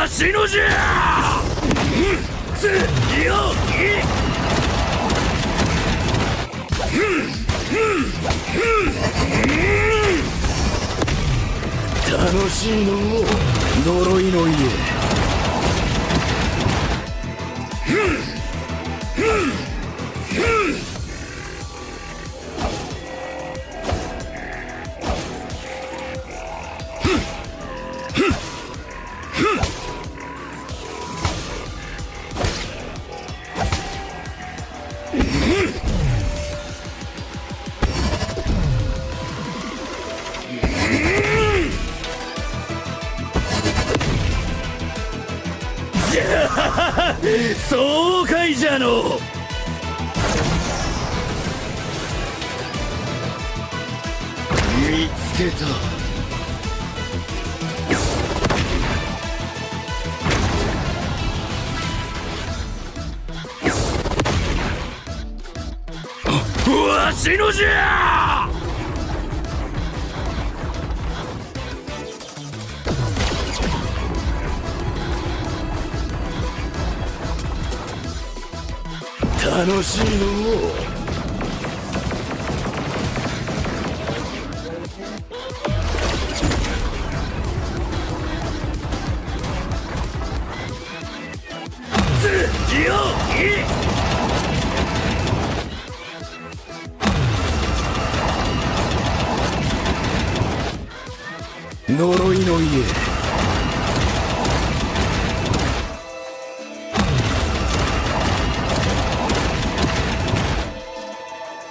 わしのじゃ。楽しいのを呪いの家。爽快じゃの。見つけた。わしのじゃ。楽しいのを。呪いの家。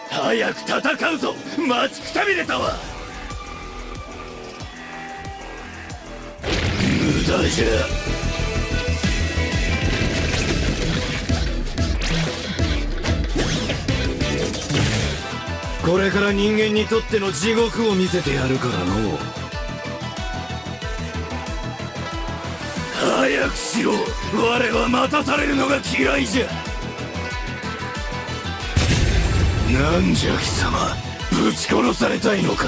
早く戦うぞ。待ちくたびれたわ。無駄じゃ。これから人間にとっての地獄を見せてやるからの。早くしろ。我は待たされるのが嫌いじゃ。なんじゃ貴様、ぶち殺されたいのか。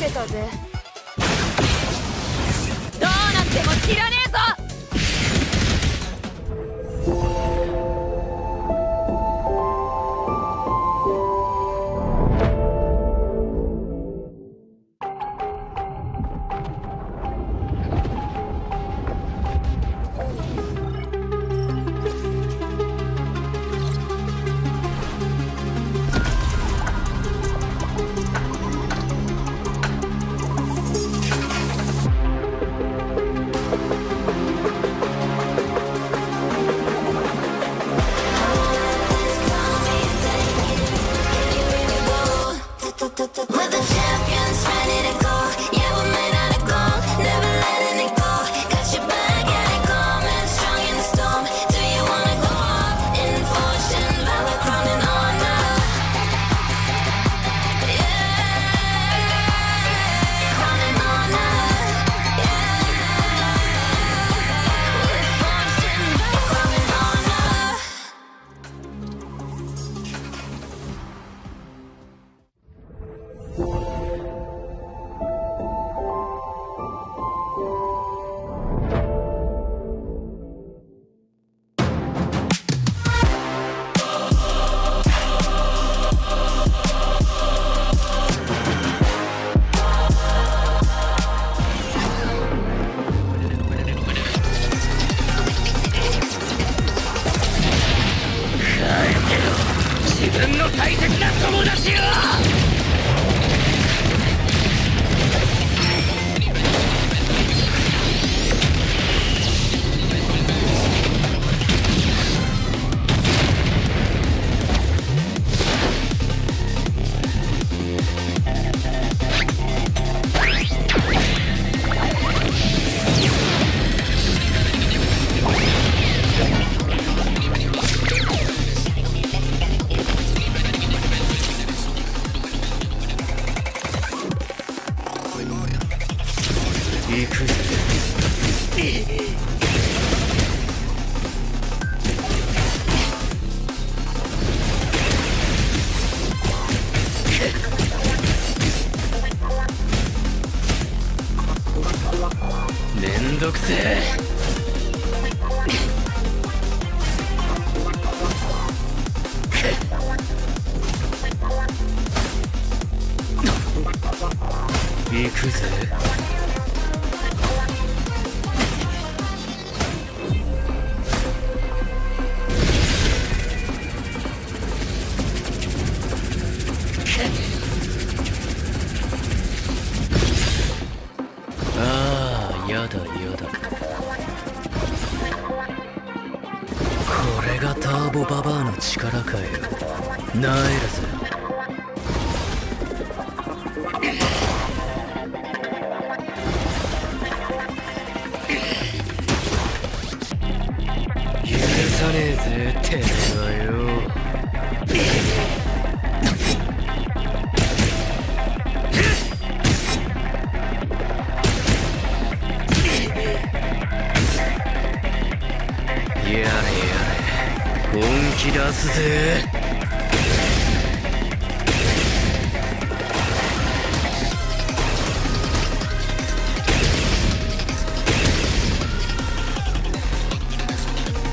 せたぜ。どうなっても知らねえぞ。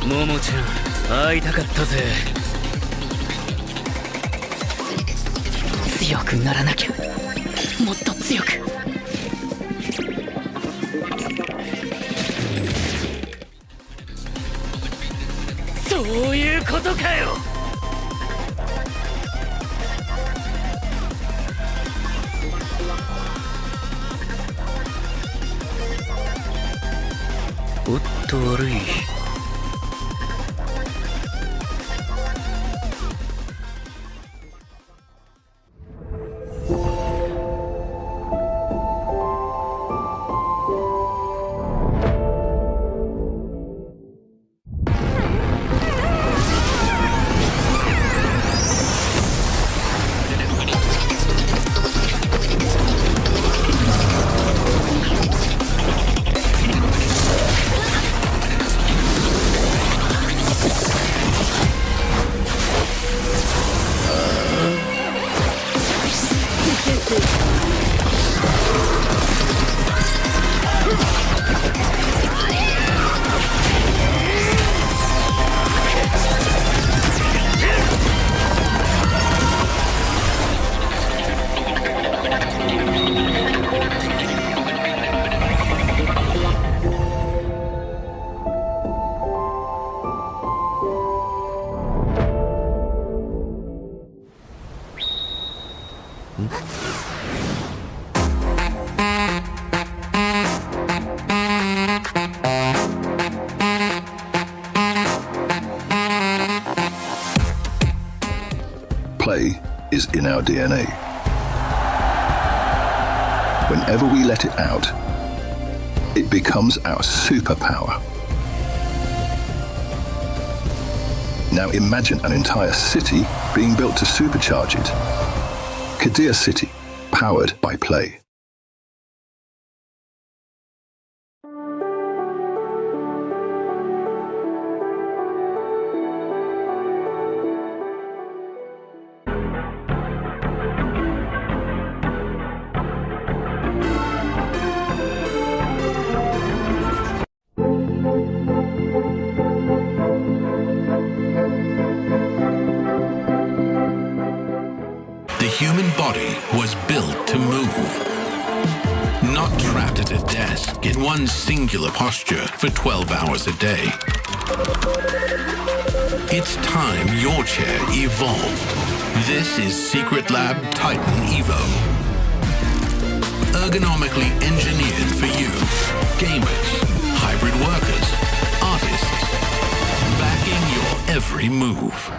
ももちゃん、会いたかったぜ。強くならなきゃ、もっと強く。そういうことかよ。おっと悪い。play is in our DNA. Whenever we let it out, it becomes our superpower. Now imagine an entire city being built to supercharge it. Kadir City, powered by play. The human body was built to move, not trapped at a desk in one singular posture for 12 hours a day. It's time your chair evolved. This is Secret Lab Titan Evo. Ergonomically engineered for you, gamers, hybrid workers, artists, backing your every move.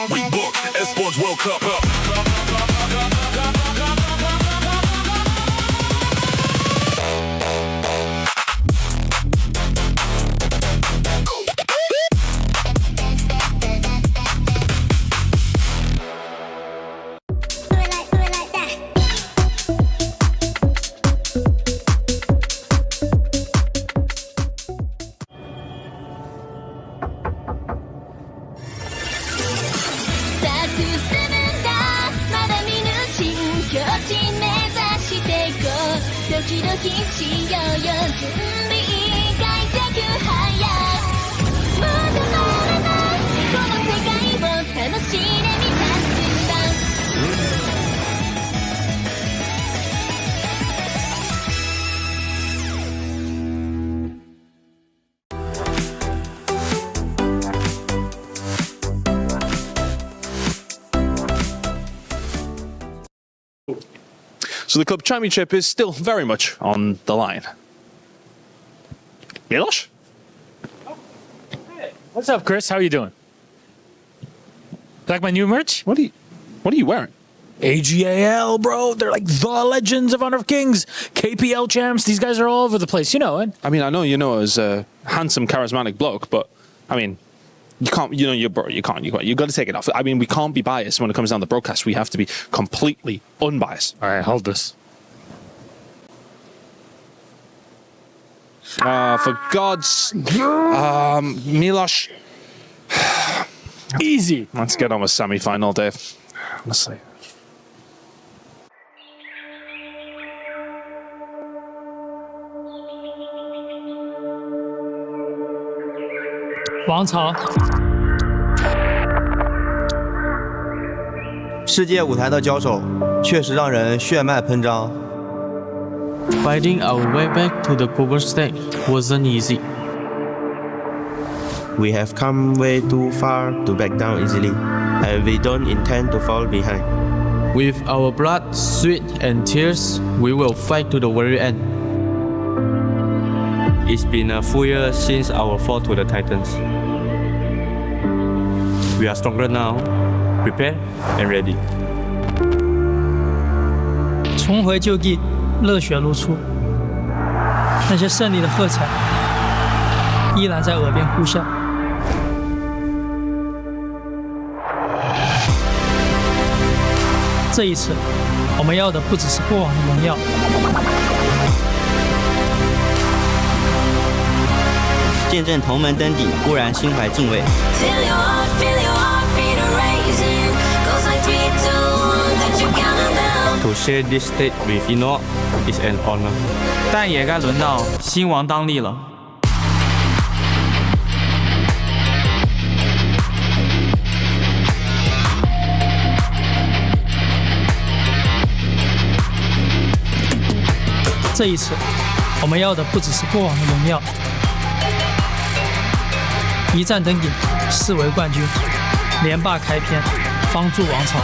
We booked Esports World Cup up. So the club championship is still very much on the line. Miloš? What's up, Chris? How are you doing? Like my new merch? What are you wearing? AGAL, bro. They're like the legends of Honor of Kings. KPL champs. These guys are all over the place. You know it. I mean, I know you know as a handsome, charismatic bloke, but I mean, you can't. You know, you can't. You got to take it off. I mean, we can't be biased when it comes down to the broadcast. We have to be completely unbiased. All right, hold this. For God's, Miloš. Easy. Let's get on with semi-final, Dave. Honestly. Wang Cao. 世界舞台的交手确实让人血脉喷张。Fighting our way back to the global stage wasn't easy. We have come way too far to back down easily, and we don't intend to fall behind. With our blood, sweat, and tears, we will fight to the very end. It's been a full year since our fall to the Titans. We are stronger now, prepared and ready. 重回旧地，热血如初，那些胜利的喝彩依然在耳边呼啸。这一次，我们要的不只是过往的荣耀。见证同门登顶，固然心怀敬畏。To share this stage with Enoch is an honor. 但也该轮到新王当立了。这一次，我们要的不只是过往的荣耀。一战登顶，视为冠军；连霸开篇，方筑王朝。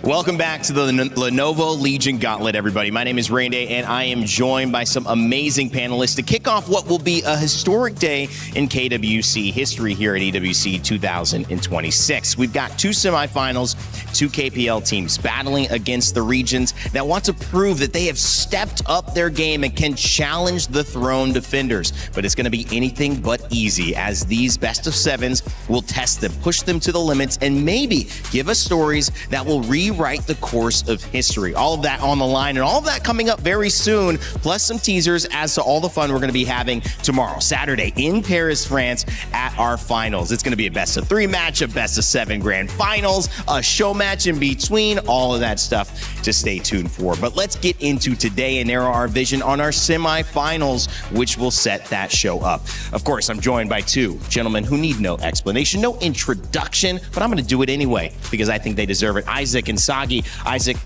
Welcome back to the Lenovo Legion Gauntlet, everybody. My name is Randy, and I am joined by some amazing panelists to kick off what will be a historic day in KWC history here at EWC 2026. We've got two semifinals, two KPL teams battling against the regions that want to prove that they have stepped up their game and can challenge the throne defenders. But it's going to be anything but easy, as these best of sevens will test them, push them to the limits, and maybe give us stories that will rewrite the course of history. All of that on the line, and all of that coming up very soon, plus some teasers as to all the fun we're going to be having tomorrow, Saturday, in Paris, France, at our finals. It's going to be a best of 3 match, a best of 7 grand finals, a show match in between, all of that stuff to stay tuned for. But let's get into today and narrow our vision on our semifinals, which will set that show up. Of course, I'm joined by two gentlemen who need no explanation, no introduction, but I'm going to do it anyway because I think they deserve it. Isaac and Sagi. Isaac,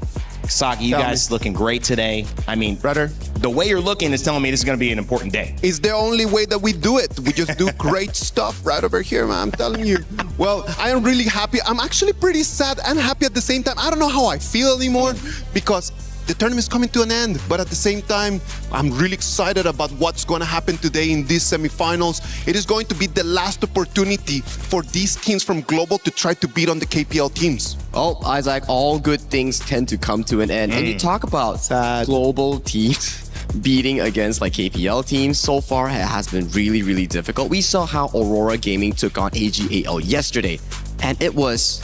Sagi, you guys looking great today. I mean, brother, the way you're looking is telling me this is going to be an important day. It's the only way that we do it. We just do great stuff right over here, man. I'm telling you. Well, I am really happy. I'm actually pretty sad and happy at the same time. I don't know how I feel anymore because the tournament is coming to an end, but at the same time, I'm really excited about what's going to happen today in these semifinals. It is going to be the last opportunity for these teams from Global to try to beat on the KPL teams. Oh, Isaac, all good things tend to come to an end. And you talk about Global teams beating against like KPL teams. So far, it has been really, really difficult. We saw how Aurora Gaming took on AGAL yesterday, and it was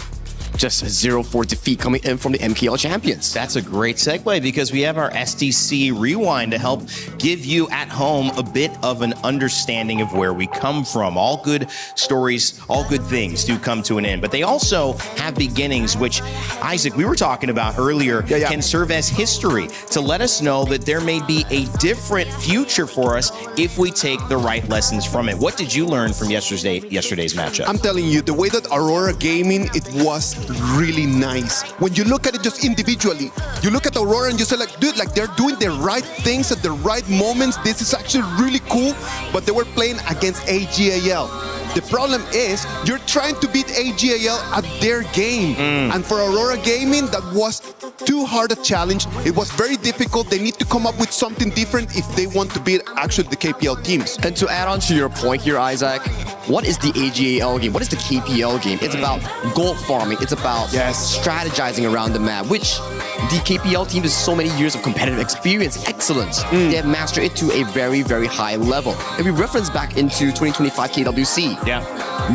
just a 0-4 defeat coming in from the MKL champions. That's a great segue because we have our SDC Rewind to help give you at home a bit of an understanding of where we come from. All good stories, all good things do come to an end, but they also have beginnings, which, Isaac, we were talking about earlier, can serve as history to let us know that there may be a different future for us if we take the right lessons from it. What did you learn from yesterday's matchup? I'm telling you, the way that Aurora Gaming, it was really nice. When you look at it just individually, you look at Aurora and you say like, dude, like they're doing the right things at the right moments. This is actually really cool, but they were playing against AGAL. The problem is you're trying to beat AGAL at their game. And for Aurora Gaming, that was too hard a challenge. It was very difficult. They need to come up with something different if they want to beat actually the KPL teams. And to add on to your point here, Isaac, what is the AGAL game? What is the KPL game? It's about gold farming. It's about strategizing around the map, which the KPL team has so many years of competitive experience, excellence. They have mastered it to a very, very high level. If we reference back into 2025 KWC,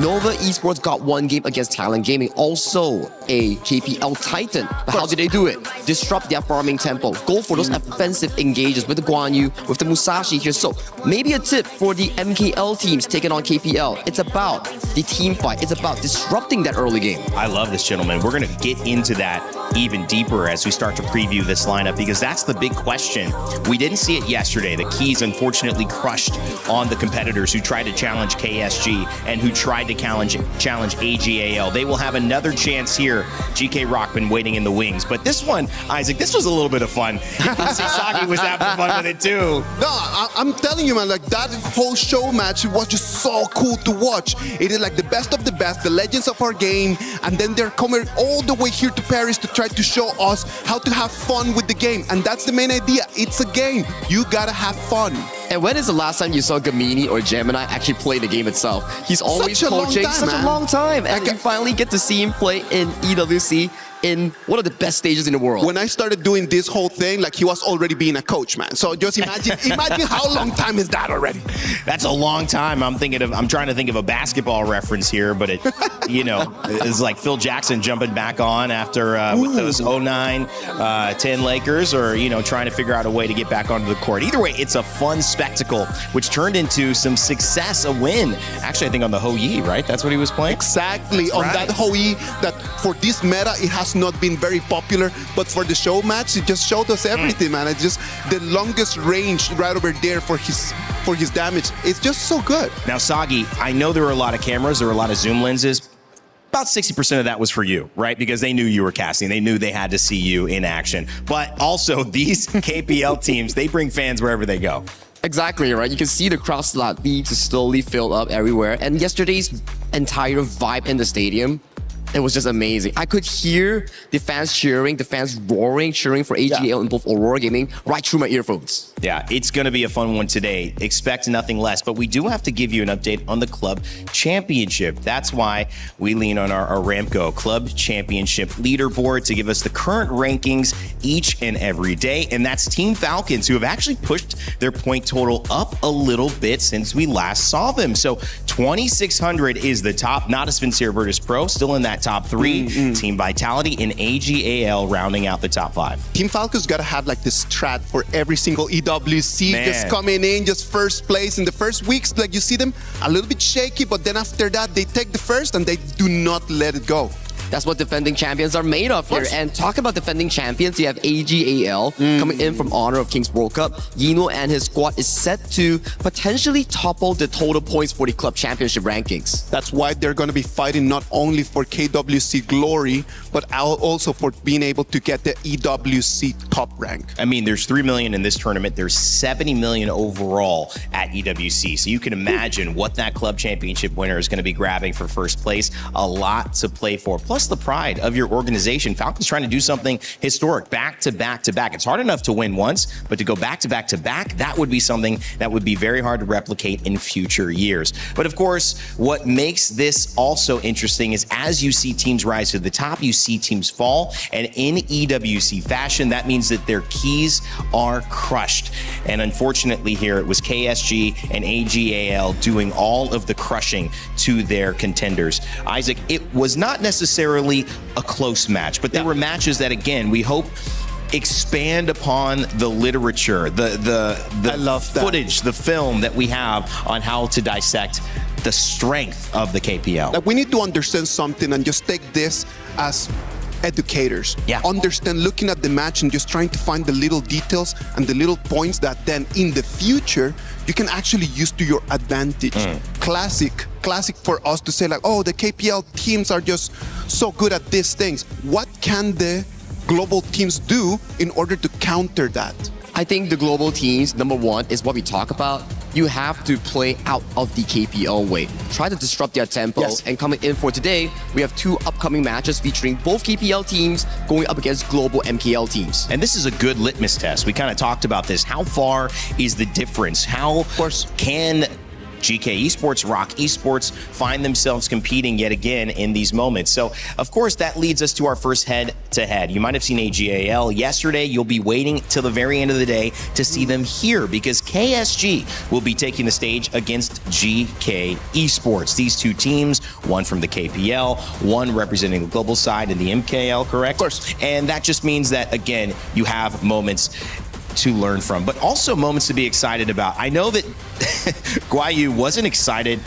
Nova Esports got one game against Talent Gaming, also a KPL Titan. But how did they do it? Disrupt their farming tempo. Go for those offensive engages with the Guan Yu, with the Musashi here. So maybe a tip for the MKL teams taking on KPL. It's about the team fight. It's about disrupting that early game. I love this, gentlemen. We're going to get into that even deeper as we start to preview this lineup, because that's the big question. We didn't see it yesterday. The Keys unfortunately crushed on the competitors who tried to challenge KSG and who tried to challenge AGAL. They will have another chance here. GK Rockman waiting in the wings. But this one, Isaac, this was a little bit of fun. Sasaki was having fun with it too. No, I'm telling you, man, like that whole show match, it was just so cool to watch. It is like the best of the best, the legends of our game, and then they're coming all the way here to Paris to try try to show us how to have fun with the game. And that's the main idea. It's a game. You gotta have fun. And when is the last time you saw Gamini or Gemini actually play the game itself? He's always coaching such a long time. And you finally get to see him play in EWC in one of the best stages in the world. When I started doing this whole thing, like he was already being a coach, man. So just imagine how long time is that already? That's a long time. I'm trying to think of a basketball reference here, but it, it's like Phil Jackson jumping back on after with those 09-10 Lakers, or trying to figure out a way to get back onto the court. Either way, it's a fun spectacle, which turned into some success, a win. Actually, I think on the HOE, right? That's what he was playing. Exactly. That's on that HOE, that for this meta, it has not been very popular, but for the show match, it just showed us everything, man. It's just the longest range right over there for his damage. It's just so good. Now, Sagi, I know there were a lot of cameras, there were a lot of zoom lenses. About 60% of that was for you, right? Because they knew you were casting. They knew they had to see you in action. But also, these KPL teams, they bring fans wherever they go. Exactly, right? You can see the crowd starting to slowly fill up everywhere. And yesterday's entire vibe in the stadium, it was just amazing. I could hear the fans cheering, the fans roaring, cheering for AGL in both Aurora Gaming right through my earphones. Yeah, it's going to be a fun one today. Expect nothing less. But we do have to give you an update on the Club Championship. That's why we lean on our Aramco Club Championship leaderboard to give us the current rankings each and every day. And that's Team Falcons, who have actually pushed their point total up a little bit since we last saw them. So 2,600 is the top. Not a Sphere Virtus Pro, still in that top three. Team Vitality and AGAL rounding out the top 5. Team Falcons gotta have like this strat for every single EWC, just coming in, just first place in the first weeks. Like you see them a little bit shaky, but then after that they take the first and they do not let it go. That's what defending champions are made of here. And talk about defending champions, you have AGAL coming in from honor of King's World Cup. Yino and his squad is set to potentially topple the total points for the club championship rankings. That's why they're going to be fighting not only for KWC glory, but also for being able to get the EWC top rank. I mean, there's 3 million in this tournament. There's 70 million overall at EWC. So you can imagine what that club championship winner is going to be grabbing for first place. A lot to play for. Plus the pride of your organization. Falcons trying to do something historic, back to back to back. It's hard enough to win once, but to go back to back to back, that would be something that would be very hard to replicate in future years. But of course, what makes this also interesting is as you see teams rise to the top, you see teams fall. And in EWC fashion, that means that their keys are crushed. And unfortunately here, it was KSG and AGAL doing all of the crushing to their contenders. Isaac, it was not necessarily a close match, but there were matches that, again, we hope expand upon the literature, the footage, the film that we have on how to dissect the strength of the KPL. Like, we need to understand something and just take this as educators. Understand, looking at the match and just trying to find the little details and the little points that then in the future you can actually use to your advantage. Classic for us to say like, oh, the KPL teams are just so good at these things. What can the global teams do in order to counter that? I think the global teams, number one, is what we talk about. You have to play out of the KPL way. Try to disrupt their tempo. And coming in for today, we have 2 upcoming matches featuring both KPL teams going up against global MKL teams. And this is a good litmus test. We kind of talked about this. How far is the difference? How can GK Esports, ROK Esports find themselves competing yet again in these moments? So, of course, that leads us to our first head-to-head. You might have seen AGAL yesterday. You'll be waiting till the very end of the day to see them here because KSG will be taking the stage against GK Esports. These 2 teams, one from the KPL, one representing the global side in the MKL, correct? Of course. And that just means that, again, you have moments to learn from, but also moments to be excited about. I know that Guayu wasn't excited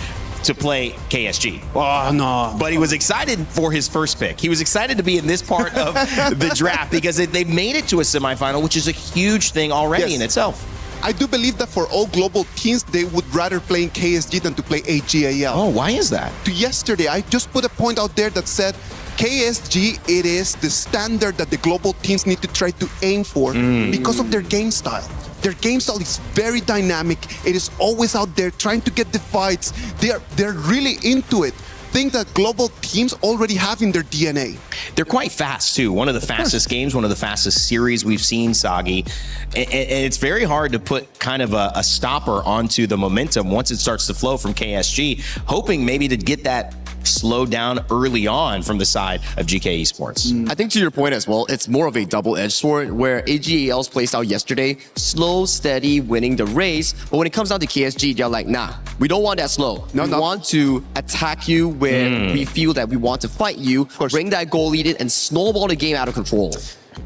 to play KSG. Oh, no. But he was excited for his first pick. He was excited to be in this part of the draft because they made it to a semifinal, which is a huge thing already in itself. I do believe that for all global teams, they would rather play in KSG than to play AGAL. Oh, why is that? Yesterday, I just put a point out there that said, KSG, it is the standard that the global teams need to try to aim for because of their game style. Their game style is very dynamic. It is always out there trying to get the fights. They're really into it. thing that global teams already have in their DNA. They're quite fast too. One of the fastest games, one of the fastest series we've seen, Sagi. And it's very hard to put kind of a stopper onto the momentum once it starts to flow from KSG, hoping maybe to get that slowed down early on from the side of GK Esports. I think to your point as well, it's more of a double-edged sword where AGAL's playstyle yesterday, slow, steady, winning the race. But when it comes down to KSG, they're like, nah, we don't want that slow. We want to attack you when we feel that we want to fight you, bring that goal lead in and snowball the game out of control.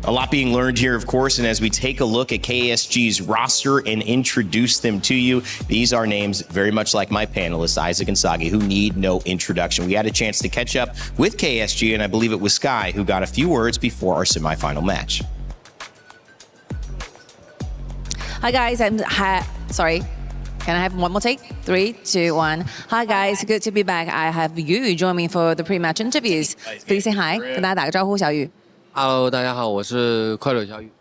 A lot being learned here, of course, and as we take a look at KSG's roster and introduce them to you, these are names very much like my panelists, Isaac and Sagi, who need no introduction. We had a chance to catch up with KSG, and I believe it was Sky who got a few words before our semifinal match. Hi guys, sorry. Can I have one more take? 3, 2, 1. Hi guys, good to be back. I have Yu join me for the pre-match interviews. Please say hi， 跟大家打个招呼，小雨。Hello， 大家好，我是快乐小雨。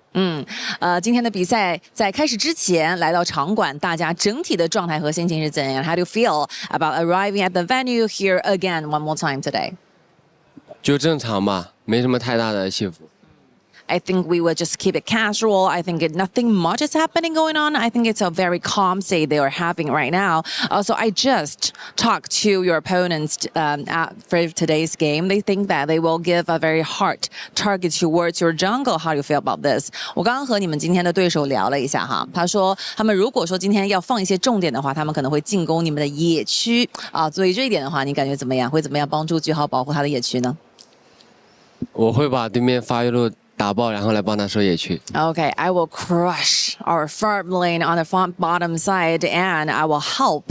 今天的比赛在开始之前来到场馆，大家整体的状态和心情是怎样 ？How do you feel about arriving at the venue here again one more time today？ 就正常吧，没什么太大的起伏。I think we will just keep it casual. I think nothing much is happening going on. I think it's a very calm state they are having right now. So I just talked to your opponents for today's game. They think that they will give a very hard target towards your jungle. How do you feel about this? 我刚刚和你们今天的对手聊了一下哈，他说他们如果说今天要放一些重点的话，他们可能会进攻你们的野区啊。所以这一点的话，你感觉怎么样？会怎么样帮助句号保护他的野区呢？我会把对面发育路打爆，然后来帮他收野区。Okay, I will crush our farm lane on the front bottom side, and I will help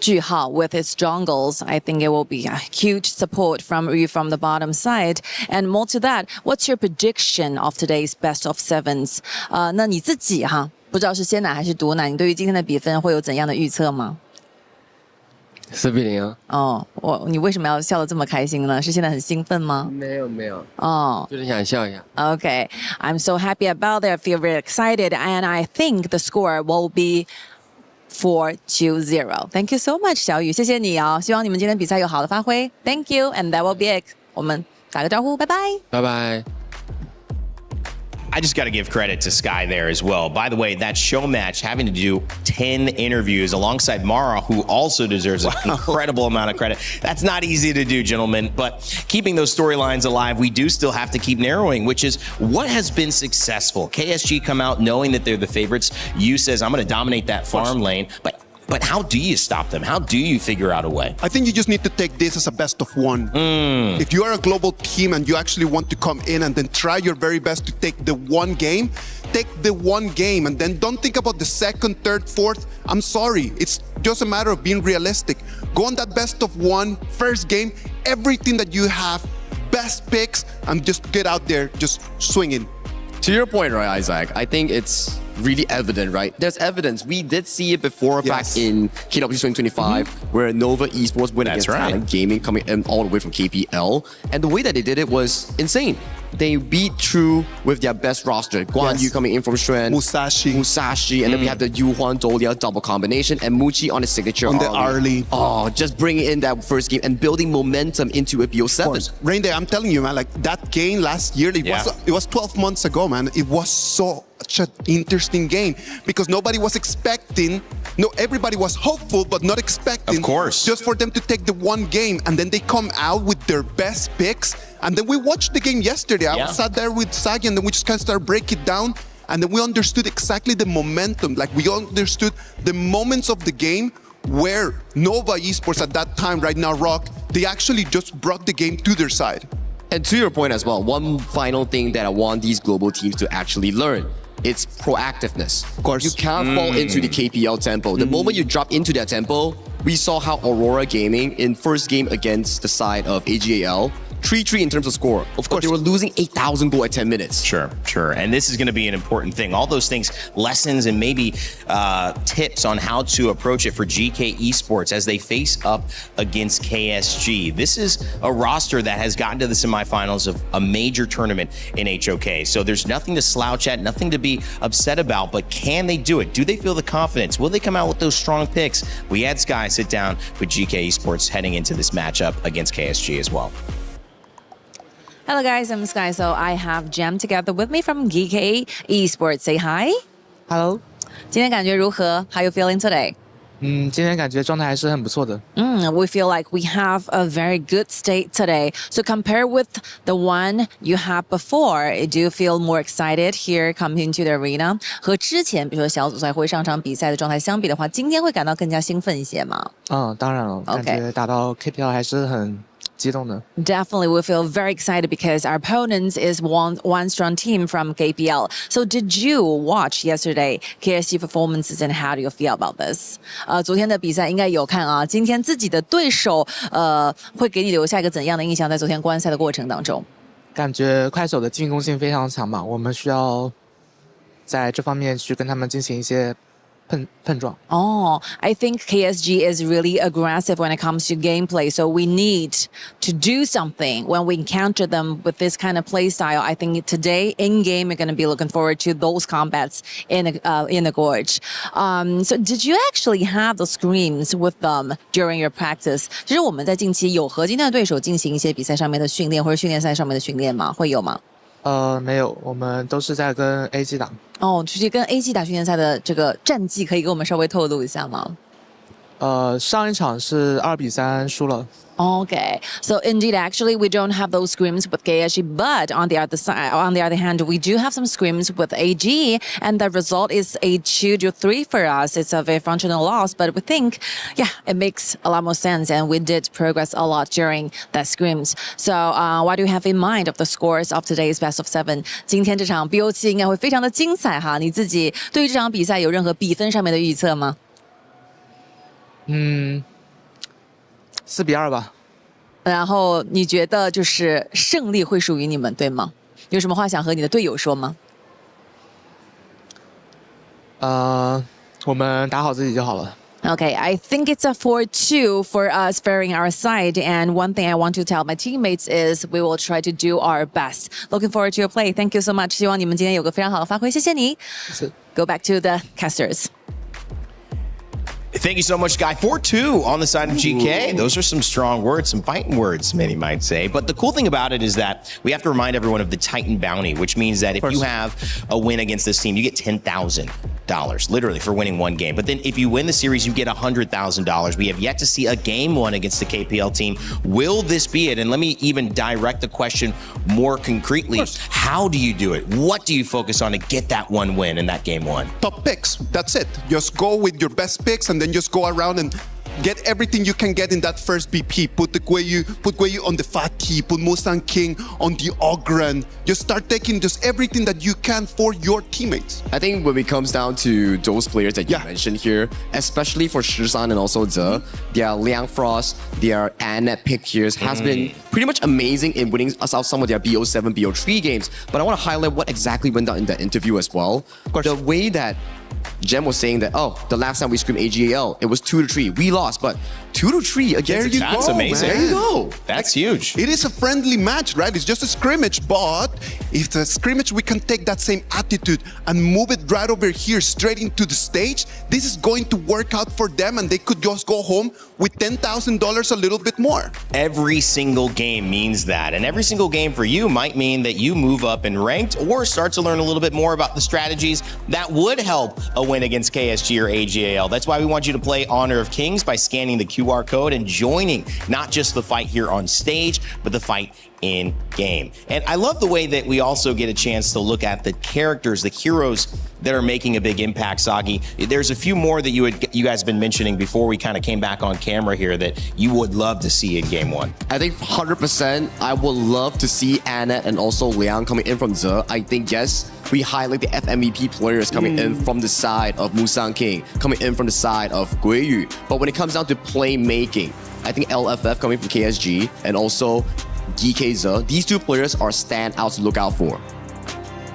Juhao with his jungles. I think it will be a huge support from you from the bottom side. And more to that, what's your prediction of today's best of sevens? 那你自己哈，不知道是鲜奶还是毒奶，你对于今天的比分会有怎样的预测吗？4-0啊！哦，你为什么要笑得这么开心呢？是现在很兴奋吗？没有。哦，就是想笑一下。Okay, I'm so happy about it. I feel very excited, and I think the score will be 4-0. Thank you so much, 小雨，谢谢你哦。希望你们今天比赛有好的发挥。Thank you, and that will be it. 我们打个招呼，拜拜。拜拜。I just got to give credit to Sky there as well. By the way, that show match having to do 10 interviews alongside Mara, who also deserves an incredible amount of credit. That's not easy to do, gentlemen, but keeping those storylines alive, we do still have to keep narrowing, which is what has been successful. KSG come out knowing that they're the favorites. Yu says, I'm going to dominate that farm lane, but how do you stop them? How do you figure out a way? I think you just need to take this as a best of one. If you are a global team and you actually want to come in and then try your very best to take the one game, take the one game and then don't think about the second, third, fourth. I'm sorry. It's just a matter of being realistic. Go on that best of one, first game, everything that you have, best picks, and just get out there, just swinging. To your point, right, Isaac, I think it's really evident, right? There's evidence. We did see it before back in KWC 2025, where Nova Esports went against Talent Gaming coming in all the way from KPL. And the way that they did it was insane. They beat True with their best roster. Guan Yu coming in from CHANC. Musashi. And then we have the Yu Huan Dolia double combination and Muchi on his signature on the early. Oh, just bringing in that first game and building momentum into a BO7. Rain Day, I'm telling you, man, like that game last year, it was 12 months ago, man. It was such an interesting game because nobody was expecting, everybody was hopeful, but not expecting. Of course. Just for them to take the one game and then they come out with their best picks. And then we watched the game yesterday. I sat there with Sagi and then we just kind of started breaking it down. And then we understood exactly the momentum. Like we understood the moments of the game where Nova Esports at that time, right now, Rock, they actually just brought the game to their side. And to your point as well, one final thing that I want these global teams to actually learn. It's proactiveness. Of course. You can't fall into the KPL tempo. The moment you drop into that tempo, we saw how Aurora Gaming in first game against the side of AGAL 3-3 in terms of score. Of course, they were losing 8,000 goal at 10 minutes. Sure. And this is going to be an important thing. All those things, lessons and maybe tips on how to approach it for GK Esports as they face up against KSG. This is a roster that has gotten to the semifinals of a major tournament in HOK. So there's nothing to slouch at, nothing to be upset about, but can they do it? Do they feel the confidence? Will they come out with those strong picks? We had Sky sit down with GK Esports heading into this matchup against KSG as well. Hello guys, I'm Sky. So I have Jam together with me from GK Esports. Say hi. Hello. 今天感觉如何? How you feeling today? 今天感觉状态还是很不错的。We feel like we have a very good state today. So compare with the one you had before, do you feel more excited here coming into the arena? 和之前比如说小组赛或上场比赛的状态相比的话，今天会感到更加兴奋一些吗？当然了，感觉打到 KPL 还是很激动的。Definitely, we feel very excited because our opponents is one strong team from KPL. So did you watch yesterday KSG performances and how do you feel about this? 昨天的比赛应该有看啊，今天自己的对手会给你留下一个怎样的印象？在昨天观赛的过程当中，感觉快手的进攻性非常强嘛，我们需要在这方面去跟他们进行一些碰撞。I think KSG is really aggressive when it comes to gameplay. So we need to do something when we encounter them with this kind of play style. I think today in game, you're going to be looking forward to those combats in the gorge. So did you actually have the screams with them during your practice? 其实我们在近期有和今天的对手进行一些比赛上面的训练或者训练赛上面的训练吗？会有吗？没有，我们都是在跟 AG 打。直接跟 AG 打训练赛的这个战绩，可以给我们稍微透露一下吗？上一场是2-3输了。Okay, so indeed, actually, we don't have those scrims with KSG, but on the other hand, we do have some scrims with AG, and the result is a 2-3 for us. It's a very functional loss, but we think, it makes a lot more sense, and we did progress a lot during that scrims. So, what do you have in mind of the scores of today's best of 7? 今天这场 BO7 应该会非常的精彩哈，你自己对于这场比赛有任何比分上面的预测吗？4-2吧。然后你觉得就是胜利会属于你们，对吗？有什么话想和你的队友说吗？我们打好自己就好了。Okay, I think it's a 4-2 for us favoring our side. And one thing I want to tell my teammates is we will try to do our best. Looking forward to your play. Thank you so much. 希望你们今天有个非常好的发挥，谢谢你。Go back to the casters. Thank you so much, Guy. 4-2 on the side of GK. Those are some strong words, some fighting words, many might say. But the cool thing about it is that we have to remind everyone of the Titan bounty, which means that if you have a win against this team, you get $10,000, literally, for winning one game. But then if you win the series, you get $100,000. We have yet to see a game one against the KPL team. Will this be it? And let me even direct the question more concretely. How do you do it? What do you focus on to get that one win in that game one? Top picks. That's it. Just go with your best picks and then just go around and get everything you can get in that first BP. Put Guayu on the Fatih, put Mustang King on the Ogren. Just start taking just everything that you can for your teammates. I think when it comes down to those players that you mentioned here, especially for Shisan and also Ze, their Liang Frost, their Annette pick here has been pretty much amazing in winning us out some of their BO7, BO3 games. But I want to highlight what exactly went down in that interview as well. The way that Jem was saying that, the last time we screamed AGAL, it was 2-3. We lost, but 2-3 against That's amazing. There you go. That's huge. It is a friendly match, right? It's just a scrimmage, but if it's a scrimmage, we can take that same attitude and move it right over here, straight into the stage. This is going to work out for them, and they could just go home with $10,000, a little bit more. Every single game means that, and every single game for you might mean that you move up in ranked or start to learn a little bit more about the strategies that would help a win against KSG or AGAL. That's why we want you to play Honor of Kings by scanning the QR code and joining not just the fight here on stage, but the fight in game. And I love the way that we also get a chance to look at the characters, the heroes that are making a big impact, Sagi. There's a few more that you guys have been mentioning before we kind of came back on camera here that you would love to see in game one. I think 100% I would love to see Annette and also Liang coming in from Ze. I think, yes, we highlight the FMVP players coming in from the side of Musang King, coming in from the side of Guiyu. But when it comes down to playmaking, I think LFF coming from KSG and also DK. These two players are standouts to look out for.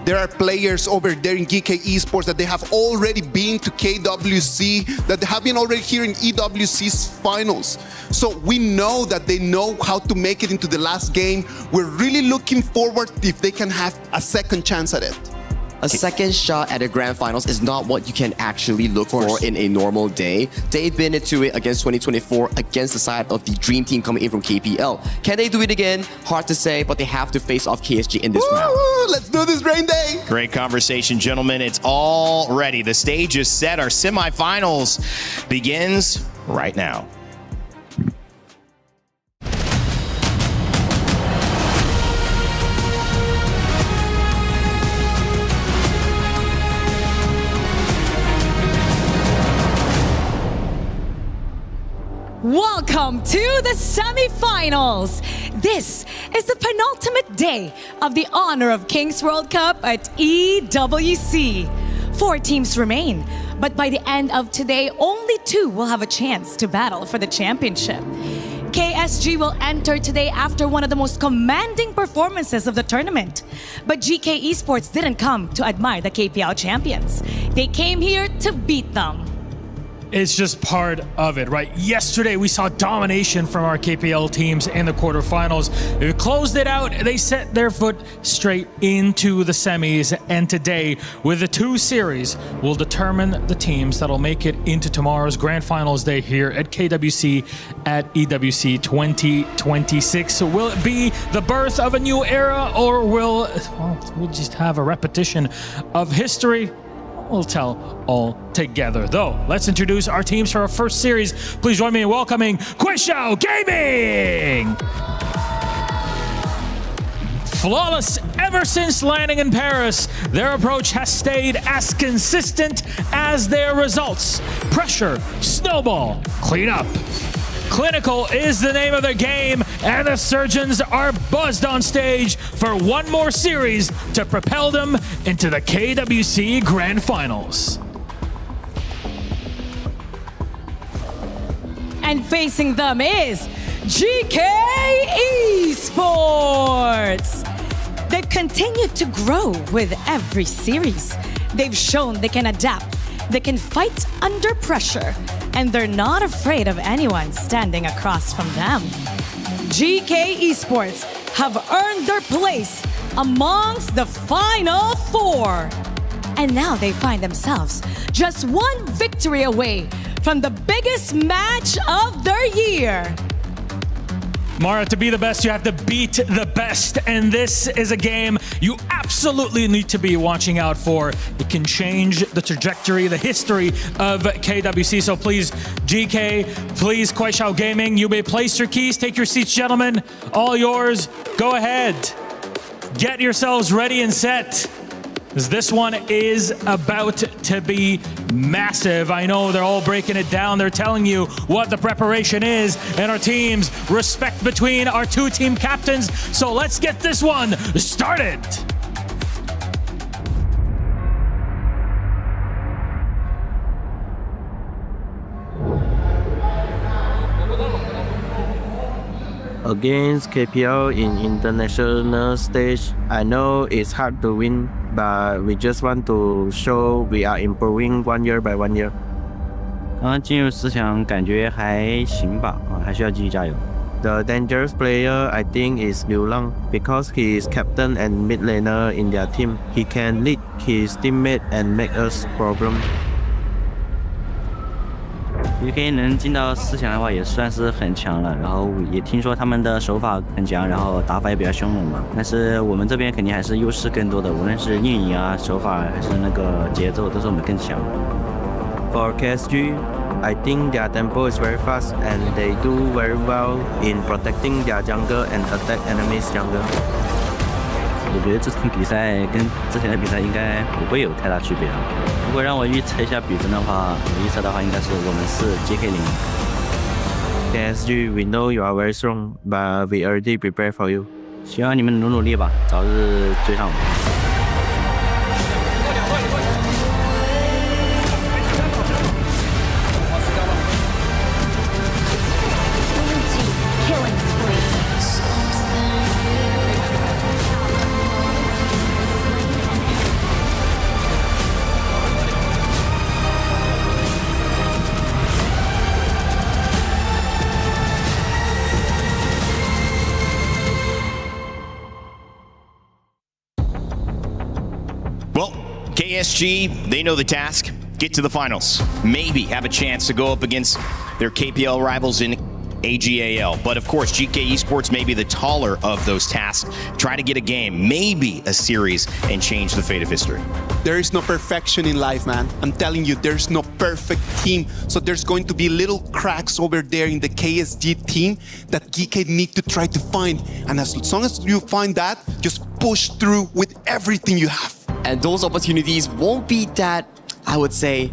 There are players over there in GK Esports that they have already been to KWC, that they have been already here in EWC's finals. So we know that they know how to make it into the last game. We're really looking forward if they can have a second chance at it. A second shot at the grand finals is not what you can actually look for in a normal day. They've been into it against 2024 against the side of the dream team coming in from KPL. Can they do it again? Hard to say, but they have to face off KSG in this round. Let's do this, Rain Day! Great conversation, gentlemen. It's all ready. The stage is set. Our semifinals begins right now. Welcome to the semifinals. This is the penultimate day of the Honor of Kings World Cup at EWC. 4 teams remain, but by the end of today, only 2 will have a chance to battle for the championship. KSG will enter today after one of the most commanding performances of the tournament. But GK Esports didn't come to admire the KPL champions. They came here to beat them. It's just part of it, right? Yesterday, we saw domination from our KPL teams in the quarterfinals. They closed it out. They set their foot straight into the semis. And today, with the 2 series, will determine the teams that'll make it into tomorrow's grand finals day here at KWC at EWC 2026. So will it be the birth of a new era, or will we'll just have a repetition of history? We'll tell all together. Though, let's introduce our teams for our first series. Please join me in welcoming KWC Gaming! Flawless ever since landing in Paris, their approach has stayed as consistent as their results. Pressure, snowball, clean up. Clinical is the name of their game, and the Surgeons are buzzed on stage for one more series to propel them into the KWC Grand Finals. And facing them is GK Esports. They've continued to grow with every series. They've shown they can adapt, they can fight under pressure, and they're not afraid of anyone standing across from them. GK Esports have earned their place amongst the Final 4. And now they find themselves just 1 victory away from the biggest match of their year. Mara, to be the best, you have to beat the best. And this is a game you absolutely need to be watching out for. It can change the trajectory, the history of KWC. So please, GK, please, KWC Gaming, you may place your keys. Take your seats, gentlemen. All yours. Go ahead. Get yourselves ready and set. This one is about to be massive. I know they're all breaking it down. They're telling you what the preparation is and our teams, respect between our 2 team captains. So let's get this one started. Against KPL in international stage, I know it's hard to win, but we just want to show we are improving 1 year by 1 year. 刚刚进入4强，感觉还行吧，还需要继续加油。 The dangerous player I think is ďÚNG because he is captain and mid laner in their team. He can lead his teammate and make us problem. UK 能进到4强的话，也算是很强了。然后也听说他们的手法很强，然后打法也比较凶猛嘛。但是我们这边肯定还是优势更多的，无论是运营啊、手法还是那个节奏，都是我们更强。For KSG, I think their tempo is very fast and they do very well in protecting their jungle and attack enemies jungle. 我觉得这场比赛跟之前的比赛应该不会有太大区别了。如果让我预测一下比分的话，我预测的话应该是我们是 GK 0。KSG, we know you are very strong, but we already prepared for you. 希望你们努力吧，早日追上我们。 Killing spree. Well, KSG, they know the task. Get to the finals. Maybe have a chance to go up against their KPL rivals in AGAL. But of course, GK Esports may be the taller of those tasks. Try to get a game, maybe a series, and change the fate of history. There is no perfection in life, man. I'm telling you, there's no perfect team. So there's going to be little cracks over there in the KSG team that GK need to try to find. And as long as you find that, just push through with everything you have. And those opportunities won't be that, I would say,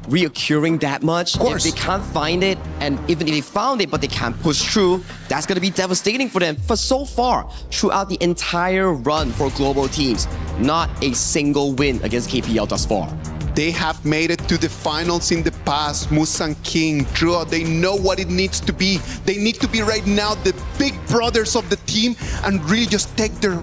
reoccurring that much. Of course. If they can't find it, and even if they found it but they can't push through, that's going to be devastating for them. For so far, throughout the entire run for global teams, not a single win against KPL thus far. They have made it to the finals in the past. Musang King, Drew, they know what it needs to be. They need to be right now the big brothers of the team and really just take their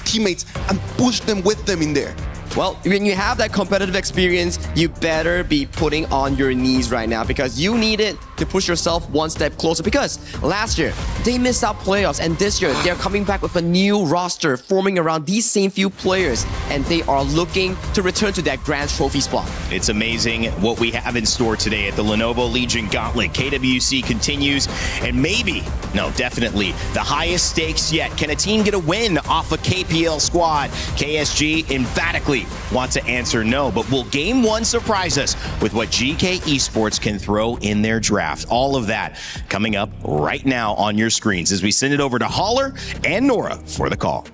teammates and push them with them in there. Well, when you have that competitive experience, you better be putting on your knees right now because you need it to push yourself one step closer. Because last year, they missed out playoffs, and this year, they're coming back with a new roster forming around these same few players, and they are looking to return to that grand trophy spot. It's amazing what we have in store today at the Lenovo Legion Gauntlet. KWC continues, and maybe, no, definitely, the highest stakes yet. Can a team get a win off a KPL squad? KSG emphatically want to answer no, but will Game 1 surprise us with what GK Esports can throw in their draft? All of that coming up right now on your screens as we send it over to Holler and Nora for the call.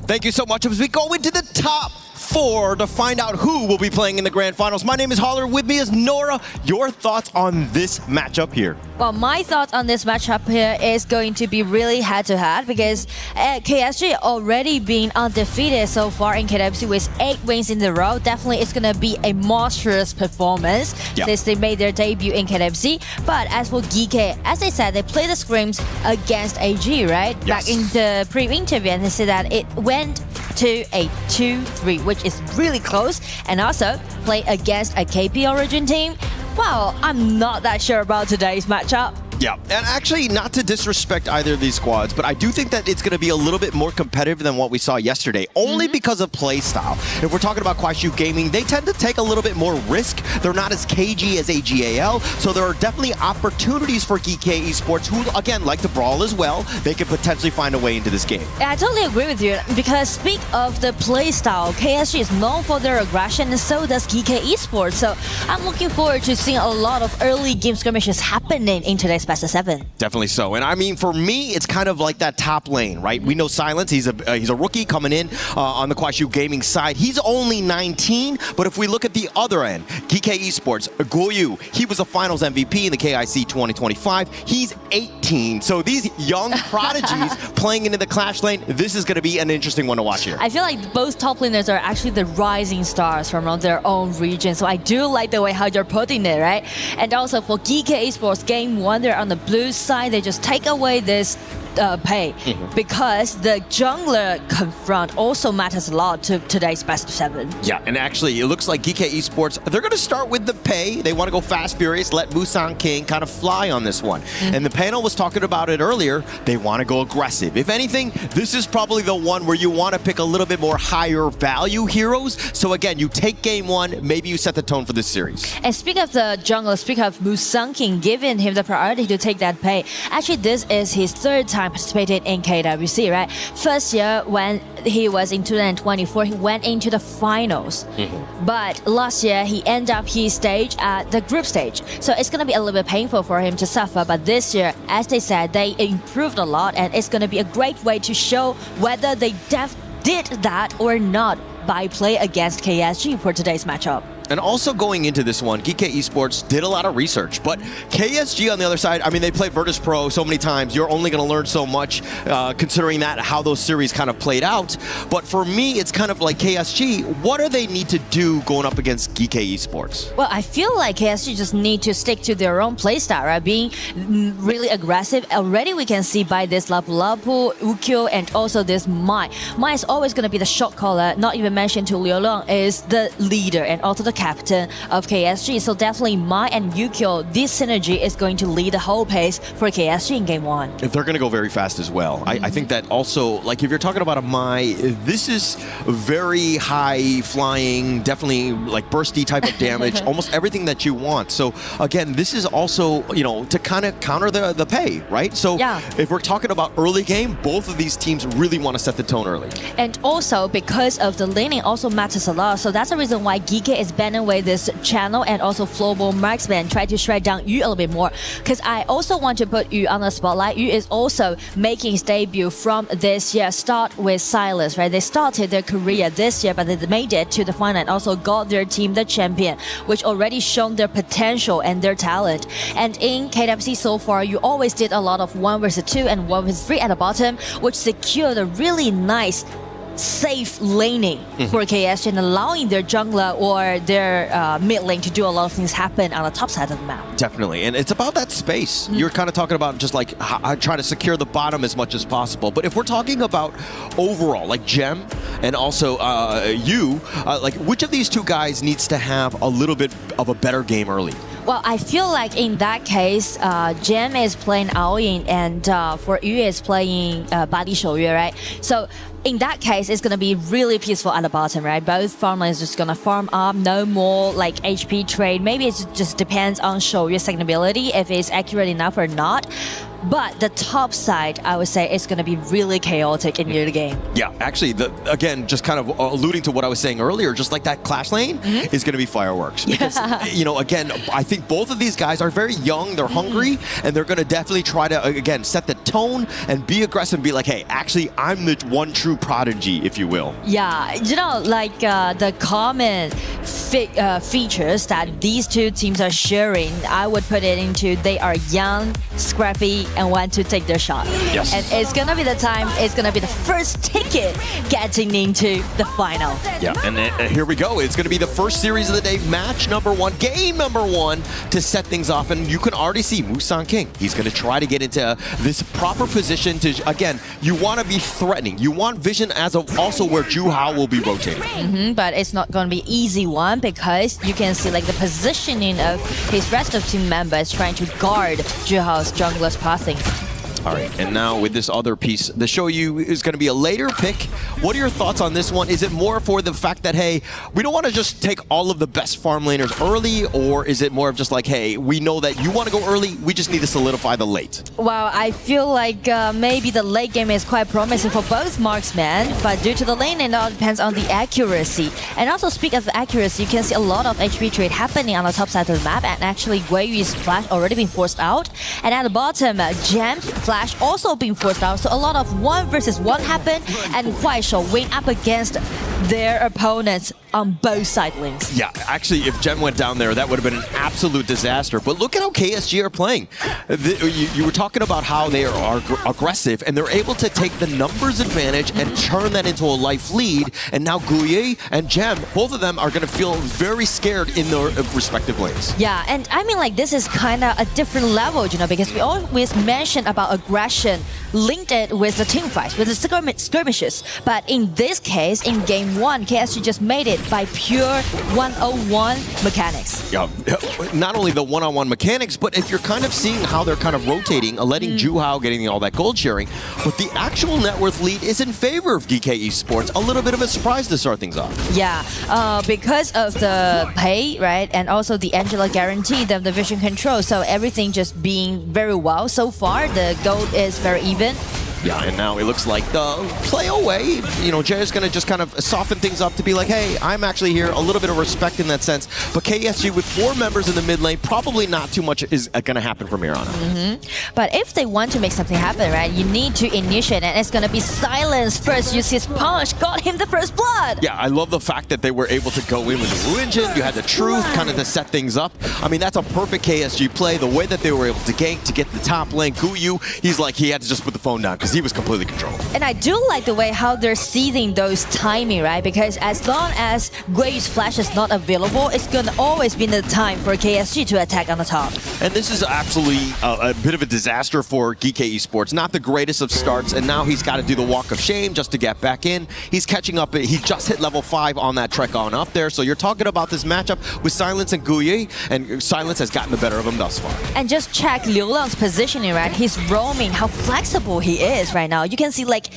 Thank you so much. As we go into the top 4 to find out who will be playing in the grand finals. My name is Holler. With me is Nora. Your thoughts on this matchup here? Well, my thoughts on this matchup here is going to be really head-to-head because KSG already been undefeated so far in KWC with 8 wins in a row. Definitely, it's going to be a monstrous performance since they made their debut in KWC. But as for GK, as I said, they played the scrims against AG, right? Yes. Back in the pre-interview, and they said that it went to a 2-3, which is really close, and also play against a KP Origin team. Well, I'm not that sure about today's matchup. Yeah, and actually, not to disrespect either of these squads, but I do think that it's going to be a little bit more competitive than what we saw yesterday, only because of play style. If we're talking about KWC Gaming, they tend to take a little bit more risk. They're not as cagey as AGAL, so there are definitely opportunities for GK Esports, who, again, like to brawl as well. They could potentially find a way into this game. I totally agree with you, because speak of the play style, KSG is known for their aggression, and so does GK Esports. So I'm looking forward to seeing a lot of early game skirmishes happening in today's Best of 7. Definitely so. And I mean, for me, it's kind of like that top lane, right? We know Silence, he's a rookie coming in on the KWC Gaming side. He's only 19, but if we look at the other end, GK Esports, Goyu, he was a finals MVP in the KIC 2025. He's 18. So these young prodigies playing into the Clash lane, this is going to be an interesting one to watch here. I feel like both top laners are actually the rising stars from their own region. So I do like the way how you're putting it, right? And also for GK Esports, Game 1, they're on the blue side. They just take away this pay because the jungler confront also matters a lot to today's Best of 7. Yeah, and actually, it looks like GK Esports, they're going to start with the pay. They want to go fast, furious, let Musang King kind of fly on this one. And the panel was talking about it earlier. They want to go aggressive. If anything, this is probably the one where you want to pick a little bit more higher value heroes. So again, you take Game 1, maybe you set the tone for this series. And speak of the jungler, speak of Musang King, giving him the priority to take that pay. Actually, this is his 3rd time participated in KWC, right? First year when he was in 2024, he went into the finals. But last year, he ended up his stage at the group stage. So it's going to be a little bit painful for him to suffer. But this year, as they said, they improved a lot, and it's going to be a great way to show whether they did that or not by play against KSG for today's matchup. And also going into this one, GK Esports did a lot of research, but KSG on the other side, I mean, they played Virtus Pro so many times. You're only going to learn so much considering that how those series kind of played out. But for me, it's kind of like KSG. What do they need to do going up against GK Esports? Well, I feel like KSG just need to stick to their own playstyle, right? Being really aggressive. Already we can see by this Lapu-Lapu, Ukyo, and also this Mai. Mai is always going to be the shot caller, not even mentioned to Liu Long is the leader, and also the captain of KSG. So definitely Mai and Yukio, this synergy is going to lead the whole pace for KSG in game 1. If they're going to go very fast as well. I think that also, like if you're talking about a Mai, this is very high flying, definitely like bursty type of damage, almost everything that you want. So again, this is also, you know, to kind of counter the pay, right? So if we're talking about early game, both of these teams really want to set the tone early. And also because of the laning also matters a lot. So that's the reason why Geeky is banning away this channel and also Flowball Marksman try to shred down Yu a little bit more. Because I also want to put Yu on the spotlight. Yu is also making his debut from this year. Start with Silas, right? They started their career this year, but they made it to the final and also got their team the champion, which already shown their potential and their talent. And in KWC so far, you always did a lot of 1 versus 2 and 1 versus 3 at the bottom, which secured a really nice safe laning for KSG and allowing their jungler or their mid lane to do a lot of things happen on the top side of the map. Definitely, and it's about that space. You're kind of talking about just like trying to secure the bottom as much as possible. But if we're talking about overall, like Gem and also you, like which of these two guys needs to have a little bit of a better game early? Well, I feel like in that case, Gem is playing Aoyin and for Yu is playing Badi Shouyue, right? So in that case, it's going to be really peaceful at the bottom, right? Both farmers just going to farm up, no more like HP trade. Maybe it just depends on Shouyue's second ability, if it's accurate enough or not. But the top side, I would say, is going to be really chaotic in the game. Yeah, actually, again, just kind of alluding to what I was saying earlier, just like that clash lane is going to be fireworks. Because, you know, again, I think both of these guys are very young, they're hungry, and they're going to definitely try to, again, set the tone and be aggressive and be like, hey, actually, I'm the one true prodigy, if you will. Yeah, you know, like the common features that these two teams are sharing, I would put it into they are young, scrappy, and want to take their shot. Yes. And it's gonna be the time, it's gonna be the first ticket getting into the final. Yeah, and here we go. It's gonna be the first series of the day, match number 1, game number 1 to set things off. And you can already see Musang King. He's gonna try to get into this proper position to, again, you wanna be threatening. You want vision as of also where Juhao will be rotating. But it's not gonna be easy one because you can see like the positioning of his rest of team members trying to guard Juhao's jungler's passing. All right, and now with this other piece, the Shoyu is going to be a later pick. What are your thoughts on this one? Is it more for the fact that, hey, we don't want to just take all of the best farm laners early, or is it more of just like, hey, we know that you want to go early, we just need to solidify the late? Well, I feel like maybe the late game is quite promising for both marksmen, but due to the lane, it all depends on the accuracy. And also, speak of accuracy, you can see a lot of HP trade happening on the top side of the map, and actually Guiyu's flash already been forced out. And at the bottom, Gem's flash also being forced out, so a lot of 1 versus 1 happened, and Kuaishou went up against their opponents on both side lanes. Yeah, actually, if Gem went down there, that would have been an absolute disaster. But look at how KSG are playing. You were talking about how they are aggressive, and they're able to take the numbers advantage and turn that into a life lead. And now Guiyu and Gem, both of them are going to feel very scared in their respective lanes. Yeah, and I mean, like, this is kind of a different level, you know, because we always mention about aggression, linked it with the team fights, with the skirmishes. But in this case, in game 1, KSG just made it by pure 101 mechanics. Yeah, not only the one-on-one mechanics, but if you're kind of seeing how they're kind of rotating, letting Juhao getting all that gold sharing, but the actual net worth lead is in favor of DK Esports. A little bit of a surprise to start things off. Yeah, because of the pay, right, and also the Angela guarantee, the vision control, so everything just being very well so far. The gold is very even. Yeah, and now it looks like the play away. You know, Jay's going to just kind of soften things up to be like, hey, I'm actually here. A little bit of respect in that sense. But KSG with 4 members in the mid lane, probably not too much is going to happen from here on out. But if they want to make something happen, right, you need to initiate, and it's going to be Silence first. Use his punch, got him the first blood. Yeah, I love the fact that they were able to go in with the Ruinjin. You had the Truth kind of to set things up. I mean, that's a perfect KSG play. The way that they were able to gank to get the top lane. Guiyu, he's like, he had to just put the phone down because because he was completely controlled. And I do like the way how they're seizing those timing, right? Because as long as Guiyu's flash is not available, it's gonna always be the time for KSG to attack on the top. And this is absolutely a bit of a disaster for GK Esports. Not the greatest of starts, and now he's got to do the walk of shame just to get back in. He's catching up. He just hit level 5 on that trek on up there. So you're talking about this matchup with Silence and Guiyu, and Silence has gotten the better of him thus far. And just check Liu Lang's positioning, right? He's roaming, how flexible he is right now. You can see like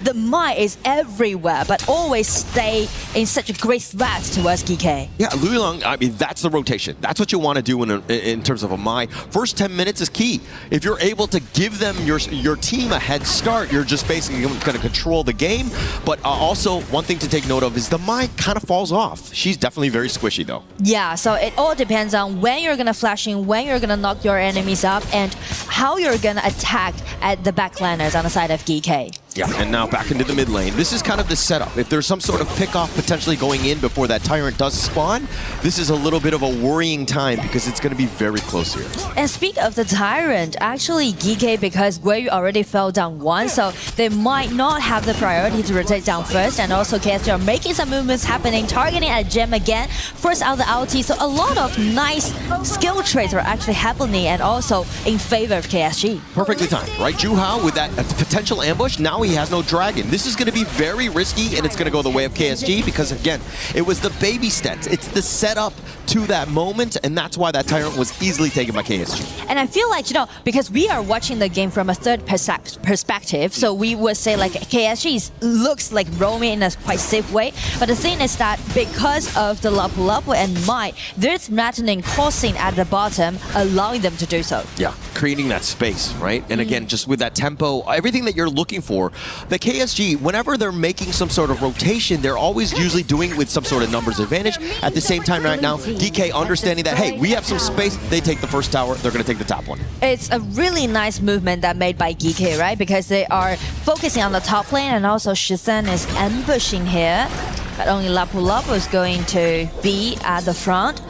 the Mai is everywhere, but always stay in such a great threat towards GK. Yeah, Liu Lang, I mean, that's the rotation. That's what you want to do in terms of a Mai. First 10 minutes is key. If you're able to give them your team a head start, you're just basically going to control the game. But also, one thing to take note of is the Mai kind of falls off. She's definitely very squishy, though. Yeah, so it all depends on when you're going to flash in, when you're going to knock your enemies up, and how you're going to attack at the backliners on the side of GK. Yeah, and now back into the mid lane. This is kind of the setup. If there's some sort of pick-off potentially going in before that Tyrant does spawn, this is a little bit of a worrying time because it's going to be very close here. And speak of the Tyrant, actually GK, because Guiyu already fell down once, so they might not have the priority to rotate down first, and also KSG are making some movements happening, targeting at Gem again, first out the ulti, so a lot of nice skill traits are actually happening and also in favor of KSG. Perfectly timed, right? Juhao with that potential ambush, now he has no dragon. This is going to be very risky, and it's going to go the way of KSG because, again, it was the baby steps. It's the setup to that moment, and that's why that Tyrant was easily taken by KSG. And I feel like, because we are watching the game from a third perspective, so we would say like KSG looks like roaming in a quite safe way, but the thing is that because of the Lapu Lapu and Mai, there's threatening crossing at the bottom, allowing them to do so. Yeah, creating that space, right? And again, just with that tempo, everything that you're looking for, the KSG, whenever they're making some sort of rotation, they're always usually doing it with some sort of numbers advantage. At the same time right now, DK understanding that, hey, we have some space, they take the first tower, they're going to take the top one. It's a really nice movement that made by GK, right? Because they are focusing on the top lane, and also CHÄN is ambushing here. But only Lapu Lapu is going to be at the front.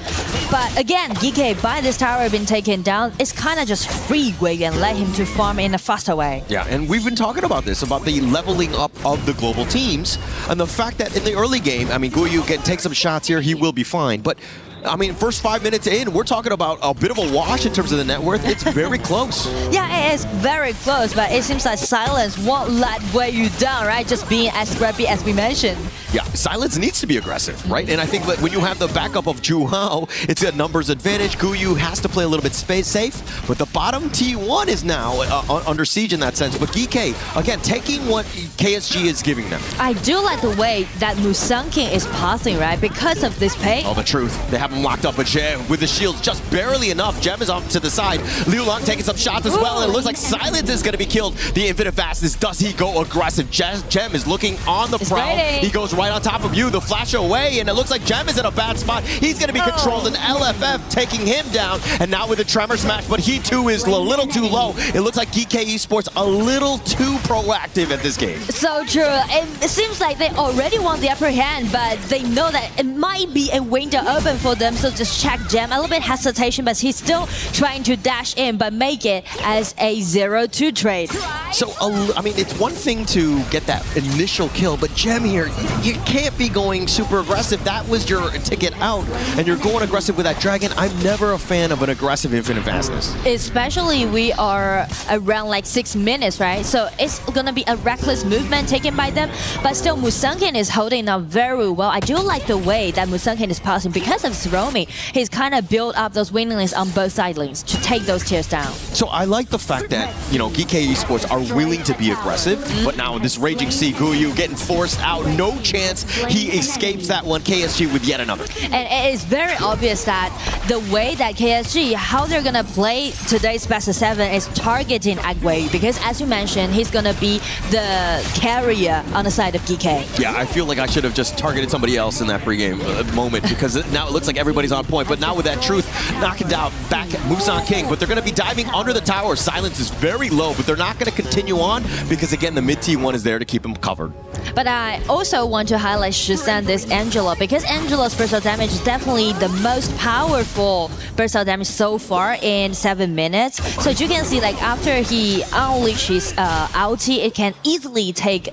But again, GK, by this tower being taken down, it's kind of just free Guiyu and let him to farm in a faster way. Yeah, and we've been talking about this, about the leveling up of the global teams, and the fact that in the early game, I mean, Guiyu can take some shots here, he will be fine, but I mean, first 5 minutes in, we're talking about a bit of a wash in terms of the net worth. It's very close. Yeah, it is very close, but it seems like Silence won't let Guiyu down, right? Just being as scrappy as we mentioned. Yeah, Silence needs to be aggressive, right? And I think that when you have the backup of Juhao, it's a numbers advantage. Guiyu has to play a little bit safe, but the bottom T1 is now under siege in that sense. But GK, again, taking what KSG is giving them. I do like the way that Musang King is passing, right? Because of this pay. Oh, the truth. They have him locked up, but Gem with the shields just barely enough. Gem is off to the side. Liu Lang taking some shots as well, and it looks like Silence is going to be killed. The infinite fastness, does he go aggressive? Gem is looking on the prowl. He goes right on top of you, the flash away, and it looks like Gem is in a bad spot. He's going to be controlled, and LFF taking him down, and now with a tremor smash, but he too is a little too low. It looks like GK Esports a little too proactive at this game. So true. It seems like they already want the upper hand, but they know that it might be a window open for them, so just check Gem. A little bit hesitation, but he's still trying to dash in, but make it as a 0-2 trade. So, I mean, it's one thing to get that initial kill, but Gem here, you can't be going super aggressive. That was your ticket out, and you're going aggressive with that dragon. I'm never a fan of an aggressive infinite fastness. Especially we are around like 6 minutes, right? So it's gonna be a reckless movement taken by them, but still Musang King is holding up very well. I do like the way that Musang King is passing because of his roaming. He's kind of built up those wing lanes on both side lanes to take those tiers down. So I like the fact that, GK Esports are willing to be aggressive, but now this Raging Sea, Guiyu getting forced out, no chance he escapes that one. KSG with yet another. And it is very obvious that the way that KSG, how they're gonna play today's best of 7 is targeting at Guiyu, because as you mentioned, he's gonna be the carrier on the side of GK. Yeah, I feel like I should have just targeted somebody else in that pregame moment, because now it looks like everybody's on point, but now with that truth, knocking down back at Musang King, but they're going to be diving under the tower. Silence is very low, but they're not going to continue on because, again, the mid T1 is there to keep them covered. But I also want want to highlight CHÄN this Angela, because Angela's burst out damage is definitely the most powerful burst out damage so far in 7 minutes. So as you can see, like after he unleashes ulti, it can easily take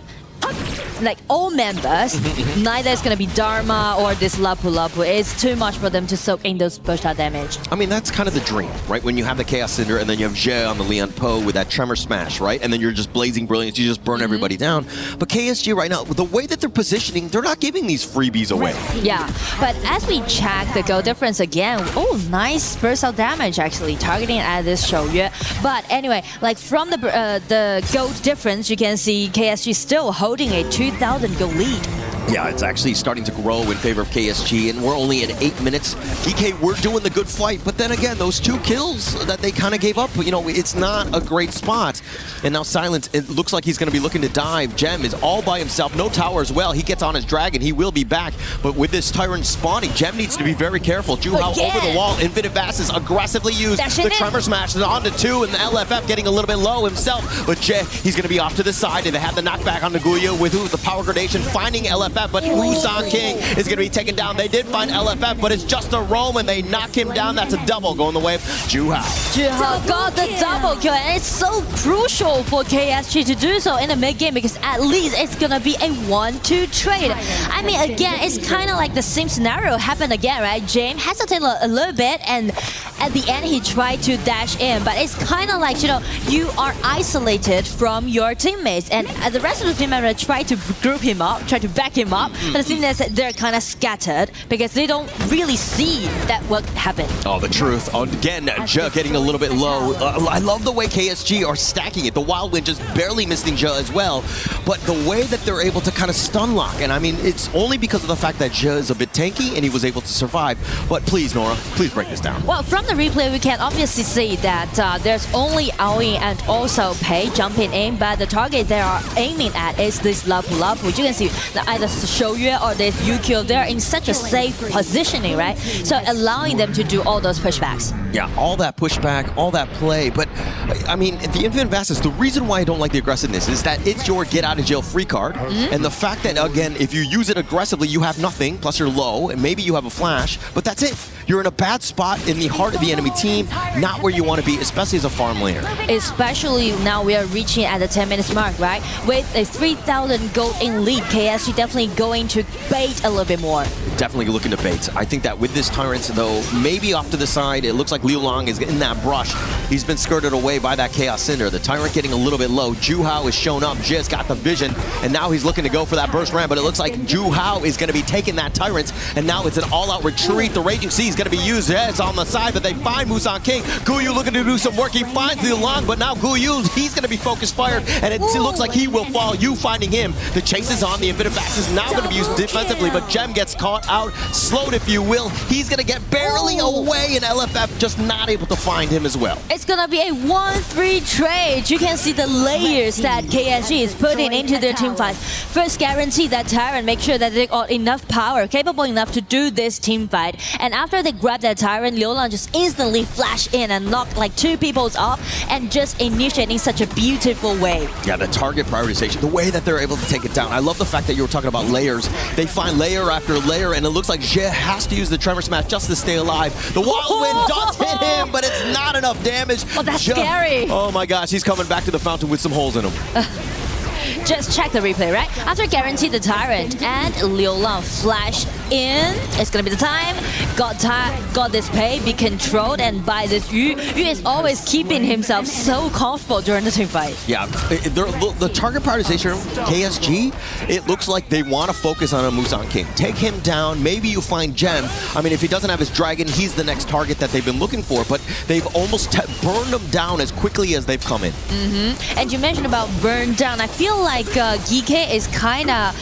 like all members. Neither is gonna be Dharma or this Lapu Lapu. It's too much for them to soak in those burst out damage. I mean, that's kind of the dream, right? When you have the Chaos Cinder and then you have Zhe on the Leon Po with that Tremor Smash, right? And then you're just blazing brilliance, you just burn everybody down. But KSG right now, the way that they're positioning, they're not giving these freebies away. Yeah, but as we check the goal difference again, oh, nice burst out damage actually targeting at this Shouyue. But anyway, like from the gold difference, you can see KSG still holding a 2,000 gold lead. Yeah, it's actually starting to grow in favor of KSG, and we're only at 8 minutes. DK, we're doing the good fight, but then again, those 2 kills that they kind of gave up, you know, it's not a great spot. And now Silence, it looks like he's going to be looking to dive. Gem is all by himself, no tower as well. He gets on his dragon, he will be back. But with this Tyrant spawning, Gem needs to be very careful. Juhao over the wall, Infinite Vastus aggressively used. The Tremor Smash is on to 2, and the LFF getting a little bit low himself. But Jay, he's going to be off to the side, and they have the knockback on the Guyu with the power gradation finding LFF. But Musang King is going to be taken down. They did find LFF, but it's just a roam, and they knock him down. That's a double going the way of Juhao. Juhao got the double kill, and it's so crucial for KSG to do so in the mid game, because at least it's going to be a 1-2 trade. I mean, again, it's kind of like the same scenario happened again, right? James hesitated a little bit, and at the end he tried to dash in, but it's kind of like, you know, you are isolated from your teammates, and the rest of the team members try to group him up, try to back him up, but the thing is that they're kind of scattered because they don't really see that what happened. Oh, the truth. Again, Zhe getting a little bit low. I love the way KSG are stacking it. The Wild Wind just barely missing Zhe as well, but the way that they're able to kind of stun lock, and I mean, it's only because of the fact that Zhe is a bit tanky and he was able to survive. But please, Nora, please break this down. Well, from the replay, we can obviously see that there's only Aoi and also Pei jumping in, but the target they are aiming at is this Lapu Lapu, which you can see that either Shouyue or this Yukio, they're in such a safe positioning, right? So allowing them to do all those pushbacks. Yeah, all that pushback, all that play. But, I mean, the Infinite Vastus, the reason why I don't like the aggressiveness is that it's your get-out-of-jail-free card. And the fact that, again, if you use it aggressively, you have nothing, plus you're low, and maybe you have a flash, but that's it. You're in a bad spot in the heart of the enemy team, not where you want to be, especially as a farm laner. Especially now we are reaching at the 10 minutes mark, right? With a 3,000 gold in lead, KSG definitely going to bait a little bit more. Definitely looking to bait. I think that with this Tyrant, though, maybe off to the side, it looks like Liu Long is in that brush. He's been skirted away by that Chaos Cinder. The Tyrant getting a little bit low. Juhao is shown up. Jizz got the vision, and now he's looking to go for that burst ram, but it looks like Juhao is going to be taking that Tyrant, and now it's an all-out retreat. The Raging Sea is going to be used. Yeah, it's on the side, but they find Musang King. Guyu looking to do some work. He finds Liu Long, but now Guyu, he's going to be focus fired, and it looks like he will fall. You finding him. The chase is on. The Infinite Vax is now going to be used defensively, but Gem gets caught out, slowed if you will. He's going to get barely away, and LFF just not able to find him as well. It's going to be a 1-3 trade. You can see the layers that KSG is putting into their team fight. First, guarantee that Tyrant, make sure that they got enough power, capable enough to do this team fight. And after they grab that Tyrant, Liu Long just instantly flash in and knock like 2 people off and just initiating such a beautiful way. Yeah, the target prioritization, the way that they're able to take it down. I love the fact that you were talking about layers. They find layer after layer, and it looks like Zhe has to use the Tremor Smash just to stay alive. The Wild Wind does hit him, but it's not enough damage. Oh, that's scary. Oh my gosh, he's coming back to the fountain with some holes in him. Just check the replay, right? After guarantee the Tyrant and Liu Long flash in, it's gonna be the time. Got this Pei, be controlled, and by this Yu is always keeping himself so comfortable during the team fight. Yeah, the target prioritization, KSG, it looks like they want to focus on a Musang King. Take him down, maybe you find Gem. I mean, if he doesn't have his dragon, he's the next target that they've been looking for, but they've almost burned him down as quickly as they've come in. And you mentioned about burn down. I feel like GK is kind of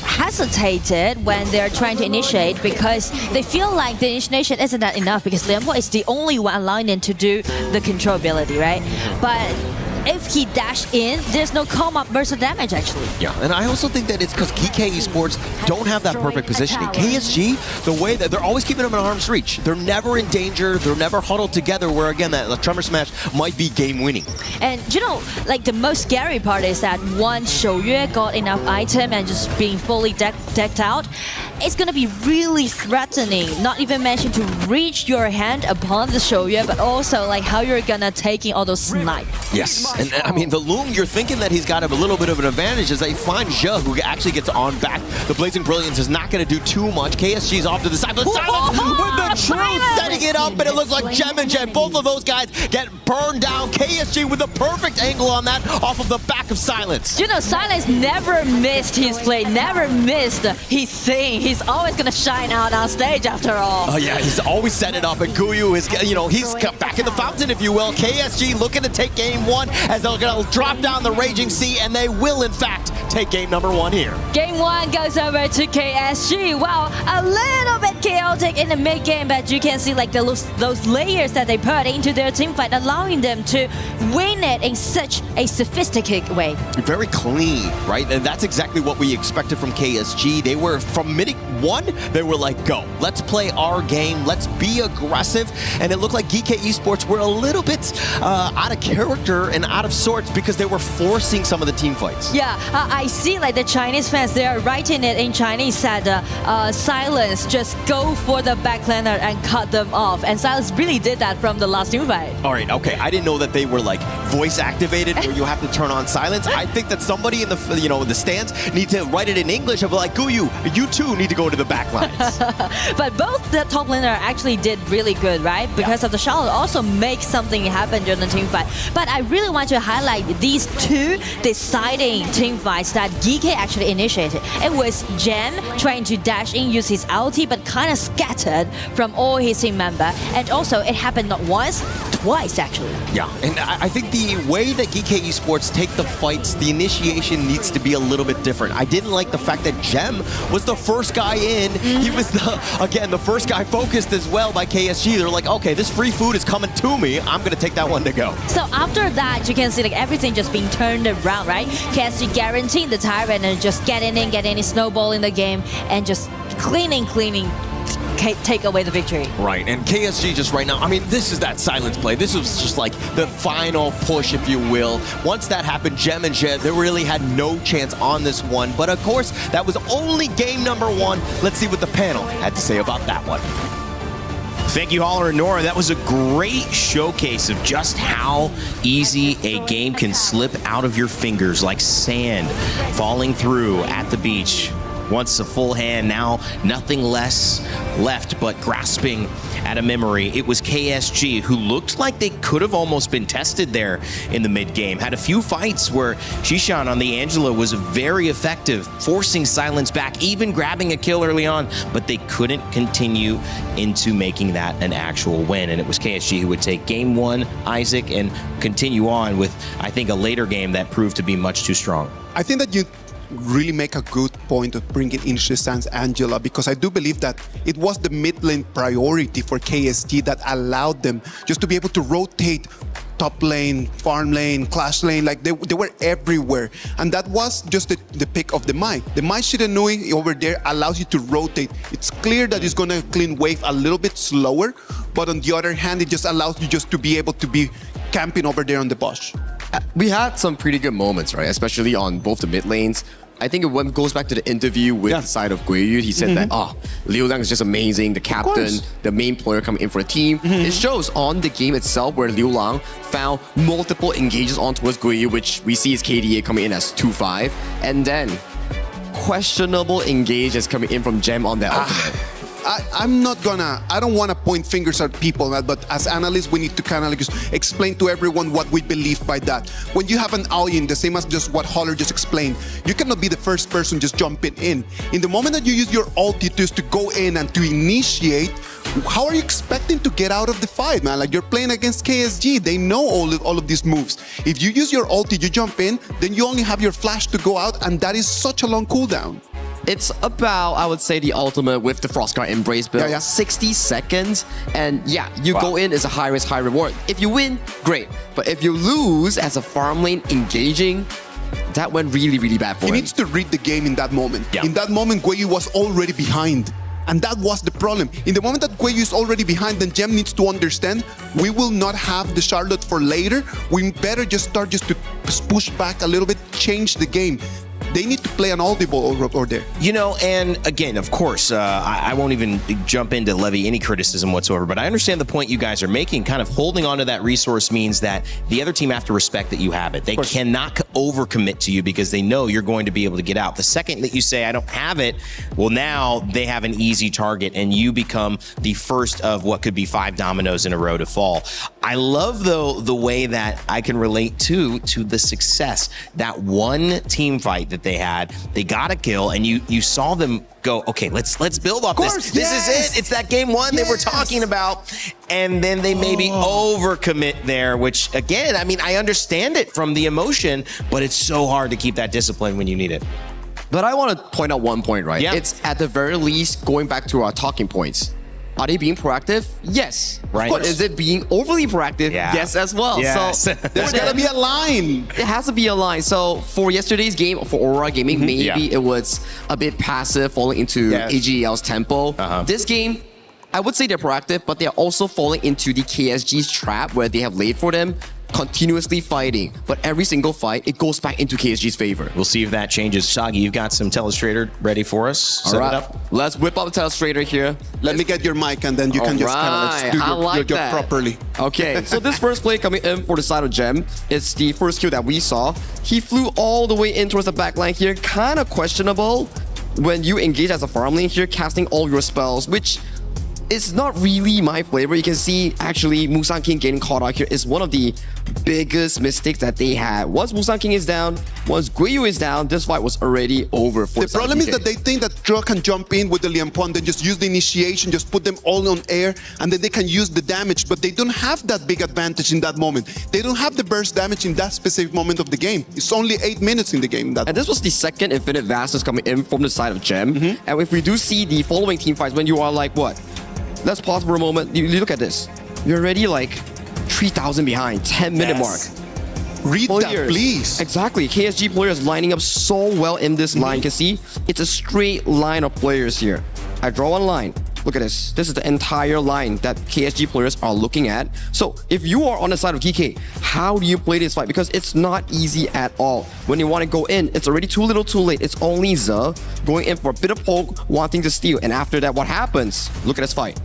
hesitated when they're trying to initiate, because they feel like the initiation isn't that enough, because Lianpo is the only one allowing them to do the control ability, right? But if he dashed in, there's no come-up burst of damage actually. Yeah, and I also think that it's because GK Esports don't have that perfect positioning. KSG, the way that they're always keeping them in arm's reach. They're never in danger. They're never huddled together where, again, that Tremor Smash might be game-winning. And you know, like the most scary part is that once Shouyue got enough item and just being fully decked out, it's gonna be really threatening. Not even mention to reach your hand upon the Shouyue, but also like how you're gonna take in all those snipes. Yes, and I mean, the Loom, you're thinking that he's got a little bit of an advantage as they find Zhe, who actually gets on back. The Blazing Brilliance is not going to do too much. KSG's off to the side, but Silence with the truth, setting it up, and it looks like Gem and Jen, both of those guys get burned down. KSG with a perfect angle on that off of the back of Silence. You know, Silence never missed his play, never missed his thing. He's always going to shine out on stage after all. Oh yeah, he's always set it up, and Guyu is, you know, he's back in the fountain, if you will. KSG looking to take game one as they're going to drop down the Raging Sea, and they will, in fact, take game number one here. Game one goes over to KSG. Wow, a little bit chaotic in the mid game, but you can see like those layers that they put into their team fight, allowing them to win it in such a sophisticated way. Very clean, right? And that's exactly what we expected from KSG. They were, from minute one, they were like, go, let's play our game, let's be aggressive. And it looked like GK Esports were a little bit out of character and out of sorts because they were forcing some of the team fights. Yeah, I see like the Chinese fans, they are writing it in Chinese that Silence just go for the backlander and cut them off. And Silence really did that from the last team fight. All right, okay. I didn't know that they were like voice activated where you have to turn on Silence. I think that somebody in the, you know, in the stands need to write it in English of like, Guyu, you too need to go to the back lines. But both the top laner actually did really good, right? Because of the Charlotte also makes something happen during the team fight. But I really want to highlight these two deciding team fights that GK actually initiated. It was Gem trying to dash in, use his ulti, but kind of scattered from all his team member. And also, it happened not once, twice actually. Yeah, and I think the way that GK Esports take the fights, the initiation needs to be a little bit different. I didn't like the fact that Gem was the first guy in. He was, the first guy focused as well by KSG. They're like, okay, this free food is coming to me. I'm going to take that one to go. So after that, you can see like everything just being turned around, right? KSG guaranteeing the TRgent and just getting any snowball in the game and just cleaning, take away the victory. Right, and KSG just right now, I mean, this is that Silence play. This was just like the final push, if you will. Once that happened, Gem and Jed, they really had no chance on this one. But of course, that was only game number one. Let's see what the panel had to say about that one. Thank you, Holler and Nora. That was a great showcase of just how easy a game can slip out of your fingers like sand falling through at the beach. Once a full hand, now nothing less left but grasping at a memory. It was KSG who looked like they could have almost been tested there in the mid-game. Had a few fights where Shishan on the Angela was very effective, forcing Silence back, even grabbing a kill early on, but they couldn't continue into making that an actual win. And it was KSG who would take game one, Isaac, and continue on with, I think, a later game that proved to be much too strong. I think that you really make a good point of bringing in Shishan's Angela, because I do believe that it was the mid lane priority for KSG that allowed them just to be able to rotate top lane, farm lane, clash lane, like they were everywhere. And that was just the pick of the Mai. The Mai Shiranui over there allows you to rotate. It's clear that it's gonna clean wave a little bit slower, but on the other hand, it just allows you just to be able to be camping over there on the bush. We had some pretty good moments, right? Especially on both the mid lanes. I think it goes back to the interview with the side of Guiyu. He said that, Liu Lang is just amazing, the captain, the main player coming in for the team. It shows on the game itself where Liu Lang found multiple engages on towards Guiyu, which we see his KDA coming in as 2-5. And then questionable engages coming in from Gem on the ultimate. I don't want to point fingers at people, but as analysts, we need to kind of like just explain to everyone what we believe by that. When you have an all-in, the same as just what Holler just explained, you cannot be the first person just jumping in. In the moment that you use your ulti just to go in and to initiate, how are you expecting to get out of the fight, man? Like, you're playing against KSG. They know all of these moves. If you use your ulti, you jump in, then you only have your flash to go out, and that is such a long cooldown. It's about, I would say, the ultimate with the Frostguard Embrace build. Yeah. 60 seconds, and you go in as a high risk, high reward. If you win, great. But if you lose as a farm lane engaging, that went really, really bad for him. He needs to read the game in that moment. Yeah. In that moment, Guiyu was already behind. And that was the problem. In the moment that Guiyu is already behind, then Gem needs to understand we will not have the Charlotte for later. We better just start to push back a little bit, change the game. They need to play an audible over there. You know, and again, of course, I won't even jump into levy any criticism whatsoever, but I understand the point you guys are making. Kind of holding on to that resource means that the other team have to respect that you have it. They cannot overcommit to you because they know you're going to be able to get out. The second that you say, I don't have it, well, now they have an easy target and you become the first of what could be 5 dominoes in a row to fall. I love, though, the way that I can relate to the success. That one team fight that they had, they got a kill, and you saw them go, okay, let's build off this. This is it. It's that game one they were talking about. And then they maybe overcommit there, which, again, I mean, I understand it from the emotion, but it's so hard to keep that discipline when you need it. But I want to point out one point, right? Yeah. It's at the very least going back to our talking points. Are they being proactive? Yes. Right. But is it being overly proactive? Yeah. Yes, as well. Yes. So There's got to be a line. It has to be a line. So for yesterday's game, for Aurora Gaming, maybe it was a bit passive, falling into AGL's tempo. This game, I would say they're proactive, but they're also falling into the KSG's trap where they have laid for them, continuously fighting. But every single fight, it goes back into KSG's favor. We'll see if that changes. Shaggy, you've got some Telestrator ready for us. Set it up. Let's whip up the Telestrator here. Let me get your mic and then you can just kind of do your job properly. Okay, so this first play coming in for the side of Gem is the first kill that we saw. He flew all the way in towards the back line here. Kind of questionable when you engage as a farm lane here, casting all your spells, which it's not really my flavor. You can see actually Musang King getting caught out here is one of the biggest mistakes that they had. Once Musang King is down, once Guiyu is down, this fight was already over for the problem is that they think that Dra can jump in with the Lianpuan, then just use the initiation, just put them all on air, and then they can use the damage, but they don't have that big advantage in that moment. They don't have the burst damage in that specific moment of the game. It's only 8 minutes in the game. And this was the second Infinite Vastness coming in from the side of Gem. And if we do see the following team fights, when you are like, what? Let's pause for a moment. You look at this. You're already like 3,000 behind, 10-minute mark. Read that, please. Exactly. KSG players lining up so well in this line. You can see it's a straight line of players here. I draw one line. Look at this. This is the entire line that KSG players are looking at. So if you are on the side of GK, how do you play this fight? Because it's not easy at all. When you want to go in, it's already too little too late. It's only Ze going in for a bit of poke, wanting to steal. And after that, what happens? Look at this fight.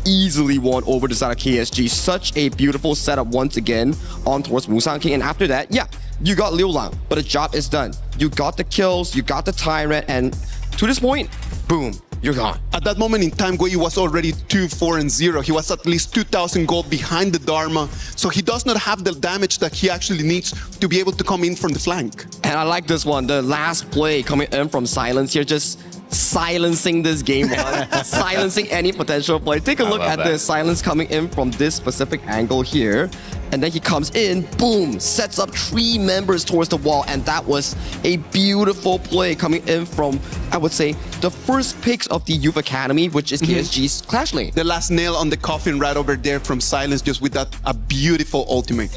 Easily won over the side of KSG. Such a beautiful setup once again on towards Musang King. And after that, you got Liu Lang, but the job is done. You got the kills, you got the TRgent, and to this point, boom, you're gone. At that moment in time, Guiyu was already 2-4-0. He was at least 2,000 gold behind the Dharma, so he does not have the damage that he actually needs to be able to come in from the flank. And I like this one, the last play coming in from Silence here, just silencing this game one, silencing any potential play. Take a look at this Silence coming in from this specific angle here. And then he comes in, boom, sets up 3 members towards the wall. And that was a beautiful play coming in from, I would say, the first picks of the Youth Academy, which is KSG's Clash lane. The last nail on the coffin right over there from Silence, just with that, a beautiful ultimate.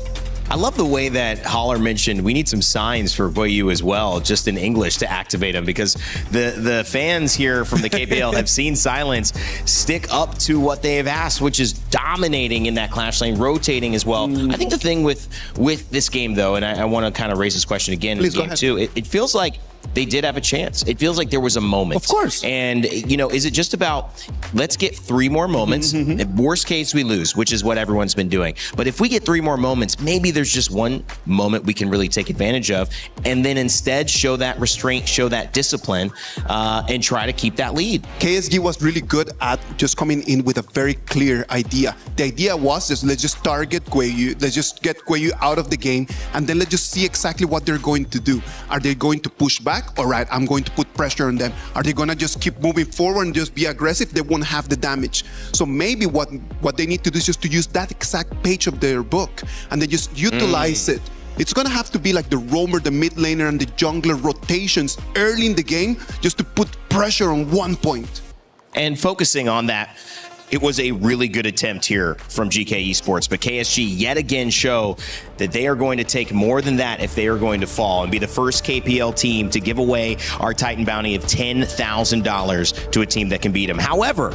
I love the way that Holler mentioned we need some signs for Guiyu as well, just in English to activate him, because the fans here from the KPL have seen Silence stick up to what they have asked, which is dominating in that Clash lane, rotating as well. I think the thing with this game, though, and I want to kind of raise this question again in game 2, it feels like they did have a chance. It feels like there was a moment. Of course. And, you know, is it just about, let's get 3 more moments. At worst case, we lose, which is what everyone's been doing. But if we get 3 more moments, maybe there's just one moment we can really take advantage of, and then instead show that restraint, show that discipline, and try to keep that lead. KSG was really good at just coming in with a very clear idea. The idea was just, let's just target Guiyu, let's just get Guiyu out of the game, and then let's just see exactly what they're going to do. Are they going to push back? All right, I'm going to put pressure on them. Are they going to just keep moving forward and just be aggressive? They won't have the damage. So maybe what they need to do is just to use that exact page of their book and they just utilize it It's gonna have to be like the roamer, the mid laner, and the jungler rotations early in the game just to put pressure on one point. And focusing on that, it was a really good attempt here from GK Esports, but KSG yet again show that they are going to take more than that if they are going to fall and be the first KPL team to give away our Titan bounty of $10,000 to a team that can beat them. However,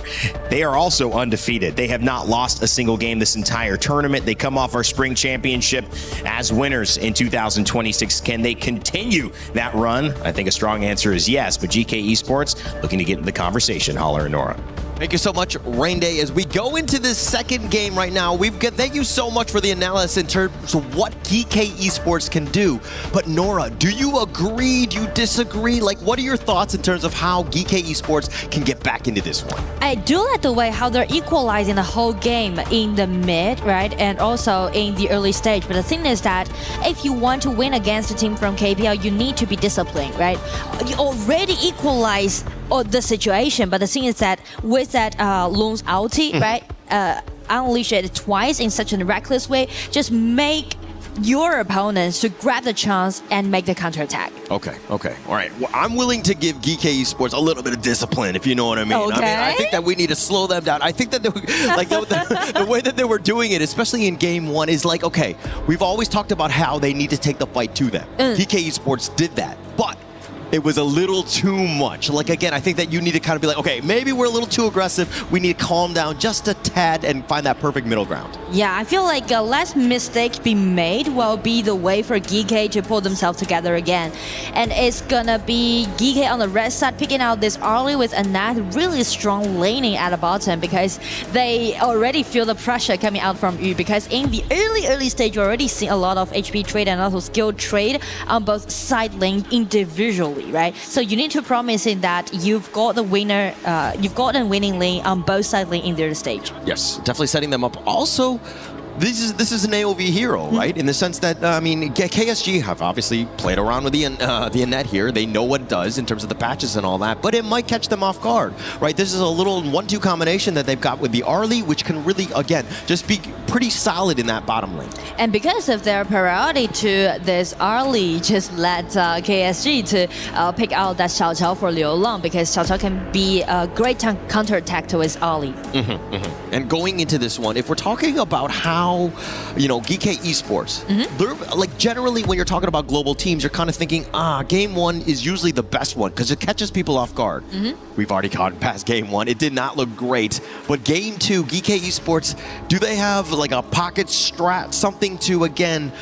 they are also undefeated. They have not lost a single game this entire tournament. They come off our spring championship as winners in 2026. Can they continue that run? I think a strong answer is yes, but GK Esports looking to get into the conversation. Holler and Nora. Thank you so much, Rain Day. As we go into this second game right now, thank you so much for the analysis in terms of what GK Esports can do. But Nora, do you agree? Do you disagree? Like, what are your thoughts in terms of how GK Esports can get back into this one? I do like the way how they're equalizing the whole game in the mid, right? And also in the early stage. But the thing is that if you want to win against a team from KPL, you need to be disciplined, right? You already equalize the situation, but the thing is that with that Lung's ulti, right? Unleash it twice in such a reckless way, just make your opponents to grab the chance and make the counterattack. Okay. All right. Well, I'm willing to give GK Esports a little bit of discipline, if you know what I mean. Okay. I think that we need to slow them down. I think that the way that they were doing it, especially in game one, is like, okay, we've always talked about how they need to take the fight to them. GK Esports did that, but it was a little too much. Like, again, I think that you need to kind of be like, okay, maybe we're a little too aggressive. We need to calm down just a tad and find that perfect middle ground. Yeah, I feel like less mistakes be made will be the way for GK to pull themselves together again. And it's gonna be GK on the red side picking out this early with another really strong laning at the bottom because they already feel the pressure coming out from Yu, because in the early stage you already see a lot of HP trade and also skill trade on both side lane individually, right? So you need to promise in that you've got the winner, you've got a winning lane on both side lane in their stage. Yes, definitely setting them up. Also, this is an AOV hero, right? In the sense that, I mean, KSG have obviously played around with the net here. They know what it does in terms of the patches and all that, but it might catch them off guard, right? This is a little 1-2 combination that they've got with the Arlie, which can really, again, just be pretty solid in that bottom lane. And because of their priority to this Arlie, just let KSG to pick out that Chào for Liu Long, because Chào can be a great counterattack to his Arlie. And going into this one, if we're talking about how, you know, GK Esports, they're, like, generally when you're talking about global teams, you're kind of thinking, game one is usually the best one because it catches people off guard. We've already gotten past game one. It did not look great. But game two, GK Esports, do they have like a pocket strat, something to, again,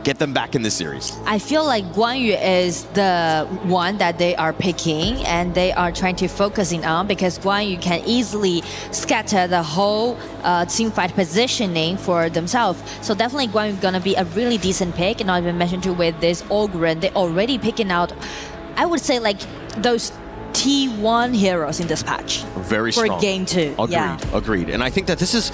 get them back in the series? I feel like Guan Yu is the one that they are picking and they are trying to focusing on, because Guan Yu can easily scatter the whole team fight positioning for themselves. So definitely Guan Yu gonna be a really decent pick. And not even mentioned too with this Ogren, they already picking out, I would say, like those T1 heroes in this patch. Very strong. For game two. Agreed. And I think that this is,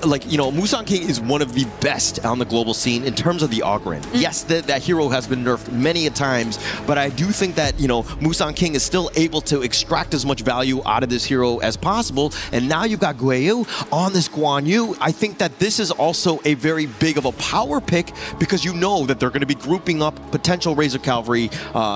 like, you know, Musang King is one of the best on the global scene in terms of the Ogren. Yes, that hero has been nerfed many a times, but I do think that, you know, Musang King is still able to extract as much value out of this hero as possible. And now you've got Guiyu on this Guan Yu. I think that this is also a very big of a power pick, because you know that they're going to be grouping up potential Razor Cavalry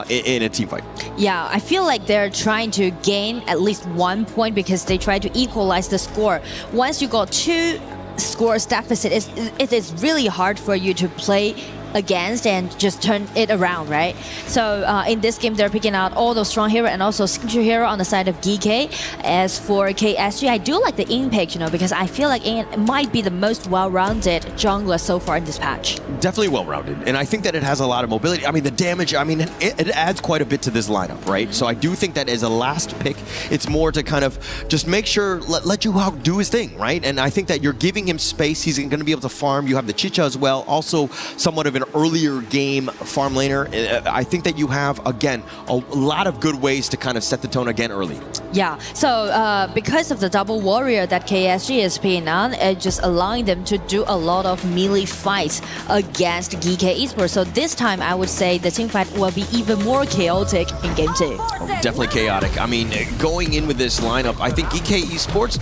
in a team fight. Yeah, I feel like they're trying to gain at least 1 point because they try to equalize the score. Once you got 2 scores deficit, it is really hard for you to play against and just turn it around, right? So in this game, they're picking out all those strong hero and also signature hero on the side of GK. As for KSG, I do like the in pick, you know, because I feel like it might be the most well-rounded jungler so far in this patch. Definitely well-rounded, and I think that it has a lot of mobility. I mean, the damage, I mean, it adds quite a bit to this lineup, right? So I do think that as a last pick, it's more to kind of just make sure, let Yu do his thing, right? And I think that you're giving him space. He's going to be able to farm. You have the Chicha as well, also somewhat of an earlier game farm laner. I think that you have, again, a lot of good ways to kind of set the tone again early. Yeah, so because of the double warrior that KSG is picking on, it's just allowing them to do a lot of melee fights against GK Esports. So this time, I would say the team fight will be even more chaotic in game 2. Definitely chaotic. I mean, going in with this lineup, I think GK Esports,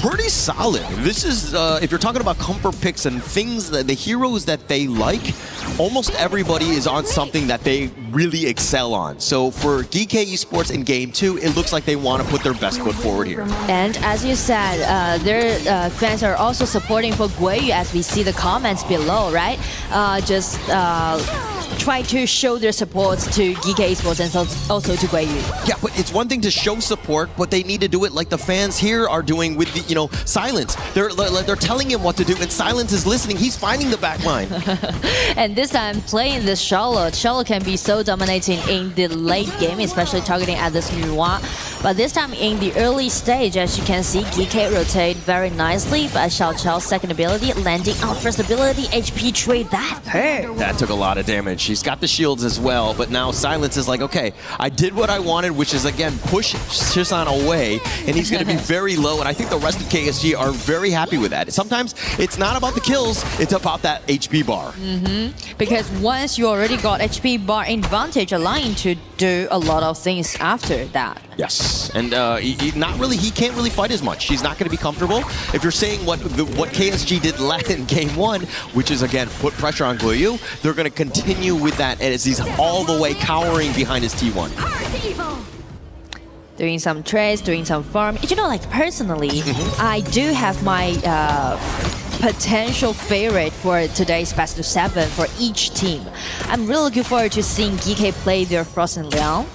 pretty solid. This is, if you're talking about comfort picks and things, that the heroes that they like, almost everybody is on something that they really excel on. So for GK Esports in Game 2, it looks like they want to put their best foot forward here. And as you said, their fans are also supporting for Guiyu, as we see the comments below, right? Try to show their support to GK Esports and also to Guiyu. Yeah, but it's one thing to show support, but they need to do it like the fans here are doing with the, Silence. They're telling him what to do, and Silence is listening. He's finding the back line. And this time, playing this Charlotte can be so dominating in the late game, especially targeting at this nuoi. But this time in the early stage, as you can see, GK rotate very nicely, but Chaw's second ability landing on first ability, HP trade that hurt. That took a lot of damage. She's got the shields as well, but now Silence is like, okay, I did what I wanted, which is, again, push CHÄN away, and he's going to be very low, and I think the rest of KSG are very happy with that. Sometimes it's not about the kills, it's about that HP bar. Because once you already got HP bar advantage, allowing to do a lot of things after that. Yes, and he can't really fight as much. He's not going to be comfortable. If you're saying what KSG did last in Game 1, which is, again, put pressure on Guiyu, they're going to continue with that as he's all the way cowering behind his T1. Doing some trades, doing some farm. Personally, I do have my potential favorite for today's best of 7 for each team. I'm really looking forward to seeing GK play their Frozen Liang.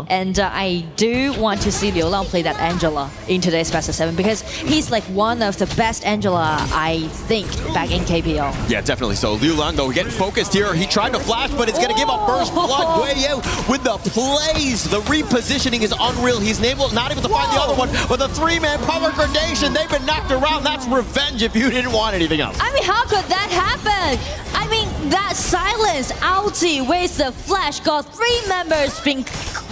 And I do want to see Liu Lang play that Angela in today's best of 7 because he's like one of the best Angela, I think, back in KPL. Yeah, definitely. So Liu Lang, though, getting focused here. He tried to flash, but it's going to give up first blood. Guiyu with the plays. The repositioning is unreal. He's not able to find the other one, but the 3-man power gradation, they've been knocked around. That's revenge if you didn't want anything else. I mean, how could that happen? I mean, that Silence ulti with the flash got 3 members being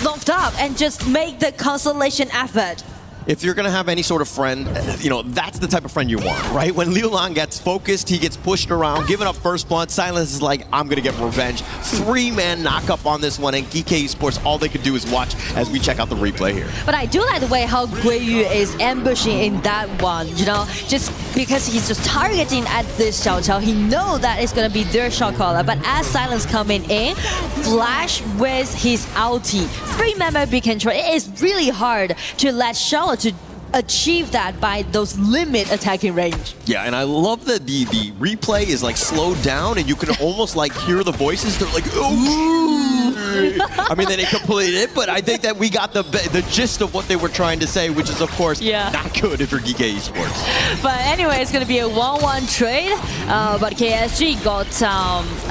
knocked up and just make the consolation effort. If you're going to have any sort of friend, that's the type of friend you want, right? When Liu Lang gets focused, he gets pushed around, giving up first blood. Silence is like, I'm going to get revenge. 3-man knock up on this one, and GK Esports, all they could do is watch as we check out the replay here. But I do like the way how Guiyu is ambushing in that one, just because he's just targeting at this Chao. He knows that it's going to be their shot caller, but as Silence coming in, flash with his ulti. 3-member big control. It is really hard to let Chao to achieve that by those limit attacking range. Yeah, and I love that the replay is like slowed down and you can almost like hear the voices. They're like, oh, I mean, they didn't complete it, but I think that we got the gist of what they were trying to say, which is, of course, not good if you're GK Esports. But anyway, it's going to be a 1-1 trade, but KSG got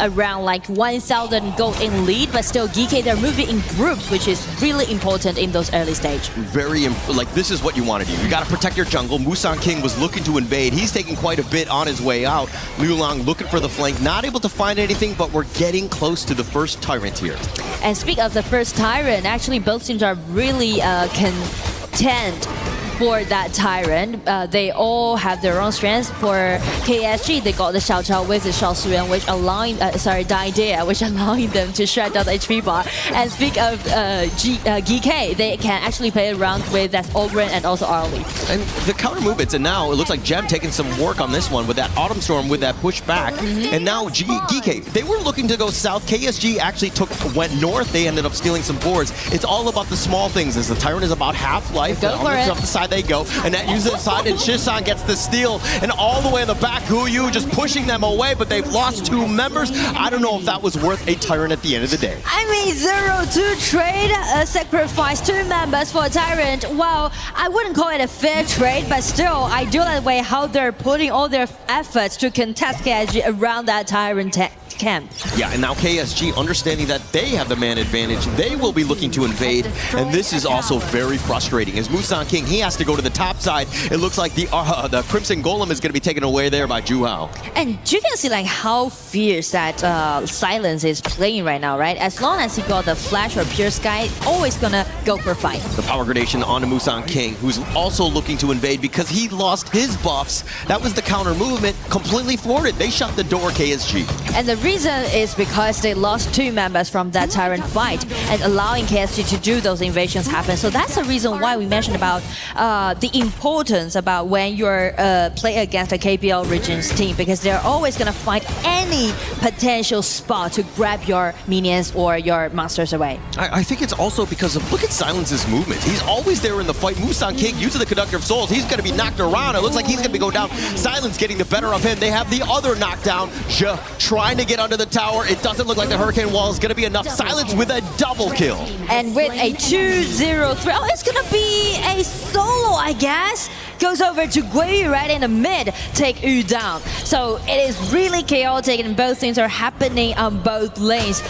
around like 1,000 gold in lead, but still GK, they're moving in groups, which is really important in those early stage. This is what you want to do. You got to protect your jungle. Musang King was looking to invade. He's taking quite a bit on his way out. Liu Lang looking for the flank, not able to find anything, but we're getting close to the first Tyrant here. And speak of the first Tyrant, actually both teams are really content for that Tyrant. They all have their own strengths. For KSG, they got the Chao with the Shao Suyuan, which allowing, Daidea, which allowing them to shred down the HP bar. And speak of GK, they can actually play around with that Ogren and also Arlie. And the counter movements, and now it looks like Gem taking some work on this one with that Autumn Storm with that push back. And now GK, they were looking to go south. KSG actually went north. They ended up stealing some boards. It's all about the small things, as the Tyrant is about half-life. Go for it. Off the side they go, and that uses it aside, and CHÄN gets the steal, and all the way in the back, Guiyu just pushing them away, but they've lost 2 members. I don't know if that was worth a Tyrant at the end of the day. I mean, 0-2 trade, sacrifice 2 members for a Tyrant. Well, I wouldn't call it a fair trade, but still, I do like the way how they're putting all their efforts to contest KSG around that Tyrant camp. Yeah, and now KSG, understanding that they have the man advantage, they will be looking to invade, and this is also very frustrating. As Musang King, he has to go to the top side. It looks like the Crimson Golem is going to be taken away there by Juhao. And you can see like how fierce that Silence is playing right now, right? As long as he got the Flash or Pure Sky, always gonna go for a fight. The power gradation onto Musang King, who's also looking to invade because he lost his buffs. That was the counter movement, completely thwarted. They shut the door, KSG. And the reason is because they lost 2 members from that TRjourd fight and allowing KSG to do those invasions happen. So that's the reason why we mentioned about the importance about when you're play against a KPL regions team, because they're always going to find any potential spot to grab your minions or your monsters away. I think it's also because of, look at Silence's movement. He's always there in the fight. Musang King using the Conductor of Souls. He's going to be knocked around. It looks like he's going to be going down. Silence getting the better of him. They have the other knockdown. Trying to get under the tower. It doesn't look like the Hurricane Wall is going to be enough. Silence with a double kill. And with a 2-0 threat, it's going to be a solo, I guess. Goes over to Guiyu right in the mid, take Yu down. So it is really chaotic and both things are happening on both lanes.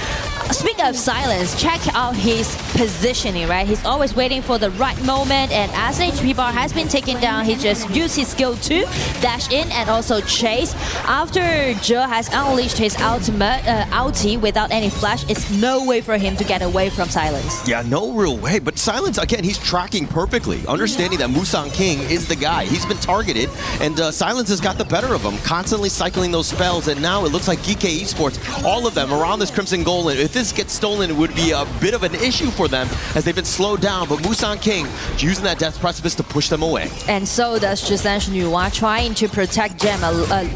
Speaking of Silence, check out his positioning, right? He's always waiting for the right moment, and as the HP bar has been taken down, he just used his skill to dash in and also chase. After Zhe has unleashed his ultimate ulti without any flash, it's no way for him to get away from Silence. Yeah, no real way. But Silence, again, he's tracking perfectly, understanding that Musang King is the guy. He's been targeted, and Silence has got the better of him, constantly cycling those spells, and now it looks like GK Esports, all of them around this Crimson Golem. If this gets stolen, it would be a bit of an issue for them as they've been slowed down, but Musang King using that Death Precipice to push them away. And so does Zhishan Nuwa, trying to protect Gem,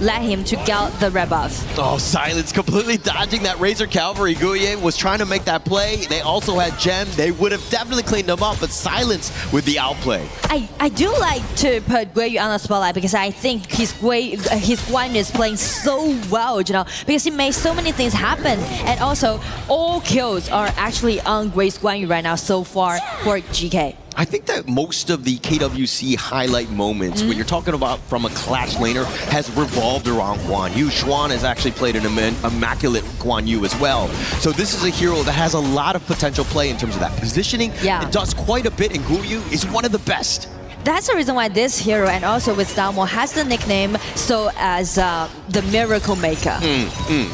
let him to get the rebuff. Oh, Silence completely dodging that Razor Cavalry. Guiyu was trying to make that play. They also had Gem. They would have definitely cleaned them up, but Silence with the outplay. I do like to put Guiyu on the spotlight because I think his Guan is playing so well, you know, because he made so many things happen, and also all kills are actually on Guiyu's Guan Yu right now so far for GK. I think that most of the KWC highlight moments, when you're talking about from a Clash laner, has revolved around Guan Yu. Xuan has actually played an immaculate Guan Yu as well. So this is a hero that has a lot of potential play in terms of that positioning. Yeah. It does quite a bit, and Guiyu is one of the best. That's the reason why this hero, and also with Dalmo, has the nickname so as the Miracle Maker.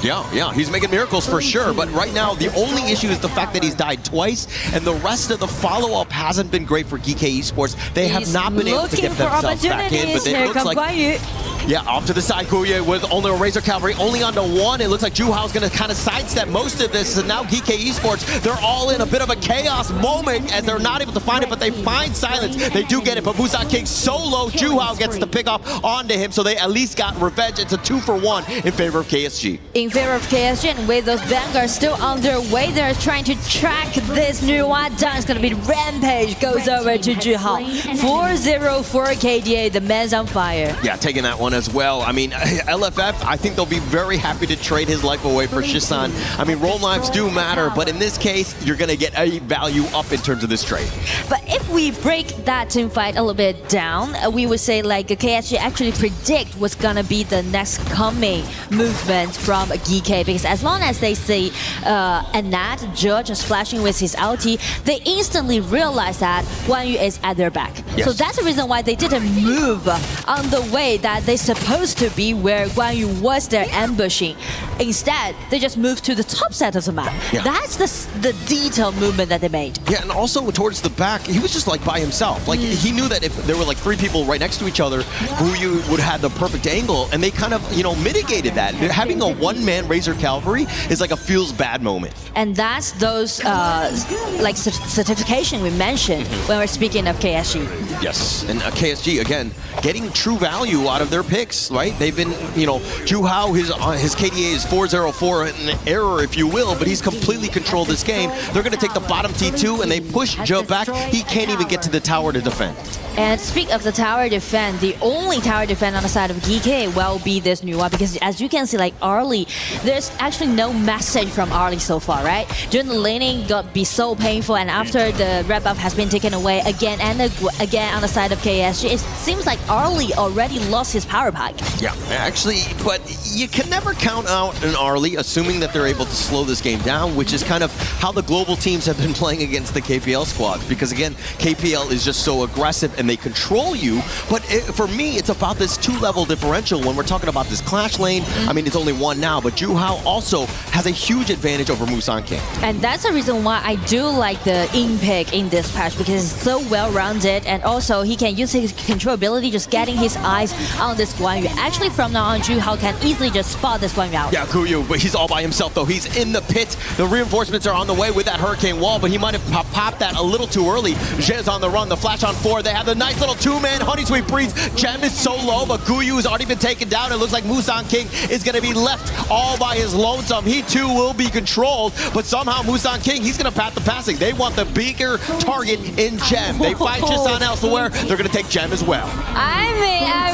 Yeah, he's making miracles for sure, but right now the only issue is the fact that he's died twice, and the rest of the follow-up hasn't been great for GK Esports. They have not been able to get themselves back in, but it looks like... Yeah, off to the side, Guiyu with only a Razor Cavalry, only onto one. It looks like Juhao's going to kind of sidestep most of this, and now GK Esports, they're all in a bit of a chaos moment as they're not able to find it, but they find Silence. They do get it, but Musang King solo, Juhao gets the pick off onto him, so they at least got revenge. It's a 2-for-1 in favor of KSG. In favor of KSG, and with those Vanguards still on their way, they're trying to track this Nuwa down. It's going to be Rampage, goes over to Juhao. 4-0 for KDA, the man's on fire. Yeah, taking that one as well. I mean, LFF, I think they'll be very happy to trade his life away for Zhishan. I mean, roll lives do matter, but in this case, you're going to get a value up in terms of this trade. But if we break that team fight a little bit down, we would say like KSG actually predict what's going to be the next coming movement from GK, because as long as they see Anat, Zhe just flashing with his ulti, they instantly realize that Guan Yu is at their back. Yes. So that's the reason why they didn't move on the way that they supposed to be, where Guan Yu was there ambushing. Instead, they just moved to the top side of the map. Yeah. That's the detailed movement that they made. Yeah, and also towards the back, he was just like by himself. Like he knew that if there were like 3 people right next to each other, Guiyu would have the perfect angle, and they kind of, you know, mitigated that. Having a one-man Razor Cavalry is like a feels bad moment. And that's those like certification we mentioned when we're speaking of KSG. Yes, and KSG, again, getting true value out of their picks, right? They've been, you know, Juhao, his KDA is 4-0-4, an error, if you will, but he's completely controlled this game. They're going to take the bottom T2, and they push Zhe back. He can't even get to the tower to defend. And speak of the tower defense, the only tower defense on the side of GK will be this Nuwa, because as you can see, like Arlie, there's actually no message from Arlie so far, right? During the laning got be so painful, and after the red buff has been taken away again and again on the side of KSG, it seems like Arlie already lost his power pack. Yeah, actually, but you can never count out an Arlie, assuming that they're able to slow this game down, which is kind of how the global teams have been playing against the KPL squads, because again, KPL is just so aggressive and they control you. But for me, it's about this 2-level differential when we're talking about this Clash lane. I mean, it's only 1 now, but Juhao also has a huge advantage over Musang King. And that's the reason why I do like the in pick in this patch, because it's so well-rounded, and also he can use his control ability, just getting his eyes on the this Guan Yu. Actually, from now on, Zhu Hao can easily just spot this Guan Yu out. Yeah, Guyu, but he's all by himself though. He's in the pit. The reinforcements are on the way with that hurricane wall, but he might have popped that a little too early. Zhe's on the run, the flash on 4. They have the nice little 2-man honey sweet breeze. Gem is so low, but Guyu has already been taken down. It looks like Musang King is going to be left all by his lonesome. He too will be controlled, but somehow Musang King, he's going to pat the passing. They want the bigger target in Gem. They find Chisan elsewhere. They're going to take Gem as well. I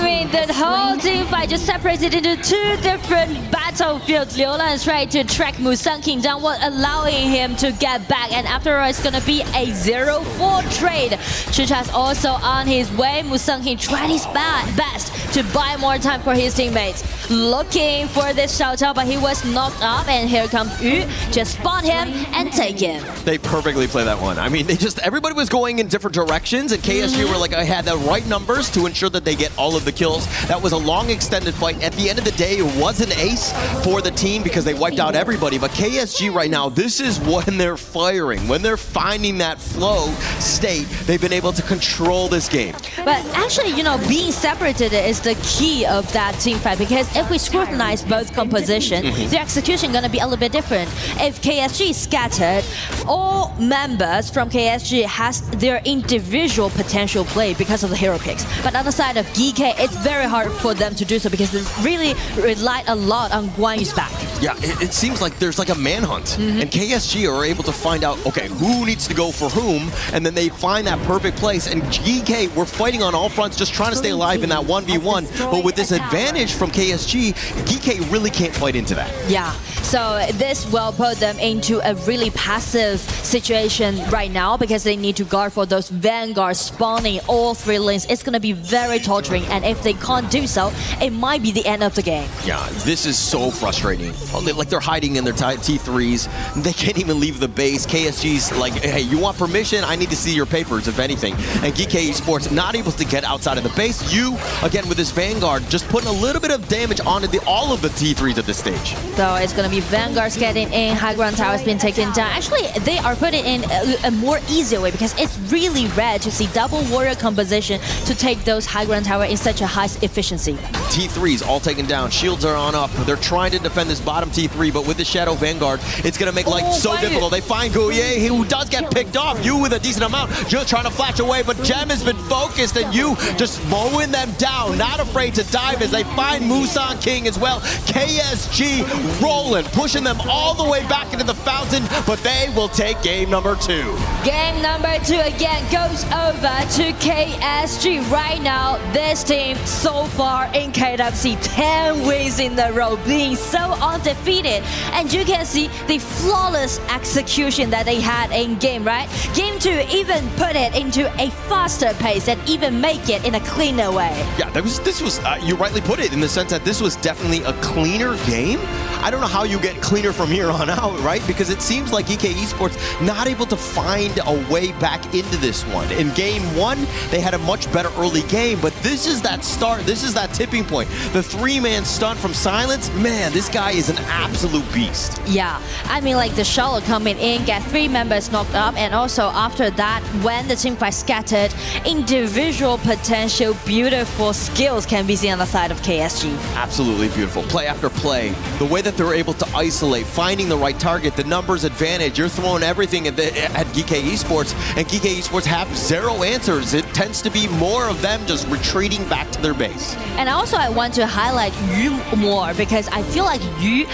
mean, the whole team fight just separated into 2 different battlefields. Liulan tried to track Musang King down, allowing him to get back, and after all, it's going to be a 0-4 trade. Chicha's also on his way. Musang King tried his best to buy more time for his teammates. Looking for this shout out, but he was knocked up, and here comes Yu to spot him and take him. They perfectly play that one. I mean, everybody was going in different directions, and KSG were like, I had the right numbers to ensure that they get all of the kills. That was a long extended fight. At the end of the day, it was an ace for the team because they wiped out everybody. But KSG right now, this is when they're firing, when they're finding that flow state, they've been able to control this game. But actually, you know, being separated is the key of that team fight, because if we scrutinize both composition, the execution gonna be a little bit different. If KSG is scattered, all members from KSG has their individual potential play because of the hero picks. But on the side of GK, it's very hard for them to do so because they really relied a lot on Guan Yu's back. Yeah, it seems like there's like a manhunt, and KSG are able to find out, okay, who needs to go for whom, and then they find that perfect place. And GK, we're fighting on all fronts, just trying to stay alive in that 1v1. But with this advantage from KSG, GK really can't fight into that. Yeah, so this will put them into a really passive situation right now because they need to guard for those vanguards spawning all 3 lanes. It's going to be very torturing, and if they can't do so, it might be the end of the game. Yeah, this is so frustrating. Like they're hiding in their T3s. They can't even leave the base. KSG's like, hey, you want permission? I need to see your papers, if anything. And GK Esports not able to get outside of the base. You, again, with this Vanguard, just putting a little bit of damage onto all of the T3s at this stage. So it's going to be Vanguards getting in, high ground towers being taken down. Actually, they are putting in a more easier way because it's really rare to see double warrior composition to take those high ground tower in such a high efficiency. T3s all taken down. Shields are on up. They're trying to defend this bottom T3, but with the Shadow Vanguard, it's going to make life so difficult. They find Guye, who does get picked off. You with a decent amount, just trying to flash away, but Gem has been focused, and you just mowing them down, not afraid to dive as they find Musang King as well. KSG rolling, pushing them all the way back into the fountain, but they will take game number 2. Game number 2 again goes over to KSG. Right now, this team so far in KWC, 10 wins in a row, being so undefeated. And you can see the flawless execution that they had in game, right? Game 2 even put it into a faster pace and even make it in a cleaner way. Yeah, this was you rightly put it in the sense that this was definitely a cleaner game. I don't know how you get cleaner from here on out, right? Because it seems like EK Esports not able to find a way back into this one. In game 1, they had a much better early game, but this is that start, this is that tipping point. The 3-man stun from Silence, man, this guy is an absolute beast. Yeah, I mean, like the Charlotte coming in, get 3 members knocked up, and also after that, when the team fight scattered, individual potential, beautiful skills can be seen on the side of KSG. Absolutely beautiful. Play after play. The way that they're able to isolate, finding the right target, the numbers advantage. You're throwing everything at GK Esports, and GK Esports have 0 answers. It tends to be more of them just retreating back to their base. And also I want to highlight Yu more because I feel like Yu,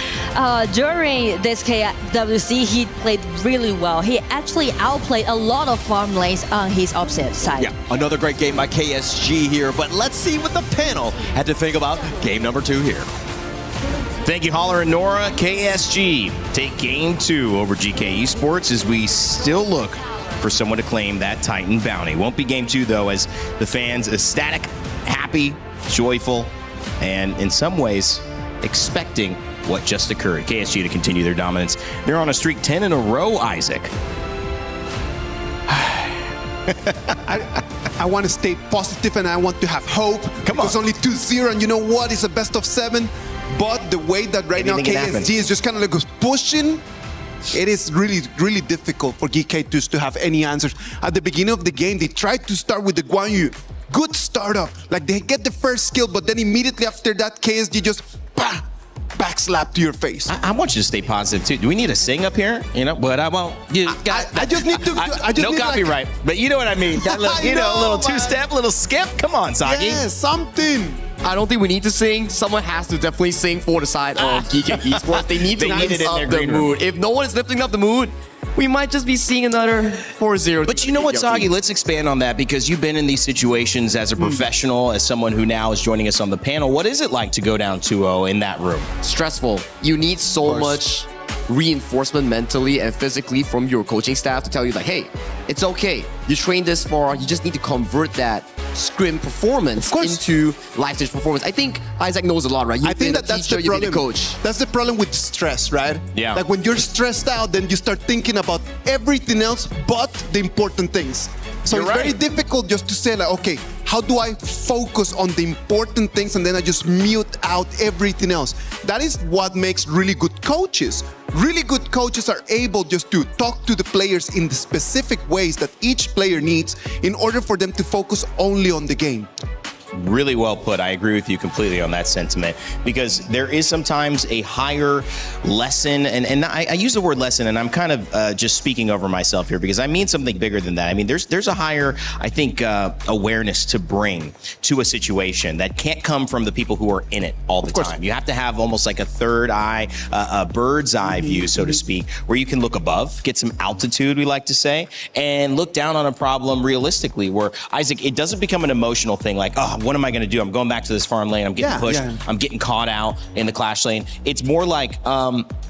during this KWC, he played really well. He actually outplayed a lot of farm lanes on his opposite side. Yeah, another great game by KSG here, but let's see what the panel had to think about game number 2 here. Thank you, Holler and Nora. KSG take game 2 over GK Esports as we still look for someone to claim that Titan bounty. Won't be game 2, though, as the fans ecstatic, happy, joyful, and in some ways expecting what just occurred. KSG to continue their dominance. They're on a streak 10 in a row, Isaac. I want to stay positive and I want to have hope. Because only 2-0, and you know what? It's a best of 7. But the way that right now KSG is just kind of like pushing, it is really, really difficult for GK to have any answers. At the beginning of the game, they tried to start with the Guan Yu. good startup. Like they get the first skill, but then immediately after that, KSG just backslap to your face. I want you to stay positive too. Do we need a sing up here? You know, but I won't. I just need to. No copyright, but you know what I mean. That little, a little two-step, little skip. Come on, Sagi. Yeah, something. I don't think we need to sing. Someone has to definitely sing for the side of GK Esports. They need to lift up the mood. If no one is lifting up the mood, we might just be seeing another 4-0. But you know what, Sagi? Let's expand on that because you've been in these situations as a professional, as someone who now is joining us on the panel. What is it like to go down 2-0 in that room? Stressful. You need so much reinforcement mentally and physically from your coaching staff to tell you like, hey, it's okay. You trained this far. You just need to convert that scrim performance into live stage performance. I think Isaac knows a lot, right? I think that's the problem. Coach. That's the problem with stress, right? Yeah. Like when you're stressed out, then you start thinking about everything else but the important things. So it's very difficult just to say like, okay, how do I focus on the important things and then I just mute out everything else? That is what makes really good coaches. Really good coaches are able just to talk to the players in the specific ways that each player needs in order for them to focus only on the game. Really well put. I agree with you completely on that sentiment because there is sometimes a higher lesson, and I use the word lesson, and I'm kind of just speaking over myself here because I mean something bigger than that. I mean, there's a higher, I think, awareness to bring to a situation that can't come from the people who are in it all the time. You have to have almost like a third eye, a bird's eye view, so to speak, where you can look above, get some altitude, we like to say, and look down on a problem realistically where, Isaac, it doesn't become an emotional thing like, oh, what am I going to do? I'm going back to this farm lane. I'm getting pushed. I'm getting caught out in the clash lane. It's more like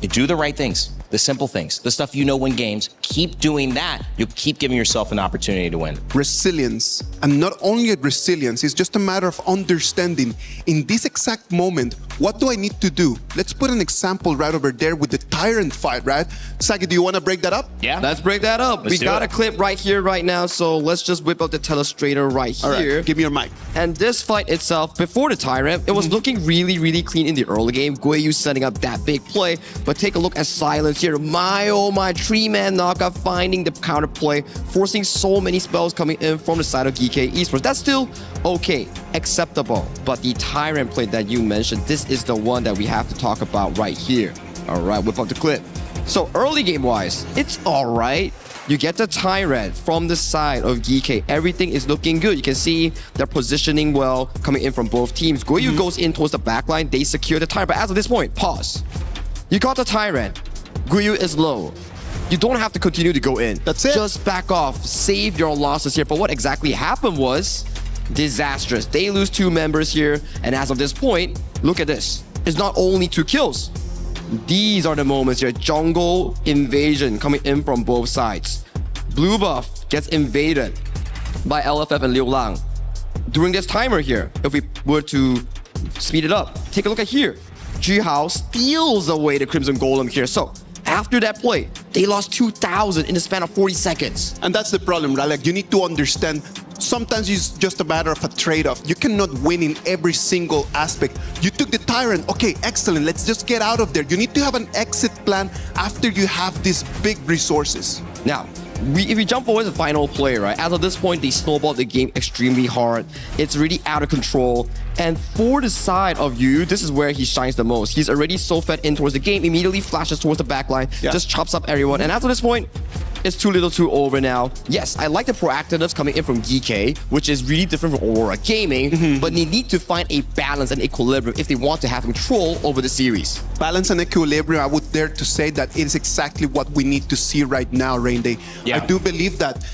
do the right things, the simple things, the stuff you know win games. Keep doing that. You'll keep giving yourself an opportunity to win. Resilience. And not only resilience, it's just a matter of understanding in this exact moment, what do I need to do? Let's put an example right over there with the Tyrant fight, right? Sagi, do you want to break that up? Yeah. Let's break that up. We got a clip right here, right now. So let's just whip up the telestrator right here. All right, give me your mic. And this fight itself, before the Tyrant, it was looking really, really clean in the early game. Guiyu setting up that big play. But take a look at Silence here. My, oh my, 3-man knockout, finding the counter play, forcing so many spells coming in from the side of GK Esports. That's still okay, acceptable. But the Tyrant play that you mentioned, this is the one that we have to talk about right here. All right, whip up the clip. So early game-wise, it's all right. You get the Tyrant from the side of GK. Everything is looking good. You can see they're positioning well, coming in from both teams. Guiyu goes in towards the backline. They secure the Tyrant. But as of this point, pause. You got the Tyrant. Guiyu is low. You don't have to continue to go in. That's it. Just back off. Save your losses here. But what exactly happened was disastrous. They lose 2 members here. And as of this point, look at this. It's not only 2 kills. These are the moments here. Jungle invasion coming in from both sides. Blue buff gets invaded by LFF and Liu Lang. During this timer here, if we were to speed it up, take a look at here. Jihao steals away the Crimson Golem here. So after that play, they lost 2,000 in the span of 40 seconds. And that's the problem, right? Like you need to understand sometimes it's just a matter of a trade-off. You cannot win in every single aspect. You took the Tyrant. Okay, excellent. Let's just get out of there. You need to have an exit plan after you have these big resources. Now, if we jump forward to the final play, right? As of this point, they snowballed the game extremely hard. It's really out of control. And for the side of Yu, this is where he shines the most. He's already so fed in towards the game, immediately flashes towards the backline, just chops up everyone. And after this point, it's too little too over now. Yes, I like the proactiveness coming in from GK, which is really different from Aurora Gaming, but they need to find a balance and equilibrium if they want to have control over the series. Balance and equilibrium, I would dare to say that it is exactly what we need to see right now, Rain Day. I do believe that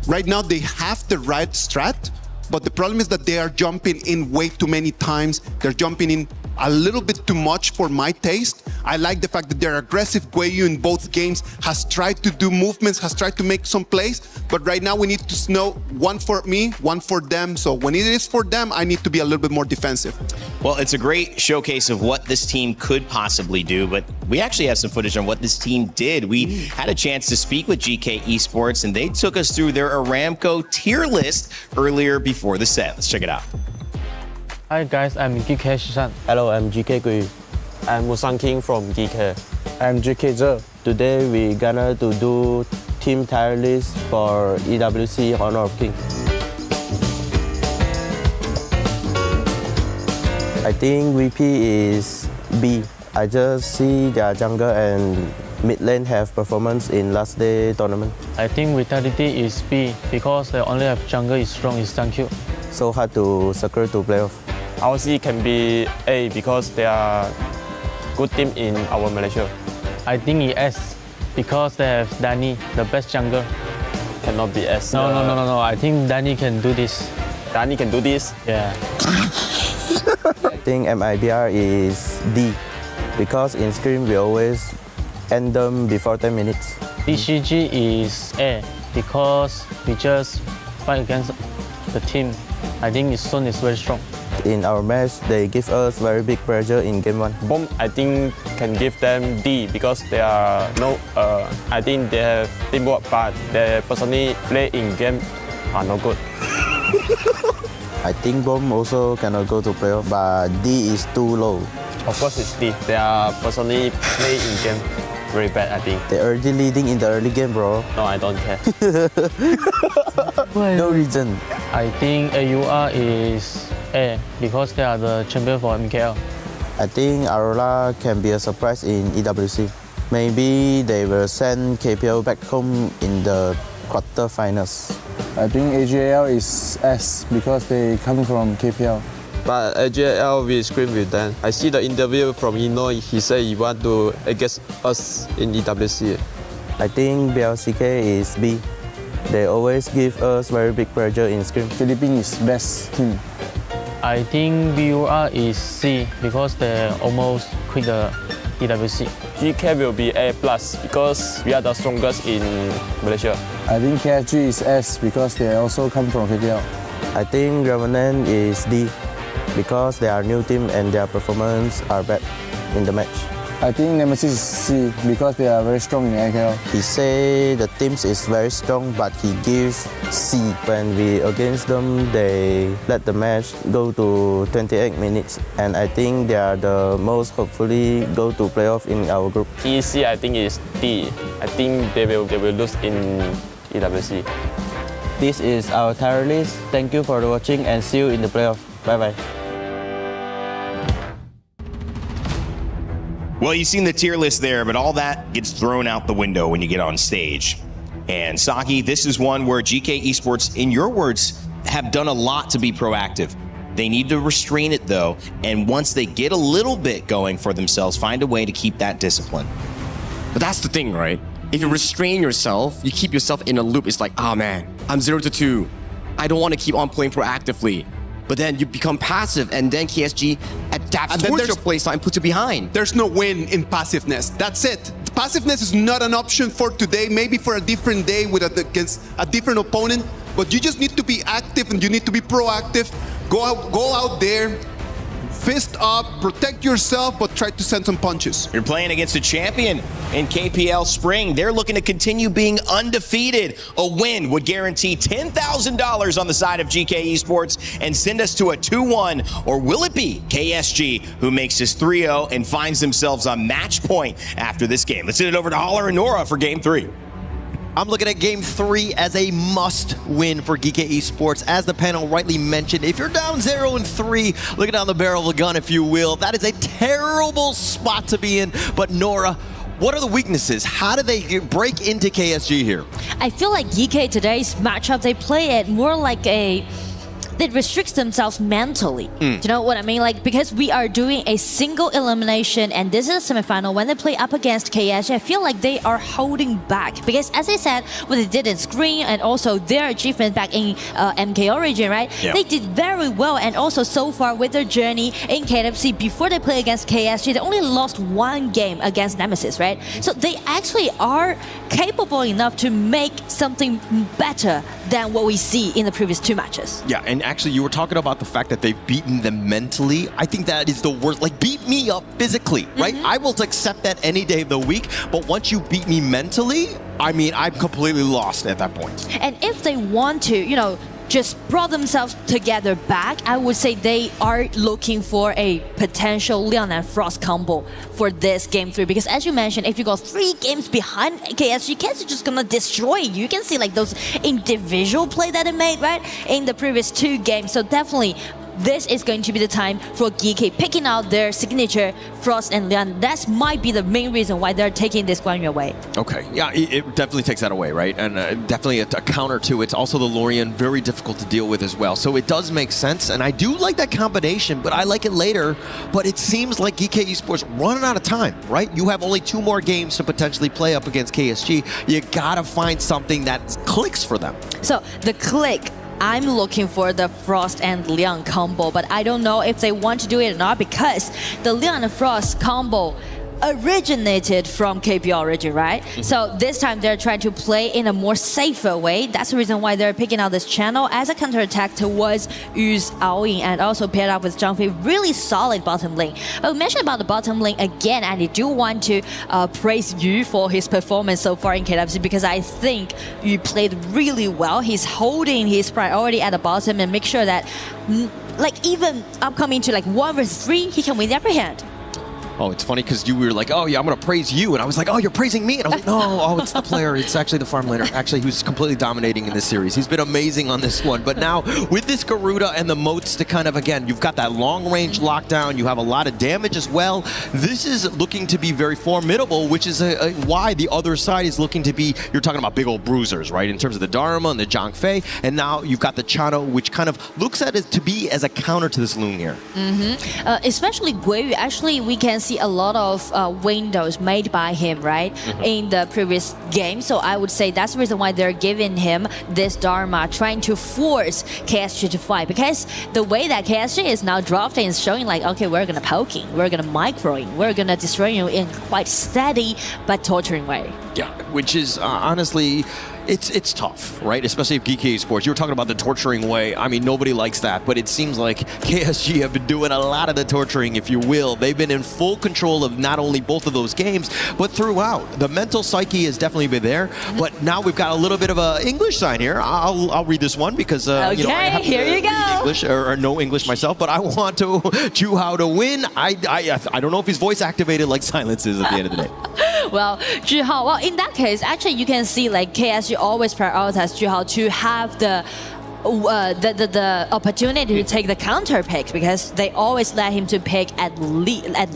right now they have the right strat, but the problem is that they are jumping in way too many times. They're jumping in a little bit too much for my taste. I like the fact that they're aggressive. Guiyu in both games has tried to do movements, has tried to make some plays, but right now we need to know one for me, one for them. So when it is for them, I need to be a little bit more defensive. Well, it's a great showcase of what this team could possibly do, but we actually have some footage on what this team did. We had a chance to speak with GK Esports, and they took us through their Aramco tier list earlier before the set. Let's check it out. Hi guys, I'm GK CHÄN. Hello, I'm GK Guiyu. I'm Musang King from GK. I'm GK Zhe. Today we gonna to do team tier list for EWC Honor of King. I think VP is B. I just see their jungle and mid lane have performance in last day tournament. I think Vitality is B because they only have jungle is strong is thank you. So hard to secure to playoff. Our C can be A because they are good team in our Malaysia. I think it's S because they have Danny, the best jungle. Cannot be S. No. I think Danny can do this. Danny can do this? Yeah. I think MIBR is D because in Scream we always end them before 10 minutes. TCG is A because we just fight against the team. I think Sun is very strong. In our match, they give us very big pressure in game 1. Bomb, I think, can give them D because they are I think they have teamwork, but they personally play in game are not good. I think Bomb also cannot go to playoff, but D is too low. Of course, it's D. They are personally play in game very bad, I think. They're already leading in the early game, bro. No, I don't care. No reason. I think AUR is A because they are the champion for MKL. I think Aurora can be a surprise in EWC. Maybe they will send KPL back home in the quarterfinals. I think AGL is S because they come from KPL. But AGL will scream with them. I see the interview from Illinois. He said he want to against us in EWC. I think BLCK is B. They always give us very big pressure in Scrim. Philippines is best team. I think BUR is C because they almost quit the EWC. GK will be A+ because we are the strongest in Malaysia. I think KSG is S because they also come from KPL. I think Revenant is D because they are new team and their performance are bad in the match. I think Nemesis is C because they are very strong in AKL. He say the teams is very strong, but he gives C. When we against them, they let the match go to 28 minutes, and I think they are the most hopefully go to playoff in our group. EC I think is D. I think they will lose in EWC. This is our tier list. Thank you for watching and see you in the playoff. Bye bye. Well, you've seen the tier list there, but all that gets thrown out the window when you get on stage. And Saki, this is one where GK Esports, in your words, have done a lot to be proactive. They need to restrain it, though, and once they get a little bit going for themselves, find a way to keep that discipline. But that's the thing, right? If you restrain yourself, you keep yourself in a loop. It's like, oh man, I'm 0-2. I don't want to keep on playing proactively. But then you become passive, and then KSG adapts towards your playstyle and puts you behind. There's no win in passiveness. That's it. Passiveness is not an option for today, maybe for a different day against a different opponent. But you just need to be active and you need to be proactive. Go out there, fist up, protect yourself, but try to send some punches. You're playing against a champion in KPL Spring. They're looking to continue being undefeated. A win would guarantee $10,000 on the side of GK Esports and send us to a 2-1. Or will it be KSG who makes this 3-0 and finds themselves on match point after this game? Let's send it over to Holler and Nora for Game 3. I'm looking at Game 3 as a must-win for GK Esports. As the panel rightly mentioned, if you're down 0-3, looking down the barrel of a gun, if you will, that is a terrible spot to be in. But Nora, what are the weaknesses? How do they break into KSG here? I feel like GK today's matchup, they play it more like they restrict themselves mentally. Do you know what I mean? Like, because we are doing a single elimination and this is a semifinal, when they play up against KSG, I feel like they are holding back. Because as I said, what they did in Screen and also their achievement back in MK Origin, right? Yeah. They did very well, and also so far with their journey in KWC, before they play against KSG, they only lost one game against Nemesis, right? So they actually are capable enough to make something better than what we see in the previous 2 matches. Yeah, and actually you were talking about the fact that they've beaten them mentally. I think that is the worst. Like, beat me up physically, right? I will accept that any day of the week, but once you beat me mentally, I mean, I'm completely lost at that point. And if they want to, you know, just brought themselves together back, I would say they are looking for a potential Leon and Frost combo for this Game 3. Because as you mentioned, if you go 3 games behind KSG, KSG just gonna destroy you. You can see like those individual play that they made, right, in the previous 2 games. So definitely this is going to be the time for GK picking out their signature Frost and Leon. That might be the main reason why they're taking this Guan Yu away. Okay, yeah, it definitely takes that away, right? And definitely a counter to it. Also the Lorien, very difficult to deal with as well. So it does make sense, and I do like that combination, but I like it later. But it seems like GK Esports running out of time, right? You have only 2 more games to potentially play up against KSG. You gotta find something that clicks for them. So the click, I'm looking for the Frost and Leon combo, but I don't know if they want to do it or not, because the Leon and Frost combo originated from KPL origin, right? So this time they're trying to play in a more safer way. That's the reason why they're picking out this channel as a counterattack towards Yu's Aoying, and also paired up with Zhang Fei. Really solid bottom lane. But we mentioned about the bottom lane again, and I do want to praise Yu for his performance so far in KWC, because I think Yu played really well. He's holding his priority at the bottom and make sure that like even upcoming to like 1 versus 3, he can win the upper hand. Oh, it's funny because you were like, oh yeah, I'm going to praise you. And I was like, oh, you're praising me. And I was like, no, oh, it's the player. It's actually the farm laner, actually, who's completely dominating in this series. He's been amazing on this one. But now with this Garuda and the moats to kind of, again, you've got that long range lockdown. You have a lot of damage as well. This is looking to be very formidable, which is why the other side is looking to be, you're talking about big old bruisers, right? In terms of the Dharma and the Zhang Fei. And now you've got the Chano, which kind of looks at it to be as a counter to this Loon here. Especially Guiyu, actually, we can see a lot of windows made by him, right, in the previous game. So I would say that's the reason why they're giving him this Dharma, trying to force KSG to fight. Because the way that KSG is now drafting is showing like, okay, we're gonna poking, we're gonna microing, we're gonna destroy you in quite steady but torturing way. Yeah, which is honestly, it's tough, right? Especially if GK Esports. You were talking about the torturing way. I mean, nobody likes that, but it seems like KSG have been doing a lot of the torturing, if you will. They've been in full control of not only both of those games, but throughout. The mental psyche has definitely been there, but now we've got a little bit of an English sign here. I'll read this one because okay, you know, I have here you go. English or no English myself, but I want to Zhuhao to win. I don't know if he's voice activated like Silence is at the end of the day. Well, Zhuhao, well, in that case, actually, you can see like KSG always prioritize Zhuhao to have the opportunity to take the counter pick, because they always let him to pick at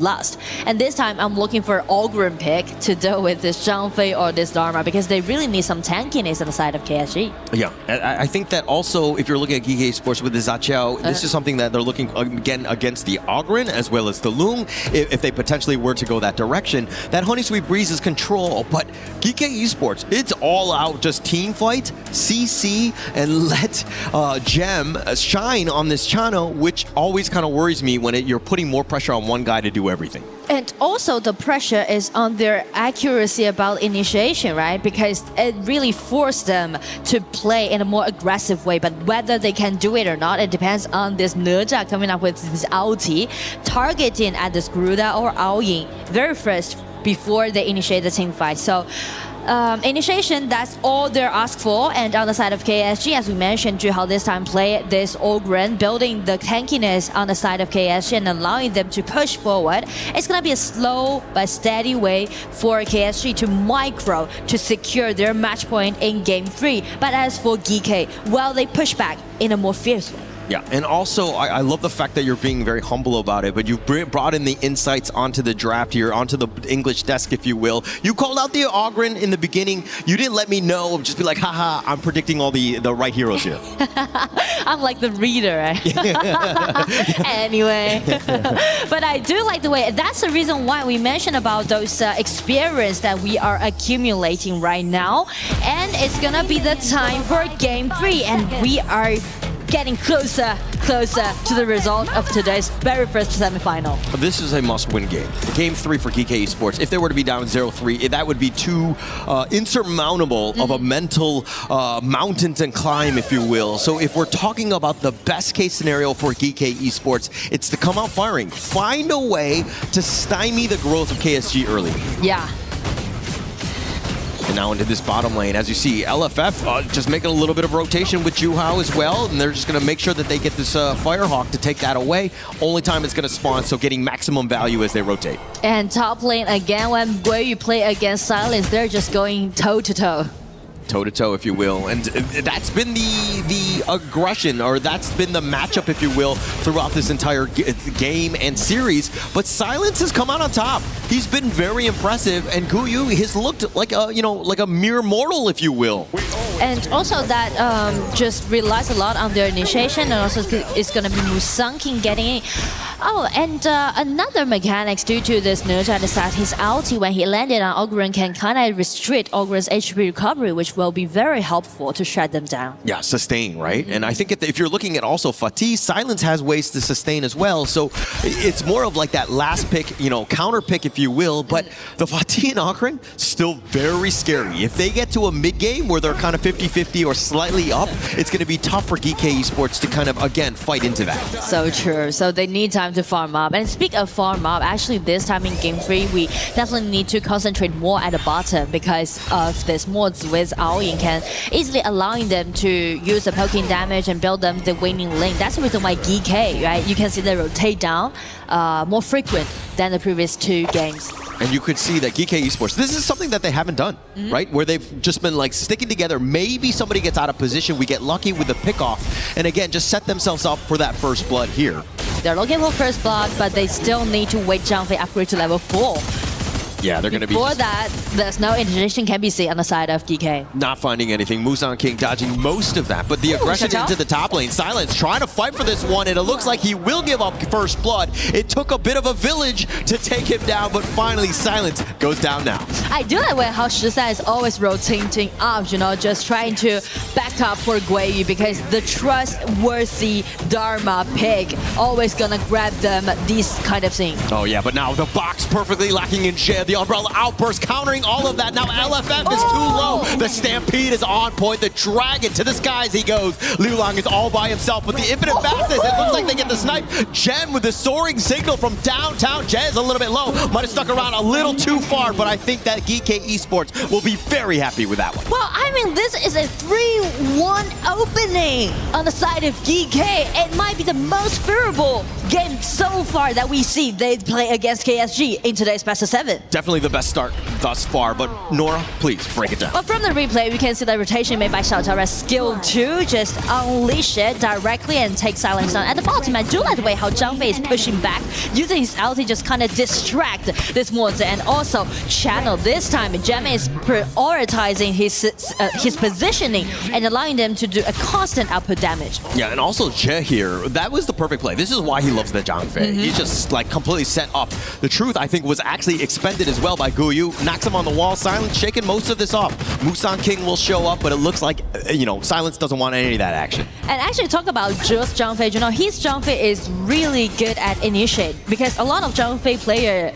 last. And this time I'm looking for Ogren pick to deal with this Zhang Fei or this Dharma, because they really need some tankiness on the side of KSG. Yeah, I think that also if you're looking at GK Sports with the Zaqiao, this is something that they're looking again against the Ogren as well as the Loon. If they potentially were to go that direction, that Honey Sweet Breeze is control, but GK Esports, it's all out just team fight, CC, and let Gem shine on this Chano, which always kind of worries me when you're putting more pressure on one guy to do everything. And also the pressure is on their accuracy about initiation, right? Because it really forced them to play in a more aggressive way. But whether they can do it or not, it depends on this Neja coming up with this ulti, targeting at this Garuda or Aoying very first before they initiate the team fight. So initiation, that's all they're asked for. And on the side of KSG, as we mentioned, Zhuhao this time play this Ogren, building the tankiness on the side of KSG and allowing them to push forward. It's going to be a slow but steady way for KSG to micro to secure their match point in Game 3. But as for GK, well, they push back in a more fierce way. Yeah, and also I love the fact that you're being very humble about it, but you've brought in the insights onto the draft here, onto the English desk, if you will. You called out the Ogren in the beginning. You didn't let me know, just be like, haha, I'm predicting all the right heroes here. I'm like the reader. Anyway, but I do like the way, that's the reason why we mentioned about those experience that we are accumulating right now. And it's gonna be the time for Game 3, and we are getting closer to the result of today's very first semifinal. This is a must-win game. Game 3 for GK Esports. If they were to be down 0-3, that would be too insurmountable of a mental mountain to climb, if you will. So if we're talking about the best-case scenario for GK Esports, it's to come out firing. Find a way to stymie the growth of KSG early. Yeah. And now into this bottom lane, as you see, LFF just making a little bit of rotation with Zhuhao as well, and they're just going to make sure that they get this Firehawk to take that away. Only time it's going to spawn, so getting maximum value as they rotate. And top lane again, when Guiyu play against Silence, they're just going toe-to-toe. toe-to-toe, if you will. And that's been the aggression, or that's been the matchup, if you will, throughout this entire game and series. But Silence has come out on top. He's been very impressive, and Guyu has looked like a, like a mere mortal, if you will. And also that just relies a lot on their initiation, and also it's going to be Musang King getting in. Oh, and another mechanics due to this Nerja is that his ulti when he landed on Ogren can kind of restrict Ogren's HP recovery, which will be very helpful to shut them down. Yeah, sustain, right? And I think if you're looking at also Fatih, Silence has ways to sustain as well. So it's more of like that last pick, counter pick, if you will. But the Fatih and Ogren, still very scary. If they get to a mid-game where they're kind of 50-50 or slightly up, it's going to be tough for GK Esports to kind of, again, fight into that. So true. So they need time to farm up. And speak of farm up, actually this time in Game 3, we definitely need to concentrate more at the bottom because of this mods with Aoyin can easily allowing them to use the poking damage and build them the winning lane. That's the reason why GK, right? You can see they rotate down more frequent than the previous 2 games. And you could see that GK Esports, this is something that they haven't done, right? Where they've just been like sticking together. Maybe somebody gets out of position. We get lucky with the pickoff. And again, just set themselves up for that first blood here. They're looking for first blood, but they still need to wait Zhangfei upgrade to level 4. Yeah, they're going to be... Before that, there's no initiation can be seen on the side of GK. Not finding anything. Musang King dodging most of that. But the aggression into the top lane. Silence trying to fight for this one, and it looks like he will give up first blood. It took a bit of a village to take him down, but finally Silence goes down now. I do like how Shisan is always rotating up, just trying to back up for Guiyu because the trustworthy Dharma pick always gonna grab them, these kind of things. Oh yeah, but now the box perfectly lacking in Jed. The umbrella outburst countering all of that. Now LFF is too low. The Stampede is on point. The Dragon to the skies he goes. Liu Lang is all by himself with the infinite fastness. It looks like they get the snipe. Jen with the soaring signal from downtown. Jen is a little bit low. Might have stuck around a little too far, but I think that GK Esports will be very happy with that one. Well, I mean, this is a 3-1 opening on the side of GK. It might be the most favorable game so far that we see they play against KSG in today's Best of 7. Definitely the best start thus far, but Nora, please break it down. Well, from the replay, we can see the rotation made by Xiaotao's skill 2, just unleash it directly and take Silence down. At the bottom, I do like the way how Zhangfei is pushing back, using his ulti just kind of distract this monster and also channel. This time, Jemmy is prioritizing his positioning and allowing them to do a constant output damage. Yeah, and also Je here, that was the perfect play. This is why he loves the Zhangfei. He just like completely set up. The truth, I think, was actually expended as well by Guyu. Knocks him on the wall. Silence shaking most of this off. Musang King will show up, but it looks like, Silence doesn't want any of that action. And actually talk about just Zhangfei, his Zhangfei is really good at initiate because a lot of Zhangfei player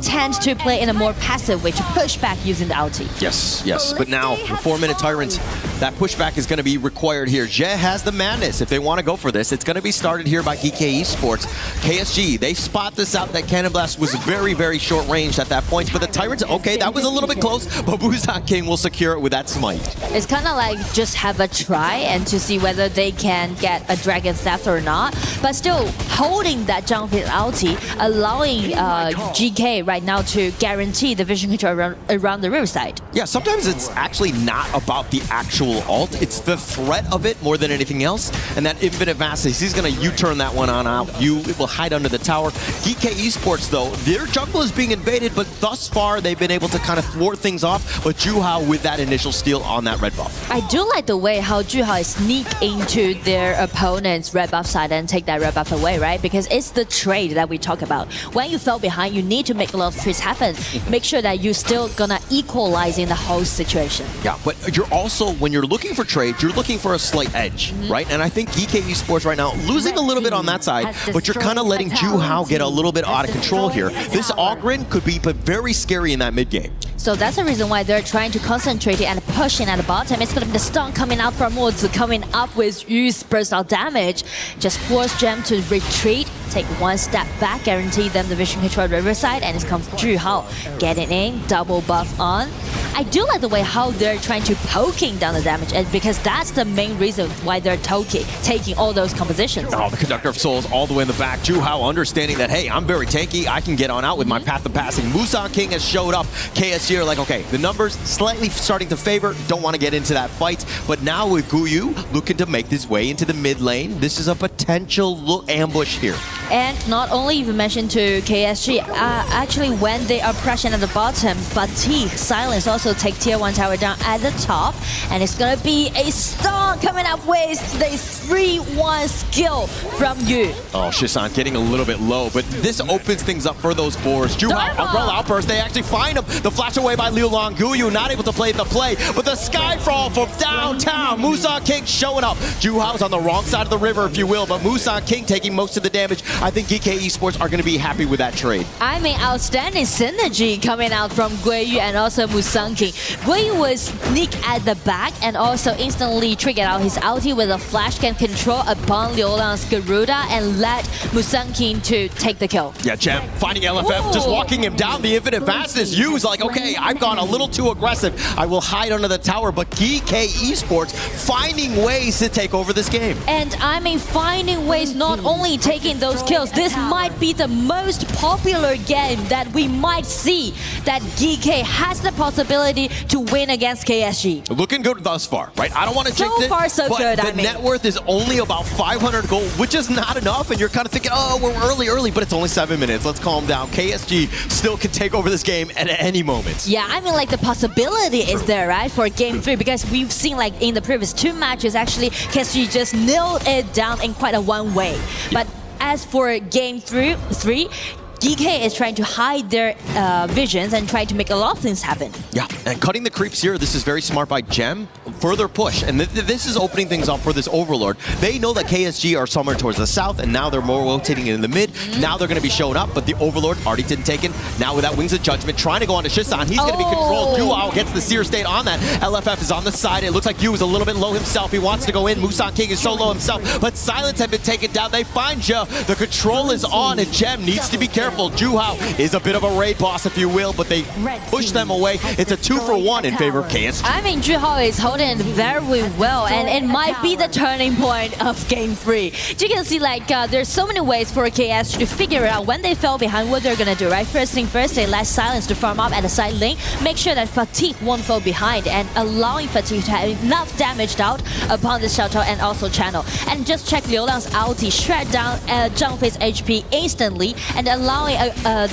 tend to play in a more passive way to push back using the ulti. Yes. But now, the 4-minute Tyrant, that pushback is going to be required here. Je has the madness. If they want to go for this, it's going to be started here by GK Esports. KSG, they spot this out. That Cannon Blast was very, very short range at that point. But the Tyrants, okay, that was a little bit close, but Musang King will secure it with that smite. It's kind of like just have a try and to see whether they can get a Dragon Theft or not. But still holding that Zhangfei ulti, allowing GK right now to guarantee the vision control around the riverside. Yeah, sometimes it's actually not about the actual ult. It's the threat of it more than anything else. And that infinite fastness, he's going to U-turn that one on out. It will hide under the tower. GK Esports, though, their jungle is being invaded, but thus far they've been able to kind of thwart things off. But Juhao with that initial steal on that red buff. I do like the way how Juhao sneak into their opponent's red buff side and take that red buff away, right? Because it's the trade that we talk about. When you fell behind, you need to make a lot of trades happen. Make sure that you're still gonna equalize in the whole situation. Yeah, but you're also, when you're looking for trades, you're looking for a slight edge, right? And I think GK Esports right now losing a little bit on that side, but you're kind of letting Juhao get a little bit out of control here. This Ogren could be very scary in that mid game. So that's the reason why they're trying to concentrate and pushing at the bottom. It's going to be the stun coming out from Woods, coming up with Yu's burst out damage. Just force Gem to retreat, take one step back, guarantee them the vision control riverside, and it comes Juhao getting in, double buff on. I do like the way how they're trying to poking down the damage, and because that's the main reason why they're taking all those compositions. Oh, the Conductor of Souls all the way in the back. Juhao understanding that, hey, I'm very tanky. I can get on out with my path of passing. Musang King has showed up. KSG KSG are like, okay, the numbers slightly starting to favor, don't want to get into that fight. But now with Guyu looking to make his way into the mid lane, this is a potential ambush here. And not only you mentioned to KSG, actually when they are pressing at the bottom, Fatigue, Silence also take tier 1 tower down at the top. And it's gonna be a stun coming up with the 3-1 skill from Yu. Oh, CHÄN getting a little bit low, but this opens things up for those fours. Juhao, Umbrella Outburst, they actually find him. The flash away by Liu Long. Guyu not able to play the play, but the Skyfall from downtown. Musan King showing up. Juhao's on the wrong side of the river, if you will, but Musan King taking most of the damage. I think GK Esports are going to be happy with that trade. I mean, outstanding synergy coming out from Guiyu and also Musan King. Guiyu was sneak at the back and also instantly triggered out his ulti with a flash can control upon Liu Lang's Garuda and let Musan King to take the kill. Yeah, Gem finding LFF, just walking him down. The infinite fastness. Yu's like, okay, I've gone a little too aggressive. I will hide under the tower, but GK Esports finding ways to take over this game. And I mean, finding ways, not only taking those kills, this might be the most popular game that we might see that GK has the possibility to win against KSG. Looking good thus far, right? I don't want to jinx it, so far so but good, the net worth is only about 500 gold, which is not enough, and you're kind of thinking, oh, we're early, but it's only 7 minutes. Let's calm down. KSG still can take over this game at any moment. Yeah, I mean, like, the possibility is there, right, for Game 3, because we've seen, like, in the previous 2 matches, actually, KSG just nailed it down in quite a one way. But as for Game 3, GK is trying to hide their visions and try to make a lot of things happen. Yeah, and cutting the creeps here, this is very smart by Gem. Further push, and this is opening things up for this Overlord. They know that KSG are somewhere towards the south, and now they're more rotating in the mid. Now they're going to be showing up, but the Overlord already didn't taken. Now with that Wings of Judgment, trying to go on to CHÄN. He's going to be controlled. Juhao gets the Seer State on that. LFF is on the side. It looks like Yu is a little bit low himself. He wants to go in. Musan King is so low himself, but Silence had been taken down. They find Ja. The control is on, and Gem needs to be careful. Juhao is a bit of a raid boss, if you will, but they push them away. It's a 2-for-1 in favor of KSG. I mean, Juhao is holding it very well, and it might be the turning point of Game 3. You can see, like, there's so many ways for KSG to figure out when they fell behind what they're gonna do, right? First thing first, they let Silence to farm up at the side lane, make sure that Fatigue won't fall behind, and allowing Fatigue to have enough damage out upon the shelter and also channel. And just check Liu Lang's ulti, shred down Zhangfei's HP instantly, and allowing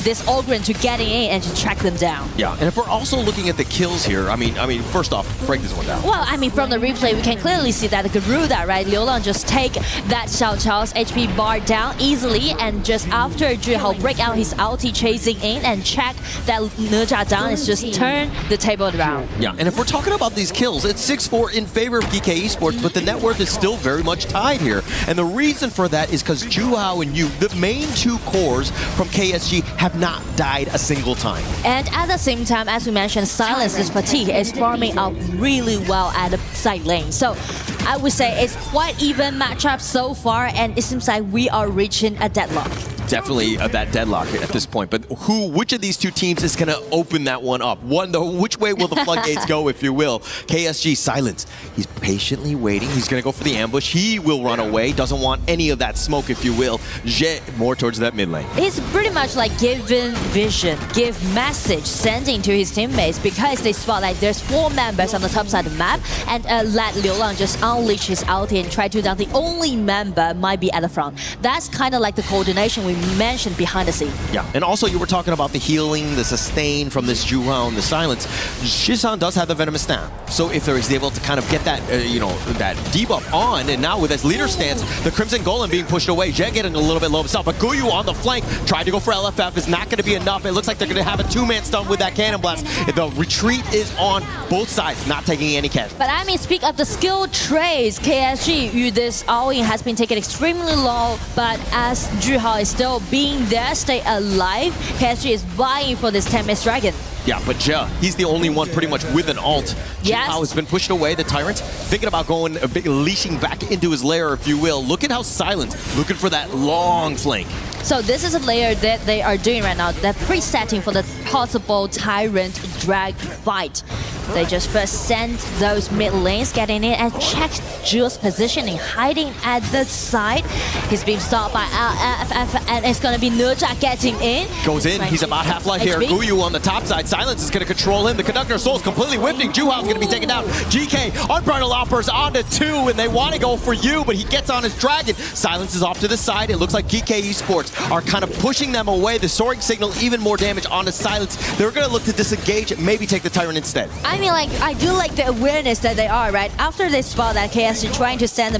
this Ogren to get in and to track them down. Yeah, and if we're also looking at the kills here, I mean, first off, break this one down. Well, I mean, from the replay, we can clearly see that the Garuda, right? Liu Lang just take that Xiao Chao's HP bar down easily, and just after Juhao break out his ulti chasing in and check that Nezha down, is just turn the table around. Yeah, and if we're talking about these kills, it's 6-4 in favor of GK Esports, but the net worth is still very much tied here. And the reason for that is because Juhao and Yu, the main 2 cores from KSG, have not died a single time. And at the same time, as we mentioned, Silence's Fatigue is farming up really well at the side lane. So I would say it's quite even matchup so far, and it seems like we are reaching a deadlock. Definitely that deadlock at this point, but which of these 2 teams is going to open that one up? Which way will the floodgates go, if you will? KSG, Silence. He's patiently waiting. He's going to go for the ambush. He will run away. Doesn't want any of that smoke, if you will. Jet more towards that mid lane. He's pretty much like giving vision, give message, sending to his teammates, because they spot like there's 4 members on the top side of the map, and let Liu Lang just unleash his ulti and try to down the only member might be at the front. That's kind of like the coordination we mentioned behind the scene. Yeah, and also you were talking about the healing, the sustain from this Juhao and the Silence. CHÄN does have the Venomous Snap, so if they're able to kind of get that, that debuff on, and now with his leader stance, the Crimson Golem being pushed away, Jet getting a little bit low himself, but Guyu on the flank, tried to go for LFF, is not going to be enough. It looks like they're going to have a 2-man stun with that Cannon Blast. The retreat is on both sides, not taking any cash. But I mean, speak of the skill trades, KSG, this all-in has been taken extremely low, but as Juhao is still being there, stay alive, KSG is vying for this 10-man dragon. Yeah, but Ja, he's the only one pretty much with an ult. Yes. Juhao has been pushed away, the Tyrant, thinking about going, leashing back into his lair, if you will. Look at how Silent, looking for that long flank. So this is a layer that they are doing right now, that presetting for the possible Tyrant drag fight. They just first send those mid lanes getting in and check Jule's positioning, hiding at the side. He's being stopped by LFF and it's gonna be Nerja getting in. Goes in, he's about half-life here. Guyu on the top side, Silence is gonna control him. The Conductor of Souls completely whiffing. Juhao's gonna be taken down. GK, Unbridled Offers onto 2, and they wanna go for you, but he gets on his dragon. Silence is off to the side. It looks like GK Esports are kind of pushing them away. The soaring signal, even more damage onto Silence. They're gonna look to disengage and maybe take the Tyrant instead. I mean, like, I do like the awareness that they are, right? After they spot that KSG trying to send the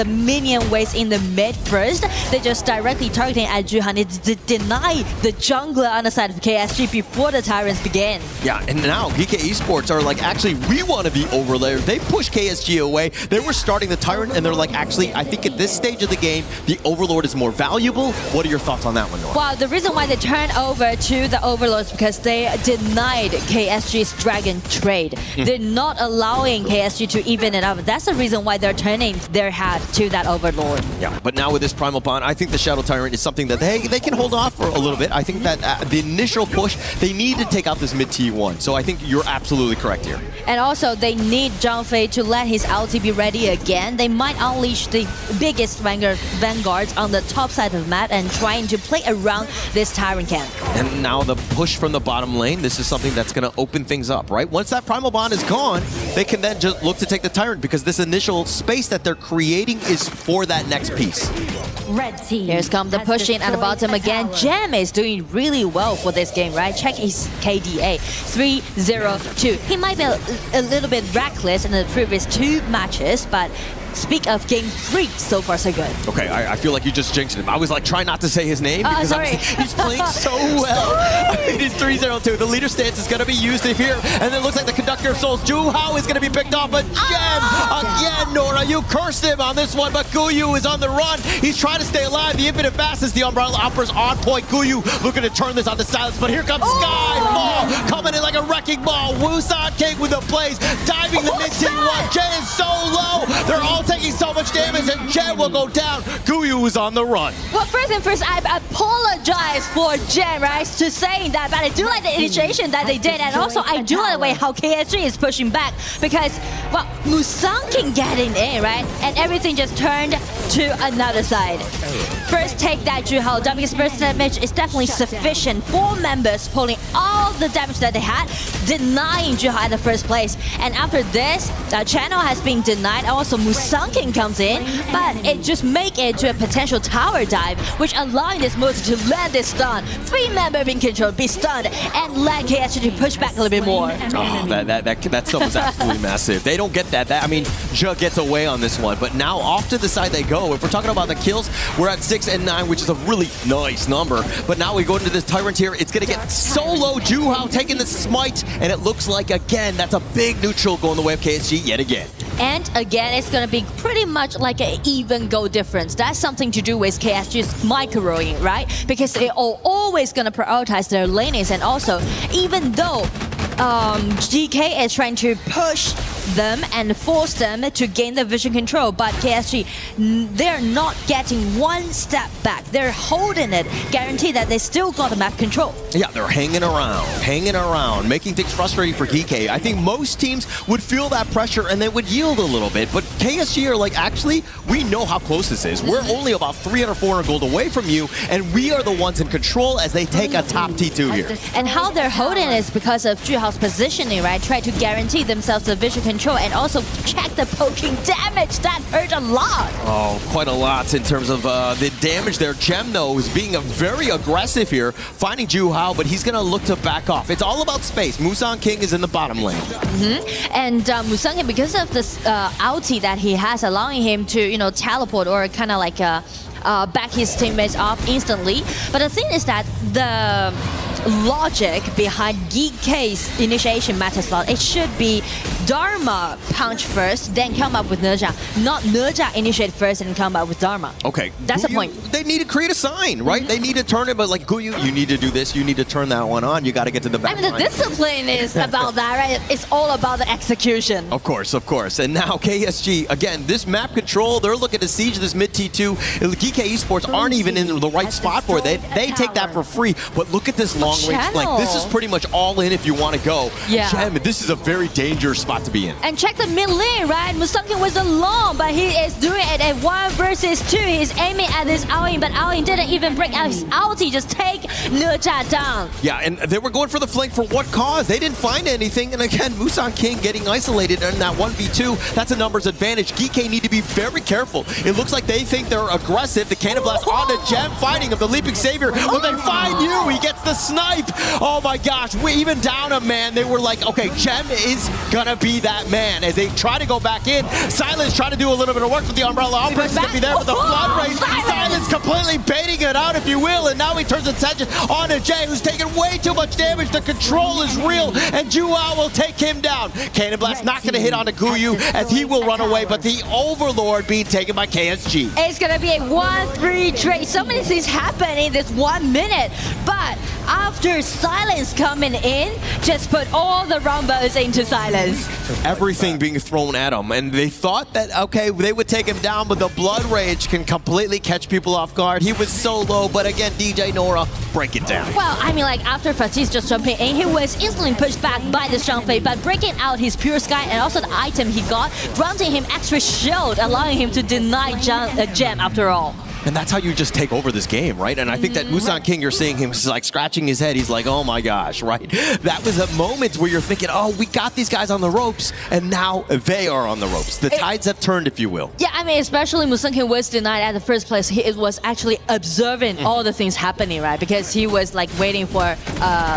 minion waves in the mid first, they just directly targeting at Juhan. It deny the jungler on the side of KSG before the Tyrants begin. Yeah, and now GK Esports are like, actually, we want to be over there. They push KSG away. They were starting the Tyrant, and they're like, actually, I think at this stage of the game, the Overlord is more valuable. What are your thoughts on that one, Nora? Well, the reason why they turned over to the Overlord is because they denied KSG's Dragon trade. They're not allowing KSG to even it up. That's the reason why they're turning their hat to that Overlord. Yeah, but now with this Primal Bond, I think the Shadow Tyrant is something that they can hold off for a little bit. I think that the initial push, they need to take out this mid T1. So I think you're absolutely correct here. And also, they need Zhang Fei to let his ulti be ready again. They might unleash the biggest vanguards on the top side of the map and trying to play around this Tyrant camp. And now the push from the bottom lane, this is something that's going to open things up, right? Once that Primal Bond is gone, they can then just look to take the Tyrant because this initial space that they're creating is for that next piece. Red team. Here's come the push in at the bottom again. Gem is doing really well for this game, right? Check his KDA, 3-0-2. He might be a little bit reckless in the previous 2 matches, but speak of game 3, so far so good. Okay, I feel like you just jinxed him. I was like, try not to say his name because he's playing so well. I mean, he's 3-0-2. The leader stance is going to be used here. And then it looks like the Conductor of Souls, Juhao, is going to be picked off. But Gem, again, Nora, you cursed him on this one. But Guyu is on the run. He's trying to stay alive. The Infinite Fastest, the Umbrella Opera's on point. Guyu looking to turn this onto Silence. But here comes Skyfall coming in like a wrecking ball. Wusan King with the plays, diving the mid T1. Jay is so low. They're all taking so much damage, and Jen will go down. Guyu is on the run. Well, first and first, I apologize for Jen, right, to saying that, but I do like the initiation that they did, and also I do like the way how KSG is pushing back because, well, Musang King getting in, right, and everything just turned to another side. First take that Juhao, W's first damage is definitely sufficient. 4 members pulling all the damage that they had, denying Juhao at the first place, and after this, the channel has been denied. Also, Musang King comes in, but it just make it to a potential tower dive, which allowing this motor to land this stun. 3 member being controlled, be stunned, and let KSG to push back a little bit more. Oh, that stuff was absolutely massive. They don't get that. I mean, Jug gets away on this one, but now off to the side they go. If we're talking about the kills, we're at 6 and 9, which is a really nice number. But now we go into this Tyrant here. It's going to get solo. Juhao taking the smite, and it looks like, again, that's a big neutral going the way of KSG yet again. And again, it's going to be pretty much like an even goal difference. That's something to do with KSG's microing, right? Because they are always going to prioritize their lanings, and also, even though GK is trying to push them and force them to gain the vision control, but KSG, they're not getting one step back. They're holding it, guarantee that they still got the map control. Yeah, they're hanging around, making things frustrating for GK. I think most teams would feel that pressure and they would yield a little bit, but KSG are like, actually, we know how close this is. We're only about 300 or 400 gold away from you, and we are the ones in control as they take a top T2 here. And how they're holding it is because of Juhao's positioning, right? Try to guarantee themselves the vision control and also check the poking damage. That hurt a lot. Oh, quite a lot in terms of the damage there. Gem, though, is being very aggressive here, finding Juhao, but he's going to look to back off. It's all about space. Musang King is in the bottom lane. And Musang King, because of this ulti that he has, allowing him to, you know, teleport or kind of like back his teammates up instantly. But the thing is that the logic behind GK's initiation meta slot, it should be Dharma punch first, then come up with Nerja, not Nerja initiate first and come up with Dharma. Okay. That's the point. They need to create a sign, right? They need to turn it, but like, Guyu, you need to do this, you need to turn that one on, you got to get to the back I mean, the discipline is about that, right? It's all about the execution. Of course. And now KSG, again, this map control, they're looking to siege this mid T2. GK Esports aren't even in the right spot for it. They take that for free, but look at this long long-range flank. This is pretty much all in if you want to go. Yeah. Gem, this is a very dangerous spot to be in. And check the mid lane, right? Musang King was alone, but he is doing it at 1 versus 2. He's aiming at this Aoin, but Aoin didn't even break out his ulti, just take Nurja down. Yeah, and they were going for the flank for what cause? They didn't find anything, and again, Musang King getting isolated in that 1v2. That's a numbers advantage. GK need to be very careful. It looks like they think they're aggressive. The Cannon Blast on the Gem, fighting him, the Leaping Savior. Will they find you? He gets the snipe. Oh my gosh, we even down a man. They were like, okay, Gem is gonna be that man. As they try to go back in, Silence trying to do a little bit of work with the Umbrella. All person's gonna be there with the Flood Rage. Silence completely baiting it out, if you will, and now he turns attention on to Jay, who's taking way too much damage. The control is real, and Juao will take him down. Cannon Blast not gonna hit onto Guyu as he will run away, but the Overlord being taken by KSG. It's gonna be a 1-3 trade. So many things happen in this 1 minute, but after Silence coming in, just put all the Rumbos into Silence. Everything being thrown at him, and they thought that, okay, they would take him down, but the Blood Rage can completely catch people off guard. He was so low, but again, DJ Nora, break it down. Well, I mean, like, after Fatih's just jumping in, he was instantly pushed back by the Shangfei, but breaking out his Pure Sky and also the item he got, granting him extra shield, allowing him to deny Gem after all. And that's how you just take over this game, right? And I think that Musang King, you're seeing him like scratching his head. He's like, oh my gosh, right? That was a moment where you're thinking, oh, we got these guys on the ropes, and now they are on the ropes. The tides have turned, if you will. Yeah, I mean, especially Musang King was denied at the first place. He was actually observing all the things happening, right? Because he was like waiting for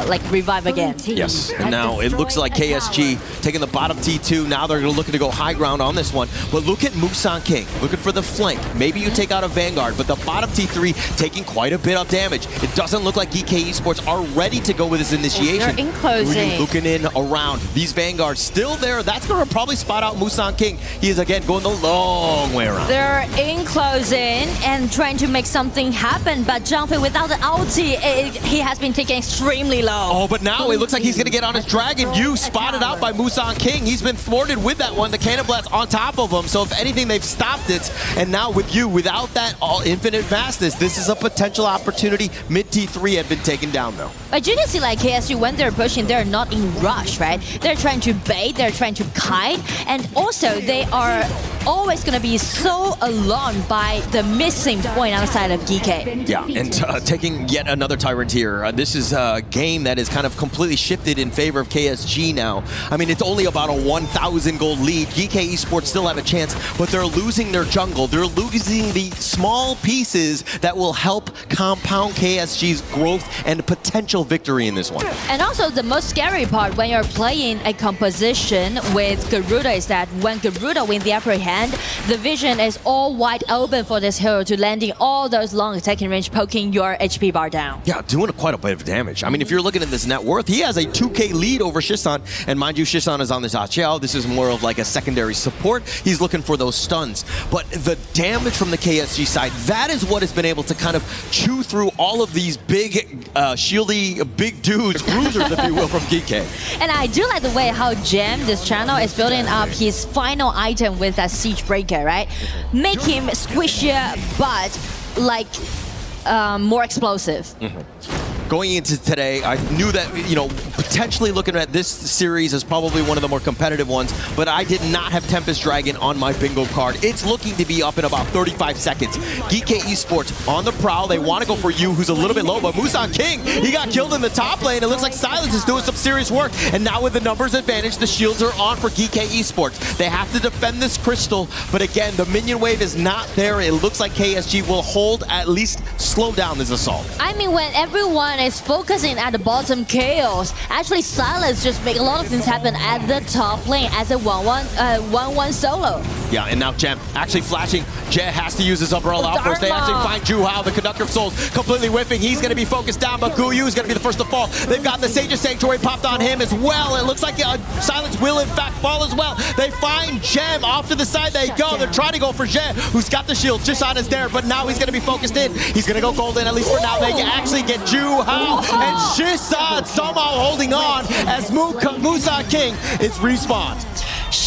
like revive again. Yes, and now it looks like KSG taking the bottom T2. Now they're looking to go high ground on this one. But look at Musang King, looking for the flank. Maybe you take out a Vanguard, but the bottom T3 taking quite a bit of damage. It doesn't look like GK Esports are ready to go with this initiation. They're enclosing. Looking in around. These Vanguards still there. That's going to probably spot out Musang King. He is again going the long way around. They're enclosing and trying to make something happen, but Zhangfei without the ulti, he has been taken extremely low. Oh, but now it looks like he's going to get on his Dragon. You spotted out by Musang King. He's been thwarted with that one. The Cannon Blast on top of him. So if anything, they've stopped it. And now with you, without that all infinite vastness, this is a potential opportunity. Mid T3 had been taken down though. But you can see like KSG, when they're pushing, they're not in rush, right? They're trying to bait, they're trying to kite, and also they are always going to be so alarmed by the missing point outside of GK. Yeah, and taking yet another Tyrant here. This is a game that is kind of completely shifted in favor of KSG now. I mean, it's only about a 1,000 gold lead. GK Esports still have a chance, but they're losing their jungle. They're losing the small pieces that will help compound KSG's growth and potential victory in this one. And also the most scary part when you're playing a composition with Garuda is that when Garuda wins the upper hand, the vision is all wide open for this hero to landing all those long attacking range, poking your HP bar down. Yeah, doing quite a bit of damage. I mean, if you're looking at this net worth, he has a 2K lead over Shisan. And mind you, Shisan is on this Chào. This is more of like a secondary support. He's looking for those stuns. But the damage from the KSG side, that is what has been able to kind of chew through all of these big, shieldy, big dudes, bruisers, if you will, from GK. And I do like the way how Gem, this channel, is building up his final item with that Siege Breaker, right? Make him squishier, but like more explosive. Going into today, I knew that, you know, potentially looking at this series as probably one of the more competitive ones, but I did not have Tempest Dragon on my bingo card. It's looking to be up in about 35 seconds. GK Esports on the prowl. They want to go for you, who's a little bit low, but Musang King, he got killed in the top lane. It looks like Silence is doing some serious work, and now with the numbers advantage, the shields are on for GK Esports. They have to defend this crystal, but again, the minion wave is not there. It looks like KSG will hold, at least slow down this assault. I mean, when everyone is focusing at the bottom chaos, actually Silence just make a lot of things happen at the top lane as a 1-1 solo. Yeah, and now Gem actually flashing. Jet has to use his umbrella outburst. They actually find Juhao, the Conductor of Souls, completely whiffing. He's going to be focused down, but Guyu is going to be the first to fall. They've got the Sage of Sanctuary popped on him as well. It looks like Silence will in fact fall as well. They find Gem. Off to the side they go. They're trying to go for Gem, who's got the shield. Shisan is there, but now he's going to be focused in. He's going to go golden, at least for now. They can actually get Juhao, and Shisan somehow holding on as Musang King is respawned.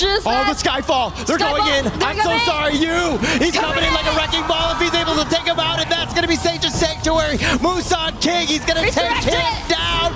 Oh, the Skyfall. They're going in. I'm so sorry, you. He's coming in like a wrecking ball. If he's able to take him out, and that's going to be Sage of Sanctuary. Musang King, he's going to take him down.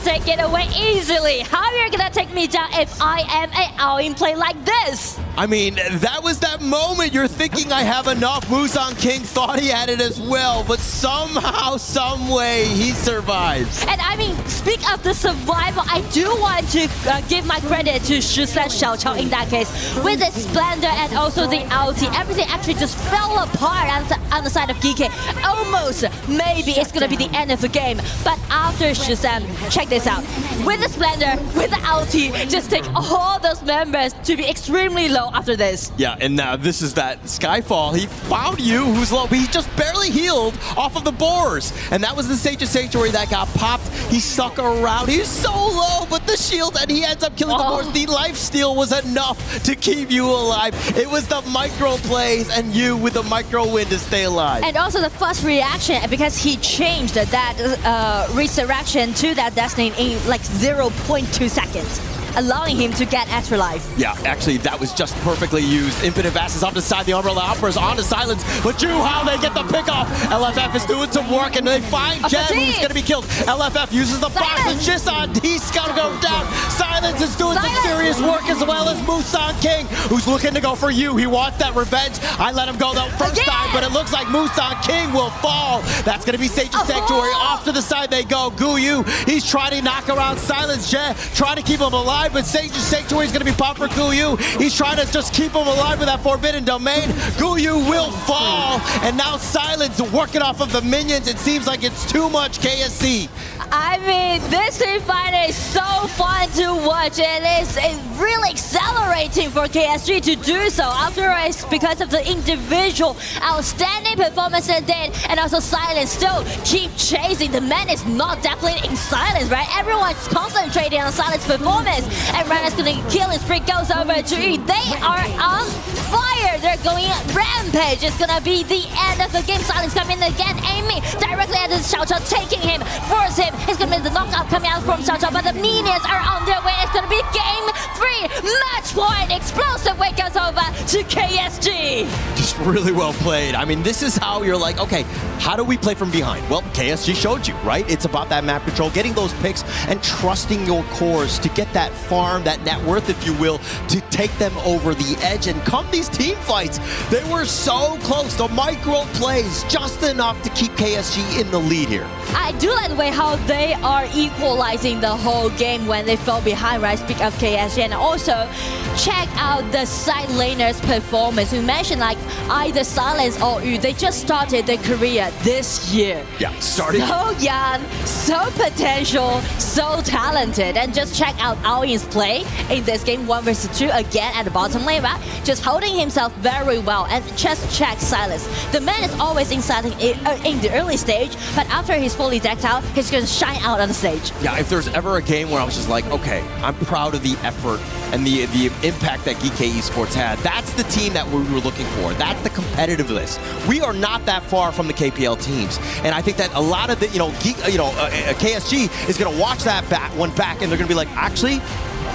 take it away easily. How are you gonna take me down if I am a AOV play like this? I mean, that was that moment. You're thinking I have enough. Musang King thought he had it as well, but somehow, some way, he survives. And I mean, speak of the survival, I do want to give my credit to CHÄN Chào in that case. With the Splendor and also the ulti, everything actually just fell apart on the side of GK. Almost, maybe it's gonna be the end of the game. But after CHÄN, check this out. With the Splendor, with the ulti, just take all those members to be extremely low after this. Yeah, and now this is that Skyfall. He found you, who's low, but he just barely healed off of the boars. And that was the Sage of Sanctuary that got popped. He stuck around. He's so low, but the shield, and he ends up killing the boars. The lifesteal was enough to keep you alive. It was the micro plays and you with the micro win to stay alive. And also the first reaction, because he changed that resurrection to that Destiny in like 0.2 seconds, allowing him to get extra life. Yeah, actually, that was just perfectly used. Infinite Vast is off the side. The Umbrella Outburst onto Silence. But how they get the pick off. LFF is doing some work, and they find Jen, who's going to be killed. LFF uses the box, and Jisan, he's going to go down. Silence is doing some serious work, as well as Musang King, who's looking to go for you. He wants that revenge. I let him go the first time, but it looks like Musang King will fall. That's going to be Sage of Sanctuary. Off to the side they go. Guyu, he's trying to knock around Silence. Jen, trying to keep him alive, but Sage of Sanctuary is going to be popped for Guyu. He's trying to just keep him alive with that Forbidden Domain. Guyu will fall, and now Silence working off of the minions. It seems like it's too much KSC. I mean, this team fight is so fun to watch. It is really accelerating for KSG to do so. After all, it's because of the individual outstanding performance they did, and also Silence still keep chasing. The man is not definitely in Silence, right? Everyone's concentrating on Silence performance, and Rana's gonna kill his spree goes over to E. They are on fire. They're going rampage. It's gonna be the end of the game. Silence coming again, aiming directly at the Chào, taking him, force him. It's gonna be the knockout coming out from Chào, but the minions are on their way. It's gonna be game 3, match point. Explosive way goes over to KSG. Just really well played. I mean, this is how you're like, okay, how do we play from behind? Well, KSG showed you, right? It's about that map control, getting those picks, and trusting your cores to get that farm, that net worth, if you will, to take them over the edge. And come these team fights, they were so close. The micro plays just enough to keep KSG in the lead here. I do like the way how they are equalizing the whole game when they fell behind, right? Speak of KSG, and also check out the side laners' performance. We mentioned like either Silence or Yu, they just started their career this year. Yeah, starting. So young, so potential, so talented. And just check out Aoyin's play in this game, 1 versus 2, again at the bottom lane, right? Just holding himself very well. And just check Silence. The man is always in the early stage, but after he's fully decked out, he's going to shine out on the stage. Yeah, if there's ever a game where I was just like, okay, I'm proud of the effort and the impact that GK Esports had, that's the team that we were looking for. That's the competitiveness. We are not that far from the KPL teams, and I think that a lot of the, KSG is going to watch that one back, and they're going to be like, actually,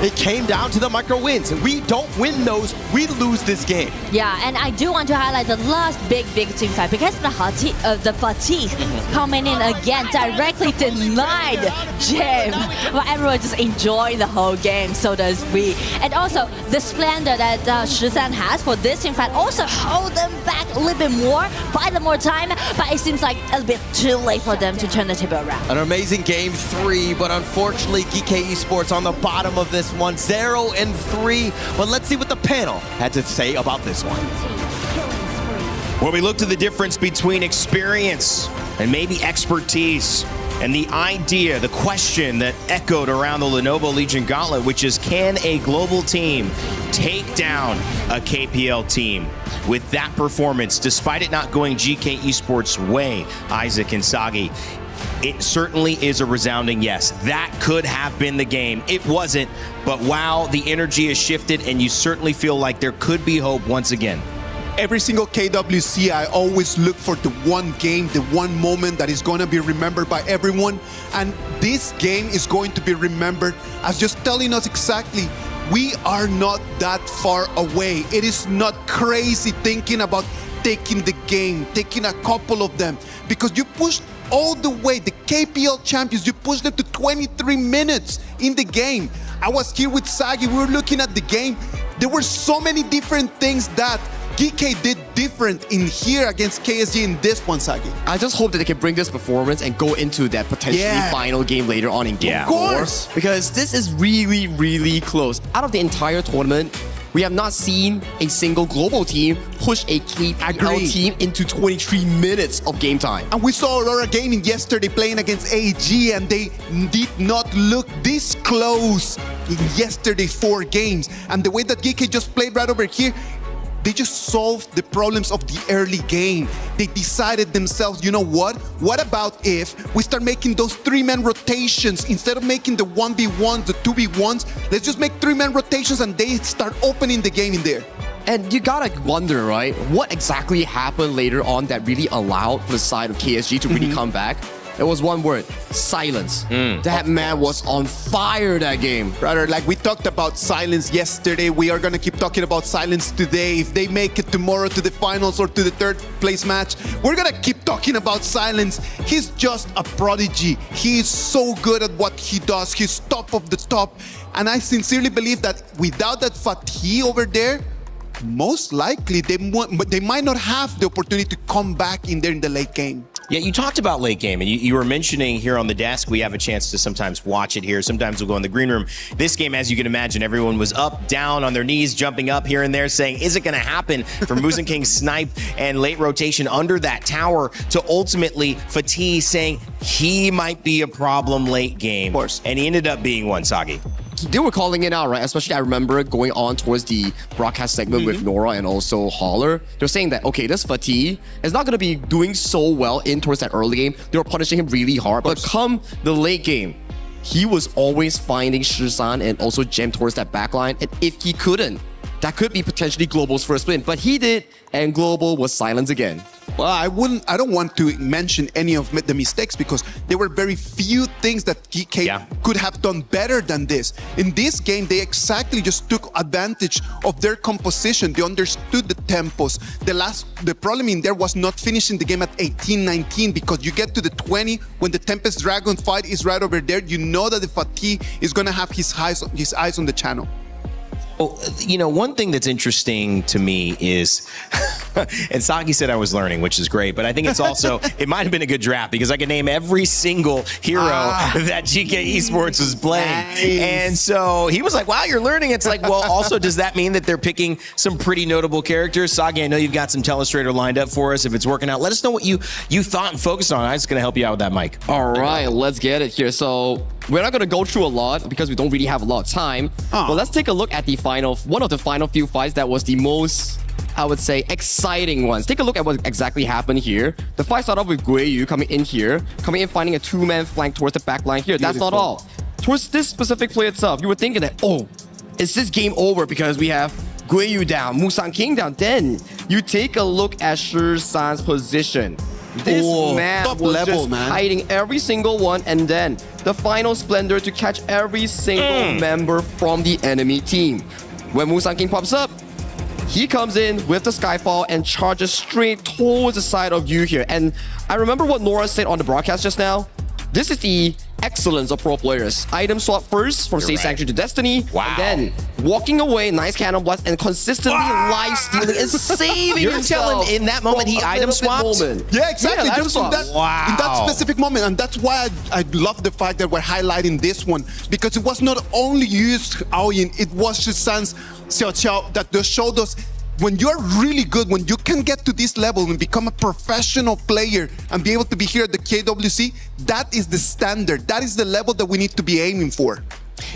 it came down to the micro wins. We don't win those, we lose this game. Yeah, and I do want to highlight the last big team fight, because the fatigue coming in again directly denied Jim. But everyone just enjoying the whole game, so does we. And also, the Splendor that CHÄN has for this team fight also hold them back a little bit more, buy them more time, but it seems like a bit too late for them to turn the table around. An amazing game 3, but unfortunately GK Esports on the bottom of this one, 0-3. But let's see what the panel had to say about this one. When we looked at the difference between experience and maybe expertise, and the idea, the question that echoed around the Lenovo Legion Gauntlet, which is, can a global team take down a KPL team? With that performance, despite it not going GK Esports' way, Isaac and Sagi, it certainly is a resounding yes. That could have been the game. It wasn't, but wow, the energy has shifted, and you certainly feel like there could be hope once again. Every single KWC, I always look for the one game, the one moment that is going to be remembered by everyone. And this game is going to be remembered as just telling us exactly, we are not that far away. It is not crazy thinking about taking the game, taking a couple of them, because you push all the way. The KPL champions, you pushed them to 23 minutes in the game. I was here with Sagi, we were looking at the game. There were so many different things that GK did different in here against KSG in this one, Sagi. I just hope that they can bring this performance and go into that potentially final game later on in Game 4. Because this is really, really close. Out of the entire tournament, we have not seen a single global team push a KPL team into 23 minutes of game time. And we saw Aurora Gaming yesterday playing against AG, and they did not look this close in yesterday's 4 games. And the way that GK just played right over here, they just solved the problems of the early game. They decided themselves, you know what? What about if we start making those 3-man rotations instead of making the 1v1s, the 2v1s? Let's just make 3-man rotations and they start opening the game in there. And you gotta wonder, right? What exactly happened later on that really allowed for the side of KSG to really come back? It was one word: silence. That man was on fire that game. Brother, like we talked about silence yesterday, we are gonna keep talking about silence today. If they make it tomorrow to the finals or to the 3rd place match, we're gonna keep talking about silence. He's just a prodigy. He is so good at what he does. He's top of the top. And I sincerely believe that without that Fatih over there, most likely they might not have the opportunity to come back in there in the late game. Yeah, you talked about late game, and you were mentioning here on the desk, we have a chance to sometimes watch it here. Sometimes we'll go in the green room. This game, as you can imagine, everyone was up, down, on their knees, jumping up here and there, saying, is it going to happen for Musan King's snipe and late rotation under that tower to ultimately Fatih saying he might be a problem late game. Of course. And he ended up being one, Sagi. They were calling it out, right? Especially I remember going on towards the broadcast segment with Nora and also Holler. They're saying that, okay, this Fatih is not going to be doing so well in towards that early game. They were punishing him really hard. But come the late game, he was always finding Shisan and also Gem towards that backline. And if he couldn't, that could be potentially Global's first win. But he did, and Global was silent again. Well, I don't want to mention any of the mistakes because there were very few things that GK could have done better than this. In this game, they exactly just took advantage of their composition. They understood the tempos. The problem in there was not finishing the game at 18-19 because you get to the 20 when the Tempest Dragon fight is right over there. You know that the Fatih is going to have his eyes on the channel. Well, you know, one thing that's interesting to me is, and Sagi said I was learning, which is great, but I think it's also, it might have been a good draft because I could name every single hero that GK Esports was playing. Nice. And so he was like, wow, you're learning. It's like, well, also, does that mean that they're picking some pretty notable characters? Sagi, I know you've got some Telestrator lined up for us. If it's working out, let us know what you thought and focused on. I'm just going to help you out with that, Mike. All right, let's get it here. So we're not going to go through a lot because we don't really have a lot of time. But let's take a look at one of the final few fights that was the most, I would say, exciting ones. Take a look at what exactly happened here. The fight started off with Guiyu coming in here, finding a 2-man flank towards the back line here. Beautiful. That's not all. Towards this specific play itself, you were thinking that, oh, is this game over because we have Guiyu down, Musan King down? Then you take a look at Shisan's position. This man was just hiding every single one, and then the final splendor to catch every single member from the enemy team. When Musan King pops up, he comes in with the Skyfall and charges straight towards the side of you here. And I remember what Nora said on the broadcast just now. This is the excellence of pro players. Item swap first from State Sanctuary to Destiny. Wow. And then walking away, nice cannon blast, and consistently life stealing and saving himself. In that moment, he item swapped? Yeah, exactly. Yeah, just in that specific moment. And that's why I love the fact that we're highlighting this one. Because it was not only used Aoyin, it was Shisan's Chào that just showed us when you're really good, when you can get to this level and become a professional player and be able to be here at the KWC, that is the standard. That is the level that we need to be aiming for.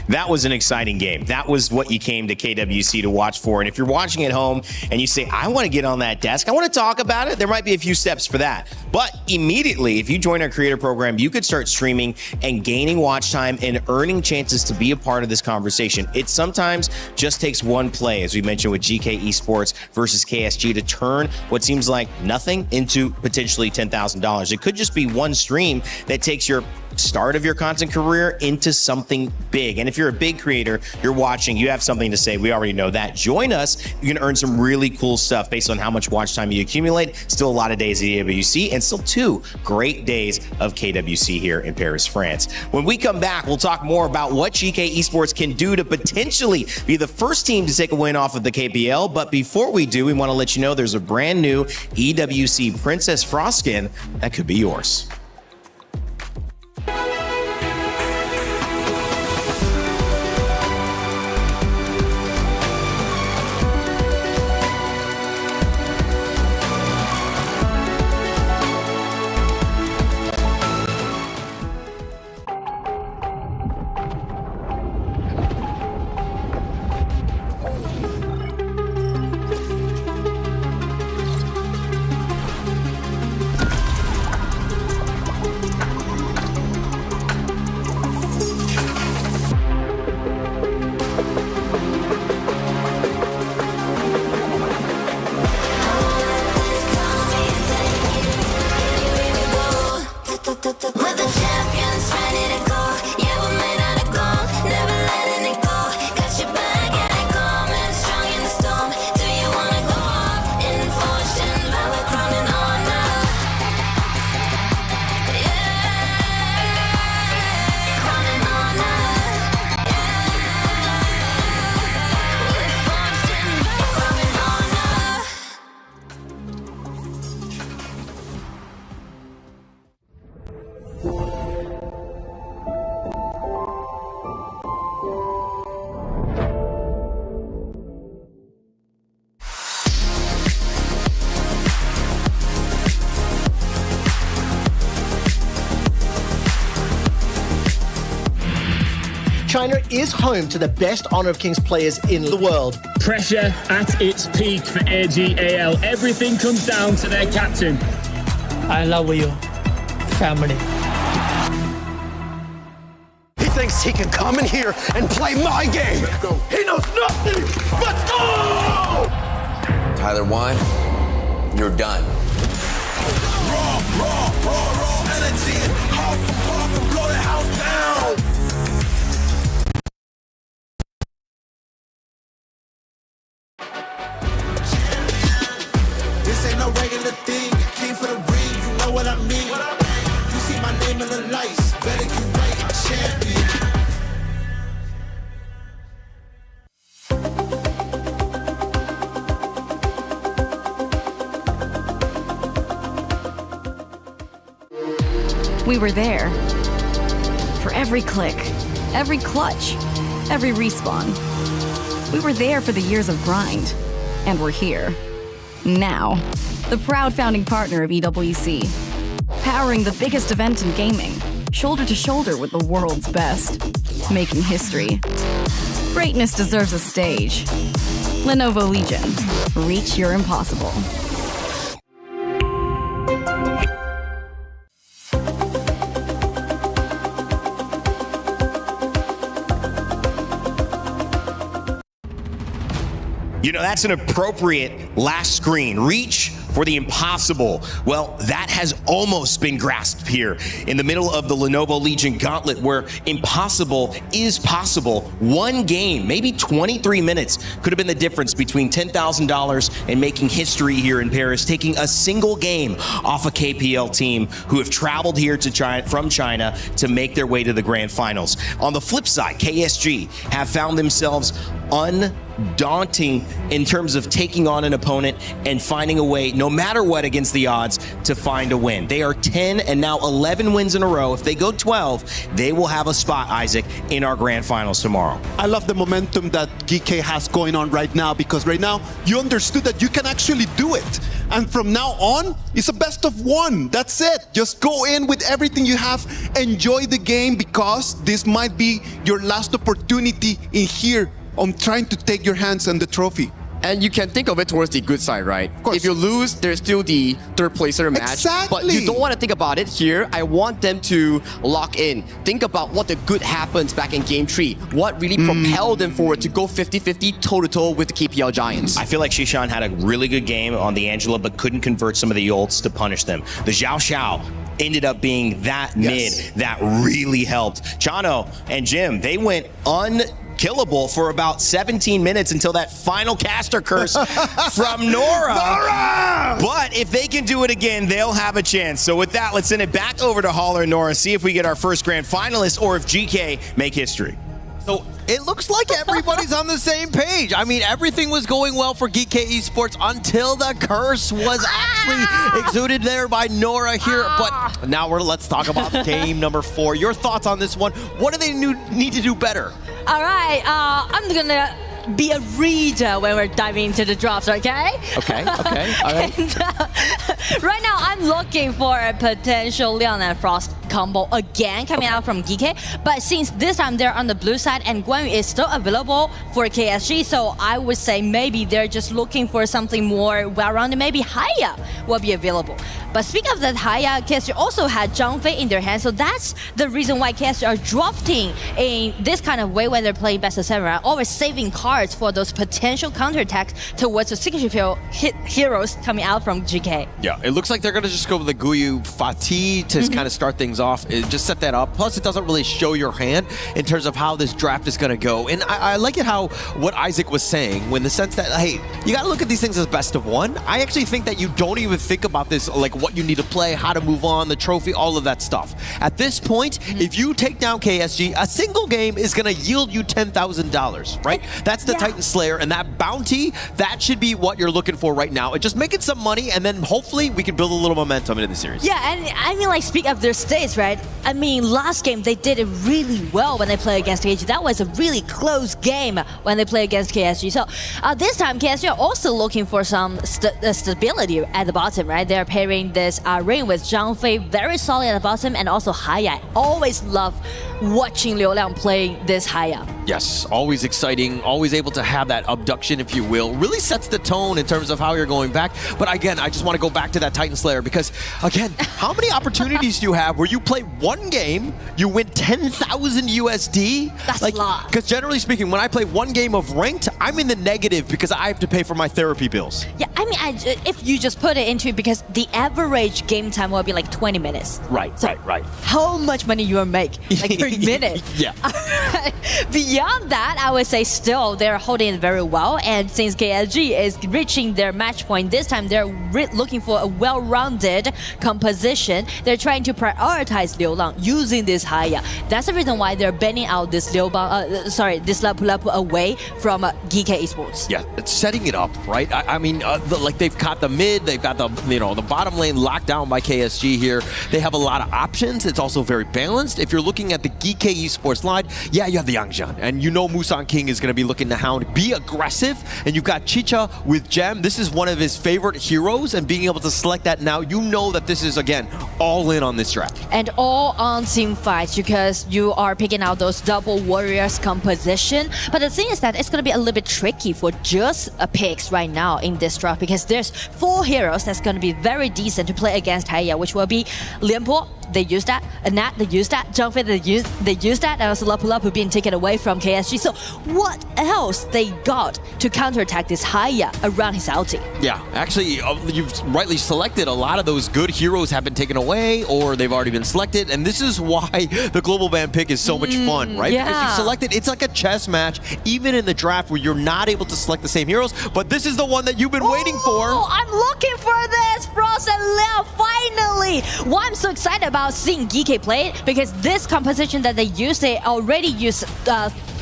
That was an exciting game. That was what you came to KWC to watch for. And if you're watching at home and you say, I want to get on that desk, I want to talk about it, there might be a few steps for that. But immediately, if you join our creator program, you could start streaming and gaining watch time and earning chances to be a part of this conversation. It sometimes just takes one play, as we mentioned with GK Esports versus KSG, to turn what seems like nothing into potentially $10,000. It could just be one stream that takes your start of your content career into something big. And if you're a big creator, you're watching, you have something to say, we already know that. Join us. You can earn some really cool stuff based on how much watch time you accumulate. Still a lot of days at KWC and still 2 great days of KWC here in Paris, France. When we come back, we'll talk more about what GK Esports can do to potentially be the first team to take a win off of the KPL. But before we do, we want to let you know there's a brand new EWC Princess Frost skin that could be yours. China is home to the best Honor of Kings players in the world. Pressure at its peak for AGAL. Everything comes down to their captain. I love you, family. He thinks he can come in here and play my game. He knows nothing. Let's go! Tyler 1, you're done. Raw energy. Half and blow the house down. This ain't no regular thing. Came for the ring, you know what I mean. You see my name in the lights, better get right, I'm champion. We were there. For every click, every clutch, every respawn. We were there for the years of grind. And we're here. Now, the proud founding partner of EWC, powering the biggest event in gaming, shoulder to shoulder with the world's best, making history. Greatness deserves a stage. Lenovo Legion, reach your impossible. You know, that's an appropriate last screen. Reach for the impossible. Well, that has almost been grasped here in the middle of the Lenovo Legion Gauntlet, where impossible is possible. One game, maybe 23 minutes, could have been the difference between $10,000 and making history here in Paris, taking a single game off a KPL team who have traveled here to China, from China to make their way to the grand finals. On the flip side, KSG have found themselves undaunting in terms of taking on an opponent and finding a way, no matter what, against the odds, to find a win. They are 10 and now 11 wins in a row. If they go 12, they will have a spot, Isaac, in our grand finals tomorrow. I love the momentum that GK has going on right now, because right now you understood that you can actually do it. And from now on, it's a best of one. That's it. Just go in with everything you have. Enjoy the game, because this might be your last opportunity in here on trying to take your hands on the trophy. And you can think of it towards the good side, right? Of course. If you lose, there's still the third placer match. Exactly. But you don't want to think about it here. I want them to lock in. Think about what the good happens back in game 3. What really propelled them forward to go 50-50 toe-to-toe with the KPL Giants. I feel like Shishan had a really good game on the Angela, but couldn't convert some of the ults to punish them. The Xiao Xiao ended up being that mid that really helped. Chano and Jim, they went unkillable for about 17 minutes until that final caster curse from Nora. But if they can do it again, they'll have a chance. So with that, let's send it back over to Holler and Nora, see if we get our first grand finalist or if GK make history. So it looks like everybody's on the same page. I mean, everything was going well for GK Esports until the curse was actually exuded there by Nora here. But now let's talk about game number 4. Your thoughts on this one? What do they need to do better? All right, I'm gonna be a reader when we're diving into the drops, okay? Okay, all right. And, right now, I'm looking for a potential Leon and Frost combo again coming out from GK, but since this time they're on the blue side and Guan Yu is still available for KSG, so I would say maybe they're just looking for something more well-rounded. Maybe Haya will be available. But speaking of that, Haya, KSG also had Zhang Fei in their hands, so that's the reason why KSG are drafting in this kind of way when they're playing best of 7, right? Always saving cards for those potential counterattacks towards the signature heroes coming out from GK. Yeah, it looks like they're going to just go with the Guyu Fatih to kind of start things off. Just set that up. Plus, it doesn't really show your hand in terms of how this draft is going to go. And I like it how what Isaac was saying, when the sense that, hey, you got to look at these things as best of 1. I actually think that you don't even think about this, like what you need to play, how to move on, the trophy, all of that stuff. At this point, if you take down KSG, a single game is going to yield you $10,000, right? That's the Titan Slayer, and that bounty, that should be what you're looking for right now. And just making some money, and then hopefully we can build a little momentum into the series. Yeah, and I mean, like, speak of their states, right? I mean, last game they did it really well when they played against KSG. That was a really close game when they played against KSG. So this time KSG are also looking for some stability at the bottom, right? They're pairing this Ring with Zhang Fei, very solid at the bottom, and also Haya. Always love watching Liu Liang playing this Haya. Yes, always exciting, always able to have that abduction, if you will. Really sets the tone in terms of how you're going back. But again, I just want to go back to that Titan Slayer because, again, how many opportunities do you have where you play one game, you win 10,000 USD? That's a lot. Because generally speaking, when I play one game of ranked, I'm in the negative because I have to pay for my therapy bills. Yeah, I mean, if you just put it into it, because the average game time will be like 20 minutes. Right, so right. How much money you will make, like, per minute? Yeah. Beyond that, I would say still they're holding it very well. And since KSG is reaching their match point, this time they're looking for a well-rounded composition. They're trying to prioritize Liu Lang using this Haya. That's the reason why they're banning out this this Lapu Lapu away from GK Esports. Yeah, it's setting it up, right? I mean, like they've got the mid, they've got the the bottom lane locked down by KSG here. They have a lot of options. It's also very balanced. If you're looking at the GK Esports line, yeah, you have the Yangjian, and you know Musang King is going to be looking to hound, be aggressive, and you've got Chicha with Gem. This is one of his favorite heroes, and being able to select that now, you know that this is, again, all in on this draft. And all on team fights, because you are picking out those double warriors composition. But the thing is that it's going to be a little bit tricky for just picks right now in this draft, because there's 4 heroes that's going to be very decent to play against Haya, which will be Lianpo, they use that, Nat, they use that, Zhang Fei, they use that, and also Lapu Lapu being taken away from KSG. So what else they got to counterattack this Haya around his ulti? Yeah, actually, you've rightly selected. A lot of those good heroes have been taken away, or they've already been selected, and this is why the global ban pick is so much fun, right? Yeah. Because you've selected, it's like a chess match, even in the draft where you're not able to select the same heroes, but this is the one that you've been waiting for. Oh, I'm looking for this, Frost and Liao, finally! Why I'm so excited about seeing GK play it, because this composition that they already used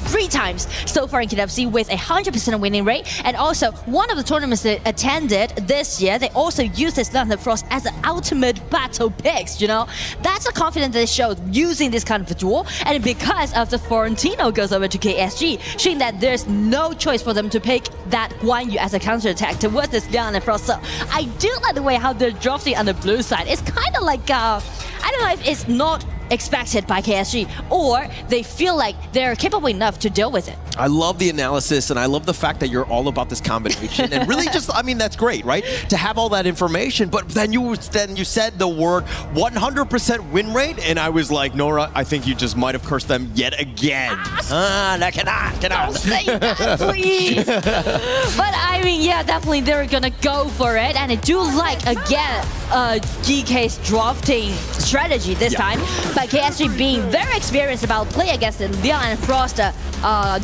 3 times so far in KWC with a 100% winning rate. And also, one of the tournaments they attended this year, they also used this Lantern Frost as an ultimate battle picks, That's the confidence they showed using this kind of duel. And because of the Florentino goes over to KSG, showing that there's no choice for them to pick that Guan Yu as a counterattack towards this Lantern Frost. So I do like the way how they're drafting on the blue side. It's kind of like, I don't know if it's not expected by KSG, or they feel like they're capable enough to deal with it. I love the analysis, and I love the fact that you're all about this combination. And really just, I mean, that's great, right? To have all that information, but then you said the word 100% win rate, and I was like, Nora, I think you just might have cursed them yet again. That cannot. Don't say that, please. But I mean, yeah, definitely they're gonna go for it, and I do like, again, GK's drafting strategy this time, but KSG being very experienced about play against the Leon and Frost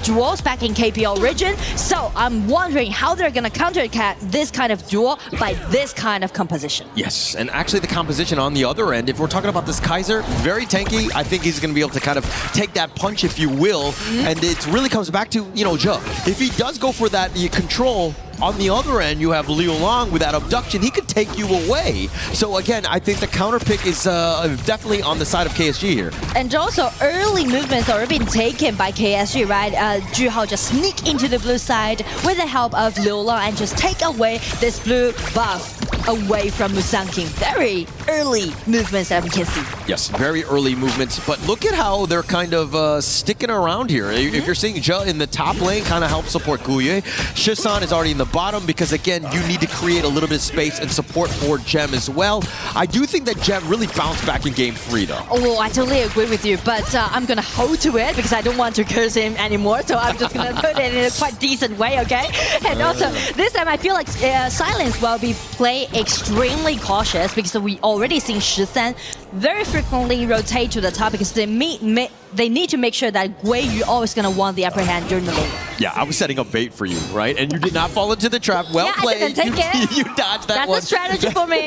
duels back in KPL region. So I'm wondering how they're gonna counter this kind of duel by this kind of composition. Yes, and actually the composition on the other end, if we're talking about this Kaiser, very tanky. I think he's going to be able to kind of take that punch, if you will, and it really comes back to, you know, Zhe. If he does go for that control, on the other end, you have Liu Long with that abduction. He could take you away. So again, I think the counter pick is definitely on the side of KSG here. And also, early movements are being taken by KSG, right? Zhu Hao just sneak into the blue side with the help of Liu Long and just take away this blue buff away from Musang King. Very early movements that we can see. Yes, very early movements, but look at how they're kind of sticking around here. If you're seeing Zhe in the top lane, kind of help support Guye. Shisan is already in the bottom because, again, you need to create a little bit of space and support for Gem as well. I do think that Gem really bounced back in game 3, though. Oh, I totally agree with you, but I'm going to hold to it because I don't want to curse him anymore, so I'm just going to put it in a quite decent way, okay? And also, this time I feel like Silence will be played extremely cautious because we already seen Shisan very frequently rotate to the top because they need to make sure that Gui Yu always going to want the upper hand during the lane. Yeah, I was setting up bait for you, right? And you did not fall into the trap. Well played. I didn't take it. You dodged that one. one. That's a strategy for me.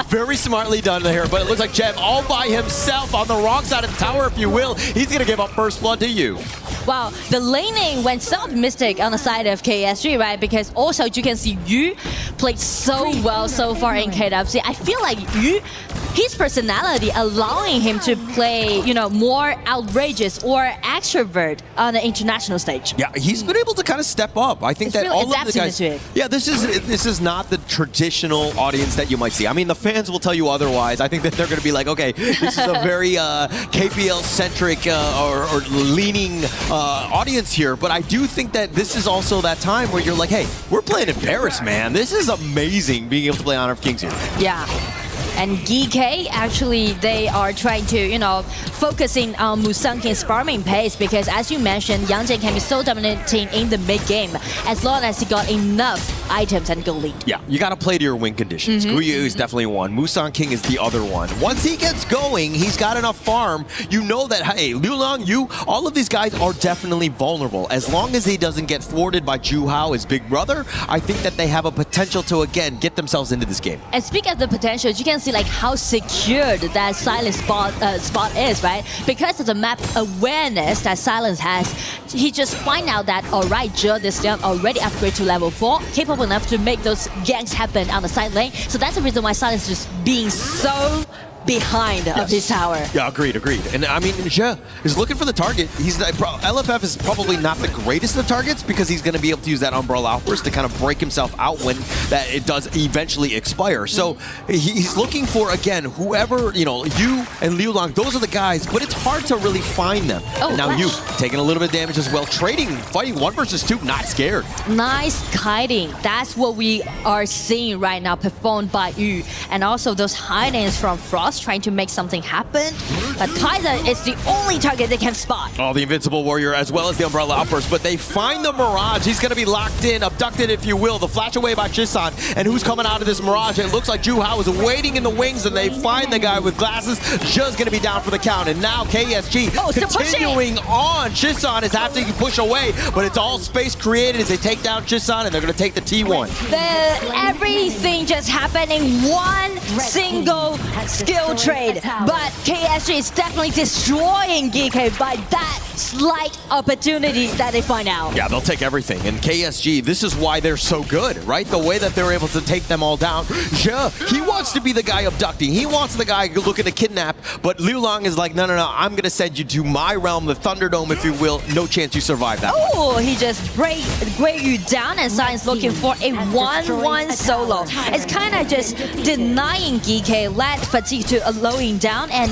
Very smartly done there, but it looks like Gem all by himself on the wrong side of the tower, if you will. He's going to give up first blood to you. Wow, the laning went so optimistic on the side of KSG, right? Because also you can see Yu played so well so far in KWC. I feel like Yu, his personality allowing him to play, you know, more outrageous or extrovert on the international stage. Yeah, he's been able to kind of step up. I think that really all of the guys. to it. Yeah, this is not the traditional audience that you might see. I mean, the fans will tell you otherwise. I think that they're going to be like, okay, this is a very KPL-centric or leaning audience here. But I do think that this is also that time where you're like, hey, we're playing in Paris, man. This is amazing being able to play Honor of Kings here. Yeah. And GK, actually, they are trying to, you know, focusing on Musang King's farming pace because, as you mentioned, Yang Jin can be so dominating in the mid-game as long as he got enough items and go lead. Yeah, you got to play to your win conditions. Guyu is definitely one. Musang King is the other one. Once he gets going, he's got enough farm. You know that, hey, Liu Long, all of these guys are definitely vulnerable. As long as he doesn't get thwarted by Zhu Hao, his big brother, I think that they have a potential to, again, get themselves into this game. And speaking of the potential, you can see like how secured that Silence spot is, right? Because of the map awareness that Silence has, he just find out that, alright, Zhe, this young already upgraded to level 4, capable enough to make those ganks happen on the side lane. So that's the reason why Silence is just being so behind of his tower. Yeah, agreed. And I mean, Zhe is looking for the target. LFF is probably not the greatest of targets because he's going to be able to use that Umbrella Outburst to kind of break himself out when that it does eventually expire. So he's looking for, again, whoever, you know, you and Liu Long, those are the guys, but it's hard to really find them. Oh, and now gosh. you taking a little bit of damage as well, fighting 1 versus 2, not scared. Nice kiting. That's what we are seeing right now performed by Yu. And also those hidings from Frost trying to make something happen, but Kaiser is the only target they can spot. Oh, the Invincible Warrior as well as the Umbrella Outburst, but they find the Mirage. He's going to be locked in, abducted, if you will. The flash away by Shisan, and who's coming out of this Mirage? It looks like Zhu Hao is waiting in the wings, and they find the guy with glasses. Zhe's going to be down for the count, and now KSG continuing on. Shisan is having to push away, but it's all space created as they take down Shisan, and they're going to take the T1. Everything just happened in one single skill trade, but KSG is definitely destroying GK by that slight opportunity that they find out. Yeah, they'll take everything. And KSG, this is why they're so good, right? The way that they're able to take them all down. Zhe, he wants to be the guy abducting. He wants the guy looking to kidnap, but Liu Long is like, no, I'm going to send you to my realm, the Thunderdome, if you will. No chance you survive that. Oh, he just break you down, and Science looking for a 1-1 solo. It's kind of just denying GK, let Fatigue to allowing down, and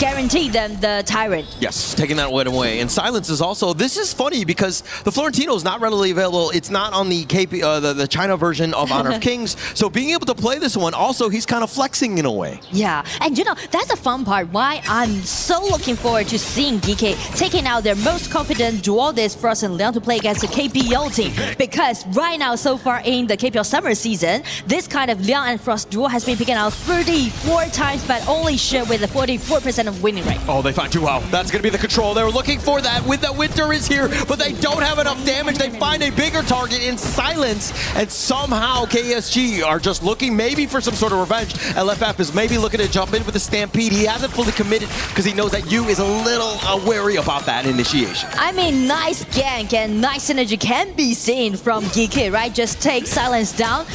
guarantee them the tyrant. Yes, taking that win away. And Silence is also, this is funny because the Florentino is not readily available. It's not on the the China version of Honor of Kings. So being able to play this one, also he's kind of flexing in a way. Yeah, and you know, that's the fun part. Why I'm so looking forward to seeing DK taking out their most confident duelists, Frost and Liang, to play against the KPL team. Because right now, so far in the KPL summer season, this kind of Liang and Frost duel has been picking out 34 times, but only share with a 44% of winning rate. Oh, they find Wow. That's going to be the control. They were looking for that. With the Winter is here, but they don't have enough damage. They find a bigger target in Silence, and somehow KSG are just looking maybe for some sort of revenge. LFF is maybe looking to jump in with a Stampede. He hasn't fully committed because he knows that Yu is a little wary about that initiation. I mean, nice gank and nice synergy can be seen from GK, right? Just take Silence down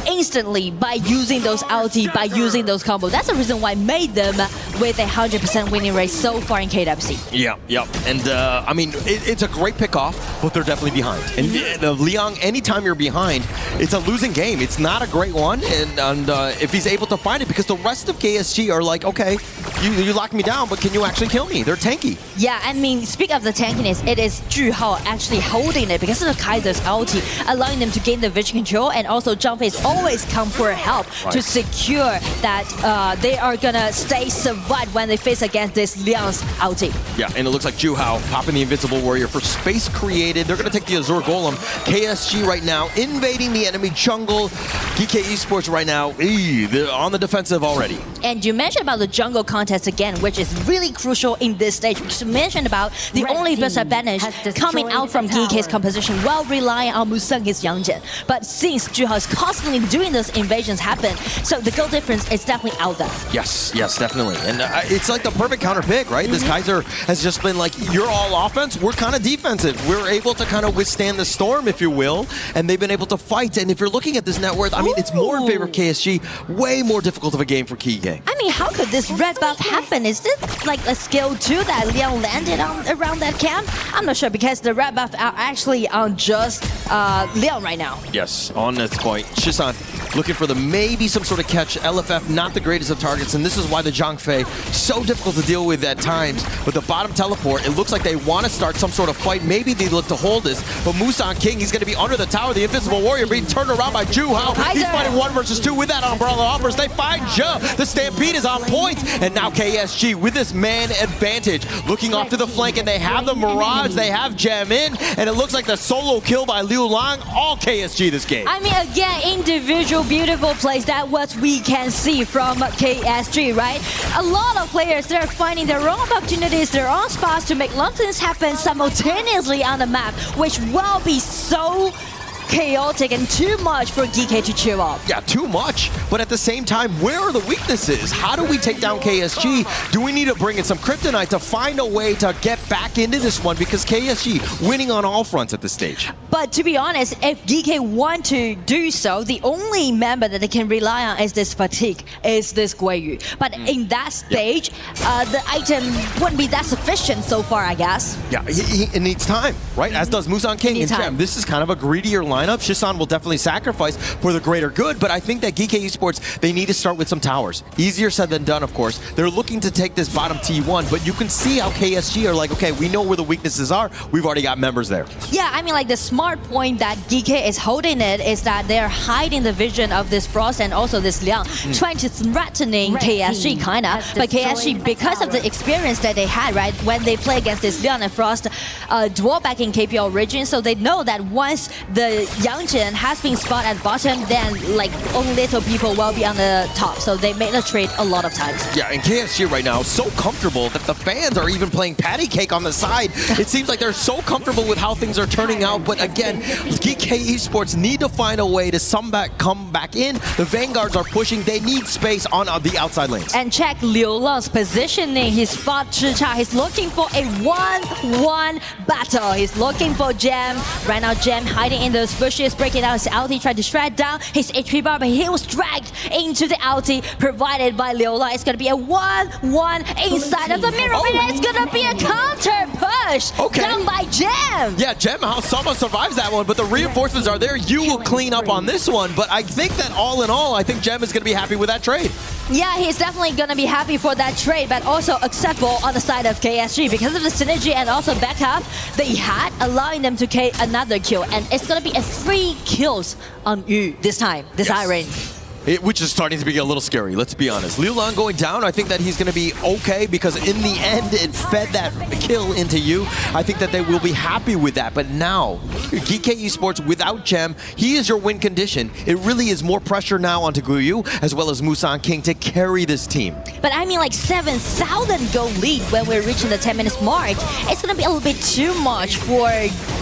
instantly by using those ulti, by using those combos. That's the reason why I made them with a 100% winning rate so far in KWC. Yeah. And I mean, it's a great pick-off, but they're definitely behind. And Liang, anytime you're behind, it's a losing game. It's not a great one. And if he's able to find it, because the rest of KSG are like, okay, you locked me down, but can you actually kill me? They're tanky. Yeah, I mean, speak of the tankiness, it is Zhu actually holding it because of the Kaiser's ulti, allowing them to gain the vision control, and also Zhangfei's always come for help to secure that they are gonna stay survive when they face against this Liang's ulti. Yeah, and it looks like Zhu popping the Invincible Warrior for space created. They're gonna take the Azure Golem. KSG right now invading the enemy jungle. DK Esports right now, they're on the defensive already. And you mentioned about the jungle contest again, which is really crucial in this stage, because you mentioned about the only best advantage coming out from DK's composition while relying on Musang his Yangjin. But since Zhu is constantly doing those invasions happen, so the goal difference is definitely out there. Yes, definitely. And it's like the perfect counter pick, right? This Kaiser has just been like, you're all offense, we're kind of defensive. We're able to kind of withstand the storm, if you will, and they've been able to fight. And if you're looking at this net worth, I mean, it's more in favor of KSG, way more difficult of a game for Key. I mean, how could this red buff happen? Is this like a skill 2 that Liang landed on around that camp? I'm not sure, because the red buff are actually on just Liang right now. Yes, on this point. Shisan looking for maybe some sort of catch. LFF not the greatest of targets, and this is why the Zhangfei so difficult to deal with at times. With the bottom teleport, it looks like they want to start some sort of fight. Maybe they look to hold this, but Musang King, he's going to be under the tower. The Invincible Warrior being turned around by Zhu. He's fighting 1 versus 2 with that Umbrella offers. They find Zhe. The Stampede is on point, and now KSG with this man advantage, looking off to the flank, and they have the Mirage, they have Gem in, and it looks like the solo kill by Liu Lang, all KSG this game. I mean, again, individual beautiful plays. That's what we can see from KSG, right? A lot of players, they're finding their own opportunities, their own spots to make a lot of things happen simultaneously on the map, which will be so chaotic and too much for GK to chew up. Yeah, too much. But at the same time, where are the weaknesses? How do we take down KSG? Do we need to bring in some kryptonite to find a way to get back into this one? Because KSG winning on all fronts at this stage. But to be honest, if GK want to do so, the only member that they can rely on is this fatigue, is this Guiyu. But in that stage, the item wouldn't be that sufficient so far, I guess. Yeah, it needs time, right? As does Musang King and Gem. This is kind of a greedier lineup. Shisan will definitely sacrifice for the greater good, but I think that GK Esports, they need to start with some towers. Easier said than done, of course. They're looking to take this bottom T1, but you can see how KSG are like, okay, we know where the weaknesses are. We've already got members there. Yeah, I mean, like the smart point that GK is holding it is that they're hiding the vision of this Frost and also this Liang, trying to threatening KSG kinda. But KSG, because of the experience that they had, right, when they play against this Liang and Frost duel back in KPL region, so they know that once the Yangjin has been spotted at bottom, then like only little people will be on the top. So they made the trade a lot of times. Yeah, and KSG right now so comfortable that the fans are even playing patty cake on the side. It seems like they're so comfortable with how things are turning out. But again, GK Esports need to find a way to come back in. The Vanguards are pushing. They need space on the outside lanes. And check Liu Lang's positioning. His spot Chicha. He's looking for a 1-1 battle. He's looking for Gem. Right now, Gem hiding in those bushes, breaking down his ulti, tried to shred down his HP bar, but he was dragged into the ulti provided by Liu Lang. It's going to be a 1-1 inside of the mirror, and it's going to be a counter push done by Gem. Yeah, Gem, how Sama survives that one, but the reinforcements are there. You will clean up on this one, but I think that all in all, I think Gem is going to be happy with that trade. Yeah, he's definitely gonna be happy for that trade, but also acceptable on the side of KSG because of the synergy and also backup they had, allowing them to get another kill. And it's gonna be a 3 kills on Yu this time, this Iron. Which is starting to be a little scary, let's be honest. Liu Lang going down, I think that he's going to be okay because in the end, it fed that kill into you. I think that they will be happy with that. But now, GK Esports without Gem, he is your win condition. It really is more pressure now onto Guyu as well as Musang King to carry this team. But I mean like 7,000 goal lead when we're reaching the 10 minutes mark. It's going to be a little bit too much for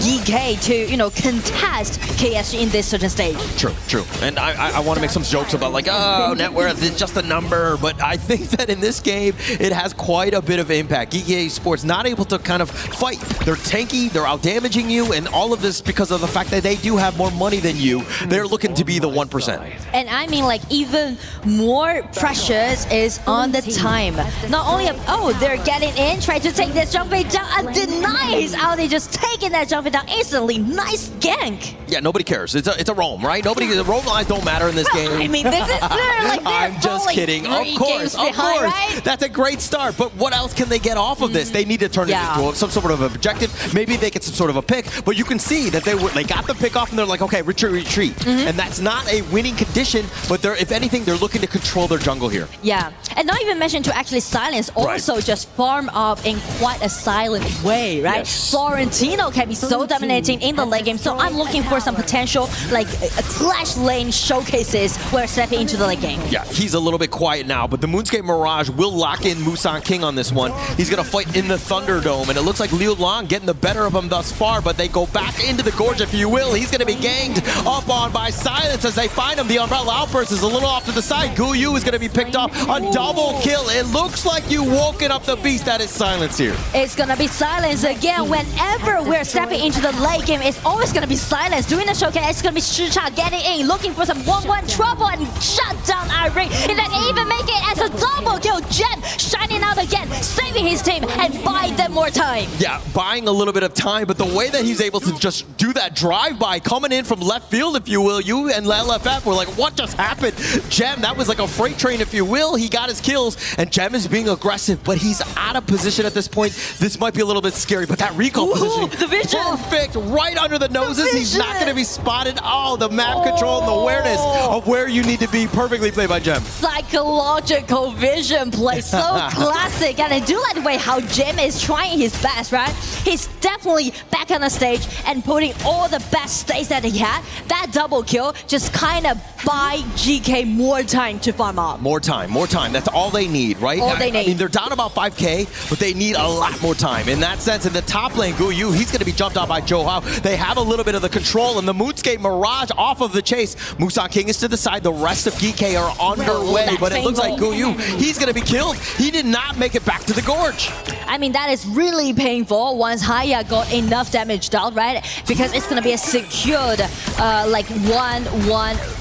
GK to, you know, contest KSG in this certain stage. True, true. And I want to make some jokes about like, oh, net worth is just a number, but I think that in this game, it has quite a bit of impact. GK Esports not able to kind of fight. They're tanky, they're out-damaging you, and all of this because of the fact that they do have more money than you. They're looking to be the 1%. And I mean like even more precious is on the time. Not only, oh, they're getting in, try to take this jumping down and denies how they just taking that jumping down instantly. Nice gank. Yeah, nobody cares. It's a roam, right? The roam lines don't matter in this game. I mean, this is like I'm just kidding. Of course. Right? That's a great start. But what else can they get off of this? They need to turn it into some sort of objective. Maybe they get some sort of a pick. But you can see that they got the pick off and they're like, okay, retreat. And that's not a winning condition. But if anything, they're looking to control their jungle here. Yeah, and not even mention to actually silence. Also, just farm up in quite a silent way, right? Yes. Florentino can be so dominating in the late game. So I'm looking for some potential like clash lane showcases where stepping into the late game. Yeah, he's a little bit quiet now, but the Moonscape Mirage will lock in Musang King on this one. He's going to fight in the Thunderdome, and it looks like Liu Lang getting the better of him thus far, but they go back into the Gorge, if you will. He's going to be ganged up on by Silence as they find him. The Umbrella Outburst is a little off to the side. Guyu is going to be picked off. A double kill. It looks like you woken up the beast. That is Silence here. It's going to be Silence again. Whenever we're stepping into the late game, it's always going to be Silence. Doing the showcase, it's going to be Shicha getting in, looking for some 1-1 trouble and shut down Irene. And then even make it as a double kill. Gem shining out again, saving his team and buying them more time. Yeah, buying a little bit of time, but the way that he's able to just do that drive-by, coming in from left field, if you will, you and LFF were like, what just happened? Gem, that was like a freight train, if you will. He got his kills, and Gem is being aggressive, but he's out of position at this point. This might be a little bit scary, but that recall positioning, the vision. Perfect, right under the noses. He's not going to be spotted. Oh, the map control and the awareness of where you need to be, perfectly played by Gem. Psychological vision play, so classic. And I do like the way how Gem is trying his best, right? He's definitely back on the stage and putting all the best stats that he had. That double kill just kind of buy GK more time to farm up. More time. That's all they need, right? All they need. I mean, they're down about 5K, but they need a lot more time. In that sense, in the top lane, Guyu, he's going to be jumped out by Joe Hao. They have a little bit of the control, and the Moonscape Mirage off of the chase. Musang King is to the side. The rest of GK are underway, but it looks like Guyu, he's going to be killed. He did not make it back to the Gorge. I mean, that is really painful once Haya got enough damage dealt, right? Because it's going to be a secured, like 1-1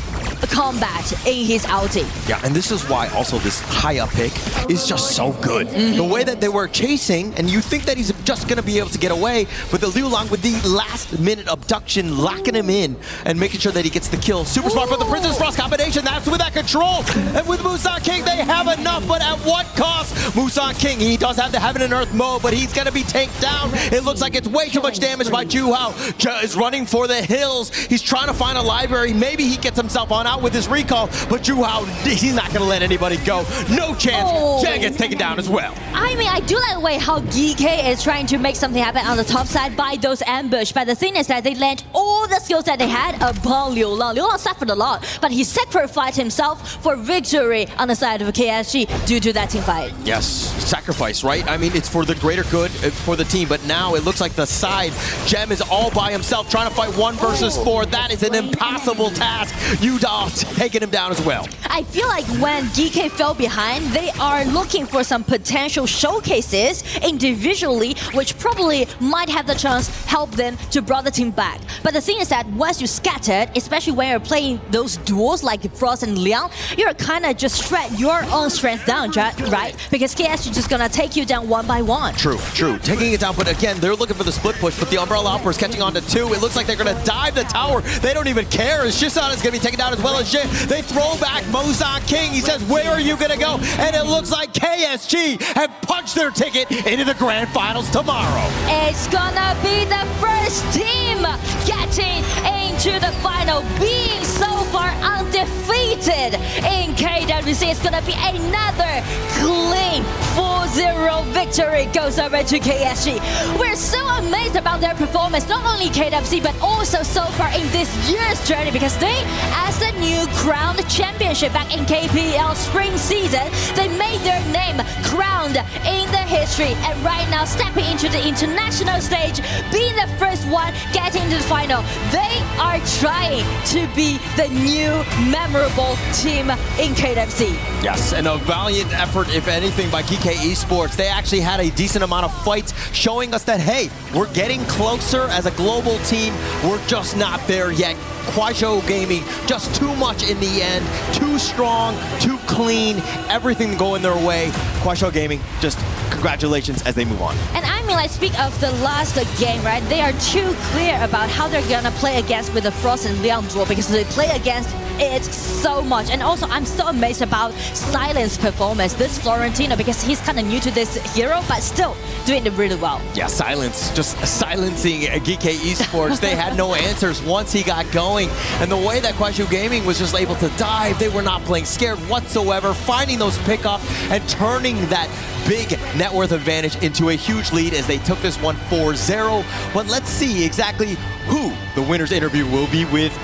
combat in his ulti. Yeah, and this is why also this high-up pick is just so good. The way that they were chasing, and you think that he's just going to be able to get away, but the Liu Lang with the last-minute abduction, locking him in and making sure that he gets the kill. Super smart, but the Princess Frost combination, that's with that control. And with Musang King, they have enough, but at what cost? Musang King, he does have the Heaven and Earth mode, but he's going to be tanked down. It looks like it's way too much damage by Ju Hao. Is running for the hills. He's trying to find a library. Maybe he gets himself on out with his recall, but Ju Hao, he's not going to let anybody go. No chance. Chen gets taken down as well. I mean, I do like the way how GK is trying to make something happen on the top side by those ambush, but the thing is that they land all the skills that they had upon Liu Lang. Liu Lang suffered a lot, but he sacrificed himself for victory on the side of KSG due to that team fight. Yes, sacrifice, right? I mean, it's for the greater good for the team, but now it looks like the side, Gem is all by himself trying to fight 1 versus 4. That is an impossible task. Yuda taking him down as well. I feel like when GK fell behind, they are looking for some potential showcases individually, which probably might have the chance help them to bring the team back. But the thing is that once you scattered, especially when you're playing those duels like Frost and Liang, you're kind of just shred your own strength down, right? Because KS is just gonna take you down 1 by 1. True. Taking it down, but again, they're looking for the split push, but the Umbrella Outburst catching on to 2. It looks like they're gonna dive the tower. They don't even care. Shisan is gonna be taken down as well. legit. They throw back Mozart King. He says, where are you going to go? And it looks like KSG have punched their ticket into the grand finals tomorrow. It's gonna be the first team getting into the final, being so far undefeated in KWC. It's gonna be another clean 4-0 victory goes over to KSG. We're so amazed about their performance, not only KWC, but also so far in this year's journey, because they, as the new crowned championship back in KPL spring season, they made their name crowned in the history, and right now stepping into the international stage, being the first one getting to the final. They are trying to be the new memorable team in KWC. Yes, and a valiant effort, if anything, by GK Esports. They actually had a decent amount of fights, showing us that, hey, we're getting closer as a global team. We're just not there yet. Kwaijo Gaming, just too much in the end, too strong, too clean, everything going their way. Kwaijo Gaming, just congratulations as they move on. And I mean, like, speak of the last game, right? They are too clear about how they're gonna play against with the Frost and Leon duel, because they play against it so much. And also, I'm so amazed about Silent's performance, this Florentino, because he's kind of new to this hero, but still doing it really well. Yeah, Silence, just silencing GK Esports. They had no answers once he got going. And the way that Kwaijo Gaming was just able to dive, they were not playing scared whatsoever, finding those pickups and turning that big net worth advantage into a huge lead as they took this one 4-0. But let's see exactly who the winner's interview will be with.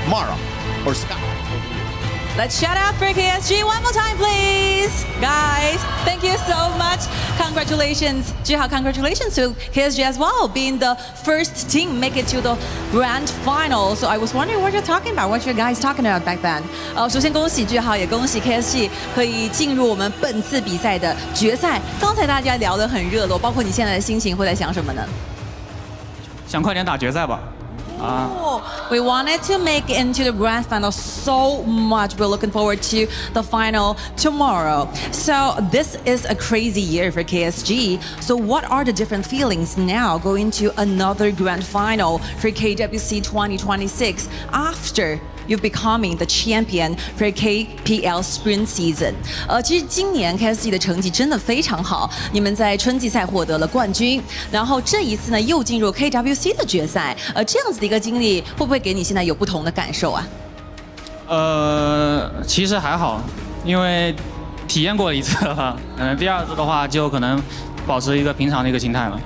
Mara or Scott. Let's shout out for KSG one more time, please. Guys, thank you so much. Congratulations. Jihao, congratulations to KSG as well, being the first team make it to the grand final. So I was wondering what you're talking about, what you guys talking about back then. 首先恭喜Jihao，也恭喜KSG可以进入我们本次比赛的决赛。刚才大家聊得很热络，包括你现在的心情会在想什么呢？想快点打决赛吧。 We wanted to make it into the grand final so much. We're looking forward to the final tomorrow. So this is a crazy year for KSG. So what are the different feelings now going to another grand final for KWC 2026 after you're becoming the champion for KPL Spring Season. 其实今年 KSG 的成绩真的非常好，你们在春季赛获得了冠军，然后这一次呢又进入 KWC 的决赛。这样子的一个经历，会不会给你现在有不同的感受啊？其实还好，因为体验过一次了。第二次的话就可能保持一个平常的一个心态了。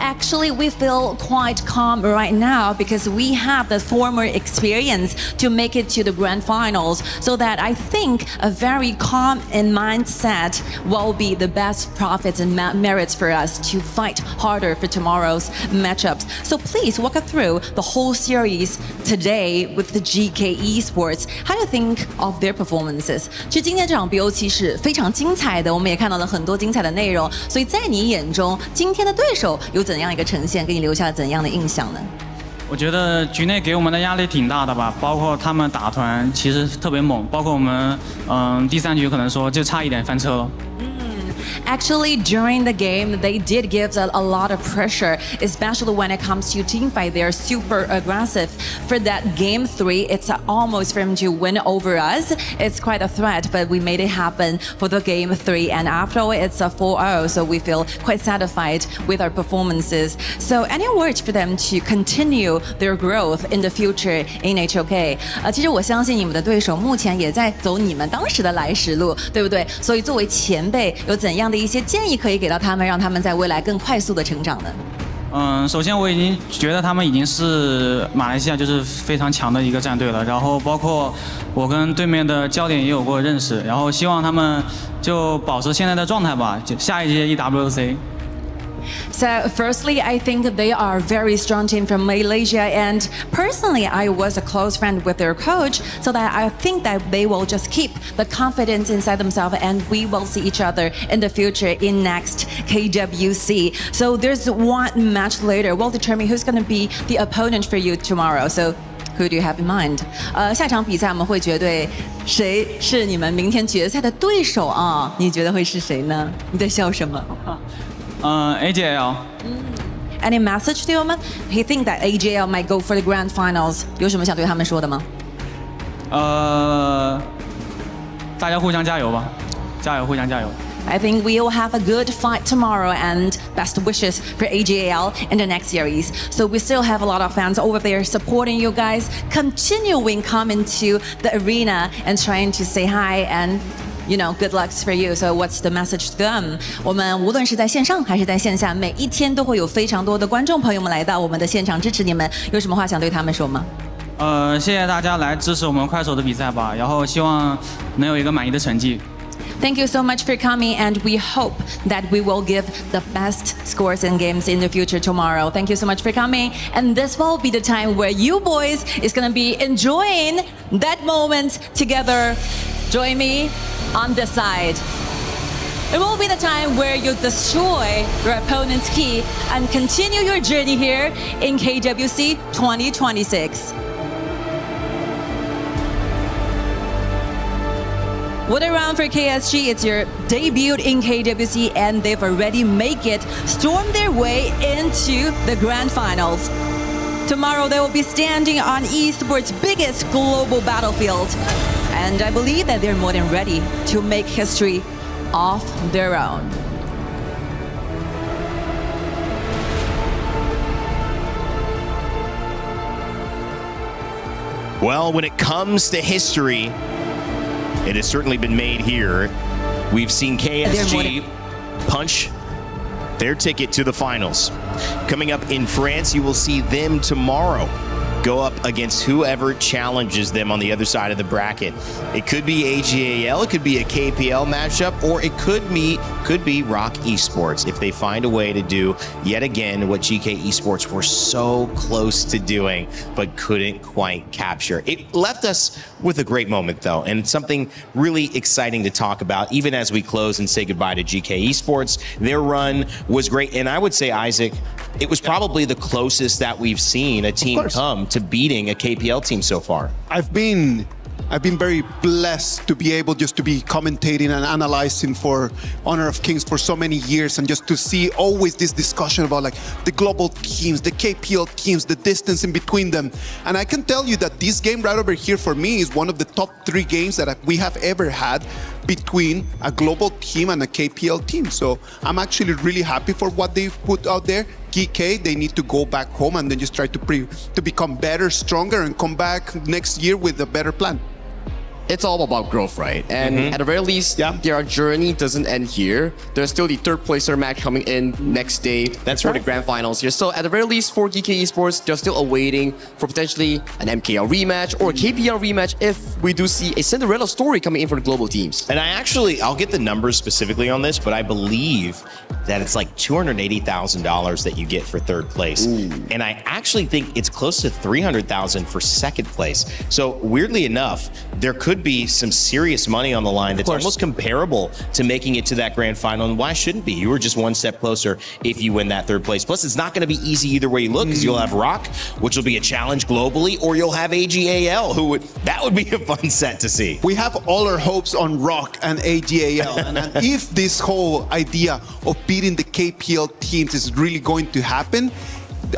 Actually, we feel quite calm right now because we have the former experience to make it to the grand finals. So that I think a very calm and mindset will be the best profits and merits for us to fight harder for tomorrow's matchups. So please walk us through the whole series today with the GK Esports. How do you think of their performances? 其实今天这场 BOC 是非常精彩的，我们也看到了很多精彩的内容。所以在你眼中，今天的对手有怎样一个呈现，给你留下了怎样的印象呢？我觉得局内给我们的压力挺大的吧，包括他们打团其实特别猛，包括我们第三局可能说就差一点翻车了。 Actually, during the game, they did give a lot of pressure, especially when it comes to team fight. They're super aggressive. For that game 3, it's almost for them to win over us. It's quite a threat, but we made it happen for the game 3. And after all, it's a 4-0, so we feel quite satisfied with our performances. So any words for them to continue their growth in the future in HOK? 其实我相信你们的对手目前也在走你们当时的来时路，对不对？所以作为前辈，有怎样的一些建议可以给到他们，让他们在未来更快速的成长呢？首先我已经觉得他们已经是马来西亚就是非常强的一个战队了，然后包括我跟对面的教练也有过认识，然后希望他们就保持现在的状态吧，就下一届 EWC。 So firstly, I think they are a very strong team from Malaysia, and personally, I was a close friend with their coach, so that I think that they will just keep the confidence inside themselves, and we will see each other in the future in next KWC. So there's one match later. We'll determine who's going to be the opponent for you tomorrow. So who do you have in mind? 下场比赛我们会决对谁是你们明天决赛的对手啊？你觉得会是谁呢？你在笑什么？AJL. Any message to them? He think that AJL might go for the grand finals. 有什么想对他们说的吗？大家互相加油吧，加油，互相加油。 I think we will have a good fight tomorrow and best wishes for AGAL in the next series. So we still have a lot of fans over there supporting you guys, continuing coming to the arena and trying to say hi and good luck for you. So what's the message to them? 我们无论是在线上还是在线下，每一天都会有非常多的观众朋友们来到我们的现场支持你们。有什么话想对他们说吗？ 谢谢大家来支持我们快手的比赛吧，然后希望能有一个满意的成绩。 Thank you so much for coming, and we hope that we will give the best scores and games in the future tomorrow. Thank you so much for coming, and this will be the time where you boys is gonna be enjoying that moment together. Join me on this side. It will be the time where you destroy your opponent's key and continue your journey here in KWC 2026. What a round for KSG. It's your debut in KWC and they've already made it, stormed their way into the grand finals. Tomorrow they will be standing on esports' biggest global battlefield. And I believe that they're more than ready to make history of their own. Well, when it comes to history, it has certainly been made here. We've seen KSG punch their ticket to the finals. Coming up in France, you will see them tomorrow go up against whoever challenges them on the other side of the bracket. It could be AGAL, it could be a KPL matchup, or it could be ROK Esports if they find a way to do yet again what GK Esports were so close to doing but couldn't quite capture. It left us with a great moment though, and something really exciting to talk about even as we close and say goodbye to GK Esports. Their run was great, and I would say, Isaac, it was probably the closest that we've seen a team come to beating a KPL team so far. I've been very blessed to be able just to be commentating and analyzing for Honor of Kings for so many years, and just to see always this discussion about like the global teams, the KPL teams, the distance in between them. And I can tell you that this game right over here for me is one of the top 3 games that we have ever had between a global team and a KPL team. So I'm actually really happy for what they put out there. GK, they need to go back home and then just try to become better, stronger, and come back next year with a better plan. It's all about growth, right? And at the very least, their journey doesn't end here. There's still the 3rd placer match coming in next day. That's for the grand finals here. So at the very least, for GK Esports, they're still awaiting for potentially an MKL rematch or a KPL rematch if we do see a Cinderella story coming in for the global teams. And I'll get the numbers specifically on this, but I believe that it's like $280,000 that you get for 3rd place. And I actually think it's close to $300,000 for 2nd place. So weirdly enough, there could be some serious money on the line that's almost comparable to making it to that grand final. And why shouldn't be? You were just one step closer if you win that 3rd place. Plus, it's not going to be easy either way you look, because you'll have ROK, which will be a challenge globally, or you'll have AGAL, that would be a fun set to see. We have all our hopes on ROK and AGAL. and if this whole idea of beating the KPL teams is really going to happen,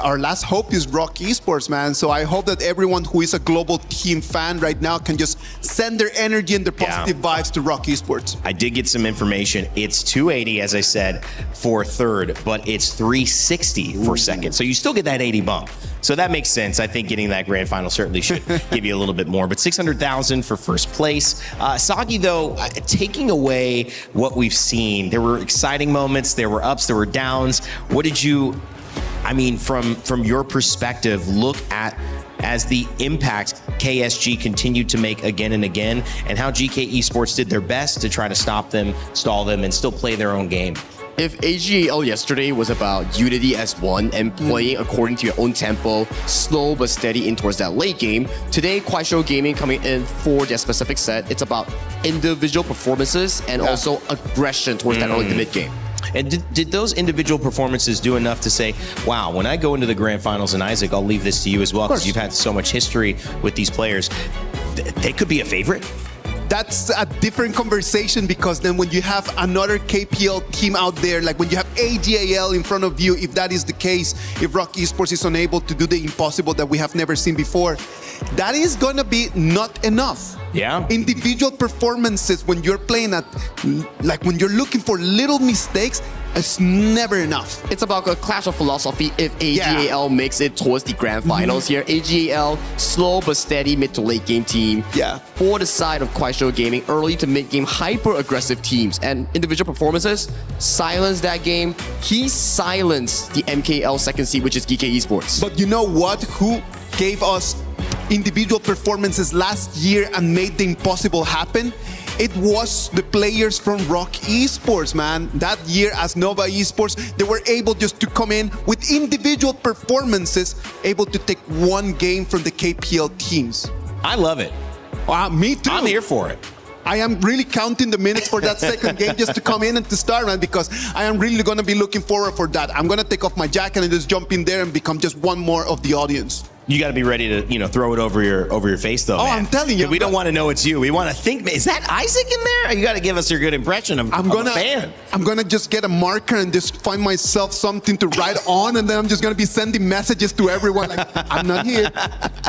our last hope is ROK Esports, man. So I hope that everyone who is a global team fan right now can just send their energy and their positive vibes to ROK Esports. I did get some information. It's 280, as I said, for 3rd, but it's 360 for 2nd. So you still get that 80 bump. So that makes sense. I think getting that grand final certainly should give you a little bit more. But 600,000 for 1st place. Soggy, though, taking away what we've seen, there were exciting moments, there were ups, there were downs. What did you, from your perspective, look at as the impact KSG continued to make again and again, and how GK Esports did their best to try to stop them, stall them, and still play their own game? If AGAL yesterday was about unity as one and playing according to your own tempo, slow but steady in towards that late game, today Kuaishou Gaming coming in for their specific set, it's about individual performances and also aggression towards that early to mid game. And did those individual performances do enough to say, wow, when I go into the grand finals, and Isaac, I'll leave this to you as well, because you've had so much history with these players, they could be a favorite? That's a different conversation, because then when you have another KPL team out there, like when you have AGAL in front of you, if that is the case, if ROK Esports is unable to do the impossible that we have never seen before, that is gonna be not enough. Yeah. Individual performances when you're playing at, like when you're looking for little mistakes, it's never enough. It's about a clash of philosophy if AGAL makes it towards the grand finals here. AGAL, slow but steady mid to late game team. Yeah. For the side of Kuaishou Gaming, early to mid game, hyper aggressive teams. And individual performances, silence that game. He silenced the MKL second seed, which is GK Esports. But you know what? Who gave us individual performances last year and made the impossible happen? It was the players from HOK Esports, man. That year as Nova Esports, they were able just to come in with individual performances, able to take one game from the KPL teams. I love it. Me too. I'm here for it. I am really counting the minutes for that second game just to come in and to start, man, because I am really going to be looking forward for that. I'm going to take off my jacket and just jump in there and become just one more of the audience. You got to be ready to, throw it over your face, though. Oh, man. I'm telling you. We don't want to know it's you. We want to think, is that Isaac in there? You got to give us your good impression of a fan. I'm gonna just get a marker and just find myself something to write on, and then I'm just gonna be sending messages to everyone like, I'm not here.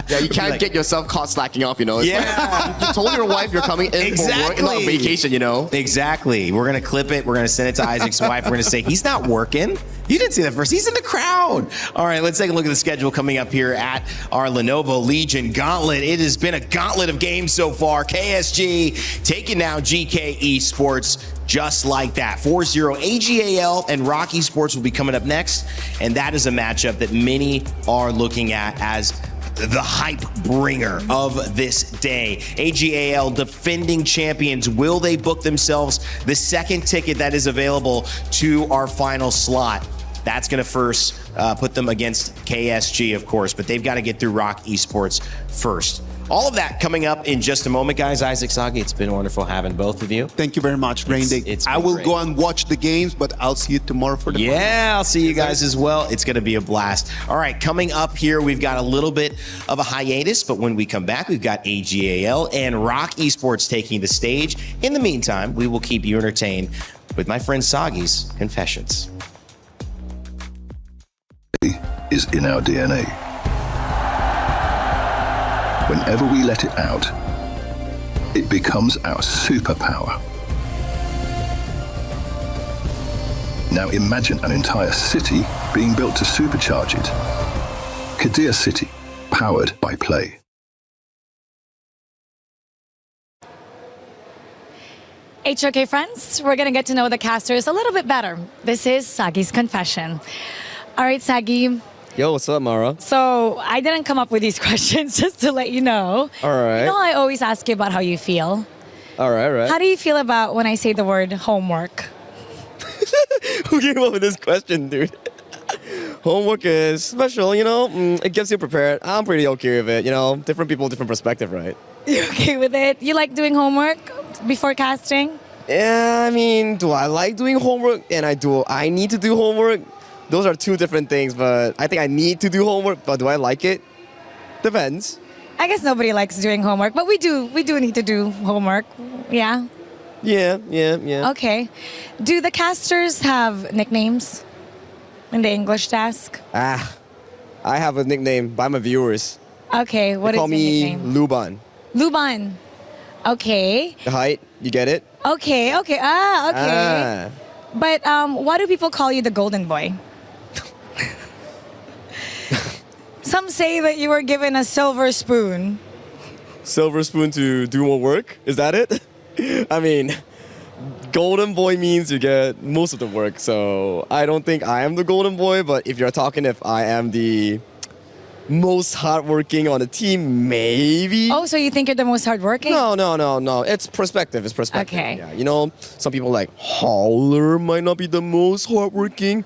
Yeah, you can't get yourself caught slacking off, It's Yeah. like, you told your wife you're coming in for work and not on vacation, Exactly. We're going to clip it. We're going to send it to Isaac's wife. We're going to say, he's not working. You didn't see that first. He's in the crowd. All right, let's take a look at the schedule coming up here at our Lenovo Legion Gauntlet. It has been a gauntlet of games so far. KSG taking down GK Esports just like that. 4-0 AGAL and HOK Esports will be coming up next. And that is a matchup that many are looking at as the hype bringer of this day. AGAL defending champions. Will they book themselves the second ticket that is available to our final slot? That's going to first put them against KSG, of course, but they've got to get through HOK Esports first. All of that coming up in just a moment, guys. Isaac, Sagi, it's been wonderful having both of you. Thank you very much, Rain Day. I will go and watch the games, but I'll see you tomorrow for the Yeah, I'll see you guys as well. It's going to be a blast. All right, coming up here, we've got a little bit of a hiatus, but when we come back, we've got AGAL and HOK Esports taking the stage. In the meantime, we will keep you entertained with my friend Sagi's Confessions. Is in our DNA. Whenever we let it out, it becomes our superpower. Now imagine an entire city being built to supercharge it. Kadir City, powered by play. HOK friends, we're going to get to know the casters a little bit better. This is Sagi's Confession. All right, Sagi. Yo, what's up, Mara? So I didn't come up with these questions, just to let you know. All right. You know, I always ask you about how you feel. All right. How do you feel about when I say the word homework? Who came up with this question, dude? Homework is special, it gets you prepared. I'm pretty okay with it, different people, different perspective, right? You okay with it? You like doing homework before casting? Yeah, I mean, do I like doing homework and I need to do homework? Those are two different things, but I think I need to do homework, but do I like it? Depends. I guess nobody likes doing homework, but we do need to do homework, yeah? Yeah. Okay. Do the casters have nicknames in the English desk? I have a nickname by my viewers. Okay, what they is call your me nickname? Luban. Luban. Okay. The height, you get it? Okay. Okay. But why do people call you the golden boy? Some say that you were given a silver spoon. Silver spoon to do more work? Is that it? I mean, golden boy means you get most of the work, so I don't think I am the golden boy, but if you're talking if I am the most hardworking on the team, maybe. Oh, so you think you're the most hardworking? No. It's perspective. Okay. Yeah, some people like Holler might not be the most hardworking.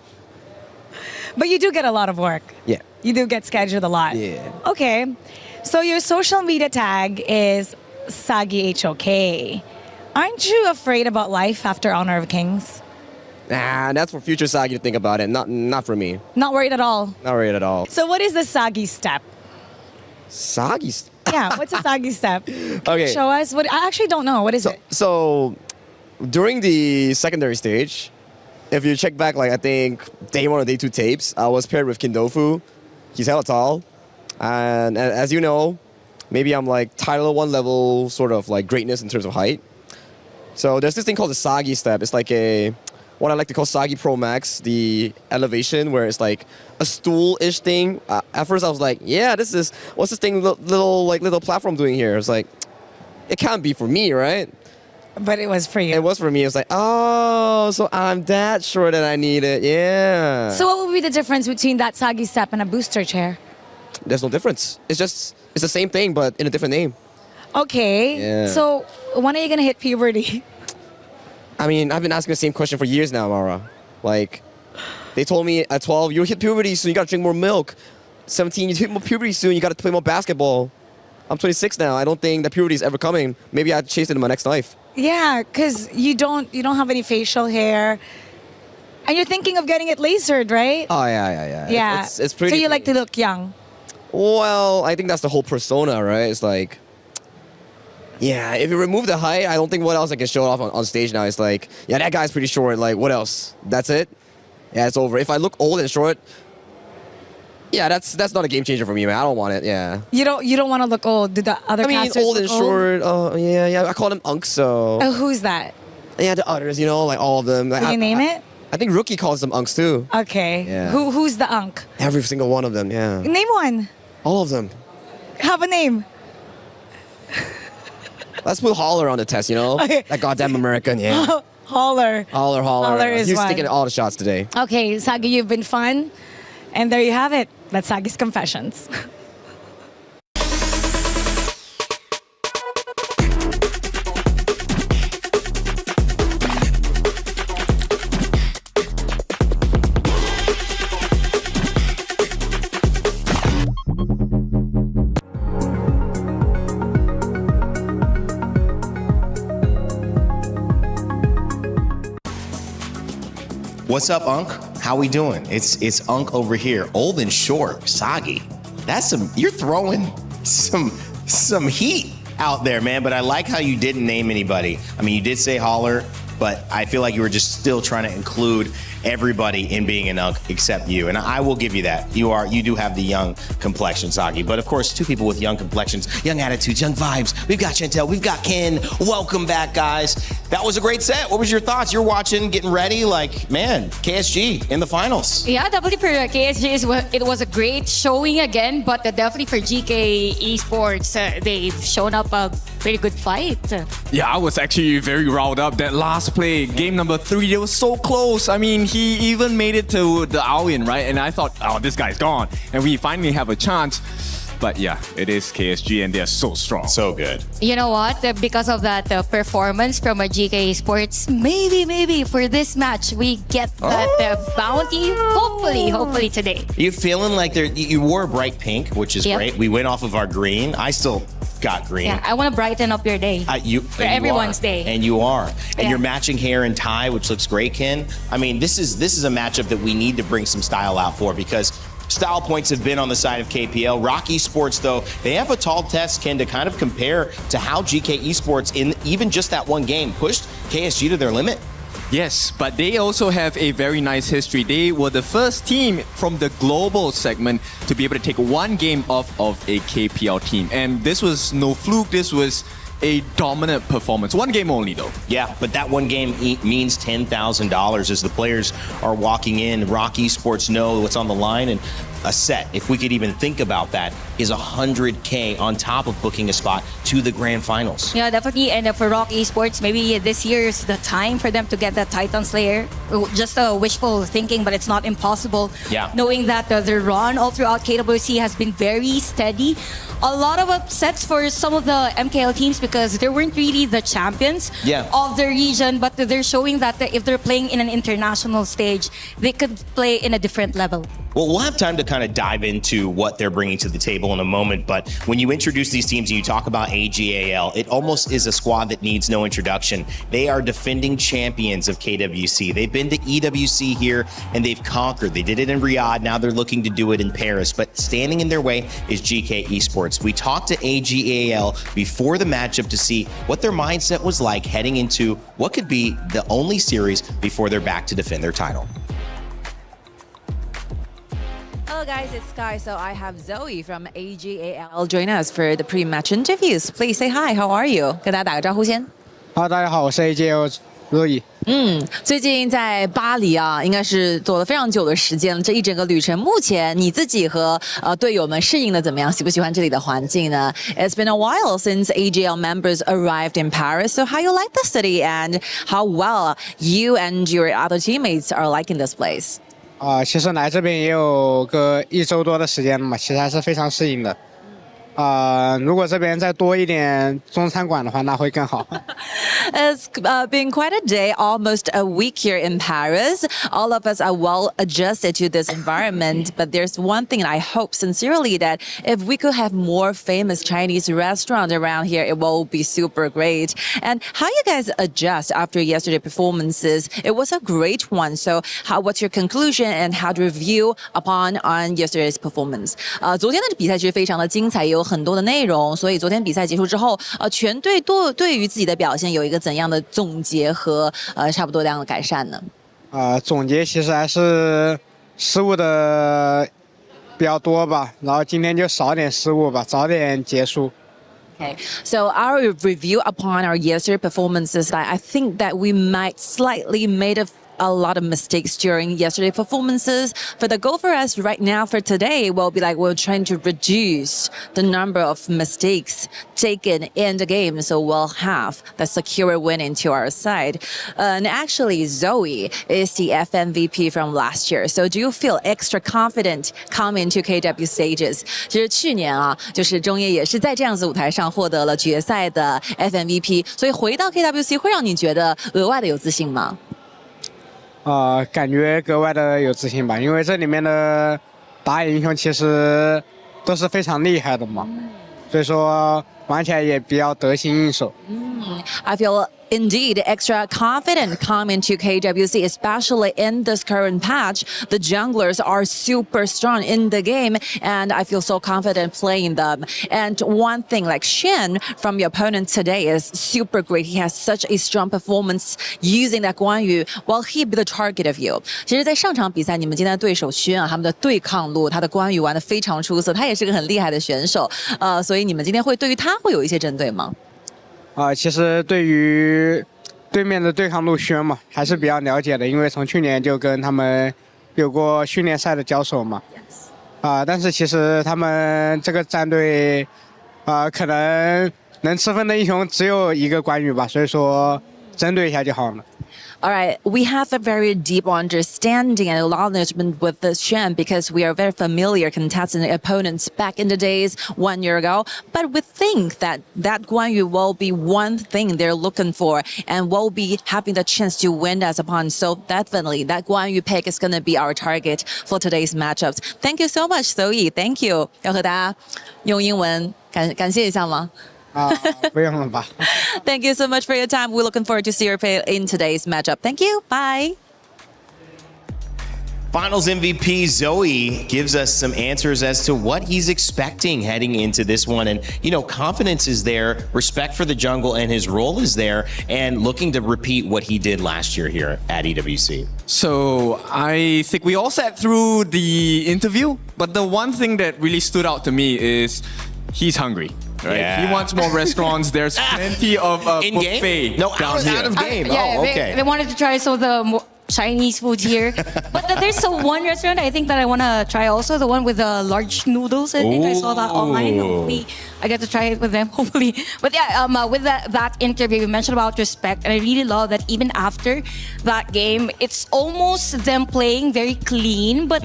But you do get a lot of work. Yeah. You do get scheduled a lot. Yeah. Okay. So your social media tag is Sagi HOK. Aren't you afraid about life after Honor of Kings? Nah, that's for future Sagi to think about it. Not for me. Not worried at all? Not worried at all. So what is the Sagi step? Sagi step? Yeah, what's a Sagi step? Okay. Show us. I actually don't know. What is it? So during the secondary stage, if you check back, I think day 1 or day 2 tapes, I was paired with Kindofu. He's hella tall. And as you know, maybe I'm like Title 1 level sort of like greatness in terms of height. So there's this thing called the Sagi step. It's like what I like to call Sagi Pro Max, the elevation where it's like a stool-ish thing. At first I was like, yeah, what's this thing, little platform doing here? It's like, it can't be for me, right? But it was for you. It was for me. It was like, oh, so I'm that short and I need it. Yeah. So what would be the difference between that Sagi step and a booster chair? There's no difference. It's the same thing, but in a different name. Okay. Yeah. So when are you going to hit puberty? I mean, I've been asking the same question for years now, Mara. Like, they told me at 12, you'll hit puberty soon, you gotta drink more milk. 17, you hit more puberty soon, you gotta play more basketball. I'm 26 now. I don't think that puberty is ever coming. Maybe I'd chase it in my next life. Yeah, because you don't have any facial hair. And you're thinking of getting it lasered, right? Oh, yeah. Yeah. It's pretty. So you like to look young? Well, I think that's the whole persona, right? It's like, yeah, if you remove the height, I don't think what else I can show off on stage now. It's like, yeah, that guy's pretty short. Like, what else? That's it? Yeah, it's over. If I look old and short, yeah, that's not a game changer for me, man. I don't want it, yeah. You don't want to look old. Do the other casters old and look short, yeah. I call them unks, so. Oh, who's that? Yeah, the others, like all of them. Can you name it? I think Rookie calls them unks too. Okay. Yeah. Who's the unk? Every single one of them, yeah. Name one. All of them. Have a name. Let's put Holler on the test, Okay. That goddamn American, yeah. Holler. Holler is He's one. taking all the shots today. Okay, Sagi, you've been fun. And there you have it. That's Sagi's Confessions. What's up, Unk? How we doing? It's Unk over here, old and short, Sagi. You're throwing some heat out there, man. But I like how you didn't name anybody. I mean, you did say Holler, but I feel like you were just still trying to include everybody in being an Unk except you. And I will give you that. You do have the young complexion, Sagi. But of course, two people with young complexions, young attitudes, young vibes. We've got Chantel, we've got Ken. Welcome back, guys. That was a great set. What was your thoughts? You're watching, getting ready, like, man, KSG in the finals. Yeah, definitely for KSG, it was a great showing again, but definitely for GK Esports, they've shown up a pretty good fight. Yeah, I was actually very riled up. That last play, game number 3, it was so close. I mean, he even made it to the all-in, right? And I thought, oh, this guy's gone. And we finally have a chance. But yeah, it is KSG and they're so strong. So good. You know what? Because of that performance from a GK Esports, maybe for this match, we get that bounty. Hopefully today. You feeling like you wore bright pink, which is great. We went off of our green. I still got green. Yeah, I want to brighten up your day. For everyone's day. And you are. And you're matching hair and tie, which looks great, Ken. I mean, this is a matchup that we need to bring some style out for because style points have been on the side of KPL. ROK Esports, though, they have a tall test, Ken, to kind of compare to how GK Esports, in even just that one game, pushed KSG to their limit. Yes, but they also have a very nice history. They were the first team from the global segment to be able to take one game off of a KPL team. And this was no fluke. This was a dominant performance. One game only, though. Yeah, but that one game means $10,000 as the players are walking in. ROK Esports know what's on the line, and a set, if we could even think about that, is $100K on top of booking a spot to the grand finals. Yeah, definitely. And for ROK Esports, maybe this year is the time for them to get that Titan Slayer. Just a wishful thinking, but it's not impossible. Yeah. Knowing that their run all throughout KWC has been very steady. A lot of upsets for some of the MKL teams because they weren't really the champions of their region, but they're showing that if they're playing in an international stage, they could play in a different level. Well, we'll have time to kind of dive into what they're bringing to the table in a moment, but when you introduce these teams and you talk about AGAL, it almost is a squad that needs no introduction. They are defending champions of KWC. They've been to EWC here and they've conquered. They did it in Riyadh, now they're looking to do it in Paris, but standing in their way is GK Esports. We talked to AGAL before the matchup to see what their mindset was like heading into what could be the only series before they're back to defend their title. guys, it's Sky. So I have Zoe from AGAL join us for the pre-match interviews. Please say hi. How are you? 跟大家打个招呼先。大家好，我是 AGL Zoe。最近在巴黎啊，应该是走了非常久的时间了。这一整个旅程，目前你自己和队友们适应的怎么样？喜不喜欢这里的环境呢？ It's been a while since AGL members arrived in Paris. So how you like the city and how well you and your other teammates are liking this place? 其实来这边也有个1周多的时间了嘛，其实还是非常适应的。如果这边再多一点中餐馆的话，那会更好。It's been quite a day, almost a week here in Paris. All of us are well adjusted to this environment, but there's one thing I hope sincerely that if we could have more famous Chinese restaurants around here, it will be super great. And how you guys adjust after yesterday's performances? It was a great one. So what's your conclusion and how to review on yesterday's performance? 昨天的比赛其实非常的精彩，有很多的内容，所以昨天比赛结束之后，全队对于自己的表现有一个怎样的总结和差不多这样的改善呢？总结其实还是失误的比较多吧，然后今天就少点失误吧，早点结束。Okay, so our review upon our yesterday performances, I think that we might slightly made a lot of mistakes during yesterday's performances. For the goal for us right now for today will be like we're trying to reduce the number of mistakes taken in the game, so we'll have the secure win into our side. And actually, Zoe is the FMVP from last year. So do you feel extra confident coming to KW stages? 其实去年啊，就是中野也是在这样子舞台上获得了决赛的 FMVP， 所以回到 KWC 会让你觉得额外的有自信吗？感觉格外的有自信吧，因为这里面的打野英雄其实都是非常厉害的嘛，所以说玩起来也比较得心应手。I feel indeed extra confident coming to KWC, especially in this current patch. The junglers are super strong in the game, and I feel so confident playing them. And one thing, like CHÄN from your opponent today is super great. He has such a strong performance using that 关羽. Will he be the target of you? 其实，在上场比赛，你们今天的对手CHÄN啊，他们的对抗路，他的关羽玩得非常出色，他也是个很厉害的选手。所以你们今天会对于他会有一些针对吗？其实对于对面的对抗路CHÄN嘛，还是比较了解的，因为从去年就跟他们有过训练赛的交手嘛。但是其实他们这个战队，可能能吃分的英雄只有一个关羽吧，所以说针对一下就好了。All right, we have a very deep understanding and acknowledgement with the CHÄN because we are very familiar contesting opponents back in the days 1 year ago. But we think that Guan Yu will be one thing they're looking for and will be having the chance to win us upon. So definitely that Guan Yu pick is going to be our target for today's matchups. Thank you so much, Zoe. Thank you. 要和大家用英文感谢一下吗？不用了吧。Thank you so much for your time. We're looking forward to see your play in today's matchup. Thank you. Bye. Finals MVP Zoe gives us some answers as to what he's expecting heading into this one. And, you know, confidence is there, respect for the jungle and his role is there, and looking to repeat what he did last year here at EWC. So I think we all sat through the interview, but the one thing that really stood out to me is he's hungry. Right? Yeah. He wants more restaurants. There's plenty of buffet game? No, down here. Out of game. Yeah, okay. They wanted to try some of the Chinese food here. But there's one restaurant I think that I want to try also, the one with the large noodles. I think I saw that online. Hopefully I get to try it with them, hopefully. But yeah, with that interview, you mentioned about respect. And I really love that even after that game, it's almost them playing very clean. But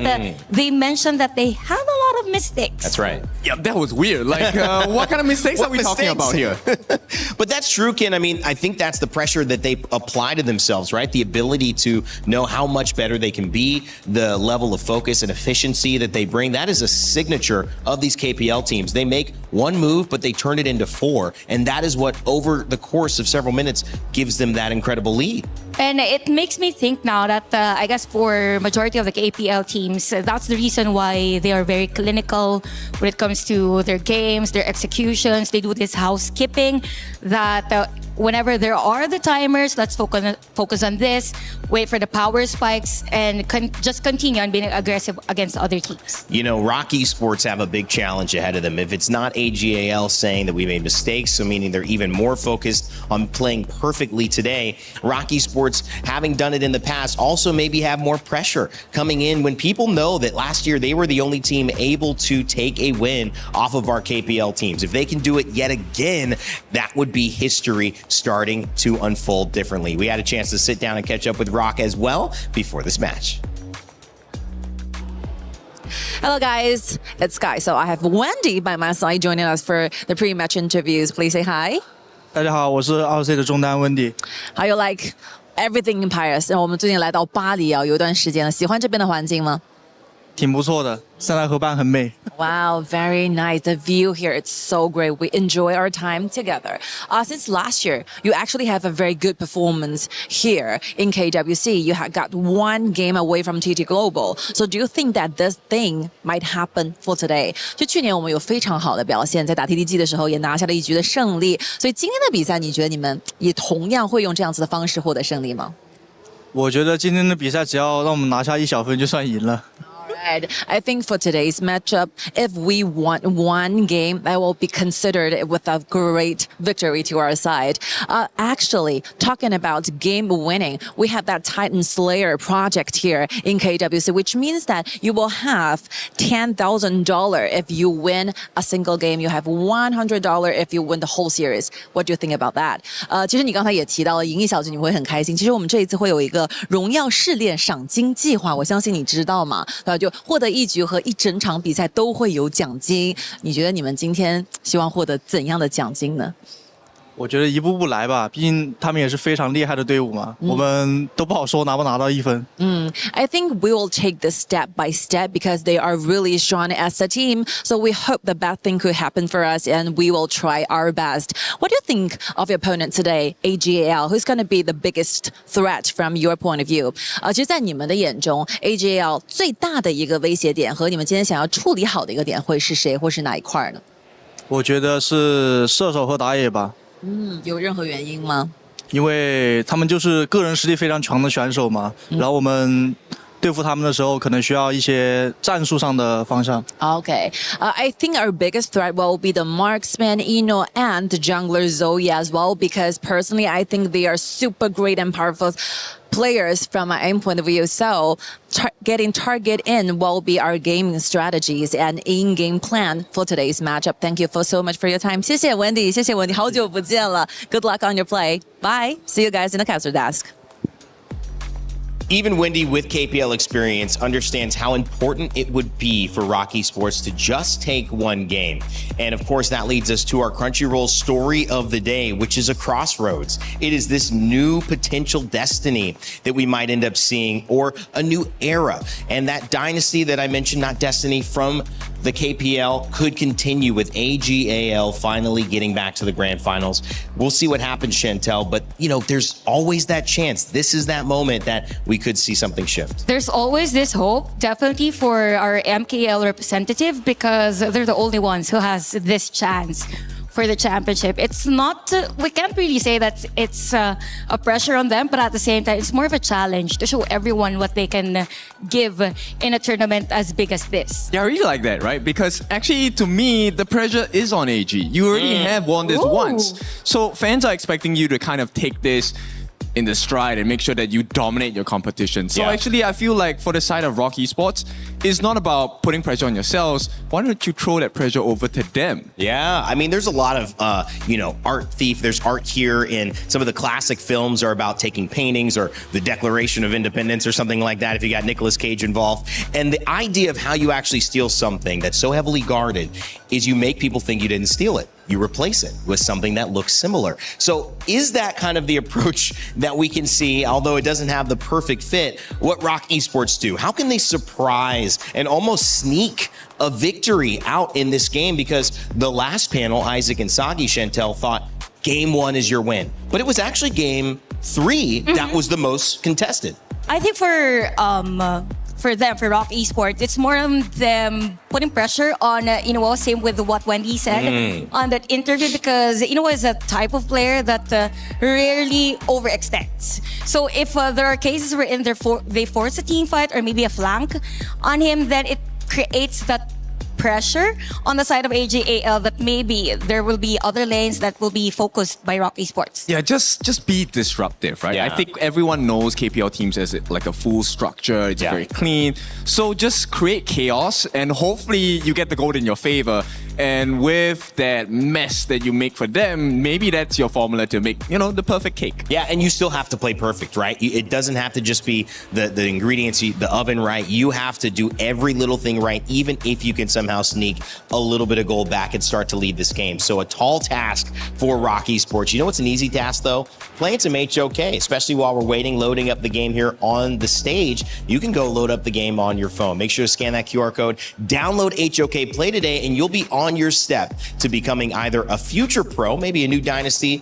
they mentioned that they had a lot of mistakes. That's right. Yeah, that was weird. Like, what kind of mistakes are we talking about here? But that's true, Ken. I mean, I think that's the pressure that they apply to themselves, right? The ability to know how much better they can be, the level of focus and efficiency that they bring. That is a signature of these KPL teams. They make one move, but they turn it into 4. And that is what, over the course of several minutes, gives them that incredible lead. And it makes me think now that I guess for majority of the KPL teams, that's the reason why they are very clinical when it comes to their games, their executions. They do this housekeeping that whenever there are the timers, let's focus on this, wait for the power spikes, and just continue on being aggressive against other teams. You know, ROK Esports have a big challenge ahead of them. If it's not AGAL saying that we made mistakes, so meaning they're even more focused on playing perfectly today, ROK Esports, having done it in the past, also maybe have more pressure coming in when people know that last year they were the only team able to take a win off of our KPL teams. If they can do it yet again, that would be history starting to unfold differently. We had a chance to sit down and catch up with ROK as well before this match. Hello guys, it's Guy. So I have Wendy by my side joining us for the pre-match interviews. Please say hi. 大家好，我是2C 的中单 Wendy。 How you like everything in Paris? 我们最近来到巴黎啊，有一段时间了，喜欢这边的环境吗？挺不错的，塞纳河畔很美。 Wow, very nice. The view here, it's so great. We enjoy our time together. Since last year, you actually have a very good performance here in KWC. You had got one game away from TT Global. So do you think that this thing might happen for today? 就去年我们有非常好的表现，在打 TTG 的时候也拿下了一局的胜利。所以今天的比赛，你觉得你们也同样会用这样子的方式获得胜利吗？我觉得今天的比赛只要让我们拿下1小分就算赢了。 I think for today's matchup, if we won one game, that will be considered with a great victory to our side. Actually, talking about game winning, we have that Titan Slayer project here in KWC, which means that you will have $10,000 if you win a single game. You have $100 if you win the whole series. What do you think about that? 其实你刚才也提到了赢一小局你会很开心。其实我们这一次会有一个荣耀试炼赏金计划，我相信你知道嘛？就获得一局和一整场比赛都会有奖金。你觉得你们今天希望获得怎样的奖金呢？ 我觉得一步步来吧，毕竟他们也是非常厉害的队伍嘛，我们都不好说拿不拿到1分。I think we will take this step by step because they are really strong as a team. So we hope the best thing could happen for us, and we will try our best. What do you think of your opponent today, AGAL? Who's going to be the biggest threat from your point of view? 其实，在你们的眼中 ，AGAL 最大的一个威胁点和你们今天想要处理好的一个点会是谁，或是哪一块呢？我觉得是射手和打野吧。 有任何原因吗？因为他们就是个人实力非常强的选手嘛，然后我们对付他们的时候，可能需要一些战术上的方向。Okay, I think our biggest threat will be the marksman Ino and the jungler Zoe as well, because personally I think they are super great and powerful players from my own point of view. So getting target in will be our gaming strategies and in-game plan for today's matchup. Thank you so much for your time. 谢谢 Wendy， 谢谢 Wendy， 好久不见了。Good luck on your play. Bye. See you guys in the caster desk. Even Wendy, with KPL experience, understands how important it would be for ROK Esports to just take one game. And of course, that leads us to our Crunchyroll story of the day, which is a crossroads. It is this new potential destiny that we might end up seeing, or a new era. And that dynasty that I mentioned, not destiny, from the KPL could continue with AGAL finally getting back to the grand finals. We'll see what happens, Chantel, but you know, there's always that chance. This is that moment that we could see something shift. There's always this hope, definitely, for our MKL representative, because they're the only ones who has this chance for the championship. It's not, we can't really say that it's a pressure on them, but at the same time, it's more of a challenge to show everyone what they can give in a tournament as big as this. Yeah, I really like that, right? Because actually, to me, the pressure is on AG. You already have won this once. So fans are expecting you to kind of take this in the stride and make sure that you dominate your competition. So actually, I feel like for the side of ROK Esports, it's not about putting pressure on yourselves. Why don't you throw that pressure over to them? Yeah, I mean, there's a lot of, art thief. There's art here in some of the classic films are about taking paintings or the Declaration of Independence or something like that if you got Nicolas Cage involved. And the idea of how you actually steal something that's so heavily guarded is you make people think you didn't steal it. You replace it with something that looks similar. So is that kind of the approach that we can see, although it doesn't have the perfect fit, what ROK Esports do? How can they surprise and almost sneak a victory out in this game? Because the last panel, Isaac and Sagi, Chantel, thought game 1 is your win. But it was actually game 3 that was the most contested. I think for for them, for Rock Esports. It's more them putting pressure on, same with what Wendy said on that interview, because, is a type of player that rarely overextends. So if there are cases wherein they force a team fight or maybe a flank on him, then it creates that pressure on the side of AJAL that maybe there will be other lanes that will be focused by Rock Esports. Yeah, just be disruptive, right? Yeah. I think everyone knows KPL teams as like a full structure. It's very clean. So just create chaos and hopefully you get the goal in your favor. And with that mess that you make for them, maybe that's your formula to make, the perfect cake. Yeah, and you still have to play perfect, right? It doesn't have to just be the ingredients, the oven right. You have to do every little thing right, even if you can somehow sneak a little bit of goal back and start to lead this game. So a tall task for Rock Esports. You know what's an easy task, though? Playing some HOK, especially while we're waiting, loading up the game here on the stage. You can go load up the game on your phone. Make sure to scan that QR code, download HOK, play today, and you'll be on your step to becoming either a future pro, maybe a new dynasty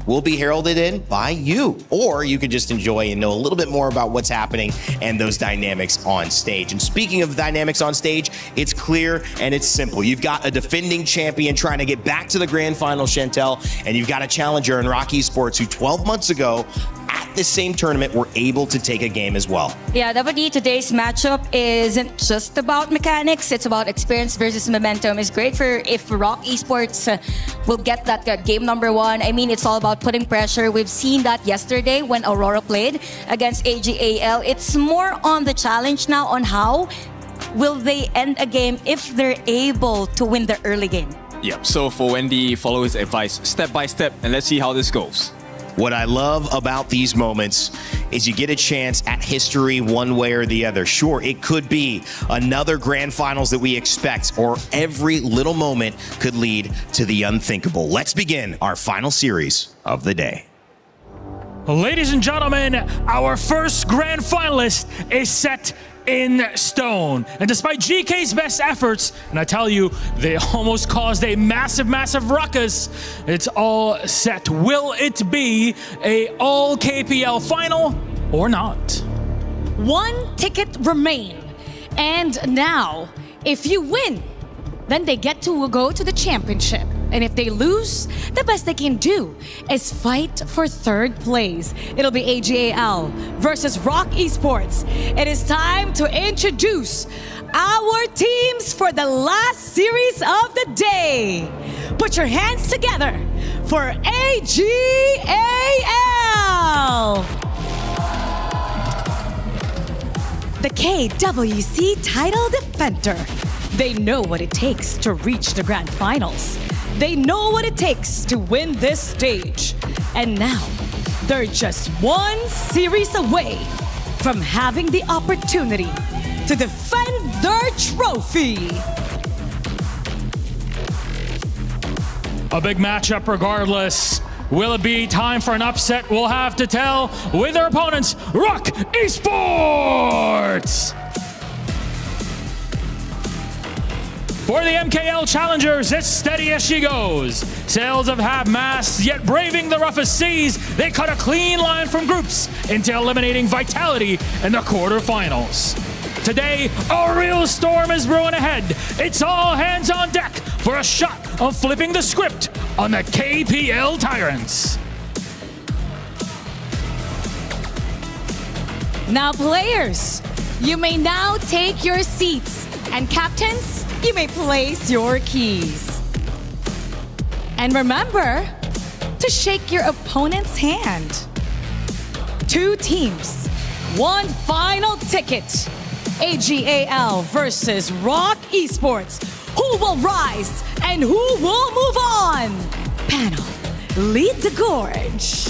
will be heralded in by you, or you could just enjoy and know a little bit more about what's happening and those dynamics on stage. And speaking of dynamics on stage, it's clear and it's simple. You've got a defending champion trying to get back to the grand final, Chantel, and you've got a challenger in Rock Esports who 12 months ago at this same tournament were able to take a game as well. Yeah, definitely today's matchup isn't just about mechanics, it's about experience versus momentum. It's great if Rock Esports will get that game number 1. I mean, it's all about putting pressure. We've seen that yesterday when Aurora played against AGAL. It's more on the challenge now on how will they end a game if they're able to win the early game. Yep, so for Wendy, follow his advice step by step, and let's see how this goes. What I love about these moments is you get a chance at history one way or the other. Sure, it could be another grand finals that we expect, or every little moment could lead to the unthinkable. Let's begin our final series of the day. Ladies and gentlemen, our first grand finalist is set in stone. And despite GK's best efforts, and I tell you, they almost caused a massive ruckus, it's all set. Will it be a all KPL final or not? One ticket remain. And now, if you win, then they get to go to the championship. And if they lose, the best they can do is fight for third place. It'll be AGAL versus Rock Esports. It is time to introduce our teams for the last series of the day. Put your hands together for AGAL. The KWC title defender. They know what it takes to reach the grand finals. They know what it takes to win this stage. And now, they're just one series away from having the opportunity to defend their trophy. A big matchup regardless. Will it be time for an upset? We'll have to tell with their opponents, Rock Esports! For the MKL challengers, it's steady as she goes. Sails of half-mast, yet braving the roughest seas, they cut a clean line from groups into eliminating Vitality in the quarterfinals. Today, a real storm is brewing ahead. It's all hands on deck for a shot of flipping the script on the KPL Tyrants. Now, players, you may now take your seats. And captains, you may place your keys. And remember to shake your opponent's hand. 2 teams, 1 final ticket. AGAL versus Rock Esports. Who will rise and who will move on? Panel, lead the gorge.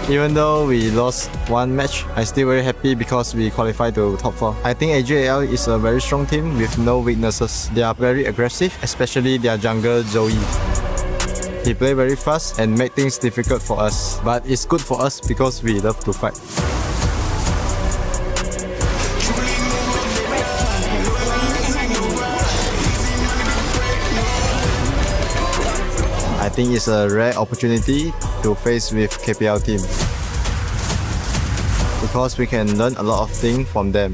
Even though we lost one match, I'm still very happy because we qualified to top 4. I think AJAL is a very strong team with no weaknesses. They are very aggressive, especially their jungler Zoe. He play very fast and make things difficult for us. But it's good for us because we love to fight. think it's a rare opportunity to face with KPL team because we can learn a lot of things from them.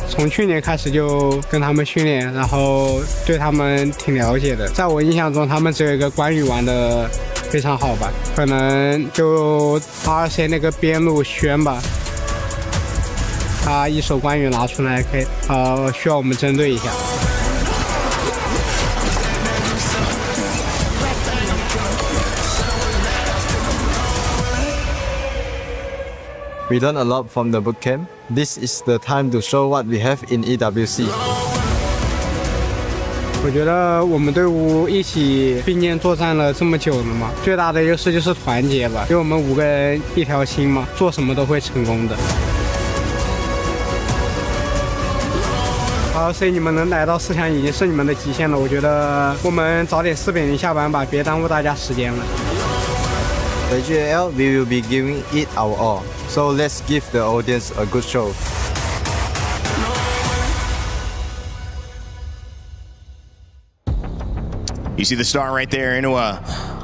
从去年开始就跟他们训练，然后对他们挺了解的。在我印象中，他们只有一个关羽玩的非常好吧，可能就2C那个边路轩吧，他一手关羽拿出来可以，需要我们针对一下。We learn a lot from the bootcamp. This is the time to show what we have in EWC. 我觉得我们队伍一起并肩作战了这么久了嘛，最大的优势就是团结吧，因为我们5个人一条心嘛，做什么都会成功的。所以你们能来到4强已经是你们的极限了，我觉得我们早点4比0下班吧，别耽误大家时间了。AGAL, we will be giving it our all. So let's give the audience a good show. You see the star right there, Inua,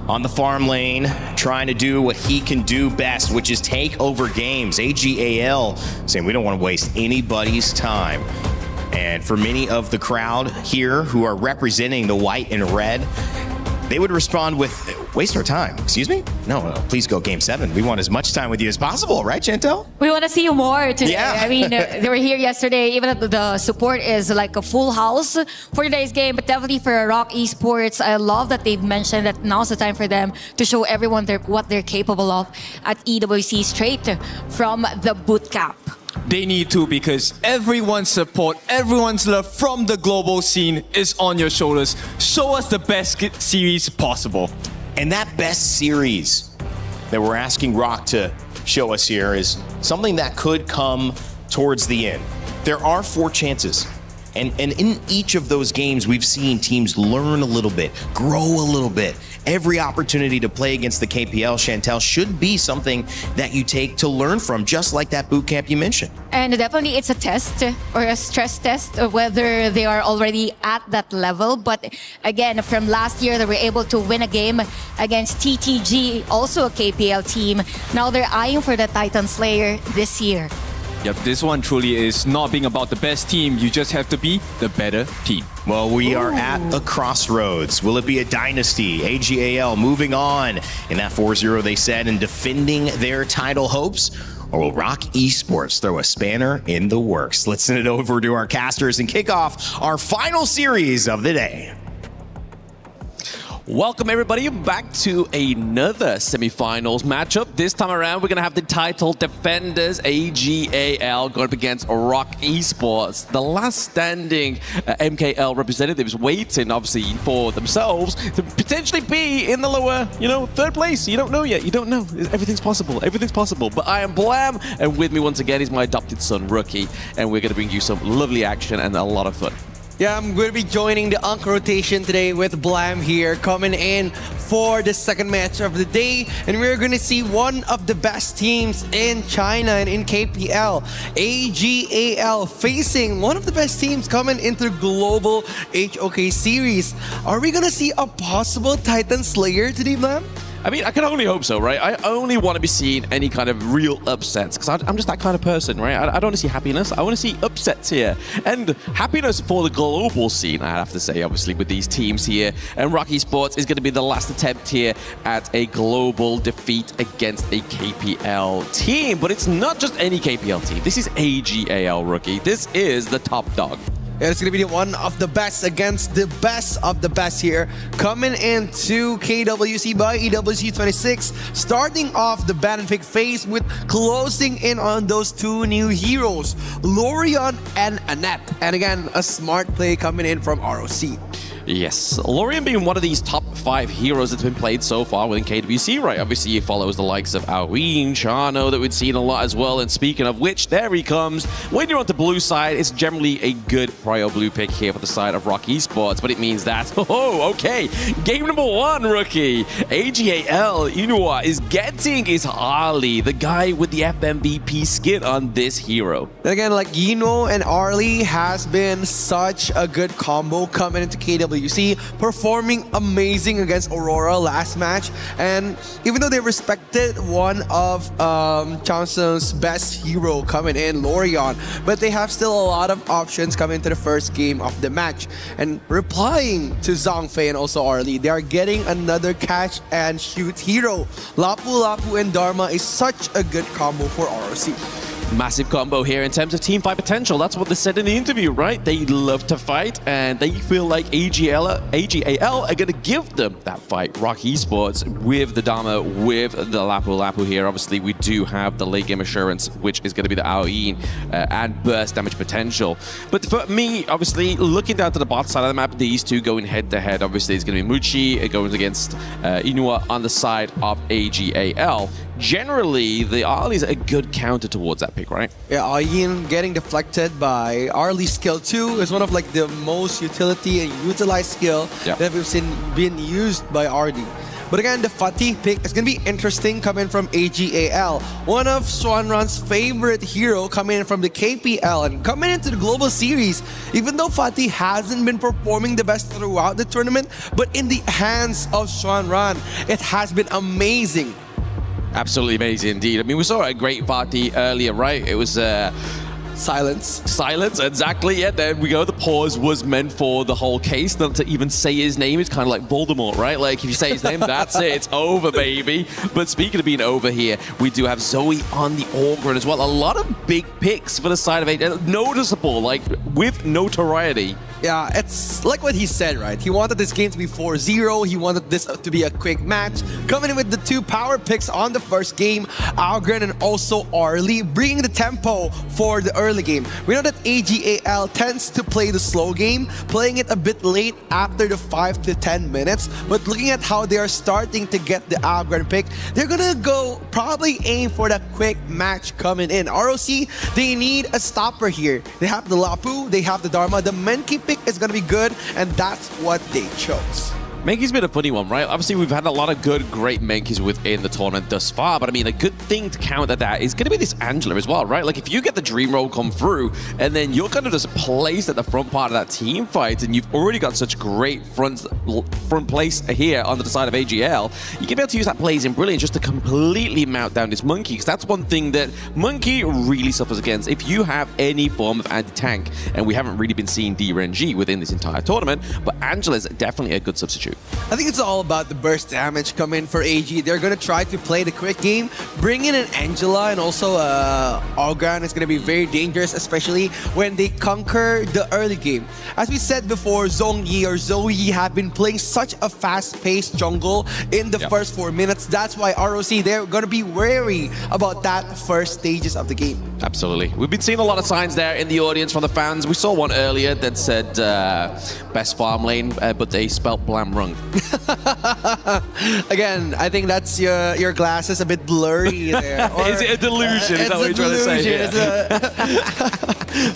on the farm lane, trying to do what he can do best, which is take over games. AGAL saying we don't want to waste anybody's time. And for many of the crowd here who are representing the white and red, they would respond with, waste our time. Excuse me? No, please go game 7. We want as much time with you as possible, right, Chantel? We want to see you more today. Yeah. I mean, they were here yesterday. Even the support is like a full house for today's game, but definitely for HOK Esports, I love that they've mentioned that now's the time for them to show everyone what they're capable of at EWC straight from the boot camp. They need to, because everyone's support, everyone's love from the global scene is on your shoulders. Show us the best series possible. And that best series that we're asking HOK to show us here is something that could come towards the end. There are 4 chances. And in each of those games, we've seen teams learn a little bit, grow a little bit. Every opportunity to play against the KPL, Chantel, should be something that you take to learn from, just like that boot camp you mentioned. And definitely it's a test or a stress test of whether they are already at that level. But again, from last year, they were able to win a game against TTG, also a KPL team. Now they're eyeing for the Titan Slayer this year. Yep, this one truly is not being about the best team. You just have to be the better team. Well, we are at a crossroads. Will it be a dynasty? AGAL moving on in that 4-0 they said and defending their title hopes? Or will HOK Esports throw a spanner in the works? Let's send it over to our casters and kick off our final series of the day. Welcome everybody back to another semi-finals matchup. This time around we're going to have the title defenders AGAL going up against HOK Esports. The last standing MKL representatives waiting obviously for themselves to potentially be in the lower, 3rd place. You don't know yet. You don't know. Everything's possible. Everything's possible. But I am Blam, and with me once again is my adopted son Rookie, and we're going to bring you some lovely action and a lot of fun. Yeah, I'm going to be joining the UNC rotation today with Blam here, coming in for the second match of the day. And we're going to see one of the best teams in China and in KPL, AGAL, facing one of the best teams coming into the global HOK series. Are we going to see a possible Titan Slayer today, Blam? I mean, I can only hope so, right? I only want to be seeing any kind of real upsets because I'm just that kind of person, right? I don't want to see happiness. I want to see upsets here. And happiness for the global scene, I have to say, obviously, with these teams here. And HOK Esports is going to be the last attempt here at a global defeat against a KPL team. But it's not just any KPL team. This is AGAL, Rookie. This is the top dog. Yeah, it's going to be one of the best against the best of the best here. Coming into KWC by EWC 26. Starting off the ban and pick phase with closing in on those 2 new heroes, Lorian and Annette. And again, a smart play coming in from ROC. Yes, Lorian being one of these top 5 heroes that's been played so far within KWC, right? Obviously, he follows the likes of AOV, Chano that we've seen a lot as well. And speaking of which, there he comes. When you're on the blue side, it's generally a good prio blue pick here for the side of HOK Esports, but it means that, okay, game number 1, Rookie. AGAL Inua is getting his Arlie, the guy with the FMVP skin on this hero. And again, like Yino and Arlie has been such a good combo coming into KWC, performing amazing losing against Aurora last match, and even though they respected one of Changsung's best hero coming in, Lorion, but they have still a lot of options coming into the first game of the match. And replying to Zhangfei and also Arlie, they are getting another catch and shoot hero. Lapu Lapu and Dharma is such a good combo for ROC. Massive combo here in terms of team fight potential. That's what they said in the interview, right? They love to fight and they feel like AGAL are going to give them that fight. ROK Esports with the Dharma, with the Lapu Lapu here. Obviously, we do have the late game assurance, which is going to be the AOV and burst damage potential. But for me, obviously, looking down to the bot side of the map, these two going head to head. Obviously, it's going to be Muchi going against Inua on the side of AGAL. Generally, the Arlie's a good counter towards that pick, right? Yeah, Ayin getting deflected by Arlie's skill 2 is one of like the most utility and utilized skill that we've seen being used by RD. But again, the Fatih pick is going to be interesting coming from AGAL. One of Swanran's favorite hero coming in from the KPL and coming into the Global Series. Even though Fatih hasn't been performing the best throughout the tournament, but in the hands of Swanran, it has been amazing. Absolutely amazing indeed. I mean, we saw a great Fatih earlier, right? It was silence. Silence, exactly. Yeah, there we go. The pause was meant for the whole case. Not to even say his name. It's kind of like Voldemort, right? Like, if you say his name, that's it. It's over, baby. But speaking of being over here, we do have Zoe on the Orgrin as well. A lot of big picks for the side of it. Noticeable, like, with notoriety. Yeah, it's like what he said, right? He wanted this game to be 4-0. He wanted this to be a quick match. Coming in with the 2 power picks on the first game, Algren and also Arlie, bringing the tempo for the early game. We know that AGAL tends to play the slow game, playing it a bit late after the 5 to 10 minutes. But looking at how they are starting to get the Algren pick, they're gonna go probably aim for that quick match coming in. ROC, they need a stopper here. They have the Lapu, they have the Dharma, the Menki pick is going to be good, and that's what they chose. Menki's been a funny one, right? Obviously, we've had a lot of good, great Menkis within the tournament thus far, but I mean, a good thing to counter that is going to be this Angela as well, right? Like, if you get the Dream Roll come through, and then you're kind of just placed at the front part of that team fight, and you've already got such great front place here on the side of AGL, you can be able to use that Blazing Brilliance just to completely mount down this Monkey, because that's one thing that Monkey really suffers against. If you have any form of anti-tank, and we haven't really been seeing TRện within this entire tournament, but Angela's definitely a good substitute. I think it's all about the burst damage coming for AG. They're going to try to play the quick game, bring in an Angela and also Algren is going to be very dangerous, especially when they conquer the early game. As we said before, Zhongyi or Zoe have been playing such a fast-paced jungle in the first 4 minutes. That's why ROC, they're going to be wary about that first stages of the game. Absolutely. We've been seeing a lot of signs there in the audience from the fans. We saw one earlier that said best farm lane, but they spelt Blam wrong. Again, I think that's your glasses a bit blurry there. Or, is it a delusion? Is that what you're trying to say here?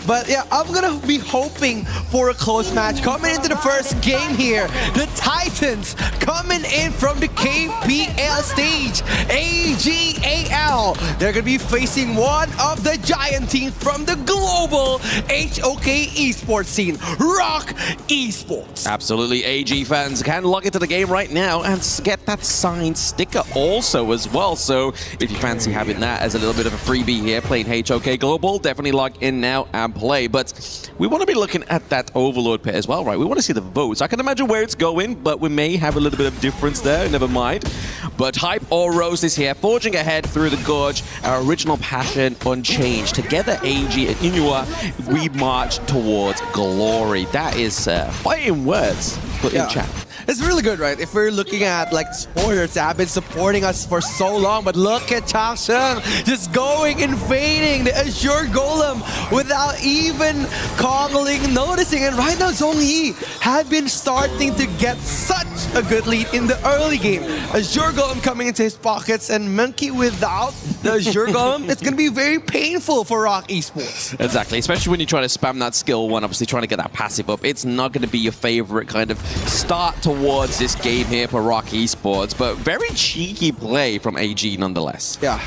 But yeah, I'm gonna be hoping for a close match coming into the first game here. The Titans coming in from the KPL stage. AGAL. They're gonna be facing one of the giant teams from the global HOK esports scene, ROK Esports. Absolutely, AG fans can log into the game right now and get that signed sticker also as well. So if you fancy having that as a little bit of a freebie here, playing HOK Global, definitely log in now and play. But we want to be looking at that Overlord pit as well, right? We want to see the votes. I can imagine where it's going, but we may have a little bit of difference there. Never mind. But Hype or Rose is here, forging ahead through the gorge. Our original passion unchanged. Together, AG and Inua, we march towards glory. That is fighting words put in chat. It's really good, right? If we're looking at like supporters that have been supporting us for so long, but look at Changsung just going, invading the Azure Golem without even Kongling noticing. And right now, Zhongyi had been starting to get such a good lead in the early game. Azure Golem coming into his pockets, and Monkey without the Azure Golem, it's going to be very painful for ROK Esports. Exactly, especially when you're trying to spam that skill one, obviously trying to get that passive up. It's not going to be your favorite kind of start towards this game here for ROK Esports, but very cheeky play from AG nonetheless. Yeah,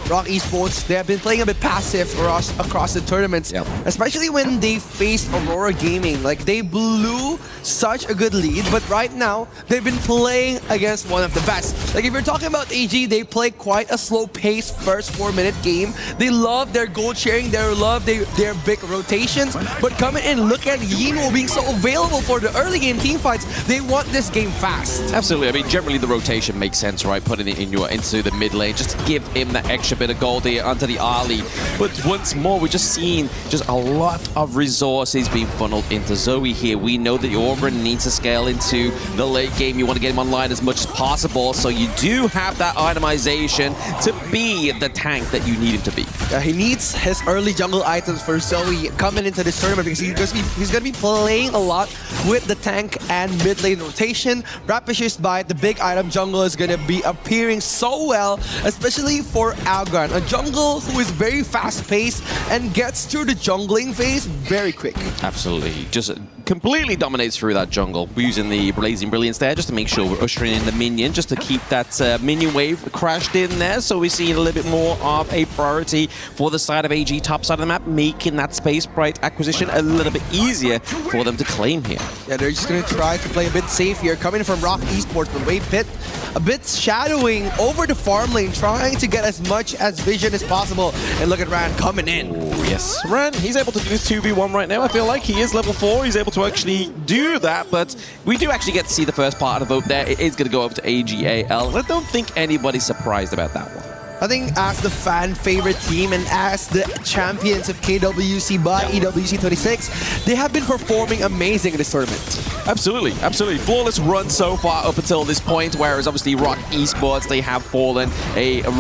ROK Esports, they have been playing a bit passive across the tournaments, especially when they faced Aurora Gaming. Like, they blew such a good lead, but right now, they've been playing against one of the best. Like if you're talking about AG, they play quite a slow-paced first 4-minute game. They love their gold sharing, they love their big rotations. But coming in, look at Yinwo being so available for the early game team fights. They want this game fast. Absolutely. I mean, generally the rotation makes sense, right? Putting it into the mid lane, just to give him that extra bit of gold here onto the early. But once more, we're just seeing just a lot of resources being funneled into Zoe here. We know that Auburn needs to scale into the late game. You want to get him online as much as possible, so you do have that itemization to be the tank that you need him to be. Yeah, he needs his early jungle items for Zoe coming into this tournament because he's going to be playing a lot with the tank and mid lane rotation. Rapish's Bite, the big item jungle, is going to be appearing so well, especially for Algren, a jungle who is very fast-paced and gets through the jungling phase very quick. Absolutely. Just completely dominates through that jungle. We're using the Blazing Brilliance there just to make sure we're ushering in the minion, just to keep that minion wave crashed in there. So we're seeing a little bit more of a priority for the side of AG, top side of the map, making that space sprite acquisition a little bit easier for them to claim here. Yeah, they're just going to try to play a bit safe here. Coming from ROK Esports from Wave Pit, a bit shadowing over the farm lane, trying to get as much as vision as possible. And look at Ran coming in. Oh, yes. Ran, he's able to do this 2v1 right now. I feel like he is level 4. He's able to actually do that, but we do actually get to see the first part of the vote there. It is going to go over to AGAL. I don't think anybody's surprised about that one. I think as the fan favorite team and as the champions of KWC by EWC 26, they have been performing amazing in this tournament. Absolutely, absolutely. Flawless run so far up until this point, whereas obviously ROK Esports, they have fallen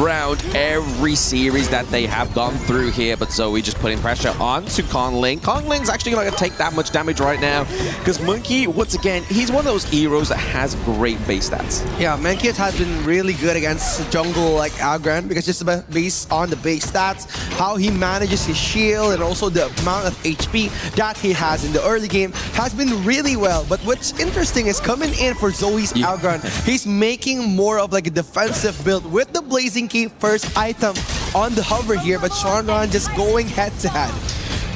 around every series that they have gone through here, but Zoe just putting pressure onto Conling. Conling's actually not going to take that much damage right now, because Monkey, once again, he's one of those heroes that has great base stats. Yeah, Monkey has been really good against jungle like Algren, because just based on the base stats, how he manages his shield and also the amount of HP that he has in the early game has been really well. But what's interesting is coming in for Zoe's Algren, he's making more of like a defensive build with the Blazing Key first item on the hover here, but Shanran just going head to head.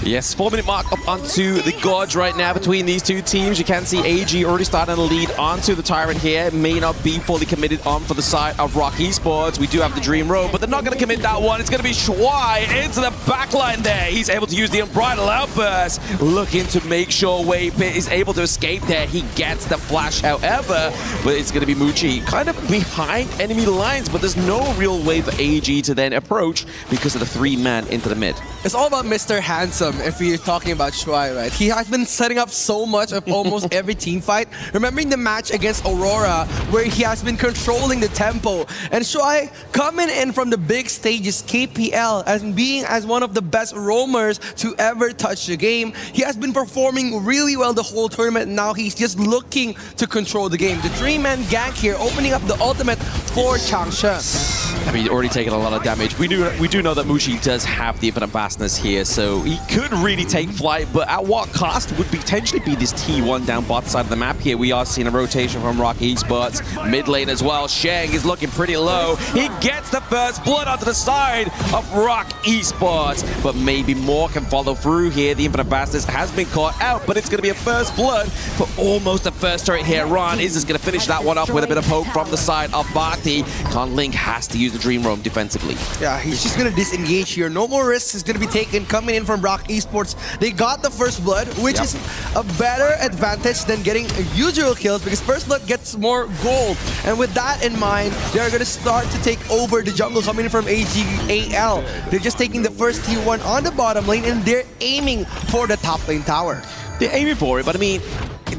Yes, 4-minute mark up onto the Gorge right now between these two teams. You can see AG already starting to lead onto the Tyrant here. It may not be fully committed on for the side of ROK Esports. We do have the Dream Road, but they're not going to commit that one. It's going to be Shuai into the backline there. He's able to use the Unbridled Outburst, looking to make sure Wave Pit is able to escape there. He gets the flash, however, but it's going to be Muchi kind of behind enemy lines, but there's no real way for AG to then approach because of the 3-man into the mid. It's all about Mr. Handsome if you're talking about Shuai, right? He has been setting up so much of almost every team fight. Remembering the match against Aurora, where he has been controlling the tempo. And Shuai coming in from the big stages, KPL, and being as one of the best roamers to ever touch the game. He has been performing really well the whole tournament. Now he's just looking to control the game. The 3-man gank here, opening up the ultimate for Changshe. I mean, already taken a lot of damage. We do know that Mushi does have the infinite vastness here, so he could really take flight, but at what cost would potentially be this T1 down bot side of the map here. We are seeing a rotation from ROK Esports. Mid lane as well. Sheng is looking pretty low. He gets the first blood onto the side of ROK Esports, but maybe more can follow through here. The infinite vastness has been caught out, but it's going to be a first blood for almost the first turret here. Ron is just going to finish that one up with a bit of poke from the side of Bhakti. Conling has to use the Dream Roam defensively. Yeah, he's just going to disengage here. No more risks is going to be taken coming in from ROK Esports. They got the first blood, which is a better advantage than getting usual kills because first blood gets more gold. And with that in mind, they're going to start to take over the jungle coming in from AGAL. They're just taking the first T1 on the bottom lane and they're aiming for the top lane tower. They're aiming for it, but I mean,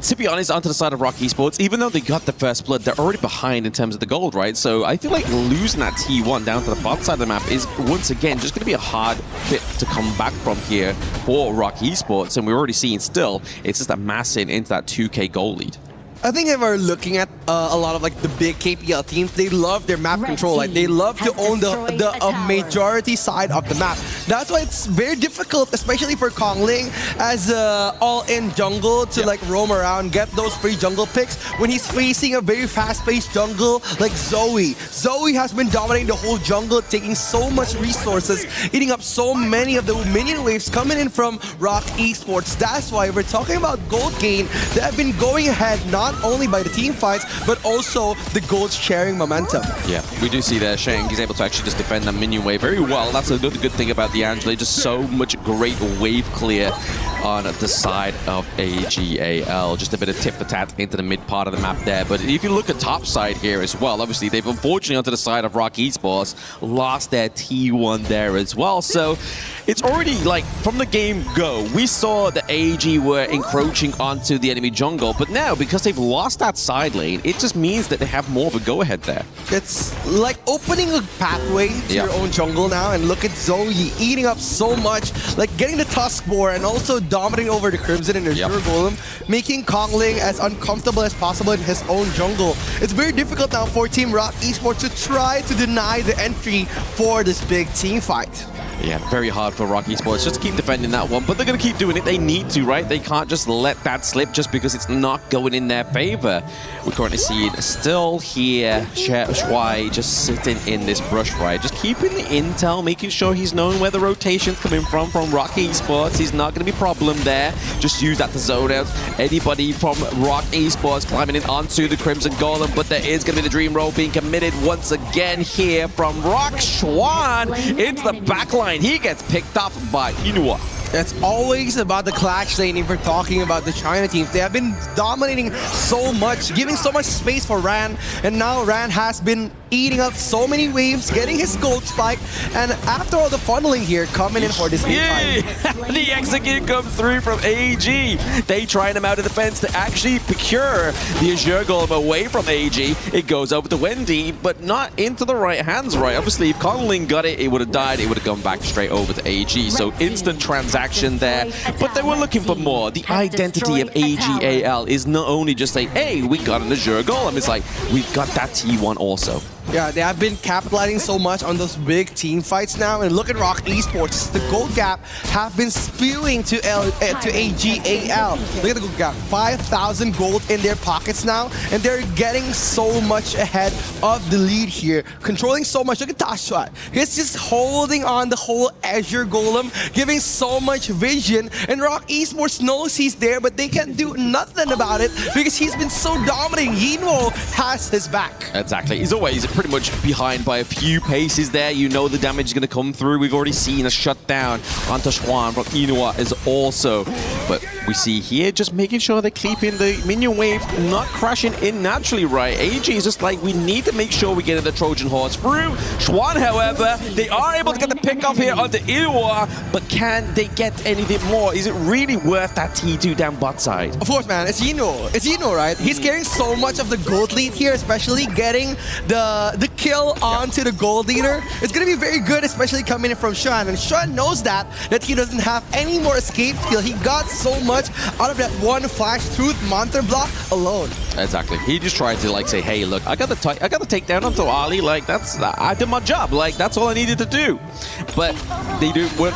to be honest, onto the side of ROK Esports, even though they got the first blood, they're already behind in terms of the gold, right? So I feel like losing that T1 down to the bottom side of the map is, once again, just going to be a hard bit to come back from here for ROK Esports. And we're already seeing still, it's just amassing into that 2K goal lead. I think if we're looking at a lot of like the big KPL teams, they love their map control. Like they love to own the majority side of the map. That's why it's very difficult, especially for KongLing as all-in jungle to like roam around, get those free jungle picks when he's facing a very fast-paced jungle like Zoe. Zoe has been dominating the whole jungle, taking so much resources, eating up so many of the minion waves coming in from ROK Esports. That's why we're talking about gold gain. They have been going ahead not only by the team fights, but also the gold sharing momentum. Yeah, we do see there Sheng, he's able to actually just defend that minion wave very well. That's another good thing about the Angela, just so much great wave clear on the side of AGAL. Just a bit of tit-for-tat into the mid part of the map there. But if you look at top side here as well, obviously they've unfortunately onto the side of ROK Esports lost their T1 there as well. So it's already like from the game go, we saw the AG were encroaching onto the enemy jungle, but now because they've lost that side lane, it just means that they have more of a go-ahead there. It's like opening a pathway to your own jungle now, and look at Zoe eating up so much, like getting the Tusk Boar and also dominating over the Crimson and Azure Golem, making KongLing as uncomfortable as possible in his own jungle. It's very difficult now for Team ROK Esports to try to deny the entry for this big team fight. Yeah, very hard for ROK Esports just to keep defending that one, but they're going to keep doing it. They need to, right? They can't just let that slip just because it's not going in their favor. We're currently seeing still here Shuai just sitting in this brush, right? Just keeping the intel, making sure he's knowing where the rotation's coming from ROK Esports. He's not going to be a problem there. Just use that to zone out anybody from ROK Esports climbing in onto the Crimson Golem, but there is going to be the Dream Roll being committed once again here from ROK. Schwan into the backline. He gets picked up by Inua. It's always about the clash lane if we're talking about the China teams. They have been dominating so much, giving so much space for Ran, and now Ran has been eating up so many waves, getting his gold spike, and after all the funneling here, coming in for this game fight. The execute comes through from AG. They try him out of defense to actually procure the Azure Golem away from AG. It goes over to Wendy, but not into the right hands, right? Obviously, if KongLing got it, it would have died. It would have gone back straight over to AG. So instant transaction there. But they were looking for more. The identity of AGAL is not only just like, hey, we got an Azure Golem. It's like, we've got that T1 also. Yeah, they have been capitalizing so much on those big team fights now. And look at ROK Esports. The gold gap have been spewing to AGAL. Look at the gold gap. 5,000 gold in their pockets now. And they're getting so much ahead of the lead here. Controlling so much. Look at Tashua. He's just holding on the whole Azure Golem, giving so much vision. And ROK Esports knows he's there, but they can't do nothing about it because he's been so dominating. Yinwo has his back. Exactly. He's always pretty much behind by a few paces there. You know the damage is going to come through. We've already seen a shutdown onto Schwan from Inua is also. But we see here just making sure they're keeping the minion wave not crashing in naturally, right? AG is just like, we need to make sure we get the Trojan horse through. Schwan, however, they are able to get the pick off here onto Inua, but can they get anything more? Is it really worth that T2 down bot side? Of course, man. It's Yinwo. It's Yinwo, right? He's carrying so much of the gold lead here, especially getting the kill onto the gold leader. It's going to be very good, especially coming in from Shuan. And Shuan knows that he doesn't have any more escape skill. He got so much out of that one flash through Monster Block alone. Exactly. He just tried to like say, hey, look, I got the takedown onto Ali. Like I did my job. Like that's all I needed to do. But they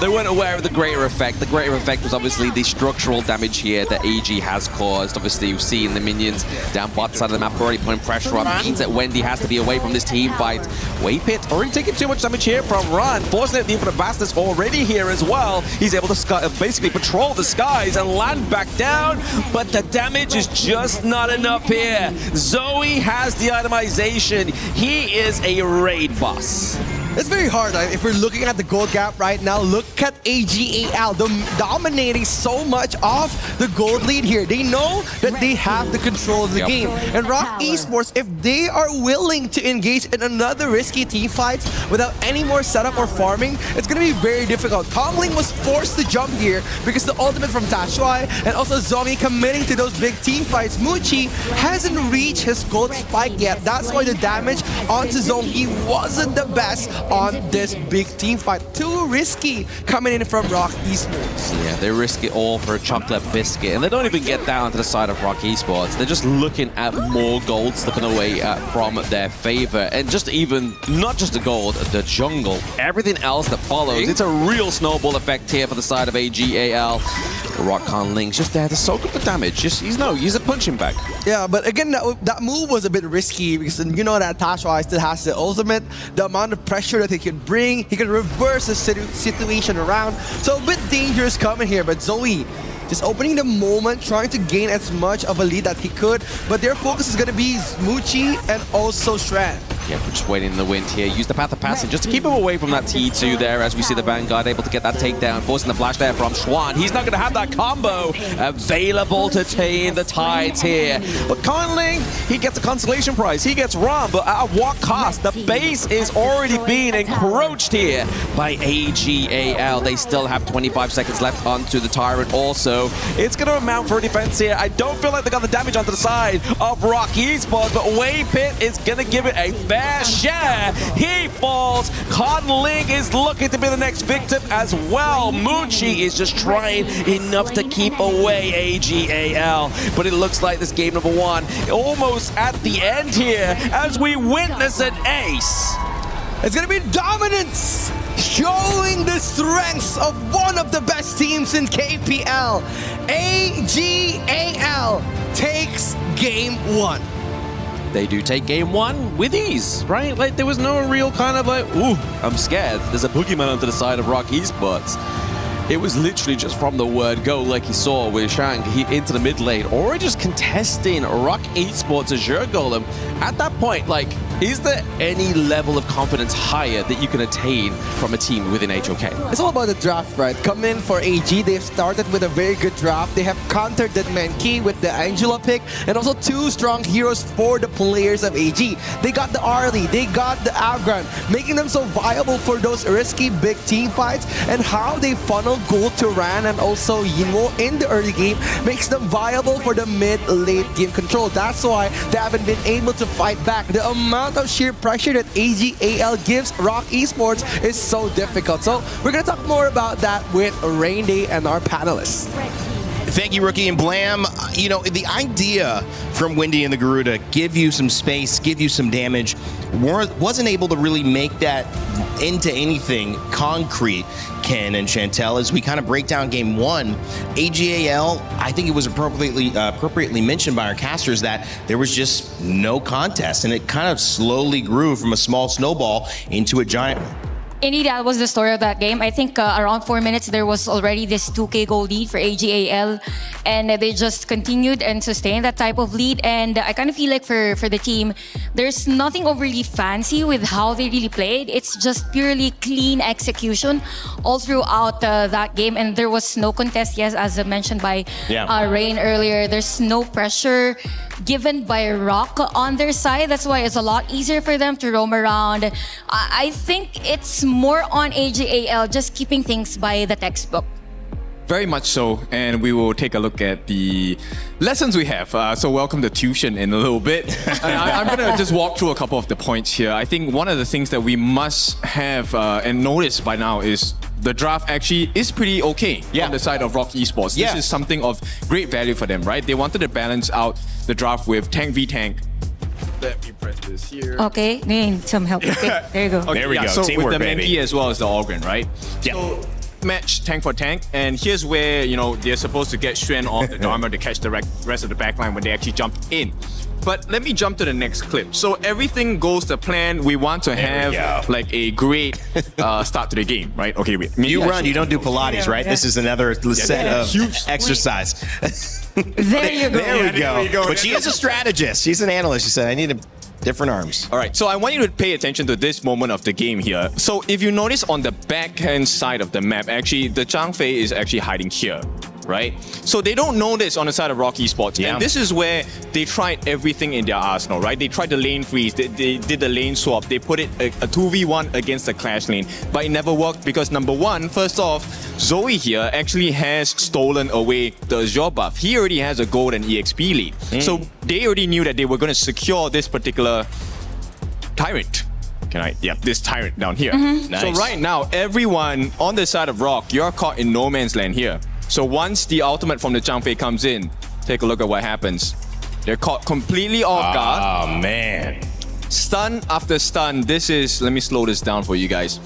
weren't aware of the greater effect. The greater effect was obviously the structural damage here that AG has caused. Obviously, you've seen the minions down bot side of the map already putting pressure on. Means that Wendy has to be away from this team fight. Wave Pit already taking too much damage here from Ran. Forcing it, the Infinite Bastards already here as well. He's able to basically patrol the skies and land back down, but the damage is just not enough here. Zoe has the itemization. He is a raid boss. It's very hard. If we're looking at the gold gap right now, look at AGAL dominating so much of the gold lead here. They know that they have the control of the game. And ROK Esports, if they are willing to engage in another risky team fight without any more setup or farming, it's going to be very difficult. KongLing was forced to jump here because the ultimate from Tashuai and also Zombie committing to those big team fights. Muchi hasn't reached his gold spike yet. That's why the damage onto Zombie wasn't the best on this big team fight. Too risky coming in from ROK Esports. Yeah, they risk it all for a chocolate biscuit, and they don't even get down to the side of ROK Esports. They're just looking at more gold slipping away from their favor, and just even, not just the gold, the jungle, everything else that follows. It's a real snowball effect here for the side of AGAL. ROK Link's just there to soak up the damage. He's a punching bag. Yeah, but again, that move was a bit risky because you know that Tashwa still has the ultimate, the amount of pressure that he can bring, he can reverse the situation around. So a bit dangerous coming here, but Zoe just opening the moment, trying to gain as much of a lead that he could, but their focus is going to be Smoochie and also TRედ. Yeah, we're just waiting in the wind here. Use the Path of Passage just to keep him away from that T2 there as we see the Vanguard able to get that takedown, forcing the flash there from Schwan. He's not going to have that combo available to tame the tides here. But Conling, he gets a consolation prize. He gets run, but at what cost? The base is already being encroached here by AGAL. They still have 25 seconds left onto the Tyrant also. It's going to amount for a defense here. I don't feel like they got the damage onto the side of ROK Esports, but Waypit is going to give it a fair share. He falls. Conling is looking to be the next victim as well. Moochie is just trying enough to keep away AGAL. But it looks like this game number one almost at the end here as we witness an ace. It's going to be dominance, showing the strengths of one of the best teams in KPL. AGAL takes game one. They do take game one with ease, right? Like, there was no real kind of like, ooh, I'm scared. There's a boogeyman onto the side of ROK Esports. It was literally just from the word go, like you saw with Shang, into the mid lane, or just contesting ROK Esports Azure Golem. At that point, like, is there any level of confidence higher that you can attain from a team within HOK? It's all about the draft, right? Coming in for AG, they've started with a very good draft. They have countered that Mankey with the Angela pick, and also two strong heroes for the players of AG. They got the Arlie, they got the Agran, making them so viable for those risky big team fights, and how they funnel gold to Ran and also Yinwo in the early game makes them viable for the mid-late game control. That's why they haven't been able to fight back. The amount of sheer pressure that AGAL gives ROK Esports is so difficult. So we're going to talk more about that with Rain Day and our panelists. Thank you, Rookie and Blam. You know, the idea from Wendy and the Guru to give you some space, give you some damage, wasn't able to really make that into anything concrete, Ken and Chantel. As we kind of break down game one, AGAL, I think it was appropriately mentioned by our casters that there was just no contest, and it kind of slowly grew from a small snowball into a giant one. Indeed, that was the story of that game. I think around 4 minutes, there was already this 2K goal lead for AGAL, and they just continued and sustained that type of lead. And I kind of feel like for the team, there's nothing overly fancy with how they really played. It's just purely clean execution all throughout that game. And there was no contest, yes, as mentioned by Rain earlier. There's no pressure given by ROK on their side. That's why it's a lot easier for them to roam around. I think it's more on AGAL just keeping things by the textbook. Very much so, and we will take a look at the lessons we have. So welcome to tuition in a little bit. I'm going to just walk through a couple of the points here. I think one of the things that we must have and notice by now is the draft actually is pretty okay on the side of ROK Esports. This is something of great value for them, right? They wanted to balance out the draft with tank v tank. Let me press this here. Okay, need some help. Okay, there you go. Okay, there we go. So Teamwork, with the baby. Mankey as well as the Organ, right? Yeah. So match tank for tank, and here's where, you know, they're supposed to get TRედ N off the Dharma to catch the rest of the backline when they actually jump in. But let me jump to the next clip. So everything goes to plan. We want to have like a great start to the game, right? Okay, wait. You run, you don't do Pilates, right? This is another set of huge exercise. There you go. There we go. But she is a strategist. She's an analyst. She said, I need different arms. All right, so I want you to pay attention to this moment of the game here. So if you notice on the backhand side of the map, actually, the Zhang Fei is actually hiding here, right? So they don't know this on the side of ROK Esports. And this is where they tried everything in their arsenal, right? They tried the lane freeze, they did the lane swap, they put it a 2v1 against the clash lane. But it never worked because number one, first off, Zoe here actually has stolen away the Azure buff. He already has a gold and EXP lead. So they already knew that they were going to secure this particular Tyrant. this tyrant down here. Nice. So right now, everyone on the side of Rock, you're caught in no man's land here. So once the ultimate from the Zhangfei comes in, take a look at what happens. They're caught completely off guard. Oh, man. Stun after stun. This is, let me slow this down for you guys.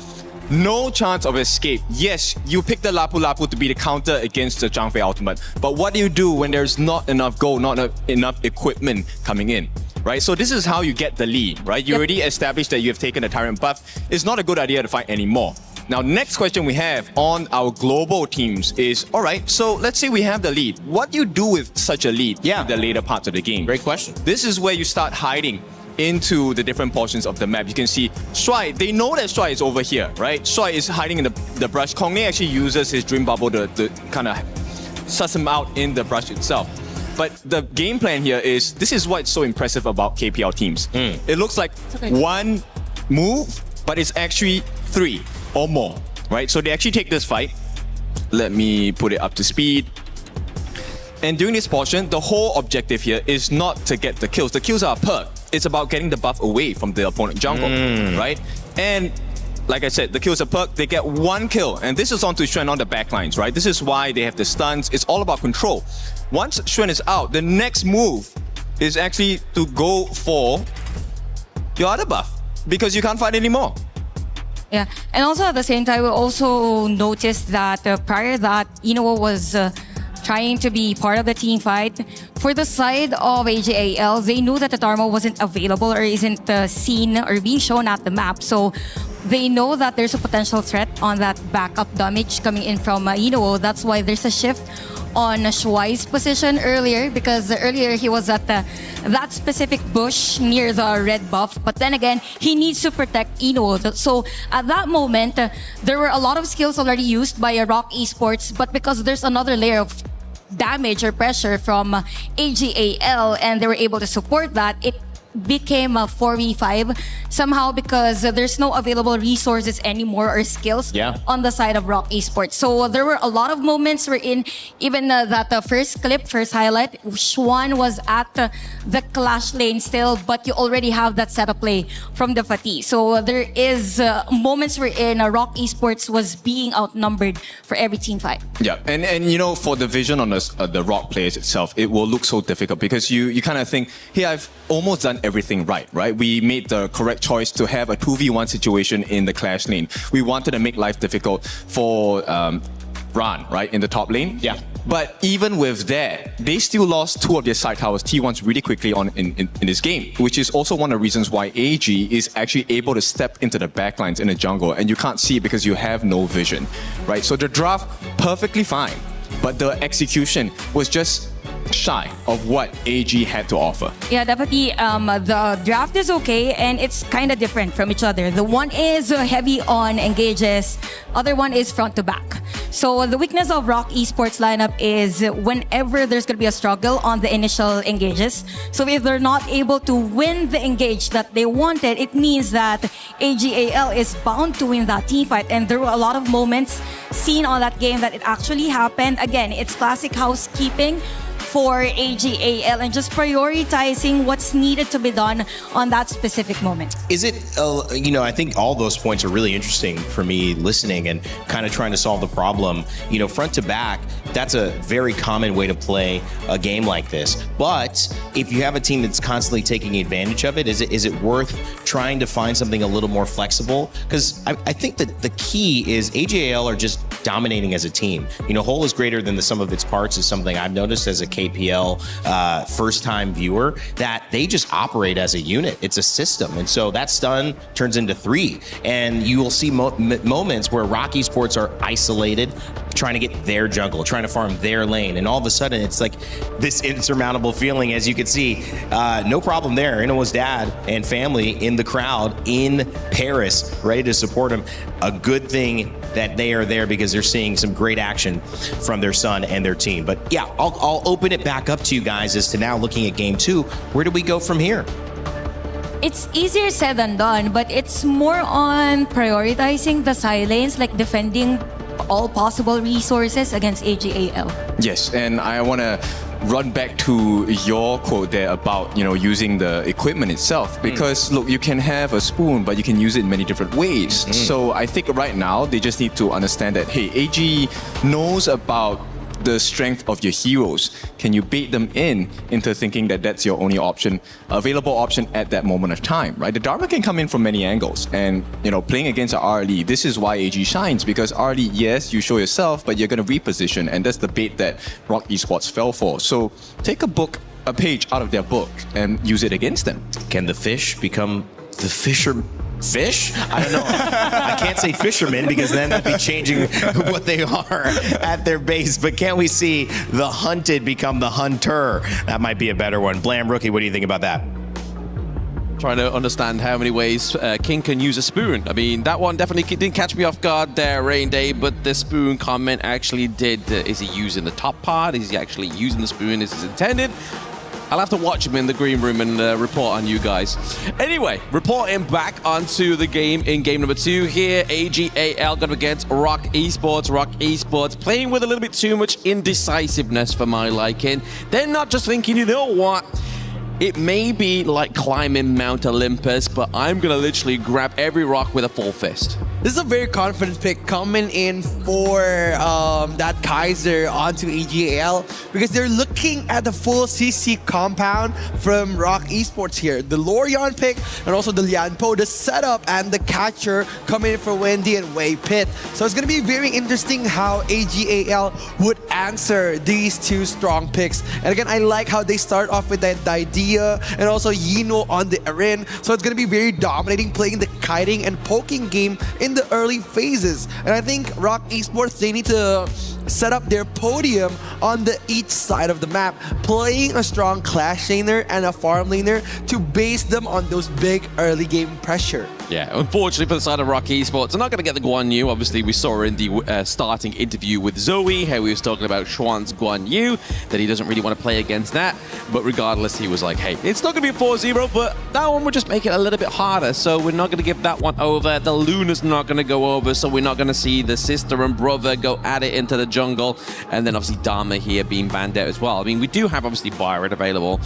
No chance of escape. Yes, you pick the Lapu Lapu to be the counter against the Zhangfei ultimate. But what do you do when there's not enough gold, not enough equipment coming in? Right, so this is how you get the lead, right? You already established that you have taken the Tyrant buff. It's not a good idea to fight anymore. Now, next question we have on our global teams is, all right, so let's say we have the lead. What do you do with such a lead in the later parts of the game? Great question. This is where you start hiding into the different portions of the map. You can see Shuai, they know that Shuai is over here, right? Shuai is hiding in the brush. TocNG actually uses his Dream Bubble to kind of suss him out in the brush itself. But the game plan here is, this is what's so impressive about KPL teams. It looks like one move, but it's actually 3 or more, right? So they actually take this fight. Let me put it up to speed. And during this portion, the whole objective here is not to get the kills. The kills are a perk. It's about getting the buff away from the opponent jungle, right? And like I said, the kills are perk. They get 1 kill. And this is on to CHANC on the backlines, right? This is why they have the stuns. It's all about control. Once CHANC is out, the next move is actually to go for your other buff, because you can't fight anymore. Yeah, and also at the same time, we also noticed that prior that Inoue was trying to be part of the team fight. For the side of AJAL, they knew that the Dharma wasn't available or isn't seen or being shown at the map. So they know that there's a potential threat on that backup damage coming in from Inoue. That's why there's a shift on Shuai's position earlier, because earlier he was at that specific bush near the red buff, but then again he needs to protect Inoue. So at that moment there were a lot of skills already used by ROK Esports, but because there's another layer of damage or pressure from AJAL and they were able to support that, it became a 4v5 somehow, because there's no available resources anymore or skills on the side of ROK Esports. So there were a lot of moments wherein even that first clip, first highlight, Xuan was at the clash lane still, but you already have that setup play from the Fatih. So there is moments wherein ROK Esports was being outnumbered for every team fight. Yeah, and you know, for the vision on the ROK players itself, it will look so difficult, because you kind of think, hey, I've almost done everything right? We made the correct choice to have a 2v1 situation in the clash lane. We wanted to make life difficult for Ran, right, in the top lane. Yeah. But even with that, they still lost 2 of their side towers, T1s, really quickly in this game, which is also one of the reasons why AG is actually able to step into the backlines in the jungle, and you can't see it because you have no vision, right? So the draft, perfectly fine, but the execution was just shy of what AG had to offer. Yeah, definitely. The draft is okay, and it's kind of different from each other. The one is heavy on engages, other one is front to back. So the weakness of ROK Esports lineup is whenever there's going to be a struggle on the initial engages. So if they're not able to win the engage that they wanted, it means that AJAL is bound to win that team fight. And there were a lot of moments seen on that game that it actually happened. Again, it's classic housekeeping for AJAL and just prioritizing what's needed to be done on that specific moment. Is it, you know, I think all those points are really interesting for me listening and kind of trying to solve the problem. You know, front to back, that's a very common way to play a game like this. But if you have a team that's constantly taking advantage of it, is it worth trying to find something a little more flexible? Because I think that the key is AJAL are just dominating as a team. You know, whole is greater than the sum of its parts is something I've noticed as a KPL first-time viewer, that they just operate as a unit. It's a system. And so that stun turns into 3. And you will see moments where ROK Esports are isolated, trying to get their jungle, trying to farm their lane. And all of a sudden, it's like this insurmountable feeling, as you can see. No problem there. Inoue's dad and family in the crowd in Paris, ready to support him. A good thing that they are there because they're seeing some great action from their son and their team. But yeah, I'll open it back up to you guys as to now looking at game 2. Where do we go from here? It's easier said than done, but it's more on prioritizing the side lanes, like defending all possible resources against AJAL. Yes, and I want to run back to your quote there about, you know, using the equipment itself. Because look, you can have a spoon, but you can use it in many different ways. So I think right now they just need to understand that, hey, AG knows about the strength of your heroes. Can you bait them into thinking that that's your only option, available option at that moment of time, right? The Dharma can come in from many angles, and you know, playing against RLE, this is why AG shines, because RLE, yes, you show yourself, but you're going to reposition, and that's the bait that ROK Esports fell for. So take a page out of their book and use it against them. Can the fish become the fisher? Fish? I don't know. I can't say fishermen because then that'd be changing what they are at their base. But can we see the hunted become the hunter? That might be a better one. Blam Rookie, what do you think about that? Trying to understand how many ways King can use a spoon. I mean, that one definitely didn't catch me off guard there, Rain Day, but the spoon comment actually did. Is he using the top part? Is he actually using the spoon as it's intended? I'll have to watch him in the green room and report on you guys. Anyway, reporting back onto the game in game number 2 here. AGAL going against ROK Esports. ROK Esports playing with a little bit too much indecisiveness for my liking. They're not just thinking, you know what? It may be like climbing Mount Olympus, but I'm going to literally grab every rock with a full fist. This is a very confident pick coming in for that Kaiser onto AGAL because they're looking at the full CC compound from ROK Esports here. The Lorion pick and also the Lianpo, the setup and the catcher coming in for Wendy and Wei Pit. So it's going to be very interesting how AGAL would answer these two strong picks. And again, I like how they start off with that idea and also Yino on the Arin. So it's going to be very dominating, playing the kiting and poking game in the early phases. And I think ROK Esports, they need to set up their podium on the each side of the map, playing a strong clash laner and a farm laner to base them on those big early game pressure. Yeah, unfortunately for the side of ROK Esports, they're not going to get the Guan Yu. Obviously, we saw in the starting interview with Zoe how he was talking about Xuan's Guan Yu, that he doesn't really want to play against that. But regardless, he was like, hey, it's not going to be a 4-0, but that one would just make it a little bit harder. So we're not going to give that one over. The Luna's not going to go over, so we're not going to see the sister and brother go at it into the jungle. And then obviously Dharma here being banned out as well. I mean, we do have obviously Byron available.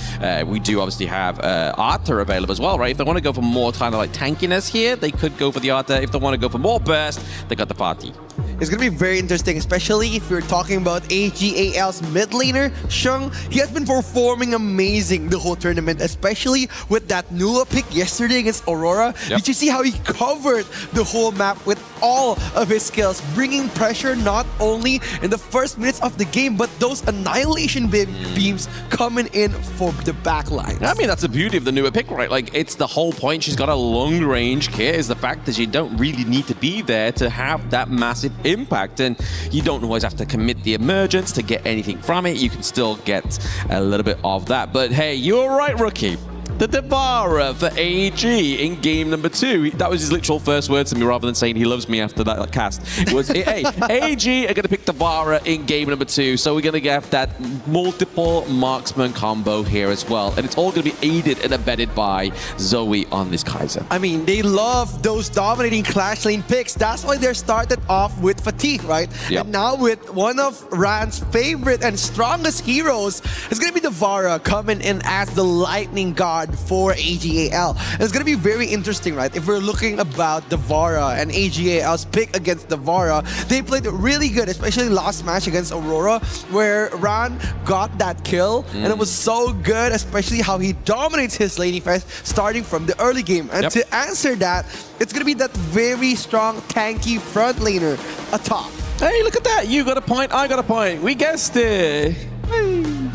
We do obviously have Arthur available as well, right? If they want to go for more kind of like tankiness here, they could go for the Arthur. If they want to go for more burst, they got the party. It's going to be very interesting, especially if you're talking about AGAL's mid laner, Chung. He has been performing amazing the whole tournament, especially with that Nula pick yesterday against Aurora. Yep. Did you see how he covered the whole map with all of his skills, bringing pressure not only in the first minutes of the game, but those annihilation beams coming in for the backline. I mean, that's the beauty of the newer pick, right? Like, it's the whole point. She's got a long-range kit, is the fact that you don't really need to be there to have that massive impact, and you don't always have to commit the emergence to get anything from it. You can still get a little bit of that. But hey, you're right, Rookie. The Devourer for AG in game number 2. That was his literal first words to me rather than saying he loves me after that cast. It was, hey, AG are going to pick Devourer in game number 2. So we're going to get that multiple marksman combo here as well. And it's all going to be aided and abetted by Zoe on this Kaiser. I mean, they love those dominating clash lane picks. That's why they're started off with Fatigue, right? Yep. And now with one of Rand's favorite and strongest heroes, it's going to be Devourer coming in as the lightning god for AGAL. And it's going to be very interesting, right? If we're looking about Devourer and AGAL's pick against Devourer, they played really good, especially last match against Aurora, where Rand got that kill, and it was so good, especially how he dominates his laning phase starting from the early game. And to answer that, it's going to be that very strong, tanky front laner atop. Hey, look at that. You got a point, I got a point. We guessed it.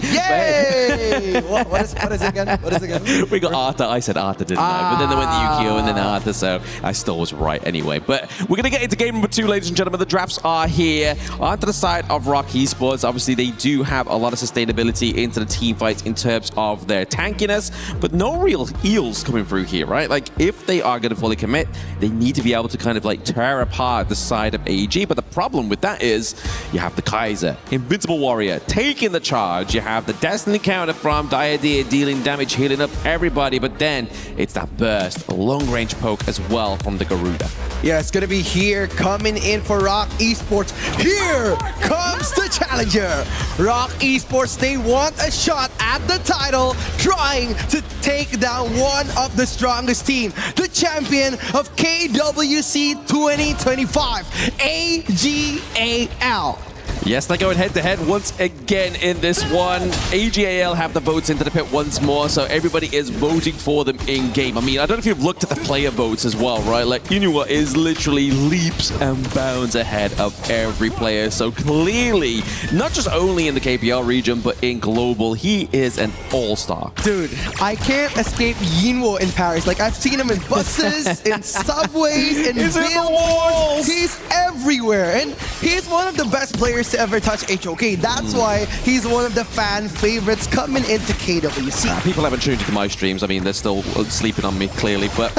Yay! what is it again? What is it again? We got Arthur. I said Arthur, didn't I? But then they went to Yukio and then Arthur, so I still was right anyway. But we're going to get into game number 2, ladies and gentlemen. The drafts are here. Onto the side of ROK Esports, obviously they do have a lot of sustainability into the team fights in terms of their tankiness, but no real eels coming through here, right? Like, if they are going to fully commit, they need to be able to kind of like tear apart the side of AG. But the problem with that is you have the Kaiser, Invincible Warrior, taking the charge. You have The Destiny counter from Diadea dealing damage, healing up everybody, but then it's that burst, a long-range poke as well from the Garuda. Yeah, it's gonna be here, coming in for ROK Esports. Here comes the challenger. ROK Esports, they want a shot at the title, trying to take down one of the strongest team, the champion of KWC 2025, AGAL. Yes, they're going head-to-head once again in this one. AGAL have the votes into the pit once more, so everybody is voting for them in-game. I mean, I don't know if you've looked at the player votes as well, right? Like, Inua is literally leaps and bounds ahead of every player. So clearly, not just only in the KPL region, but in global, he is an all-star. Dude, I can't escape Yinwo in Paris. Like, I've seen him in buses, in subways, in billboards. He's everywhere, and he's one of the best players to ever touch HOK. That's why he's one of the fan favorites coming into KWC. People haven't tuned into my streams. I mean, they're still sleeping on me, clearly, but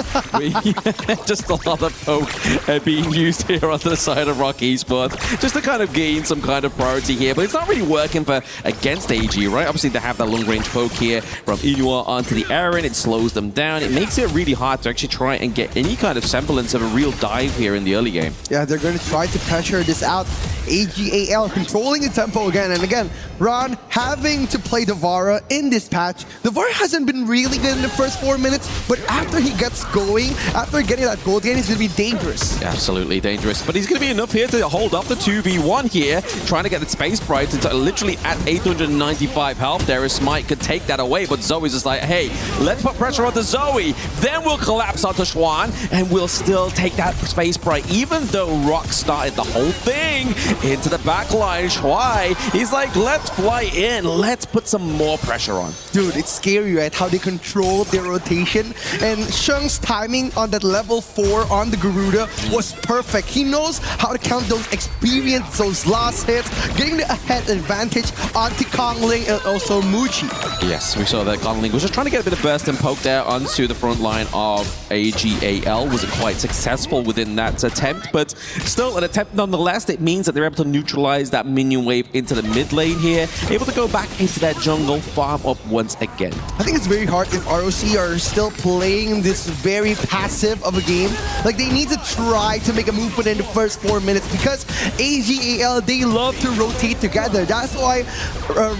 just a lot of poke being used here on the side of ROK Esports, just to kind of gain some kind of priority here, but it's not really working for against AG, right? Obviously, they have that long-range poke here from Inua onto the Aaron. It slows them down. It makes it really hard to actually try and get any kind of semblance of a real dive here in the early game. Yeah, they're going to try to pressure this out. AGAL controlling the tempo again and again. Ron having to play Devara in this patch. Devara hasn't been really good in the first 4 minutes, but after he gets going, after getting that gold gain, he's going to be dangerous. Absolutely dangerous, but he's going to be enough here to hold up the 2v1 here, trying to get the space bright into literally at 895 health. There is Smite could take that away, but Zoe's just like, hey, let's put pressure onto Zoe, then we'll collapse onto Schwan, and we'll still take that space bright, even though ROK started the whole thing into the back line. Shuai, he's like, let's fly in, let's put some more pressure on. Dude, it's scary, right? How they control their rotation. And Shung's timing on that level 4 on the Garuda was perfect. He knows how to count those experience, those last hits, getting the ahead advantage onto Kongling and also Muchi. Yes, we saw that Kongling was just trying to get a bit of burst and poke there onto the front line of AGAL. Wasn't quite successful within that attempt, but still an attempt nonetheless. It means that they're able to neutralize that minion wave into the mid lane here, able to go back into that jungle, farm up once again. I think it's very hard if ROC are still playing this very passive of a game. Like, they need to try to make a movement in the first 4 minutes because AGAL, they love to rotate together. That's why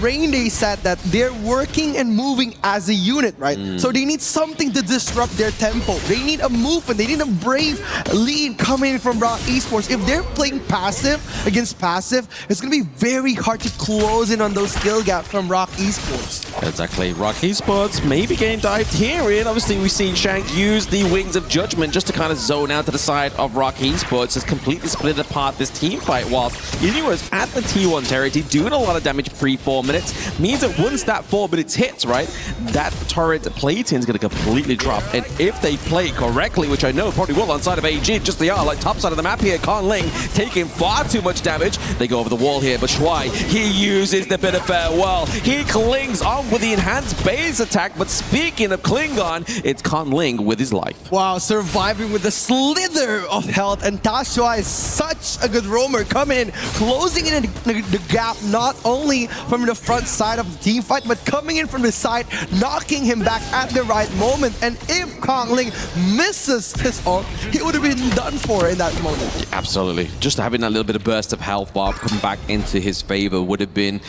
Rain Day said that they're working and moving as a unit, right? So they need something to disrupt their tempo. They need a movement. They need a brave lead coming from ROK Esports. If they're playing passive against passive, it's going to be very hard to close in on those skill gaps from ROK Esports. Exactly. ROK Esports maybe getting dived here in. Obviously, we've seen Shank use the Wings of Judgment just to kind of zone out to the side of ROK Esports. Has completely split apart this team fight whilst Inua's at the T1 territory doing a lot of damage pre-4 minutes. Means that once that 4 minutes hits, right, that turret plating is going to completely drop. And if they play correctly, which I know probably will on side of AG, just they are, like top side of the map here, Kongling taking far too much damage. They go over the wall here, but Shuai, he uses the bit of farewell. He clings on with the enhanced base attack, but speaking of Klingon, it's Kongling with his life. Wow, surviving with a slither of health, and Tashua is such a good roamer coming in, closing in the gap, not only from the front side of the team fight, but coming in from the side, knocking him back at the right moment. And if Kongling misses his ult, he would have been done for in that moment. Yeah, absolutely. Just having that little bit of burst of health bar come back into his favor would have been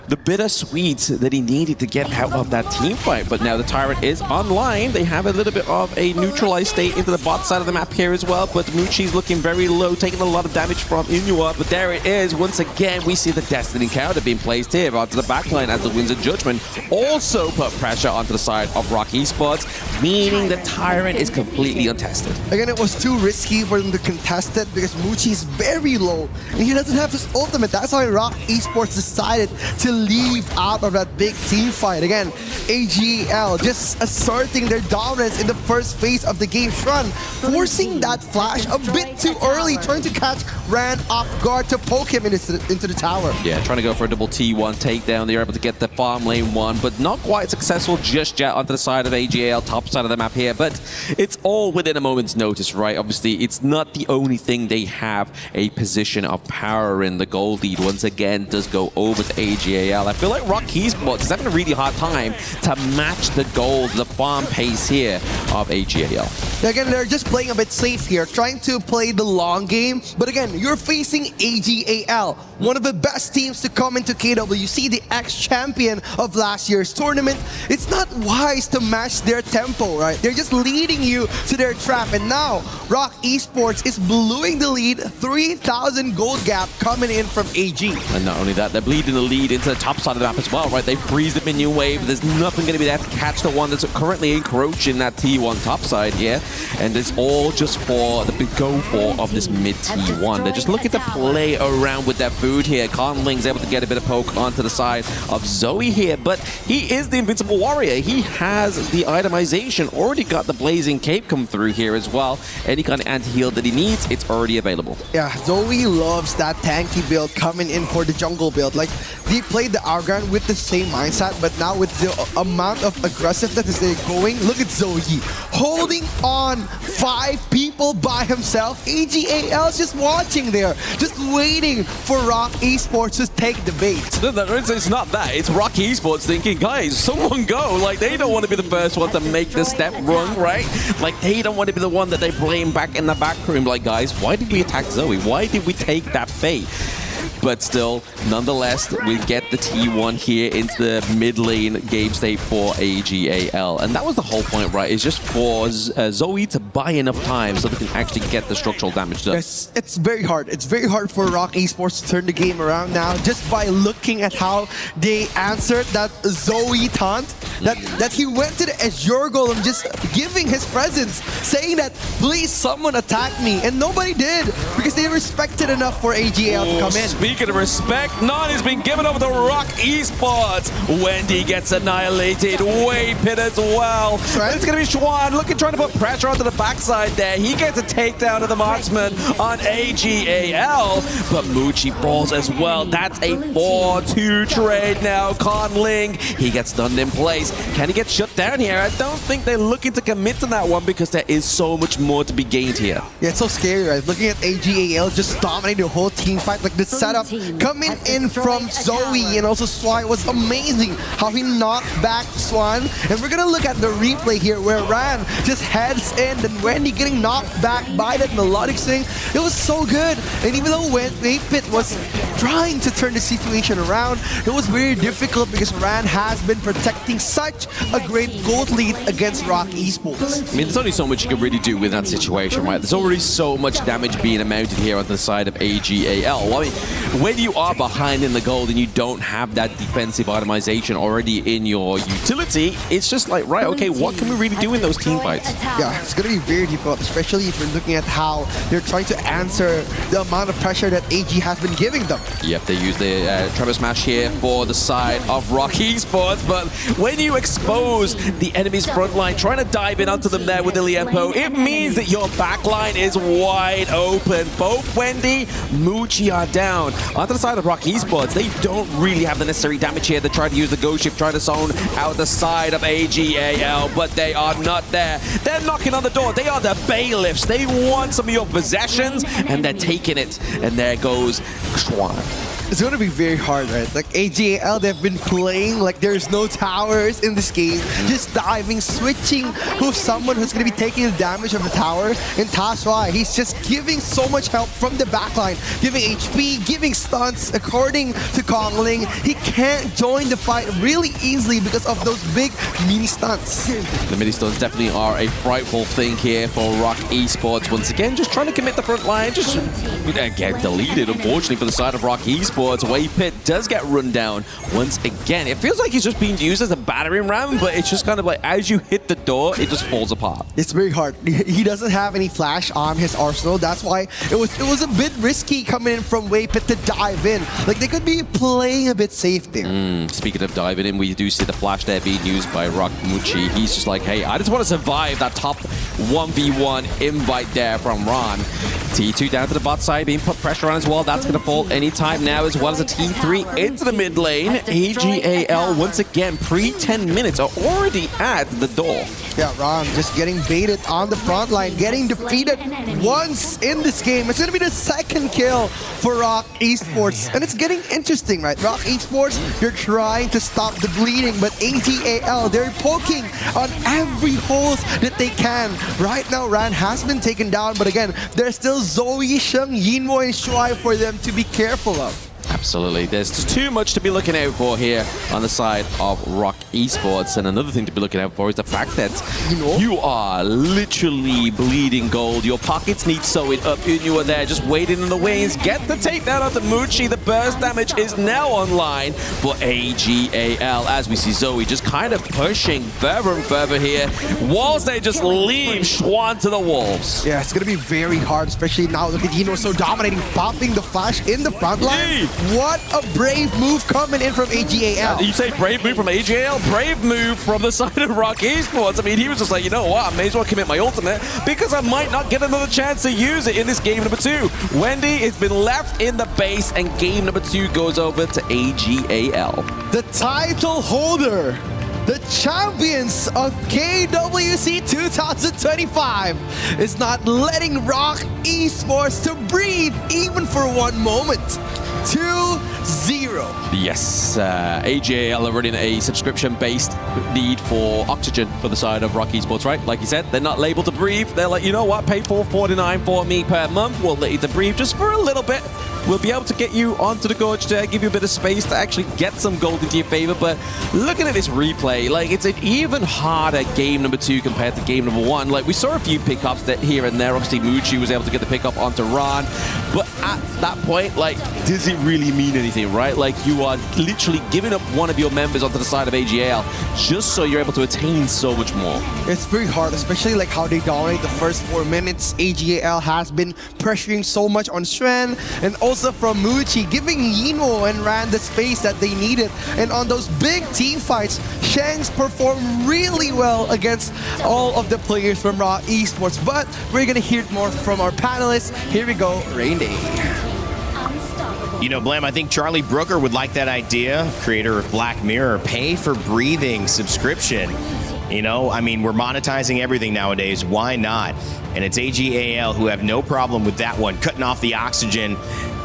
the bittersweet that he needed to get out of that team fight. But now the Tyrant is online. They have a little bit of a neutralized state into the bot side of the map here as well. But Muchi's looking very low, taking a lot of damage from Inua. But there it is. Once again, we see the Destiny counter being placed here onto the backline as the Winds of Judgment also put pressure onto the side of ROK Esports, meaning the Tyrant is completely untested. Again, it was too risky for them to contest it because Muchi is very low and he doesn't have his ultimate. That's why ROK Esports decided to leave out of that big team fight. Again, AGL just asserting their dominance in the first phase of the game. CHÄN forcing that flash a bit too early, trying to catch CHÄN off guard to poke him into the tower. Yeah, trying to go for a double T1 takedown. They're able to get the farm lane one, but not quite successful just yet onto the side of AGL, top side of the map here. But it's all within a moment's notice, right? Obviously, it's not the only thing they have a position of power in. The gold lead once again does go over to AGL. I feel like ROK Esports is having a really hard time to match the gold, the farm pace here of AGL. Again, they're just playing a bit safe here, trying to play the long game. But again, you're facing AGL, one of the best teams to come into KWC, the ex-champion of last year's tournament. It's not wise to match their tempo, right? They're just leading you to their trap. And now, ROK Esports is blowing the lead, 3,000 gold gap coming in from AG. And not only that, they're bleeding the lead into the top side of the map as well, right? They freeze the minion wave. There's nothing going to be there to catch the one that's currently encroaching that T1 top side here. And it's all just for the big go-for of this mid T1. They're just looking to play around with their food here. KWC's able to get a bit of poke onto the side of Zoe here, but he is the invincible warrior. He has the itemization, already got the blazing cape come through here as well. Any kind of anti-heal that he needs, it's already available. Yeah, Zoe loves that tanky build coming in for the jungle build. Like, they played the Argon with the same mindset, but now with the amount of aggressiveness they're going, look at Zoe holding on 5 people by himself. AGAL's just watching there, just waiting for ROK Esports to take the bait. It's not that. It's ROK Esports thinking, guys, someone go. Like, they don't want to be the first one to make the step wrong, right? Like, they don't want to be the one that they blame back in the back room. Like, guys, why did we attack Zoe? Why did we take that bait? But still, nonetheless, we get the T1 here into the mid lane game state for AGAL. And that was the whole point, right? It's just for Zoe to buy enough time so they can actually get the structural damage done. Yes, it's very hard. It's very hard for ROK Esports to turn the game around now just by looking at how they answered that Zoe taunt. That he went to the Azure Golem just giving his presence, saying that, please, someone attack me. And nobody did because they respected enough for AGL to come in. Speaking of respect, none has been given over to ROK Esports. Wendy gets annihilated. Wei Pit as well. Right. It's going to be CHÄN trying to put pressure onto the backside there. He gets a takedown of the marksman on AGAL, but Muchi falls as well. That's a 4-2 trade now. KWC, he gets stunned in place. Can he get shut down here? I don't think they're looking to commit to that one because there is so much more to be gained here. Yeah, it's so scary, right? Looking at AGAL just dominating the whole team fight. Like, the setup coming in from Zoe and also SWAN was amazing. How he knocked back SWAN. And we're going to look at the replay here where Ran just heads in and Wendy getting knocked back by that melodic swing. It was so good. And even though Wei Pit was trying to turn the situation around, it was very difficult because Ran has been protecting such a great gold lead against ROK Esports. I mean, there's only so much you can really do with that situation, right? There's already so much damage being amounted here on the side of AGAL. Well, I mean, when you are behind in the gold and you don't have that defensive itemization already in your utility, it's just like, right, okay, what can we really do in those team fights? Yeah, it's going to be very difficult, especially if you're looking at how they're trying to answer the amount of pressure that AG has been giving them. Yep, they use the Trevor Smash here for the side of ROK Esports, but when you expose the enemy's front line, trying to dive in onto them there with the Liempo, it means that your back line is wide open. Both Wendy, Muchi are down. Onto the side of ROK Esports, they don't really have the necessary damage here. They try to use the Ghost Shift, trying to zone out the side of AGAL, but they are not there. They're knocking on the door. They are the bailiffs. They want some of your possessions, and they're taking it. And there goes CHÄN. It's going to be very hard, right? Like, AGAL, they've been playing like there's no towers in this game. Just diving, switching with someone who's going to be taking the damage of the tower. And Tashwai, he's just giving so much help from the backline. Giving HP, giving stunts. According to KWC's, he can't join the fight really easily because of those big mini stunts. The mini stunts definitely are a frightful thing here for ROK Esports. Once again, just trying to commit the front line. Just, again, deleted, unfortunately, for the side of ROK Esports. Esports. Waypit does get run down once again. It feels like he's just being used as a battering ram, but it's just kind of like as you hit the door, it just falls apart. It's very hard. He doesn't have any flash on his arsenal. That's why it was a bit risky coming in from Waypit to dive in. Like they could be playing a bit safe there. Speaking of diving in, we do see the flash there being used by Rock Muchi. He's just like, hey, I just want to survive that top 1v1 invite there from Ron. T2 down to the bot side, being put pressure on as well. That's going to fall anytime now, as well as a T3 into the mid lane. AGAL once again, pre-10 minutes, are already at the door. Yeah, Ron just getting baited on the front line, getting defeated once in this game. It's going to be the second kill for ROK Esports. And it's getting interesting, right? ROK Esports, they're trying to stop the bleeding, but AGAL, they're poking on every holes that they can. Right now, Ran has been taken down, but again, there's still Zoe, Sheng, Yinwo, and Shuai for them to be careful of. Absolutely. There's just too much to be looking out for here on the side of ROK Esports. And another thing to be looking out for is the fact that you are literally bleeding gold. Your pockets need sewing up. You are there just waiting in the wings. Get the takedown onto Muchi. The burst damage is now online for AGAL as we see Zoe just kind of pushing further and further here whilst they just leave Schwan to the wolves. Yeah, it's going to be very hard, especially now. Look at Yino so dominating, popping the flash in the front line. What a brave move coming in from AGAL. You say brave move from AGAL? Brave move from the side of ROK Esports. I mean, he was just like, you know what, I may as well commit my ultimate because I might not get another chance to use it in this game number 2. Wendy has been left in the base and game number 2 goes over to AGAL. The title holder, the champions of KWC 2025, is not letting ROK Esports to breathe even for one moment. 2-0. Yes, AGAL are running a subscription-based need for oxygen for the side of ROK Esports, right? Like you said, they're not labeled to breathe. They're like, you know what, pay $4.49 for me per month. We'll let you to breathe just for a little bit. We'll be able to get you onto the gorge there, give you a bit of space to actually get some gold into your favor. But looking at this replay, like it's an even harder game number 2 compared to game number 1. Like we saw a few pickups that here and there. Obviously, Muchi was able to get the pickup onto Ron. But at that point, like, does it really mean anything, right? Like you are literally giving up one of your members onto the side of AGAL just so you're able to attain so much more. It's very hard, especially like how they dominate the first 4 minutes. AGAL has been pressuring so much on CHANC and also from Muchi, giving Yinwo and Ran the space that they needed. And on those big team fights, Shang's performed really well against all of the players from ROK Esports. But we're gonna hear more from our panelists. Here we go, Rain Day. You know, Blam, I think Charlie Brooker would like that idea. Creator of Black Mirror, pay for breathing subscription. You know, I mean, we're monetizing everything nowadays. Why not? And it's AGAL who have no problem with that one, cutting off the oxygen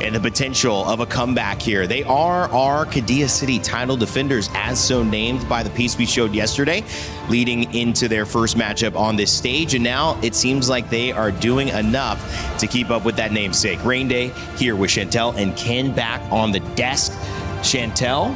and the potential of a comeback here. They are our Qiddiya City title defenders, as so named by the piece we showed yesterday, leading into their first matchup on this stage. And now it seems like they are doing enough to keep up with that namesake. Rain Day here with Chantel and Ken back on the desk. Chantel,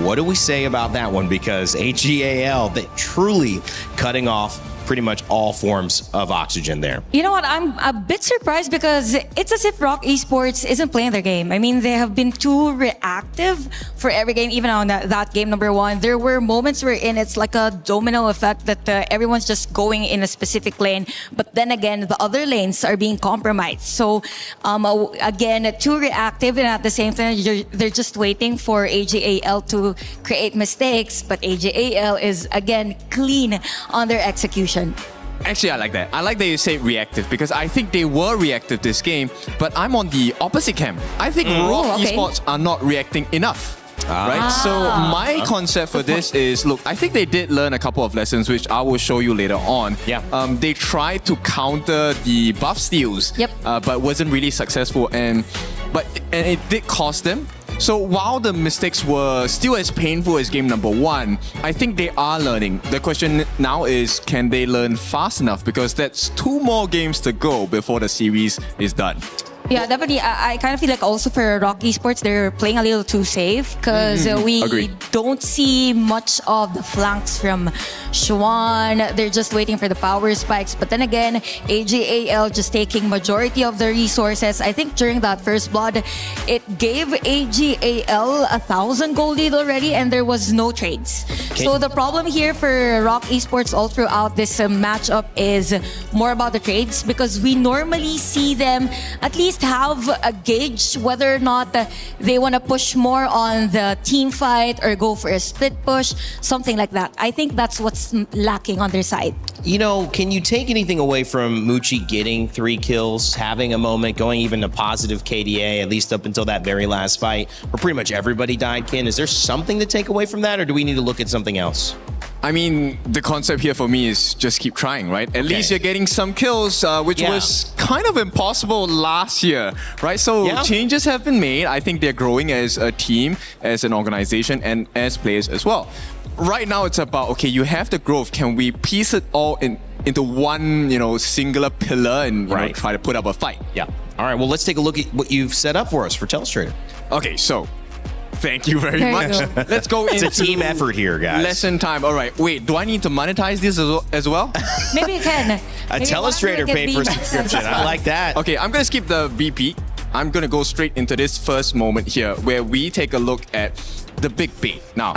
what do we say about that one? Because AGAL, they truly cutting off pretty much all forms of oxygen there. You know what? I'm a bit surprised because it's as if ROK Esports isn't playing their game. I mean, they have been too reactive for every game, even on that game number 1. There were moments wherein it's like a domino effect that everyone's just going in a specific lane. But then again, the other lanes are being compromised. So again, too reactive, and at the same time, they're just waiting for AGAL to create mistakes. But AGAL is, again, clean on their execution. Actually, I like that. I like that you say reactive because I think they were reactive this game, but I'm on the opposite camp. I think ROK Esports are not reacting enough. Right? So my concept for this is, look, I think they did learn a couple of lessons, which I will show you later on. Yeah. They tried to counter the buff steals, but wasn't really successful, and it did cost them. So while the mistakes were still as painful as game number 1, I think they are learning. The question now is, can they learn fast enough? Because that's 2 more games to go before the series is done. Yeah, definitely. I kind of feel like also for ROK Esports, they're playing a little too safe because we don't see much of the flanks from Xuan. They're just waiting for the power spikes. But then again, AGAL just taking majority of the resources. I think during that first blood, it gave AGAL 1,000 gold lead already and there was no trades. So the problem here for ROK Esports all throughout this matchup is more about the trades because we normally see them at least have a gauge whether or not they want to push more on the team fight or go for a split push, something like that. I think that's what's lacking on their side. You know, can you take anything away from Muchi getting 3 kills, having a moment, going even to positive KDA, at least up until that very last fight, where pretty much everybody died, Ken? Is there something to take away from that, or do we need to look at something else? I mean, the concept here for me is just keep trying, right? At least you're getting some kills, which was kind of impossible last year, right? So changes have been made. I think they're growing as a team, as an organization, and as players as well. Right now, it's about, okay, you have the growth. Can we piece it all into one, singular pillar and try to put up a fight? Yeah. All right, well, let's take a look at what you've set up for us for TelsTrade. Okay, so thank you very much. Let's go into it's a team effort here, guys. Lesson time. All right, wait, do I need to monetize this as well? Maybe you can. A TelsTrader paid for subscription. I like that. Okay, I'm going to skip the BP. I'm going to go straight into this first moment here where we take a look at the big bait. Now,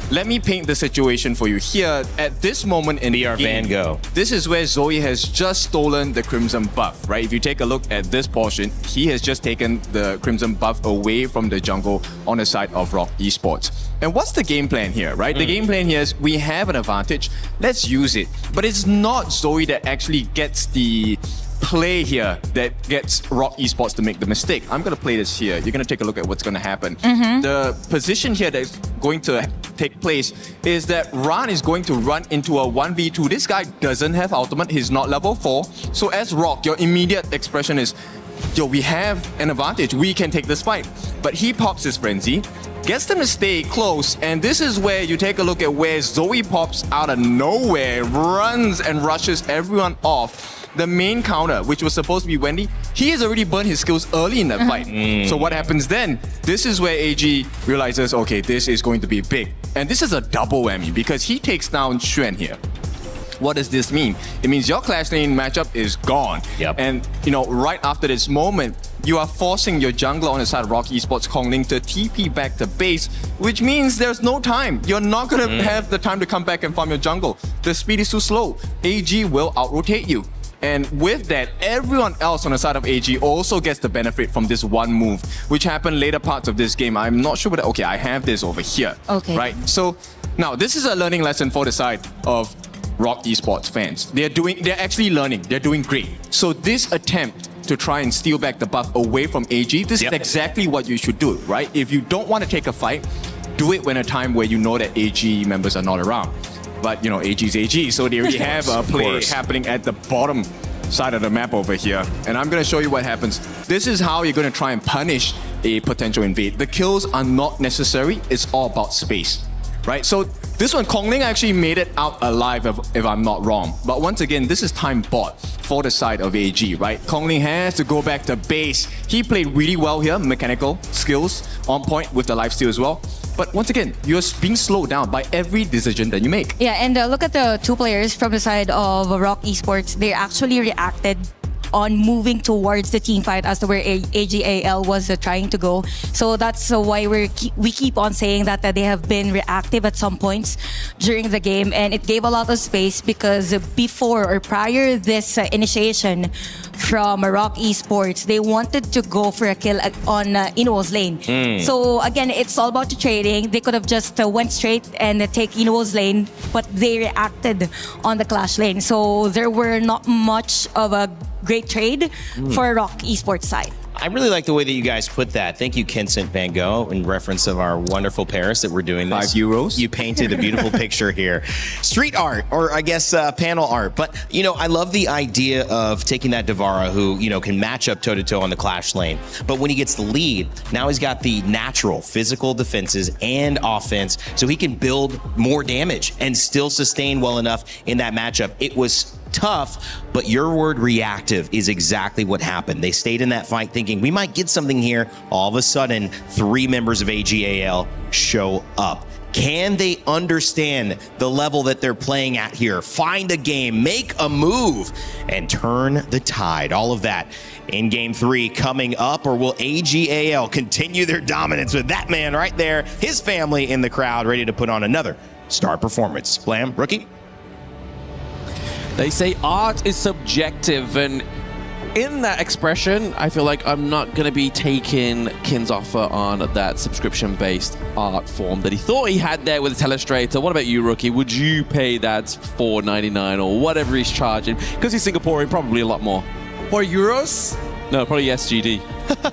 let me paint the situation for you here. At this moment in the game, Van Gogh. This is where Zoe has just stolen the Crimson buff, right? If you take a look at this portion, he has just taken the Crimson buff away from the jungle on the side of ROK Esports. And what's the game plan here, right? The game plan here is we have an advantage. Let's use it. But it's not Zoe that actually gets the play here that gets ROK Esports to make the mistake. I'm going to play this here. You're going to take a look at what's going to happen. The position here that's going to take place is that Ran is going to run into a 1v2. This guy doesn't have ultimate. He's not level 4. So as ROK, your immediate expression is, yo, we have an advantage. We can take this fight. But he pops his frenzy, gets them to stay close, and this is where you take a look at where Zoe pops out of nowhere, runs and rushes everyone off. The main counter, which was supposed to be Wendy, he has already burned his skills early in that fight. So what happens then? This is where AG realizes, okay, this is going to be big. And this is a double whammy because he takes down CHANC here. What does this mean? It means your Clash lane matchup is gone. And, right after this moment, you are forcing your jungler on the side of ROK Esports KongLing to TP back to base, which means there's no time. You're not going to have the time to come back and farm your jungle. The speed is too slow. AG will out-rotate you. And with that, everyone else on the side of AG also gets the benefit from this one move, which happened later parts of this game. I'm not sure whether, okay, I have this over here. Right? So now this is a learning lesson for the side of ROK Esports fans. They're actually learning. They're doing great. So this attempt to try and steal back the buff away from AG, this is exactly what you should do, right? If you don't want to take a fight, do it when a time where you know that AG members are not around. But, AG's AG, so they already have a play happening at the bottom side of the map over here. And I'm going to show you what happens. This is how you're going to try and punish a potential invade. The kills are not necessary. It's all about space, right? So this one, KongLing actually made it out alive, if I'm not wrong. But once again, this is time bought for the side of AG, right? KongLing has to go back to base. He played really well here, mechanical skills on point with the lifesteal as well. But once again, you're being slowed down by every decision that you make. Yeah, and look at the 2 players from the side of ROK Esports. They actually reacted on moving towards the team fight as to where AGAL was trying to go. So that's why we keep on saying that they have been reactive at some points during the game, and it gave a lot of space because before or prior this initiation from ROK Esports, they wanted to go for a kill on Inuo's lane. So again, it's all about the trading. They could have just went straight and take Inuo's lane, but they reacted on the Clash lane. So there were not much of a great trade for ROK Esports side. I really like the way that you guys put that. Thank you, Vincent Van Gogh, in reference of our wonderful Paris that we're doing this. €5. You painted a beautiful picture here. Street art, or I guess panel art. But, I love the idea of taking that Devara who, can match up toe-to-toe on the Clash lane. But when he gets the lead, now he's got the natural physical defenses and offense, so he can build more damage and still sustain well enough in that matchup. It was tough, but your word reactive is exactly what happened. They stayed in that fight thinking we might get something here. All of a sudden, 3 members of AGAL show up. Can they understand the level that they're playing at here? Find a game, make a move, and turn the tide. All of that in Game 3 coming up, or will AGAL continue their dominance with that man right there, his family in the crowd, ready to put on another star performance? Blam, rookie? They say art is subjective, and in that expression, I feel like I'm not going to be taking Kin's offer on that subscription-based art form that he thought he had there with the Telestrator. What about you, Rookie? Would you pay that $4.99 or whatever he's charging? Because he's Singaporean, probably a lot more. 4 euros? No, probably SGD.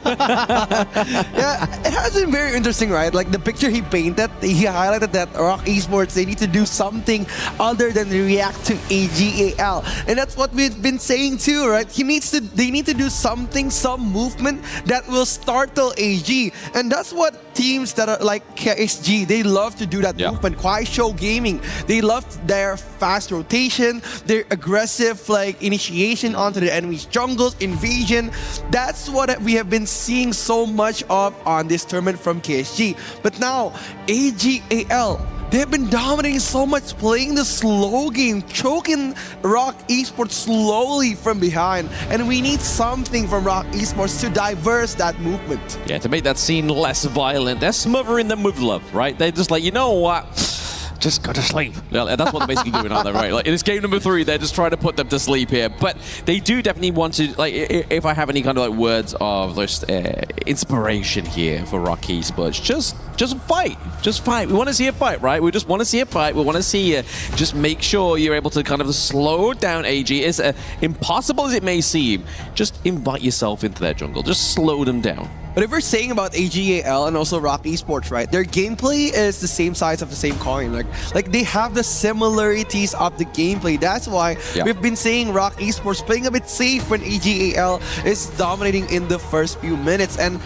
Yeah, it has been very interesting, right? Like the picture he painted, he highlighted that ROK Esports, they need to do something other than react to AGAL. And that's what we've been saying too, right? They need to do something, some movement that will startle AG. And that's what teams that are like KSG, they love to do that movement. Kuaishou Gaming, they love their fast rotation, their aggressive like initiation onto the enemy's jungles, invasion. That's what we have been seeing so much of on this tournament from KSG. But now, AGAL, they have been dominating so much, playing the slow game, choking ROK Esports slowly from behind. And we need something from ROK Esports to diverse that movement. Yeah, to make that scene less violent. They're smothering them with love, right? They're just like, you know what? Just go to sleep. Yeah, that's what they're basically doing, aren't they, right? Like in this game number 3, they're just trying to put them to sleep here. But they do definitely want to, like, if I have any kind of like words of just inspiration here for ROK Esports, just fight. Just fight. We want to see a fight, right? We just want to see a fight. We want to see you just make sure you're able to kind of slow down AG. As impossible as it may seem, just invite yourself into their jungle. Just slow them down. But if we're saying about AGAL and also ROK Esports, right? Their gameplay is the same size of the same coin. Like they have the similarities of the gameplay. That's why we've been saying ROK Esports playing a bit safe when AGAL is dominating in the first few minutes. And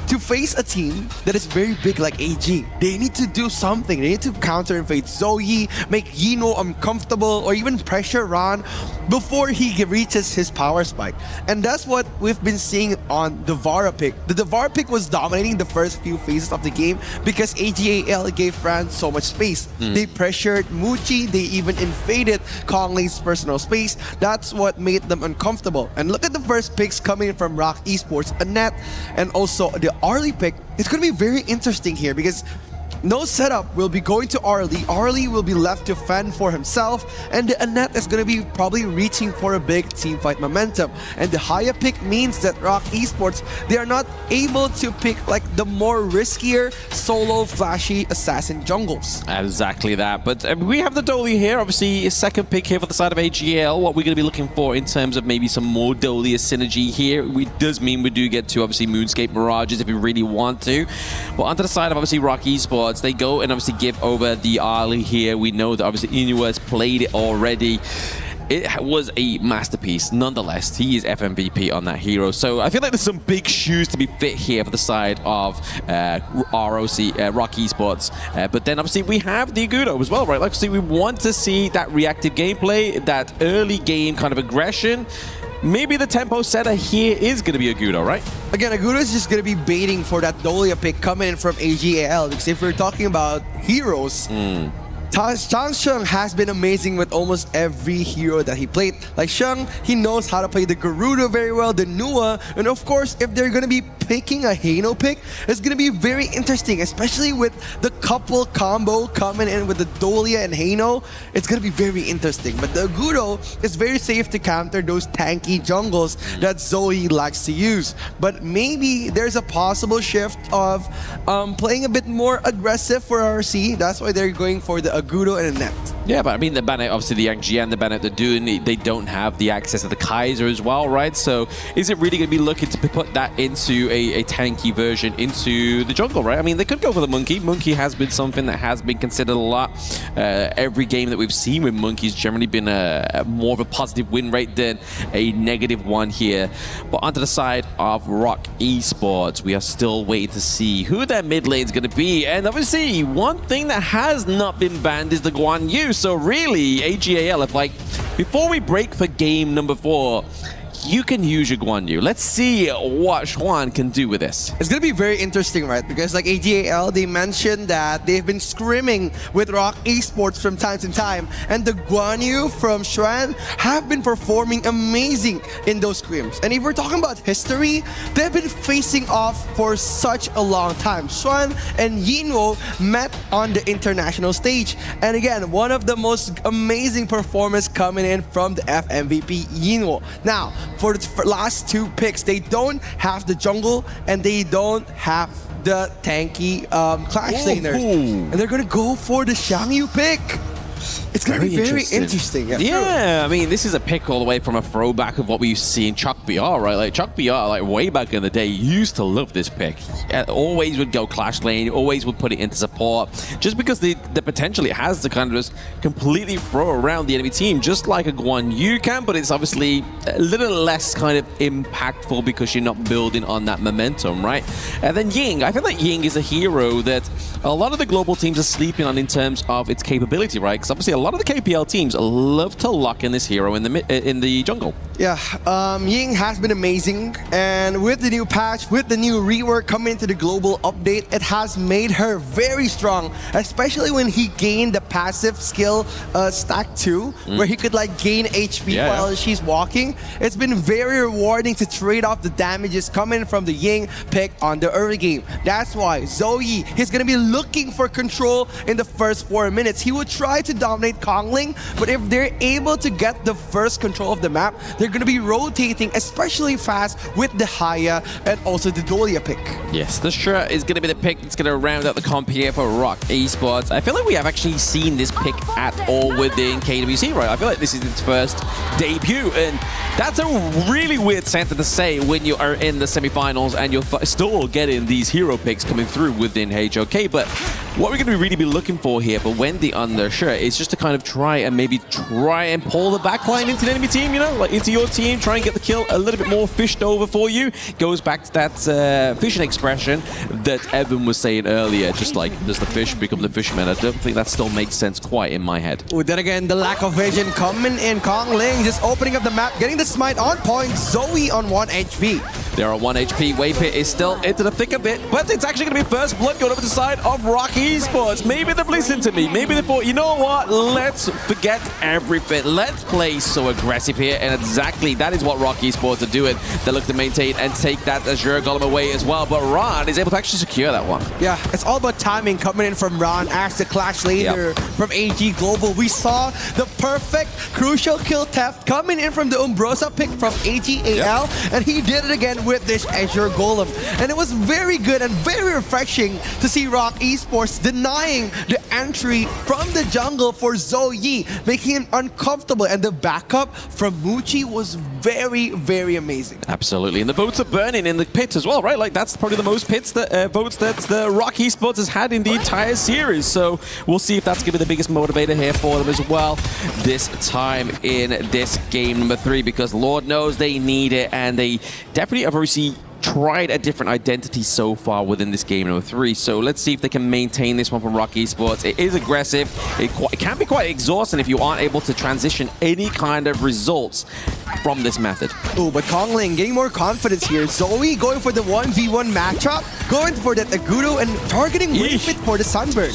to face a team that is very big like AG, they need to do something. They need to counter invade Zoe, make Yino uncomfortable, or even pressure Ron before he reaches his power spike. And that's what we've been seeing on the Vara pick. The Vara pick was dominating the first few phases of the game because AGAL gave Fran so much space. They pressured Muchi, they even invaded Kongling's personal space. That's what made them uncomfortable. And look at the first picks coming from ROK Esports, Annette, and also the Arlie pick. It's going to be very interesting here because no setup will be going to Arlie. Arlie will be left to fend for himself, and the Annette is going to be probably reaching for a big team fight momentum. And the higher pick means that ROK Esports, they are not able to pick like the more riskier solo flashy assassin jungles. Exactly that. But we have the Dolly here. Obviously, a second pick here for the side of AGAL. What we're going to be looking for in terms of maybe some more Dolly synergy here. It does mean we do get to obviously Moonscape Mirages if we really want to. But onto the side of obviously ROK Esports, they go and obviously give over the Arlie here. We know that obviously Inu has played it already. It was a masterpiece. Nonetheless, he is FMVP on that hero. So I feel like there's some big shoes to be fit here for the side of ROK Esports. But then obviously we have the Agudo as well, right? Like, see, we want to see that reactive gameplay, that early game kind of aggression. Maybe the tempo setter here is going to be Agudo, right? Again, Agudo is just going to be baiting for that Dolia pick coming in from AGAL. Because if we're talking about heroes, Chung has been amazing with almost every hero that he played. Like Chung, he knows how to play the Garuda very well, the Nua, and of course, if they're going to be picking a Hano pick, it's going to be very interesting, especially with the couple combo coming in with the Dolia and Hano. It's going to be very interesting. But the Agudo is very safe to counter those tanky jungles that Zoe likes to use. But maybe there's a possible shift of playing a bit more aggressive for RC. That's why they're going for the Agudo and Annette. Yeah, but I mean, the Bennett, obviously the Yang Jian, the Bennett, the Dune, they don't have the access to the Kaiser as well, right? So is it really going to be looking to put that into a tanky version into the jungle, right? I mean, they could go for the Monkey. Monkey has been something that has been considered a lot. Every game that we've seen with Monkey's generally been more of a positive win rate than a negative one here. But onto the side of ROK Esports, we are still waiting to see who their mid lane is going to be. And obviously, one thing that has not been banned is the Guan Yu. So really, AGAL have like Before we break for game number 4, you can use your Guan Yu. Let's see what CHÅN can do with this. It's going to be very interesting, right? Because like AGAL, they mentioned that they've been scrimming with ROK Esports from time to time. And the Guan Yu from CHÅN have been performing amazing in those scrims. And if we're talking about history, they've been facing off for such a long time. CHÅN and Yinwo met on the international stage. And again, one of the most amazing performers coming in from the FMVP Yinwo. Now, for the last 2 picks, they don't have the jungle and they don't have the tanky clash laners. And they're going to go for the Xiangyu pick. It's going to be very interesting. Yeah, I mean, this is a pick all the way from a throwback of what we used to see in CHOK, right? Like CHOK, like way back in the day, used to love this pick. Always would go clash lane, always would put it into support, just because the potential it has to kind of just completely throw around the enemy team, just like a Guan Yu can, but it's obviously a little less kind of impactful because you're not building on that momentum, right? And then Ying, I feel like Ying is a hero that a lot of the global teams are sleeping on in terms of its capability, right? Because obviously a lot of the KPL teams love to lock in this hero in the jungle. Yeah, Ying has been amazing, and with the new patch, with the new rework coming into the global update, it has made her very strong, especially when he gained the passive skill stack 2, where he could like gain HP while she's walking. It's been very rewarding to trade off the damages coming from the Ying pick on the early game. That's why Zoe is going to be looking for control in the first 4 minutes. He would try to dominate Kongling, but if they're able to get the first control of the map, they're going to be rotating especially fast with the Haya and also the Dolia pick. Yes, the Shure is going to be the pick that's going to round out the comp here for ROK Esports. I feel like we have actually seen this pick at all within KWC, right? I feel like this is its first debut, and that's a really weird sentence to say when you are in the semifinals and you're still getting these hero picks coming through within HOK. But what we're going to really be looking for here for Wendy on the Shure is just to kind of try and pull the backline into the enemy team, you know, like into your team, try and get the kill a little bit more fished over for you. Goes back to that fishing expression that Evan was saying earlier, just like, does the fish become the fisherman? I don't think that still makes sense quite in my head. Well, then again, the lack of vision coming in. Kongling just opening up the map, getting the smite on point. Zoe on 1 HP. They're on 1 HP. Waypit is still into the thick of it, but it's actually going to be first blood going over to the side of ROK Esports. Maybe they've listened to me. Maybe they thought, you know what? Let's forget everything. Let's play so aggressive here, and exactly that is what ROK Esports are doing. They look to maintain and take that Azure Golem away as well, but Ron is able to actually secure that one. Yeah, it's all about timing coming in from Ron as the clash leader from AG Global. We saw the perfect crucial kill theft coming in from the Umbrosa pick from AGAL, and he did it again with this Azure Golem. And it was very good and very refreshing to see ROK Esports denying the entry from the jungle for Zoe, making him uncomfortable. And the backup from Muchi was very, very amazing. Absolutely, and the votes are burning in the pit as well, right? Like that's probably the most votes that the ROK Esports has had in the entire series. So we'll see if that's going to be the biggest motivator here for them as well this time in this game number 3, because Lord knows they need it, and they definitely have obviously tried a different identity so far within this game number 3. So let's see if they can maintain this one from ROK Esports. It is aggressive. It can be quite exhausting if you aren't able to transition any kind of results from this method. Oh, but Kongling getting more confidence here. Zoe going for the 1v1 matchup, going for that Agudo and targeting Waypit for the Sunburn.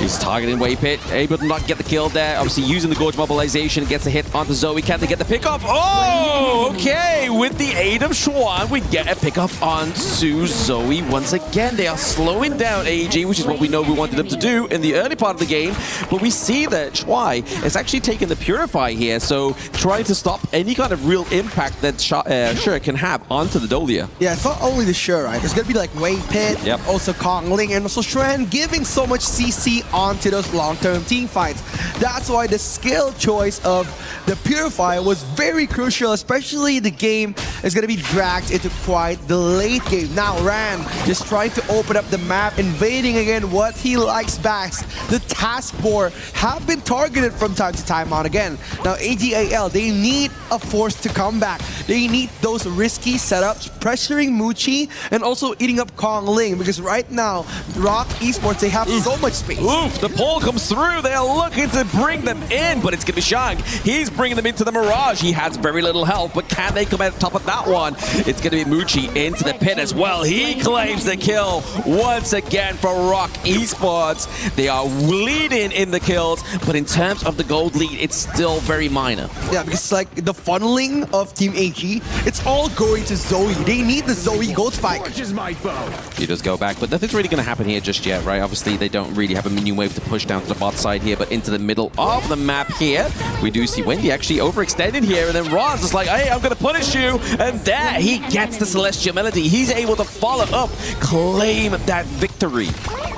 He's targeting Waypit, able to not get the kill there. Obviously using the Gorge mobilization, gets a hit onto Zoe. Can they get the pickoff? Oh, okay. With the aid of CHÅN, we get a pickoff onto Zoe once again. They are slowing down AG, which is what we know we wanted them to do in the early part of the game. But we see that Chwai is actually taking the Purify here, so trying to stop any kind of real impact that Shure can have onto the Dolia. Yeah, it's not only the Shure, right? It's going to be like Waypit, also Kongling, and also CHÅN giving so much CC onto those long-term team fights. That's why the skill choice of the Purify was very crucial, especially the game is going to be dragged into quite the late game. Now Ran just trying to open up the map, invading again what he likes best. The task core have been targeted from time to time on again. Now AGAL, they need a force to come back. They need those risky setups, pressuring Muchi and also eating up Kongling, because right now ROK Esports, they have so much space. Oof, the pull comes through. They're looking to bring them in, but it's going to be Chung. He's bringing them into the Mirage. He has very little health, but can they come out top of that one? It's going to be Muchi into the pit as well. He claims the kill once again for ROK Esports. They are leading in the kills, but in terms of the gold lead, it's still very minor. Yeah, because like the funneling of Team AG, it's all going to Zoe. They need the Zoe gold spike. He does go back, but nothing's really going to happen here just yet, right? Obviously, they don't really have a minion wave to push down to the bot side here, but into the middle of the map here, we do see Wendy actually overextended here, and then Ron's just like, hey, I'm going to punish you, and there he gets the Celestial Melody. He's able to follow up, claim that victory.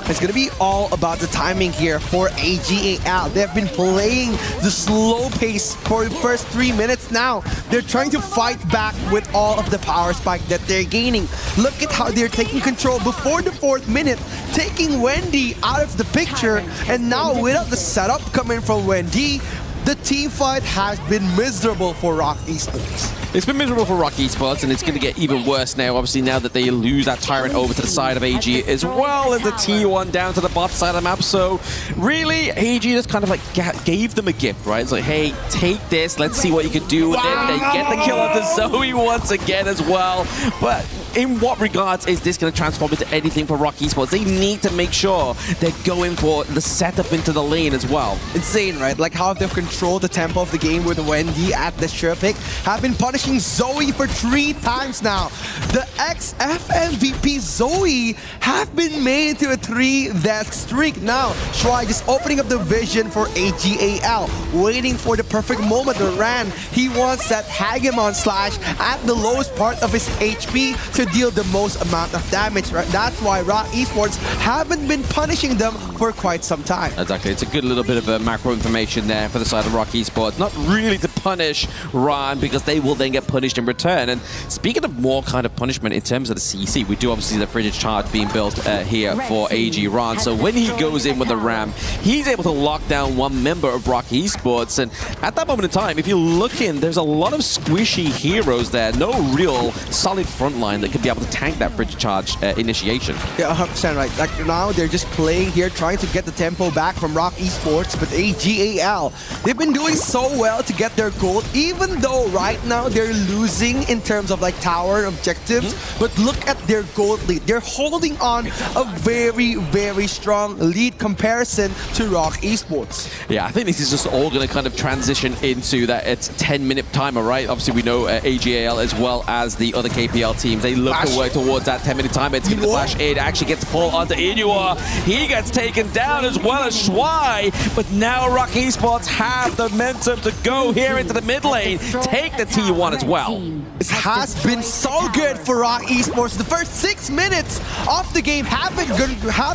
It's going to be all about the timing here for AGAL. They've been playing the slow pace for the first 3 minutes now. They're trying to fight back with all of the power spike that they're gaining. Look at how they're taking control before the 4th minute, taking Wendy out of the picture. And now without the setup coming from Wendy, the team fight has been miserable for ROK Esports. It's been miserable for ROK Esports, and it's going to get even worse now, obviously, now that they lose that TRient over to the side of AG, as well as the T1 down to the bot side of the map. So, really, AG just kind of like gave them a gift, right? It's like, hey, take this, let's see what you can do with it. They get the kill onto Zoe once again as well. But in what regards is this going to transform into anything for ROK Esports? They need to make sure they're going for the setup into the lane as well. Insane, right? Like how they've controlled the tempo of the game with Wendy at the sure pick, have been punishing Zoe for 3 times now. The XF MVP Zoe have been made into a 3-death streak now. Shuai just opening up the vision for AGAL, waiting for the perfect moment to Ran. He wants that Hagemon slash at the lowest part of his HP to deal the most amount of damage, right? That's why ROK Esports haven't been punishing them for quite some time. Exactly, it's a good little bit of macro information there for the side of ROK Esports. Not really to punish Ran, because they will then get punished in return. And speaking of more kind of punishment in terms of the CC, we do obviously see the frigid charge being built here for AG Ran. So when he goes in with the Ram, he's able to lock down one member of ROK Esports. And at that moment in time, if you look in, there's a lot of squishy heroes there. No real solid front line that could be able to tank that frigid charge initiation. Yeah, 100% right. Like now they're just playing here, trying to get the tempo back from ROK Esports, but AGAL, they've been doing so well to get their gold, even though right now they're losing in terms of like tower objectives. But look at their gold lead. They're holding on a very, very strong lead comparison to ROK Esports. Yeah, I think this is just all going to kind of transition into that it's 10-minute timer, right? Obviously, we know AGAL as well as the other KPL teams, they look to work towards that 10-minute timer. It's going to flash in, actually gets pulled onto Inua. He gets taken down as well as Shuai, but now ROK Esports have the momentum to go here into the mid lane, take the T1 as well. This has been so good for ROK Esports. The first 6 minutes of the game have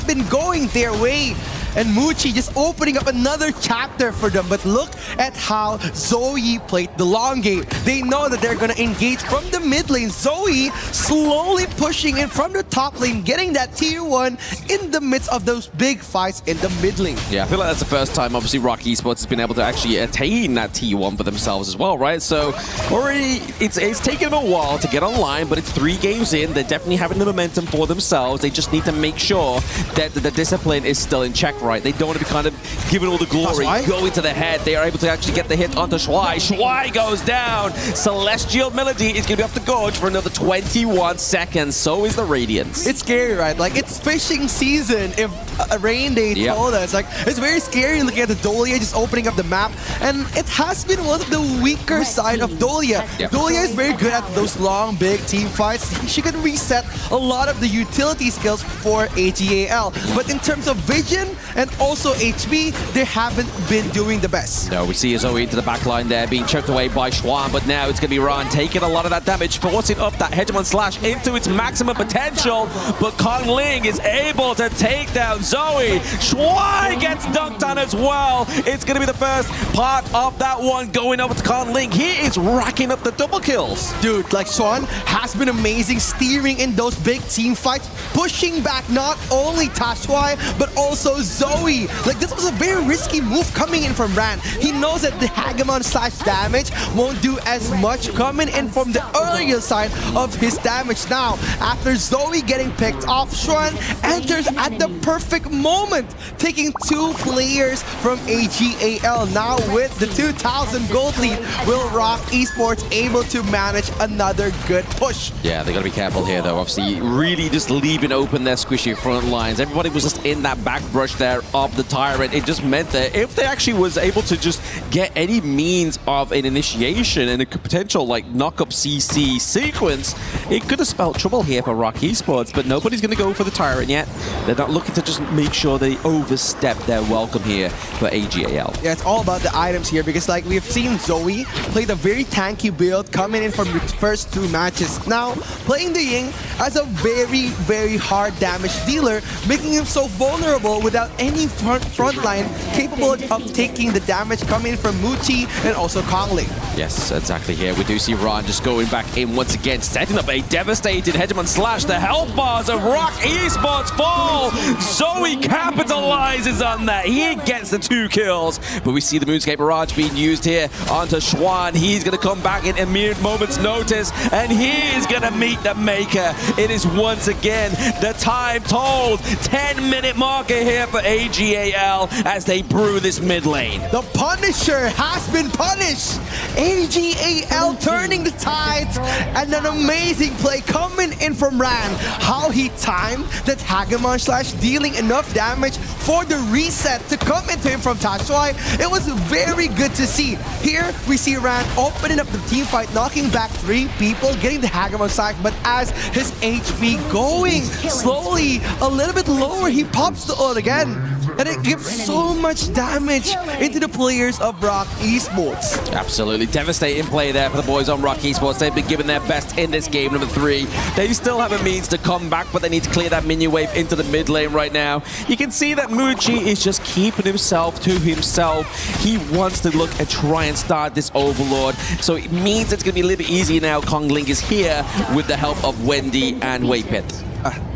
been going their way. And Muchi just opening up another chapter for them. But look at how Zoe played the long game. They know that they're going to engage from the mid lane. Zoe slowly pushing in from the top lane, getting that T1 in the midst of those big fights in the mid lane. Yeah, I feel like that's the first time, obviously, ROK Esports has been able to actually attain that T1 for themselves as well, right? So already it's taken them a while to get online, but it's 3 games in. They're definitely having the momentum for themselves. They just need to make sure that the discipline is still in check, right? They don't want to be kind of given all the glory, going to the head. They are able to actually get the hit onto Shuai. Shuai goes down. Celestial Melody is going to be off the gorge for another 21 seconds. So is the Radiance. It's scary, right? Like, it's fishing season, if Rain Day told us. Like, it's very scary looking at the Dolia just opening up the map. And it has been one of the weaker side of Dolia. Dolia is very good at those long, big team fights. She can reset a lot of the utility skills for AGAL. But in terms of vision and also HP, they haven't been doing the best. No, we see Zoe into the back line there, being choked away by Schwan, but now it's going to be Ran taking a lot of that damage, forcing up that Hegemon Slash into its maximum potential, but KongLing is able to take down Zoe. Shuai gets dunked on as well. It's going to be the first part of that one going over to KongLing. He is racking up the double kills. Dude, like Swan has been amazing steering in those big team fights, pushing back not only Tashuai, but also Zoe. Like, this was a very risky move coming in from Ran. He knows that the Hagemon / damage won't do as much coming in from the earlier side of his damage. Now, after Zoe getting picked off, CHÄN enters at the perfect moment, taking 2 players from AGAL. Now with the 2,000 gold lead, will ROK Esports able to manage another good push? Yeah, they got to be careful here, though. Obviously, really just leaving open their squishy front lines. Everybody was just in that back brush there of the TRÄNN. It just meant that if they actually was able to just get any means of an initiation and a potential like knock-up CC sequence, it could have spelled trouble here for ROK Esports, but nobody's going to go for the TRÄNN yet. They're not looking to just make sure they overstep their welcome here for AGAL. Yeah, it's all about the items here because like we've seen Zoe play the very tanky build coming in from the first 2 matches. Now, playing the Ying as a very, very hard damage dealer, making him so vulnerable without any front line capable of taking the damage coming from Muchi and also Kongling. Yes, exactly here. We do see Ron just going back in once again, setting up a devastated hegemon slash. The health bars of ROK Esports fall. Zoe capitalizes on that. He gets the 2 kills. But we see the Moonscape Barrage being used here onto CHÄN. He's going to come back in a mere moment's notice, and he is going to meet the Maker. It is once again the time told 10-minute marker here for AGAL as they brew this mid lane. The Punisher has been punished. AGAL turning the tides, and an amazing play coming in from Ran. How he timed that Hagemon / dealing enough damage for the reset to come into him from Tashuai. It was very good to see. Here we see Ran opening up the team fight, knocking back 3 people, getting the Hagemon / but as his HP going slowly a little bit lower, he pops the ult again. And it gives so much damage into the players of ROK Esports. Absolutely devastating play there for the boys on ROK Esports. They've been giving their best in this game, number 3. They still have a means to come back, but they need to clear that minion wave into the mid lane right now. You can see that Muchi is just keeping himself to himself. He wants to look and try and start this Overlord. So it means it's going to be a little bit easier now. Kongling is here with the help of Wendy and Waypit.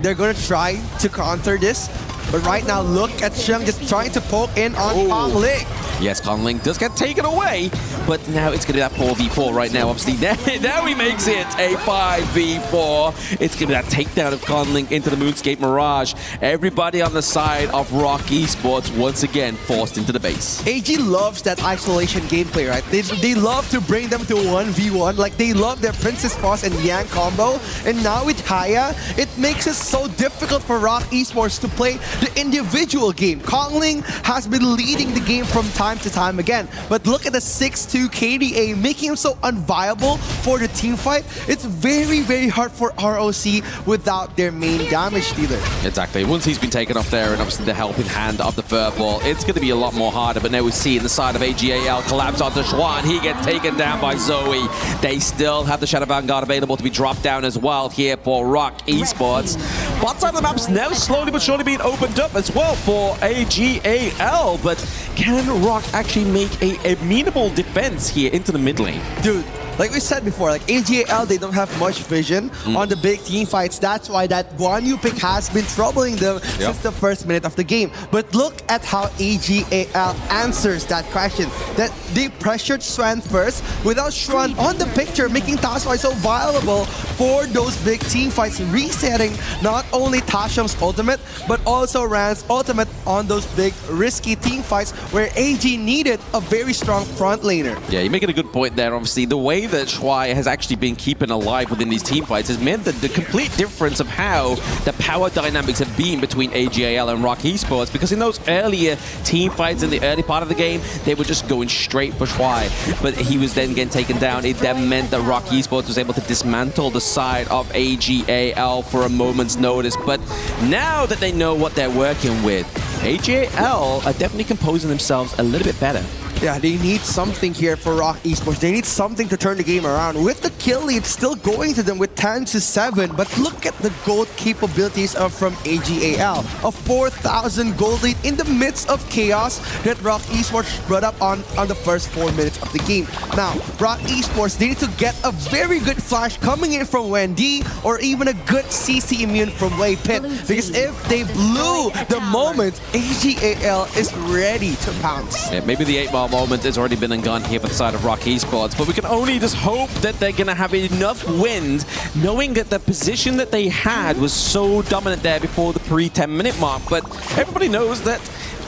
They're going to try to counter this. But right now, look at Chung just trying to poke in on Kongling. Yes, Kongling does get taken away, but now it's going to be that 4v4 right now. Obviously, now he makes it a 5v4. It's going to be that takedown of Kongling into the Moonscape Mirage. Everybody on the side of ROK Esports once again forced into the base. AG loves that isolation gameplay, right? They love to bring them to 1v1. Like, they love their Princess Cross and Yang combo. And now with Haya, it makes it so difficult for ROK Esports to play the individual game. Kongling has been leading the game from time to time again, but look at the 6-2 KDA, making him so unviable for the team fight. It's very, very hard for ROC without their main damage dealer. Exactly. Once he's been taken off there, and obviously the helping hand of the Furball, it's going to be a lot more harder. But now we see in the side of AGAL collapse onto CHÄN. He gets taken down by Zoe. They still have the Shadow Vanguard available to be dropped down as well here for ROK Esports. Bot side of the map's now slowly but surely being opened up as well for AGAL, but can ROK actually make a amenable defense here into the mid lane? Dude, like we said before, like AGAL, they don't have much vision on the big team fights. That's why that Guan Yu pick has been troubling them since the first minute of the game. But look at how AGAL answers that question. That they pressured CHÄN first without CHÄN on the picture, making Tashuai so viable for those big team fights, resetting not only Tasham's ultimate, but also Ran's ultimate on those big risky team fights where AG needed a very strong front laner. Yeah, you're making a good point there. Obviously, the way that Shuai has actually been keeping alive within these team fights has meant that the complete difference of how the power dynamics have been between AGAL and ROK Esports, because in those earlier team fights in the early part of the game, they were just going straight for Shuai, but he was then getting taken down. It then meant that ROK Esports was able to dismantle the side of AGAL for a moment's notice. But now that they know what they're working with, AGAL are definitely composing themselves a little bit better. Yeah, they need something here for ROK Esports. They need something to turn the game around. With the kill lead still going to them with 10-7, but look at the gold capabilities from AGAL. A 4,000 gold lead in the midst of chaos that ROK Esports brought up on the first 4 minutes of the game. Now, ROK Esports, they need to get a very good flash coming in from Wendy or even a good CC immune from Wei Pit. Because if they blew the moment, AGAL is ready to pounce. Yeah, maybe the 8-ball moment has already been and gone here for the side of ROK Esports, but we can only just hope that they're going to have enough wind, knowing that the position that they had was so dominant there before the pre-10-minute mark. But everybody knows that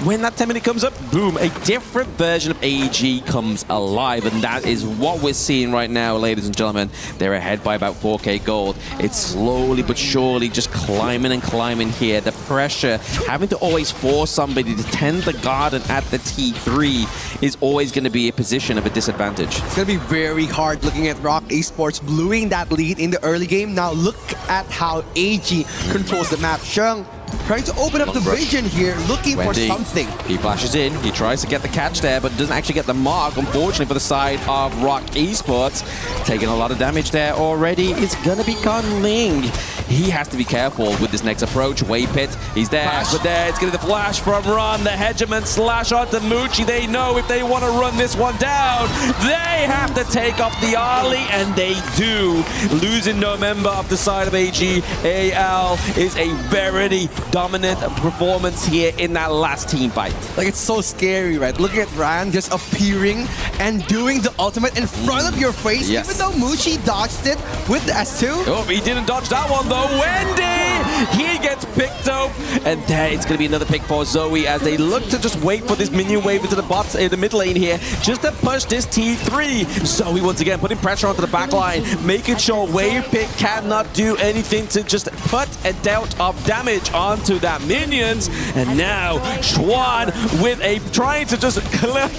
when that 10-minute comes up, boom, a different version of AG comes alive. And that is what we're seeing right now, ladies and gentlemen. They're ahead by about 4k gold. It's slowly but surely just climbing and climbing here. The pressure, having to always force somebody to tend the garden at the T3 is always going to be a position of a disadvantage. It's going to be very hard looking at ROK Esports blowing that lead in the early game. Now look at how AG controls the map. Chung trying to open up the vision here, looking for something. He flashes in, he tries to get the catch there, but doesn't actually get the mark, unfortunately, for the side of ROK Esports. Taking a lot of damage there already. It's going to be Ling. He has to be careful with this next approach. Wei Pit, he's there, but there it's going to be the flash from Run. The hegemon slash onto Muchi. They know if they want to run this one down, they have to take off the Ali, and they do. Losing no member of the side of AGAL is a very dominant performance here in that last team fight. Like, it's so scary, right? Looking at Ryan just appearing and doing the ultimate in front of your face, even though Muchi dodged it with the S2. Oh, he didn't dodge that one though. Wendy, he gets picked up, and there it's going to be another pick for Zoe as they look to just wait for this minion wave into the bot in the mid lane here, just to push this T3. Zoe once again putting pressure onto the back line, making sure Wave Pick cannot do anything to just put a dealt of damage onto that minions. And now Schwan with a trying to just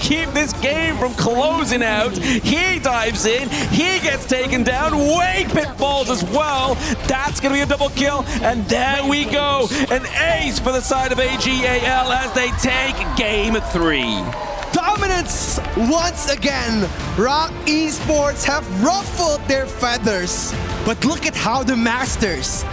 keep this game from closing out. He dives in, he gets taken down, Wave Pit falls as well. That's going to be a double kill, and there we go. An ace for the side of AGAL as they take game 3. Dominance once again. ROK Esports have ruffled their feathers. But look at how the Masters,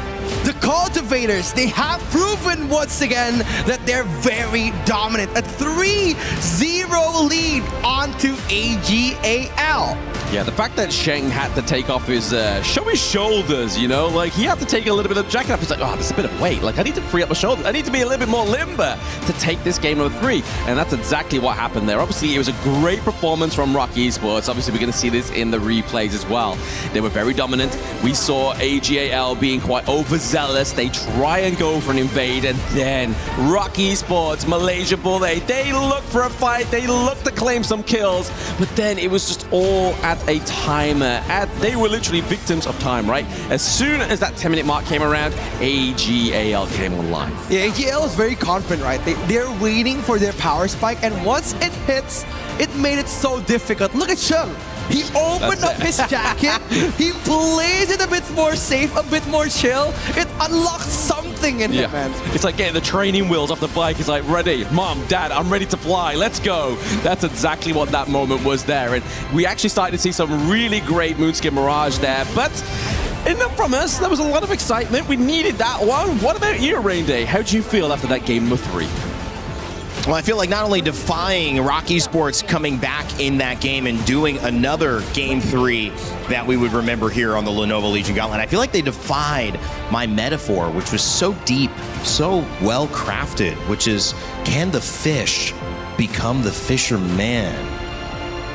the Cultivators, they have proven once again that they're very dominant. A 3-0 lead onto AGAL. Yeah, the fact that Sheng had to take off his showy shoulders, you know, like he had to take a little bit of jacket off. He's like, oh, there's a bit of weight. Like, I need to free up my shoulders. I need to be a little bit more limber to take this game number 3. And that's exactly what happened there. Obviously, it was a great performance from ROK Esports. Obviously, we're going to see this in the replays as well. They were very dominant. We saw AGAL being quite overzealous. They try and go for an invade, and then ROK Esports, Malaysia Bull, they look for a fight. They look to claim some kills, but then it was just all at a timer. They were literally victims of time, right? As soon as that 10-minute mark came around, AGAL came online. Yeah, AGAL is very confident, right? They're waiting for their power spike, and once it hits, it made it so difficult. Look at Chung. He opened up his jacket. He plays it a bit more safe, a bit more chill. It unlocks something in him, man. It's like getting the training wheels off the bike. He's like, ready, Mom, Dad, I'm ready to fly. Let's go. That's exactly what that moment was there. And we actually started to see some really great Moonskin Mirage there. But in the promise, there was a lot of excitement. We needed that one. What about you, Rain Day? How do you feel after that game number 3? Well, I feel like not only defying ROK Esports coming back in that game and doing another game 3 that we would remember here on the Lenovo Legion Gauntlet, I feel like they defied my metaphor, which was so deep, so well crafted, which is, can the fish become the fisherman?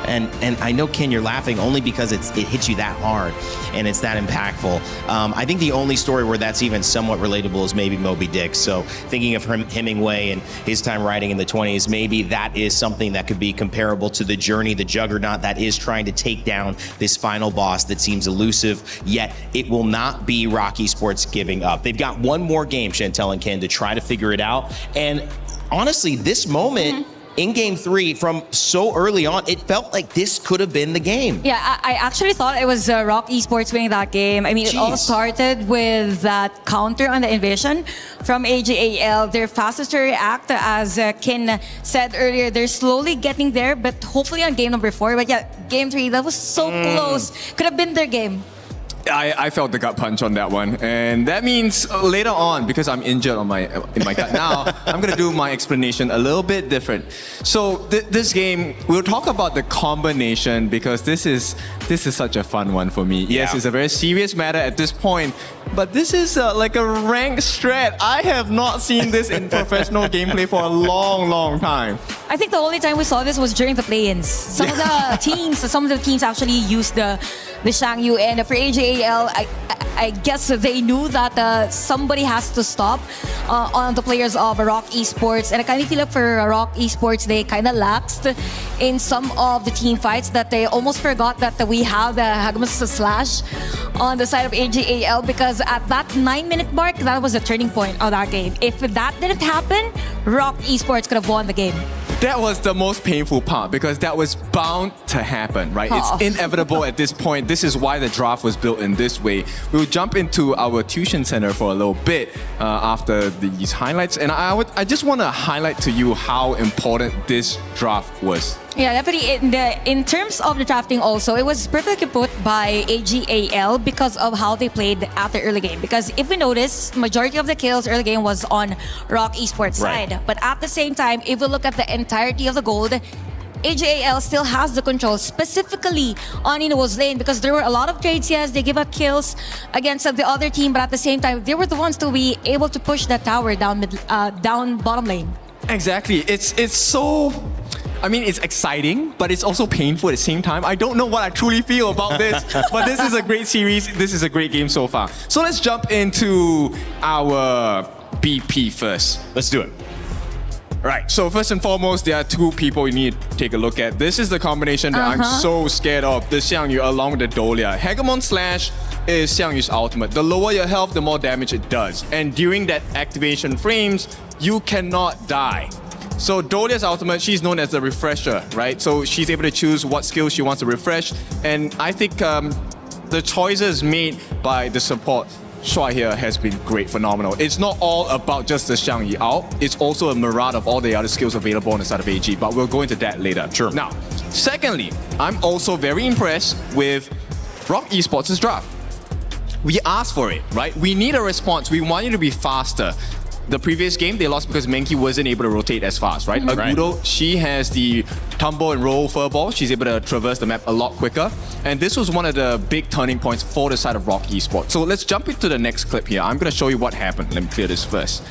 And I know, Ken, you're laughing only because it hits you that hard and it's that impactful. I think the only story where that's even somewhat relatable is maybe Moby Dick. So thinking of Hemingway and his time writing in the 20s, maybe that is something that could be comparable to the journey, the juggernaut that is trying to take down this final boss that seems elusive, yet it will not be ROK Esports giving up. They've got one more game, Chantel and Ken, to try to figure it out. And honestly, this moment in game 3 from so early on, it felt like this could have been the game. Yeah, I actually thought it was ROK Esports winning that game. I mean, it all started with that counter on the invasion from AGAL. They're fastest to react, as Kin said earlier. They're slowly getting there, but hopefully on game number 4. But yeah, game 3, that was so close. Could have been their game. I felt the gut punch on that one, and that means later on, because I'm injured in my gut now, I'm gonna do my explanation a little bit different. So this game, we'll talk about the combination because this is such a fun one for me. Yes, it's a very serious matter at this point, but this is like a ranked strat. I have not seen this in professional gameplay for a long time. I think the only time we saw this was during the play-ins. Some of the teams actually used the Shangyu, and for AGAL, I guess they knew that somebody has to stop on the players of ROK Esports, and I kind of feel like for ROK Esports, they kind of laxed in some of the team fights, that they almost forgot that we have the Hagamos Slash on the side of AGAL, because at that 9-minute mark, that was the turning point of that game. If that didn't happen, ROK Esports could have won the game. That was the most painful part because that was bound to happen, right? It's inevitable at this point. This is why the draft was built in this way. We'll jump into our tuition center for a little bit after these highlights. And I just want to highlight to you how important this draft was. Yeah, definitely. In terms of the drafting also, it was perfectly put by AGAL because of how they played at the early game. Because if we notice, majority of the kills early game was on ROK Esports side. But at the same time, if we look at the entirety of the gold, AGAL still has the control, specifically on Inuo's lane, because there were a lot of trades. Yes, they give up kills against the other team, but at the same time, they were the ones to be able to push that tower down bottom lane. Exactly. It's so... I mean, it's exciting, but it's also painful at the same time. I don't know what I truly feel about this, but this is a great series. This is a great game so far. So let's jump into our BP first. Let's do it. Right, so first and foremost, there are two people you need to take a look at. This is the combination that I'm so scared of, the Xiangyu along with the Dolia. Hegemon Slash is Xiangyu's ultimate. The lower your health, the more damage it does. And during that activation frames, you cannot die. So Dolia's ultimate, she's known as the refresher, right? So she's able to choose what skills she wants to refresh. And I think the choices made by the support Shuai here has been great, phenomenal. It's not all about just the Xiangyu out. It's also a mirage of all the other skills available on the side of AG, but we'll go into that later. Sure. Now, secondly, I'm also very impressed with ROK Esports' draft. We asked for it, right? We need a response. We want you to be faster. The previous game, they lost because Menki wasn't able to rotate as fast, right? Agudo, she has the tumble and roll furball. She's able to traverse the map a lot quicker. And this was one of the big turning points for the side of ROK Esports. So let's jump into the next clip here. I'm going to show you what happened. Let me clear this first.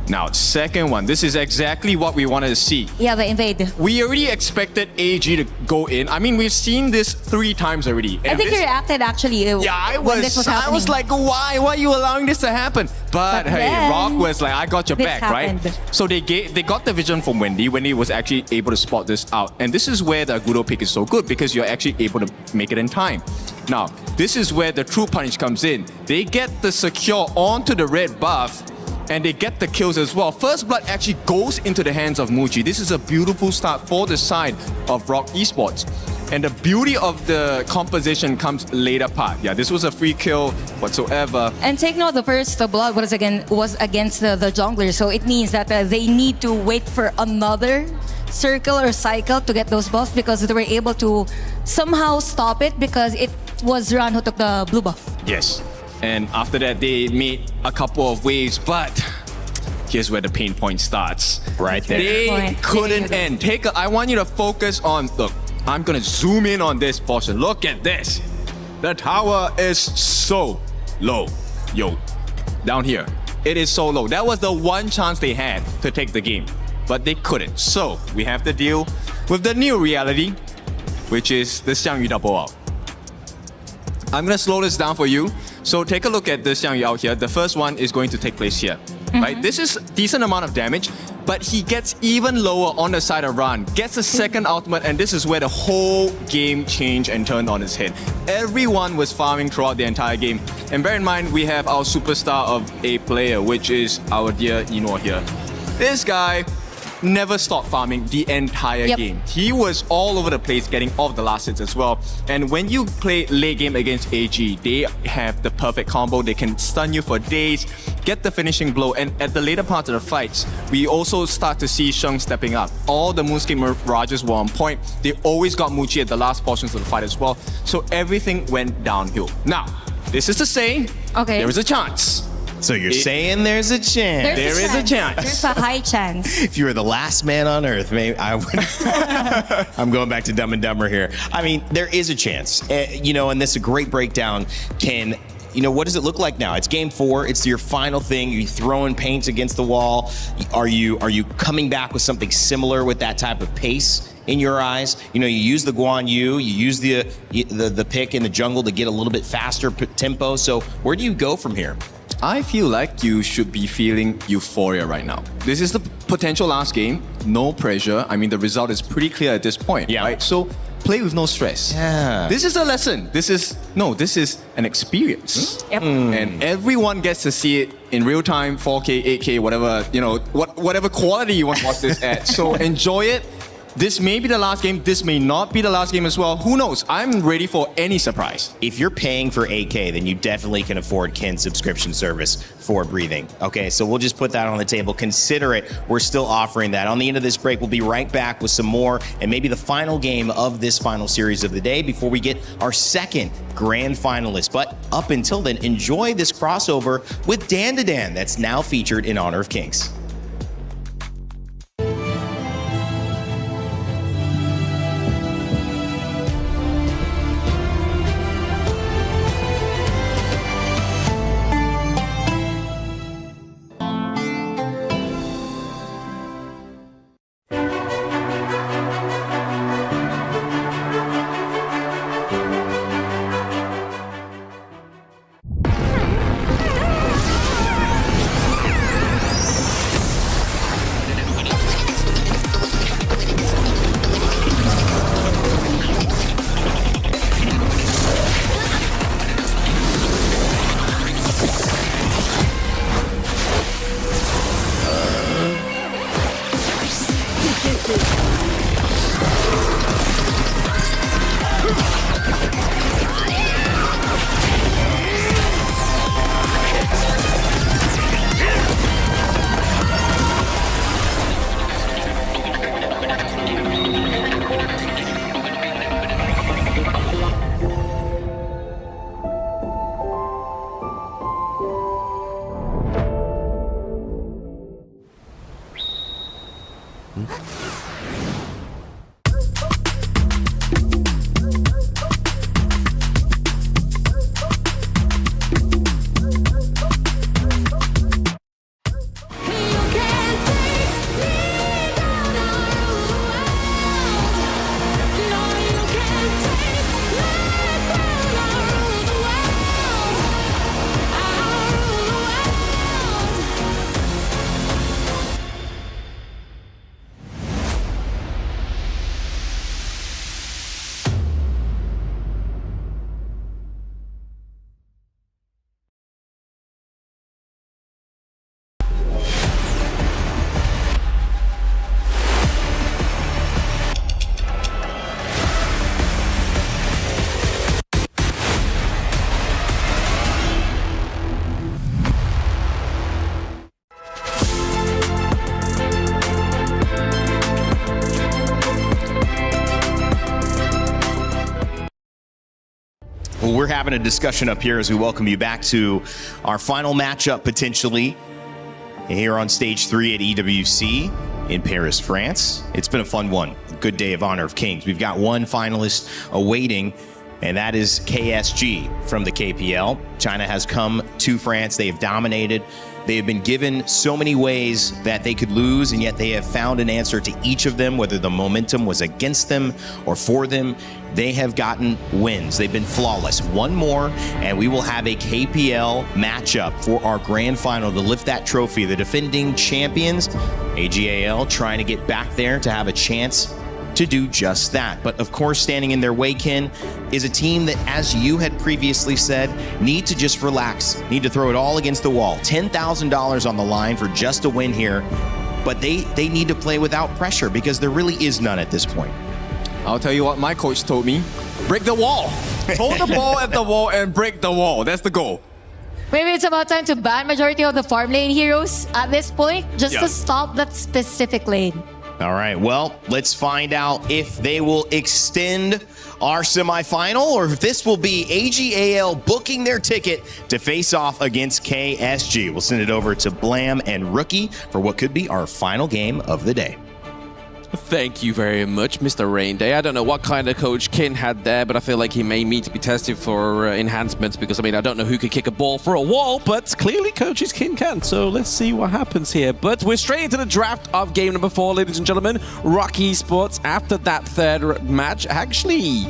Now, second one. This is exactly what we wanted to see. Yeah, the invade. We already expected AG to go in. I mean, we've seen this 3 times already. And I think you reacted actually when this was happening. I was like, why are you allowing this to happen? But hey, ROK was like, I got your back, right? So they got the vision from Wendy. Wendy was actually able to spot this out. And this is where the Agudo pick is so good because you're actually able to make it in time. Now, this is where the true punish comes in. They get the secure onto the red buff and they get the kills as well. First blood actually goes into the hands of Muji. This is a beautiful start for the side of ROK Esports. And the beauty of the composition comes later part. Yeah, this was a free kill whatsoever. And take note, the first blood was against the jungler. So it means that they need to wait for another circle or cycle to get those buffs because they were able to somehow stop it because it was Ran who took the blue buff. Yes. And after that, they made a couple of waves, but here's where the pain point starts. Right there. They couldn't end. I want you to focus on, look, I'm gonna zoom in on this portion. Look at this. The tower is so low. Yo, down here, it is so low. That was the one chance they had to take the game, but they couldn't. So we have to deal with the new reality, which is the Xiangyu double out. I'm gonna slow this down for you. So take a look at this Xiangyu out here. The first one is going to take place here, right? This is decent amount of damage, but he gets even lower on the side of Ran, gets a second ultimate, and this is where the whole game changed and turned on its head. Everyone was farming throughout the entire game. And bear in mind, we have our superstar of a player, which is our dear Ino here. This guy never stopped farming the entire game. He was all over the place getting off the last hits as well. And when you play late game against AG, they have the perfect combo. They can stun you for days, get the finishing blow, and at the later part of the fights, we also start to see Chung stepping up. All the Moonscape Mirages were on point. They always got Muji at the last portions of the fight as well. So everything went downhill. Now, this is to say, there is a chance. So you're saying there's a chance. There's There is a chance. There's a high chance. If you were the last man on earth, maybe I would. I'm going back to Dumb and Dumber here. I mean, there is a chance. You know, and this is a great breakdown. You know, what does it look like now? It's game 4. It's your final thing. You're throwing paints against the wall. Are you coming back with something similar with that type of pace in your eyes? You know, you use the Guan Yu, you use the pick in the jungle to get a little bit faster tempo. So where do you go from here? I feel like you should be feeling euphoria right now. This is the potential last game. No pressure. I mean, the result is pretty clear at this point, right? So play with no stress. Yeah. This is a lesson. This is an experience. And everyone gets to see it in real time, 4K, 8K, whatever, you know, whatever quality you want to watch this at. So enjoy it. This may be the last game. This may not be the last game as well. Who knows? I'm ready for any surprise. If you're paying for 8K, then you definitely can afford Ken's subscription service for breathing. Okay, so we'll just put that on the table. Consider it. We're still offering that. On the end of this break, we'll be right back with some more and maybe the final game of this final series of the day before we get our second grand finalist. But up until then, enjoy this crossover with Dan to Dan that's now featured in Honor of Kings. Well, we're having a discussion up here as we welcome you back to our final matchup, potentially, here on Stage 3 at EWC in Paris, France. It's been a fun one. Good day of Honor of Kings. We've got one finalist awaiting, and that is KSG from the KPL. China has come to France. They have dominated. They have been given so many ways that they could lose, and yet they have found an answer to each of them, whether the momentum was against them or for them. They have gotten wins. They've been flawless. One more, and we will have a KPL matchup for our grand final to lift that trophy. The defending champions, AGAL, trying to get back there to have a chance to do just that. But of course, standing in their way, Ken, is a team that, as you had previously said, need to just relax, need to throw it all against the wall. $10,000 on the line for just a win here. but they need to play without pressure because there really is none at this point. I'll tell you what my coach told me. Break the wall. Throw the ball at the wall and break the wall. That's the goal. Maybe it's about time to ban majority of the farm lane heroes at this point, just to stop that specific lane. All right, well, let's find out if they will extend our semifinal or if this will be AGAL booking their ticket to face off against KSG. We'll send it over to Blam and Rookie for what could be our final game of the day. Thank you very much, Mr. Rainday. I don't know what kind of coach Kin had there, but I feel like he may need to be tested for enhancements because, I mean, I don't know who could kick a ball for a wall, but clearly coaches Kin can. So let's see what happens here. But we're straight into the draft of game number 4, ladies and gentlemen. ROK Esports, after that third match, actually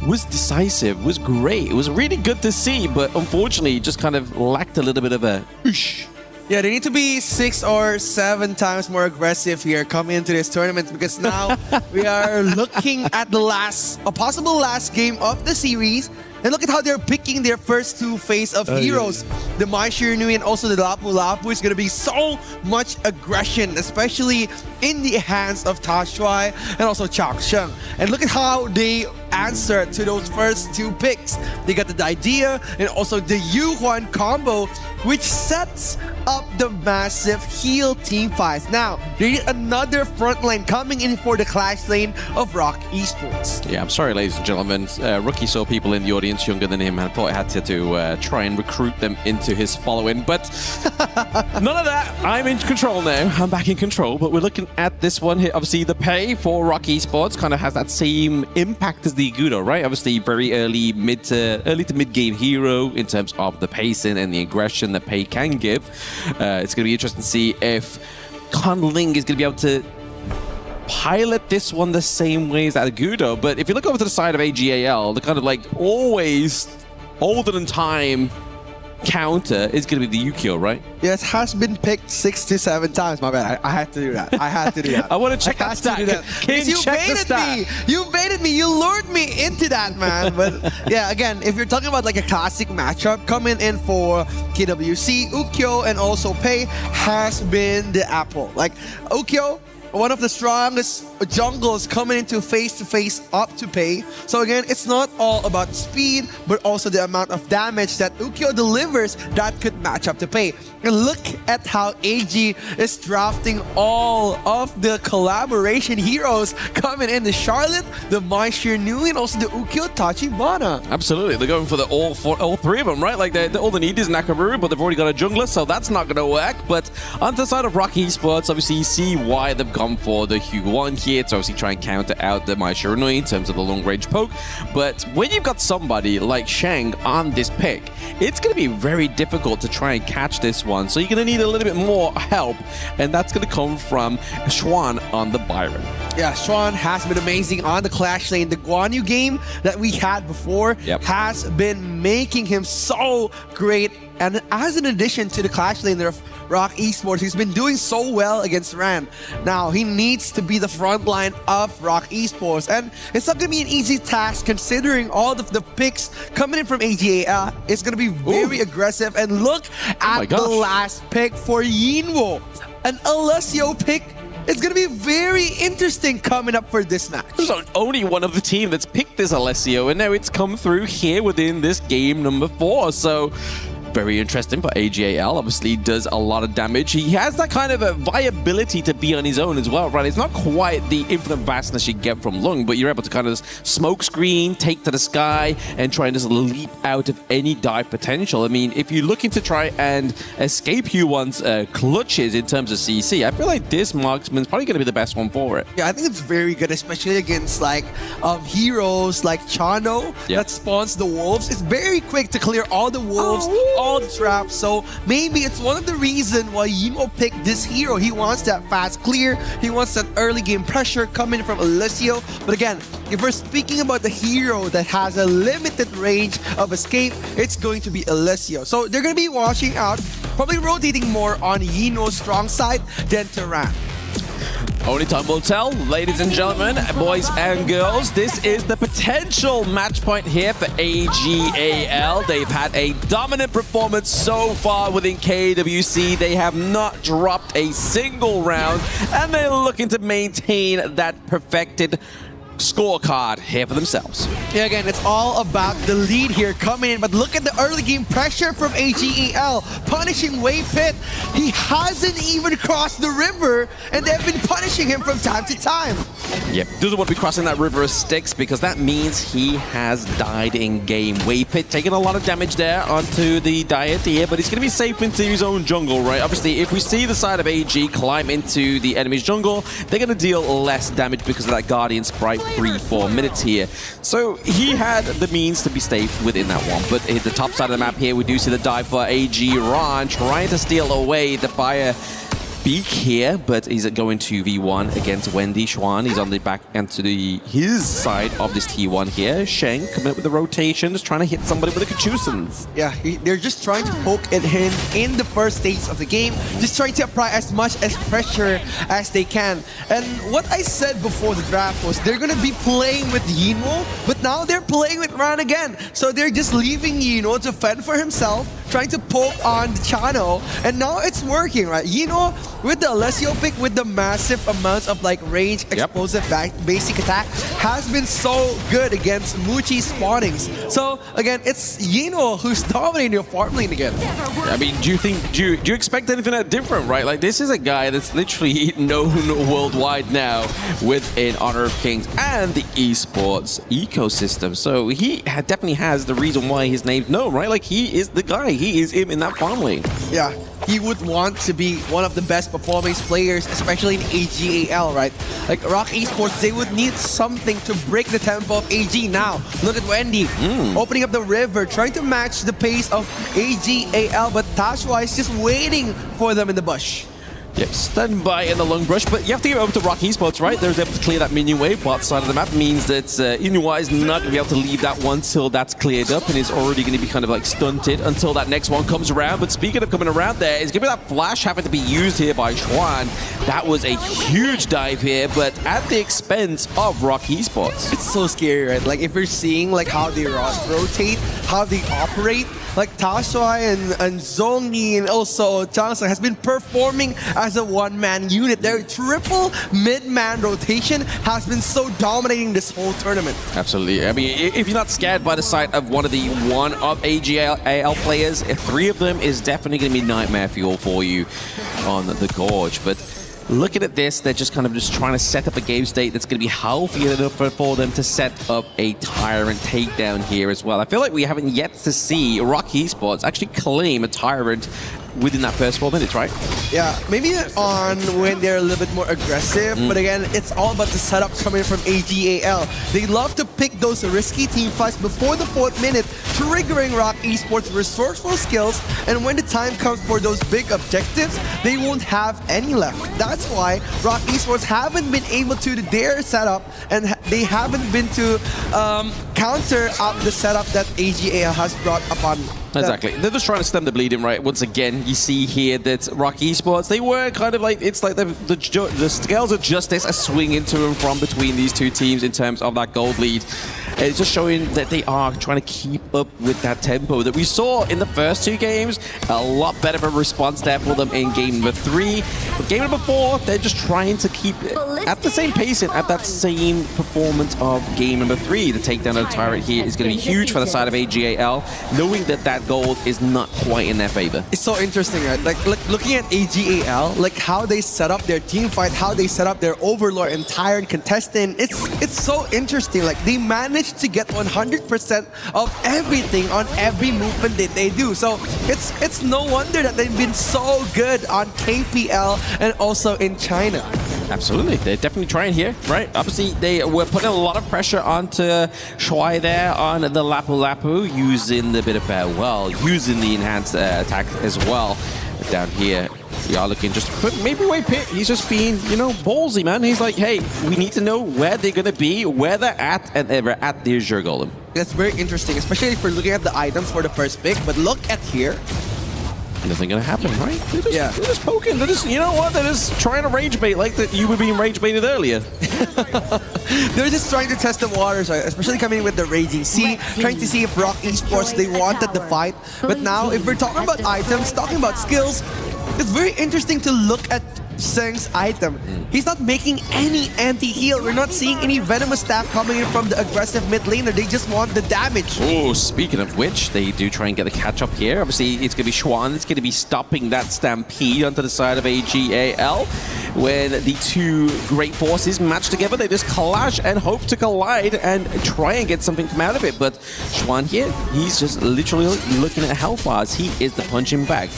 was decisive, was great. It was really good to see, but unfortunately just kind of lacked a little bit of a oosh. Yeah, they need to be 6 or 7 times more aggressive here coming into this tournament because now we are looking at a possible last game of the series. And look at how they're picking their first 2 phase of heroes. Yeah. The Mai Shiranui and also the Lapu Lapu is going to be so much aggression, especially in the hands of Ta Shuai and also Chak-sheng. And look at how they answer to those first 2 picks. They got the idea and also the Yu-Huan combo, which sets up the massive heal team fights. Now, they need another front line coming in for the clash lane of ROK Esports. Yeah, I'm sorry, ladies and gentlemen. Rookie saw people in the audience younger than him and thought I had to try and recruit them into his following, but none of that. I'm in control now. I'm back in control, but we're looking at this one here. Obviously, the pay for ROK Esports kind of has that same impact as the Gudo, right? Obviously, very early to mid-game hero in terms of the pacing and the aggression that pay can give. It's going to be interesting to see if Conling is going to be able to pilot this one the same way as that Gudo. But if you look over to the side of AGAL, the kind of like always older than time counter is going to be the Yukio, right? Yes, has been picked 6 to 7 times. My bad. I had to do that. I had to do that. I want to check that stat. Because you baited me. You baited me. You lured me into that, man. But yeah, again, if you're talking about like a classic matchup, coming in for KWC, Ukyo and also Pei has been the apple. Like Ukyo, one of the strongest jungles coming into face-to-face up to Pei. So again, it's not all about speed, but also the amount of damage that Ukyo delivers that could match up to Pei. And look at how AG is drafting all of the collaboration heroes coming in. The Charlotte, the Mai Shiranui, and also the Ukyo Tachibana. Absolutely. They're going for all 3 of them, right? Like all they need is Nakamura, but they've already got a jungler, so that's not going to work. But on the side of ROK Esports, obviously you see why they've gone for the Hu1 here to obviously try and counter out the Mai Shiranui in terms of the long-range poke. But when you've got somebody like Shang on this pick, it's going to be very difficult to try and catch this one. So you're going to need a little bit more help, and that's going to come from Xuan on the Byron. Yeah, Xuan has been amazing on the Clash lane. The Guan Yu game that we had before has been making him so great. And as an addition to the Clash lane of ROK Esports, he's been doing so well against Ran. Now, he needs to be the front line of ROK Esports. And it's not going to be an easy task considering all of the picks coming in from AGA. It's going to be very aggressive. And look at the last pick for Yinwo. An Alessio pick. It's going to be very interesting coming up for this match. There's only one of the team that's picked this Alessio, and now it's come through here within this game number 4. So very interesting for AGAL. Obviously does a lot of damage. He has that kind of a viability to be on his own as well, right? It's not quite the infinite vastness you get from Lung, but you're able to kind of smoke screen, take to the sky, and try and just leap out of any dive potential. I mean, if you're looking to try and escape Hu1's clutches in terms of CC, I feel like this marksman's probably going to be the best one for it. Yeah, I think it's very good, especially against like heroes like Chano that spawns the wolves. It's very quick to clear all the wolves, all the traps. So maybe it's one of the reasons why Yinwo picked this hero. He wants that fast clear. He wants that early game pressure coming from Alessio. But again, if we're speaking about the hero that has a limited range of escape, it's going to be Alessio. So they're going to be watching out, probably rotating more on Yinwo's strong side than Tehran. Only time will tell, ladies and gentlemen, boys and girls. This is the potential match point here for AGAL. They've had a dominant performance so far within KWC. They have not dropped a single round, and they're looking to maintain that perfected scorecard here for themselves. Yeah, again, it's all about the lead here coming in, but look at the early game pressure from AGAL, punishing Waypit. He hasn't even crossed the river, and they've been punishing him from time to time. Yep, doesn't want to be crossing that river of Styx because that means he has died in game. Waypit taking a lot of damage there onto the diet here, but he's going to be safe into his own jungle, right? Obviously, if we see the side of AG climb into the enemy's jungle, they're going to deal less damage because of that Guardian Sprite 3-4 minutes here. So he had the means to be safe within that one. But at the top side of the map here, we do see the dive for AG Ron trying to steal away the fire Beak here, but he's going to V1 against Wendy Xuan. He's on the back end to his side of this T1 here. Sheng coming up with the rotations, trying to hit somebody with the Kachusans. Yeah, they're just trying to poke at him in the first stage of the game, just trying to apply as much as pressure as they can. And what I said before the draft was they're going to be playing with Yino, but now they're playing with Ran again. So they're just leaving Yino to fend for himself, trying to poke on the channel, and now it's working, right? Yino with the Alessio pick, with the massive amounts of like range, explosive basic attack, has been so good against Muchi spawnings. So again, it's Yino who's dominating your farm lane again. I mean, do you expect anything that different, right? Like, this is a guy that's literally known worldwide now within Honor of Kings and the esports ecosystem. So he definitely has the reason why his name's known, right? Like, he is the guy. He is him in that farm lane. Yeah, he would want to be one of the best performing players, especially in AGAL, right? Like ROK Esports, they would need something to break the tempo of AG now. Look at Wendy, opening up the river, trying to match the pace of AGAL, but Tashwa is just waiting for them in the bush. Yep, stand by in the long brush, but you have to give it over to ROK Esports, right? They're able to clear that minion wave. Bot side of the map means that Inua is not going to be able to leave that one till that's cleared up, and is already going to be kind of like stunted until that next one comes around. But speaking of coming around, there is going to be that flash having to be used here by Xuan. That was a huge dive here, but at the expense of ROK Esports. It's so scary, right? Like, if you're seeing like how they rotate, how they operate, like Tashwa and Zhongyi and also Johnson has been performing as a one-man unit. Their triple mid-man rotation has been so dominating this whole tournament. Absolutely. I mean, if you're not scared by the sight of one of AGAL players, 3 of them is definitely going to be nightmare fuel for you on the Gorge. But looking at this, they're just kind of trying to set up a game state that's going to be healthy enough for them to set up a Tyrant takedown here as well. I feel like we haven't yet to see ROK Esports actually claim a Tyrant within that first 4 minutes, right? Yeah, maybe on when they're a little bit more aggressive, but again, it's all about the setup coming from AGAL. They love to pick those risky team fights before the 4th minute, triggering ROK Esports' resourceful skills, and when the time comes for those big objectives, they won't have any left. That's why ROK Esports haven't been able to do their setup, and they haven't been to counter up the setup that AGAL has brought upon. Exactly. They're just trying to stem the bleeding, right? Once again, you see here that ROK Esports, they were kind of like, it's like the scales of justice are swinging to and from between these two teams in terms of that gold lead. It's just showing that they are trying to keep up with that tempo that we saw in the first 2 games. A lot better of a response there for them in game number 3. But game number 4, they're just trying to keep it at the same pace and at that same performance of game number 3. The takedown of the Tyrant here is going to be huge for the side of AGAL, knowing that that gold is not quite in their favor. It's so interesting, right? Like looking at AGAL, like how they set up their team fight, how they set up their Overlord and Tyrant contestant. It's so interesting. Like, they managed to get 100% of everything on every movement that they do. So it's no wonder that they've been so good on KPL and also in China. Absolutely, they're definitely trying here, right? Obviously, they were putting a lot of pressure onto Shuai there on the Lapu Lapu, using the bit of farewell, using the enhanced attack as well. Down here, we are looking just maybe Waypit. He's just being, you know, ballsy, man. He's like, hey, we need to know where they're gonna be, where they're at, and they're at the Azure Golem. That's very interesting, especially if we're looking at the items for the first pick. But look at here. nothing gonna happen, right? They're just poking. They're just, you know what? They're just trying to rage bait like that you were being rage baited earlier. They're just trying to test the waters, especially coming in with the Raging Sea, trying to see if ROK Esports, they wanted the fight. But now, if we're talking about items, talking about skills, it's very interesting to look at Seng's item. He's not making any anti-heal. We're not seeing any venomous staff coming in from the aggressive mid laner. They just want the damage. Oh, speaking of which, they do try and get the catch up here. Obviously, it's going to be CHÅN that's going to be stopping that stampede onto the side of AGAL. When the two great forces match together, they just clash and hope to collide and try and get something come out of it. But CHÅN here, he's just literally looking at health bars. He is the punching bag.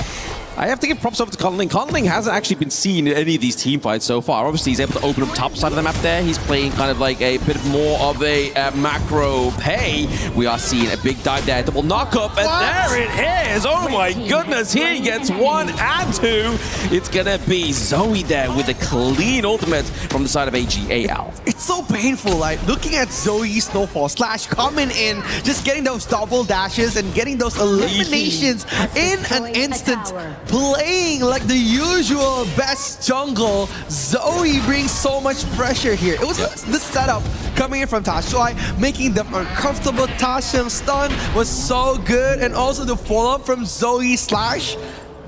I have to give props over to Conling. Conling hasn't actually been seen in any of these team fights so far. Obviously, he's able to open up top side of the map there. He's playing kind of like a bit more of a macro pay. We are seeing a big dive there. Double knock up, and there it is. Oh my goodness, he gets 1 and 2. It's gonna be Zoe there with a clean ultimate from the side of AGAL. It's so painful, like looking at Zoe Snowfall Slash coming in, just getting those double dashes and getting those eliminations in an instant. Playing like the usual best jungle, Zoe brings so much pressure here. It was the setup coming in from Tashuai, making them uncomfortable. Tashim's stun was so good, and also the follow-up from Zoe Slash.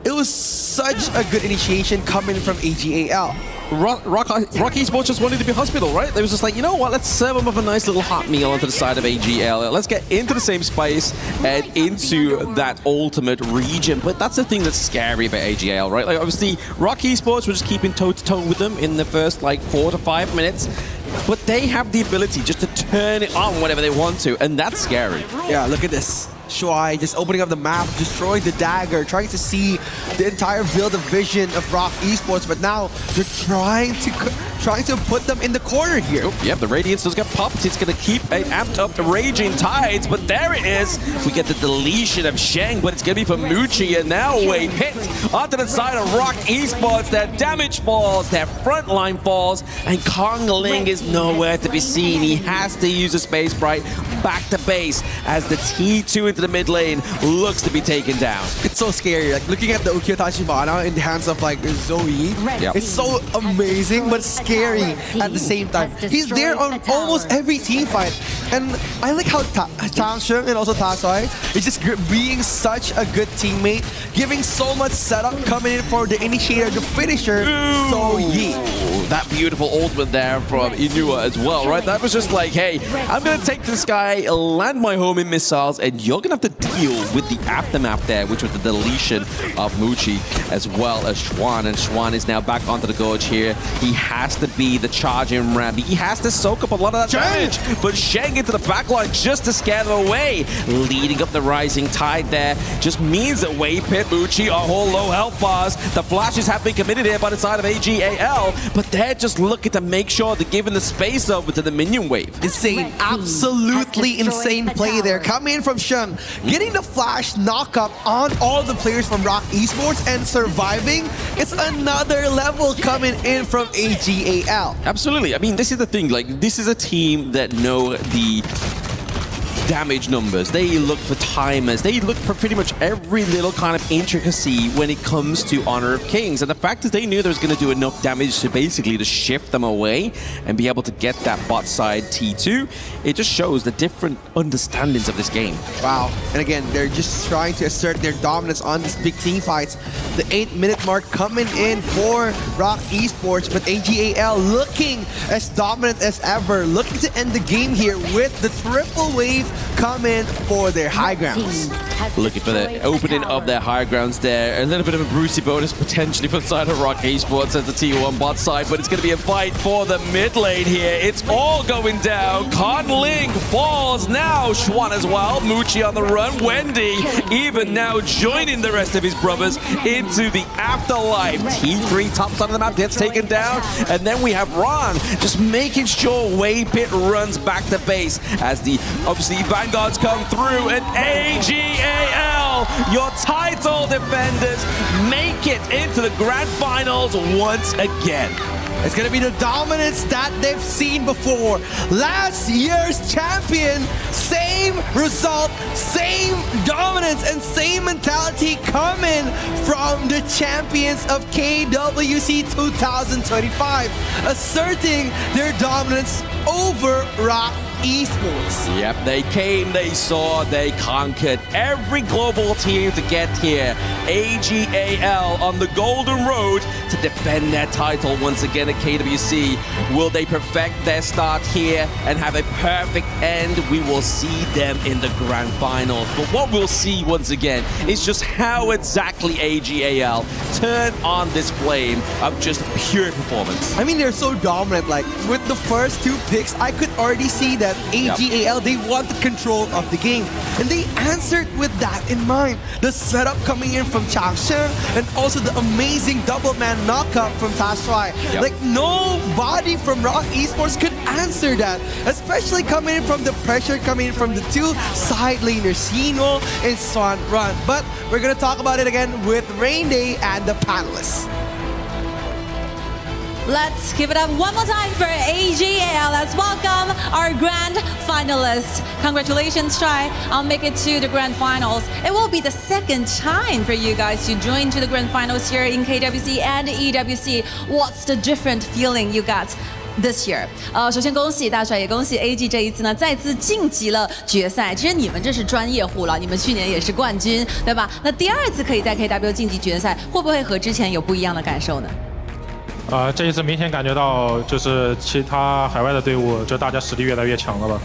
It was such a good initiation coming from AGAL. ROK Esports just wanted to be hospital, right? They was just like, you know what, let's serve them up a nice little hot meal onto the side of AGL. Let's get into the same space and into that ultimate region. But that's the thing that's scary about AGL, right? Like, obviously, ROK Esports were just keeping toe-to-toe with them in the first, like, 4 to 5 minutes. But they have the ability just to turn it on whenever they want to, and that's scary. Yeah, look at this. Shuai just opening up the map, destroying the dagger, trying to see the entire field of vision of ROK Esports, but now they're trying to put them in the corner here. Oh, yep, the Radiance does get popped. It's going to keep an amped up the Raging Tides, but there it is. We get the deletion of Sheng, but it's going to be for Muchi, and now Wei Pit onto the side of ROK Esports. Their damage falls, their front line falls, and Kongling is nowhere to be seen. He has to use a Space Bright back to base as the T2 into the mid lane looks to be taken down. It's so scary, like looking at the Ukiyo Tachibana in the hands of like Zoe. Yep. It's so amazing but scary at the same time. He's there on almost every team fight, and I like how Tangsheng and also Tasoi is just being such a good teammate, giving so much setup, coming in for the initiator, the finisher. Zoe. That beautiful ultimate there from Inua as well, right? That was just like, hey, I'm going to take this guy, land my homing missiles, and you're going to have to deal with the aftermath there, which was the deletion of Muchi as well as CHÅN. And CHÅN is now back onto the gorge here. He has to be the charging ram. He has to soak up a lot of that damage. But Sheng into the backline just to scare them away. Leading up the rising tide there just means that Wei Pit, Muchi are all low health bars. The flashes have been committed here by the side of AGAL, but they're just looking to make sure they're giving the space over to the minion wave. Insane, absolutely insane play there. Coming in from Sheng, getting the flash knock-up on all the players from ROK Esports and surviving. It's another level coming in from AGAL. Absolutely. I mean, this is the thing. Like, this is a team that know the damage numbers. They look for timers. They look for pretty much every little kind of intricacy when it comes to Honor of Kings. And the fact is they knew they was going to do enough damage to basically to shift them away and be able to get that bot side T2. It just shows the different understandings of this game. Wow. And again, they're just trying to assert their dominance on these big team fights. The 8-minute mark coming in for ROK Esports, but AGAL looking as dominant as ever, looking to end the game here with the triple wave come in for their high grounds. Looking for the opening of their high grounds there. A little bit of a Brucey bonus potentially for the side of ROK Esports as the T1 bot side, but it's going to be a fight for the mid lane here. It's all going down. Conling falls now. CHÅN as well. Muchi on the run. Wendy even now joining the rest of his brothers into the afterlife. T3 top side of the map gets taken down, and then we have Ron just making sure Wei Pit runs back to base as the obviously Vanguards come through, and AGAL, your title defenders, make it into the grand finals once again. It's gonna be the dominance that they've seen before. Last year's champion, same result, same dominance, and same mentality coming from the champions of KWC 2025, asserting their dominance over ROK Esports. Yep, they came, they saw, they conquered every global team to get here. AGAL on the golden road to defend their title once again at KWC. Will they perfect their start here and have a perfect end? We will see them in the grand finals. But what we'll see once again is just how exactly AGAL turn on this flame of just pure performance. I mean, they're so dominant. Like, with the first 2 picks, I could already see that AGAL, they want the control of the game. And they answered with that in mind. The setup coming in from Chào and also the amazing double man knockup from Tashuai. Like, nobody from ROK Esports could answer that. Especially coming in from the pressure, coming in from the 2 side laners, Sino and Swan Run. But we're going to talk about it again with Rain Day and the panelists. Let's give it up one more time for AGAL. Let's welcome our grand finalists. Congratulations, Chai, on making it to the grand finals. It will be the second time for you guys to join to the grand finals here in KWC and EWC. What's the different feeling you got this year? 首先恭喜大帅，也恭喜 AG 这一次呢再次晋级了决赛。其实你们这是专业户了，你们去年也是冠军，对吧？那第2次可以在 KW 晋级决赛，会不会和之前有不一样的感受呢？这一次明显感觉到，就是其他海外的队伍，就大家实力越来越强了吧。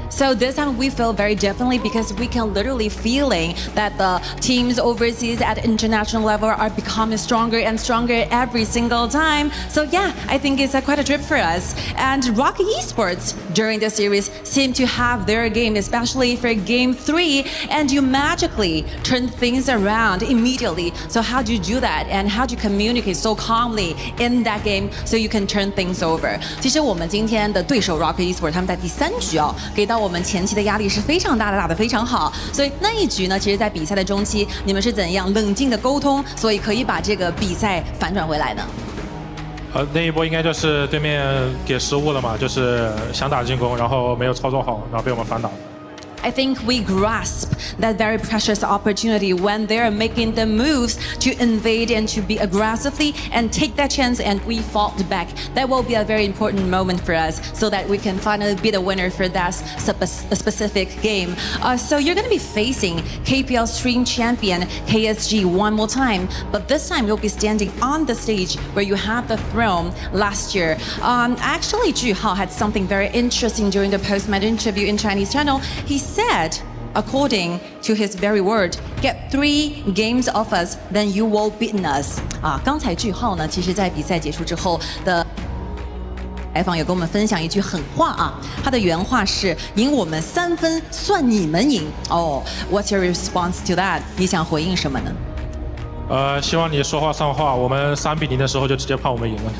So this time we feel very differently because we can literally feeling that the teams overseas at international level are becoming stronger and stronger every single time. So yeah, I think it's quite a trip for us. And ROK Esports during the series seem to have their game, especially for game 3, and you magically turn things around immediately. So how do you do that? And how do you communicate so calmly in that game so you can turn things over? 其实我们今天的对手 ROK Esports 他们在第3局给到我们前期的压力是非常大的，打得非常好。所以那一局呢，其实在比赛的中期，你们是怎样冷静的沟通，所以可以把这个比赛反转回来呢？那一波应该就是对面给失误了嘛，就是想打进攻，然后没有操作好，然后被我们反打。I think we grasp that very precious opportunity when they're making the moves to invade and to be aggressively and take that chance, and we fought back. That will be a very important moment for us so that we can finally be the winner for that specific game. So you're going to be facing KPL Stream Champion KSG one more time, but this time you'll be standing on the stage where you had the throne last year. Actually, Zhu Hao had something very interesting during the post-match interview in Chinese channel. He said, according to his very word, get 3 games of us, then you will beat us. 刚才句号呢，其实在比赛结束之后的采访有跟我们分享一句狠话啊，他的原话是赢我们3分算你们赢。What's your response to that? 你想回应什么呢？希望你说话算话，我们3-0的时候就直接判我们赢了。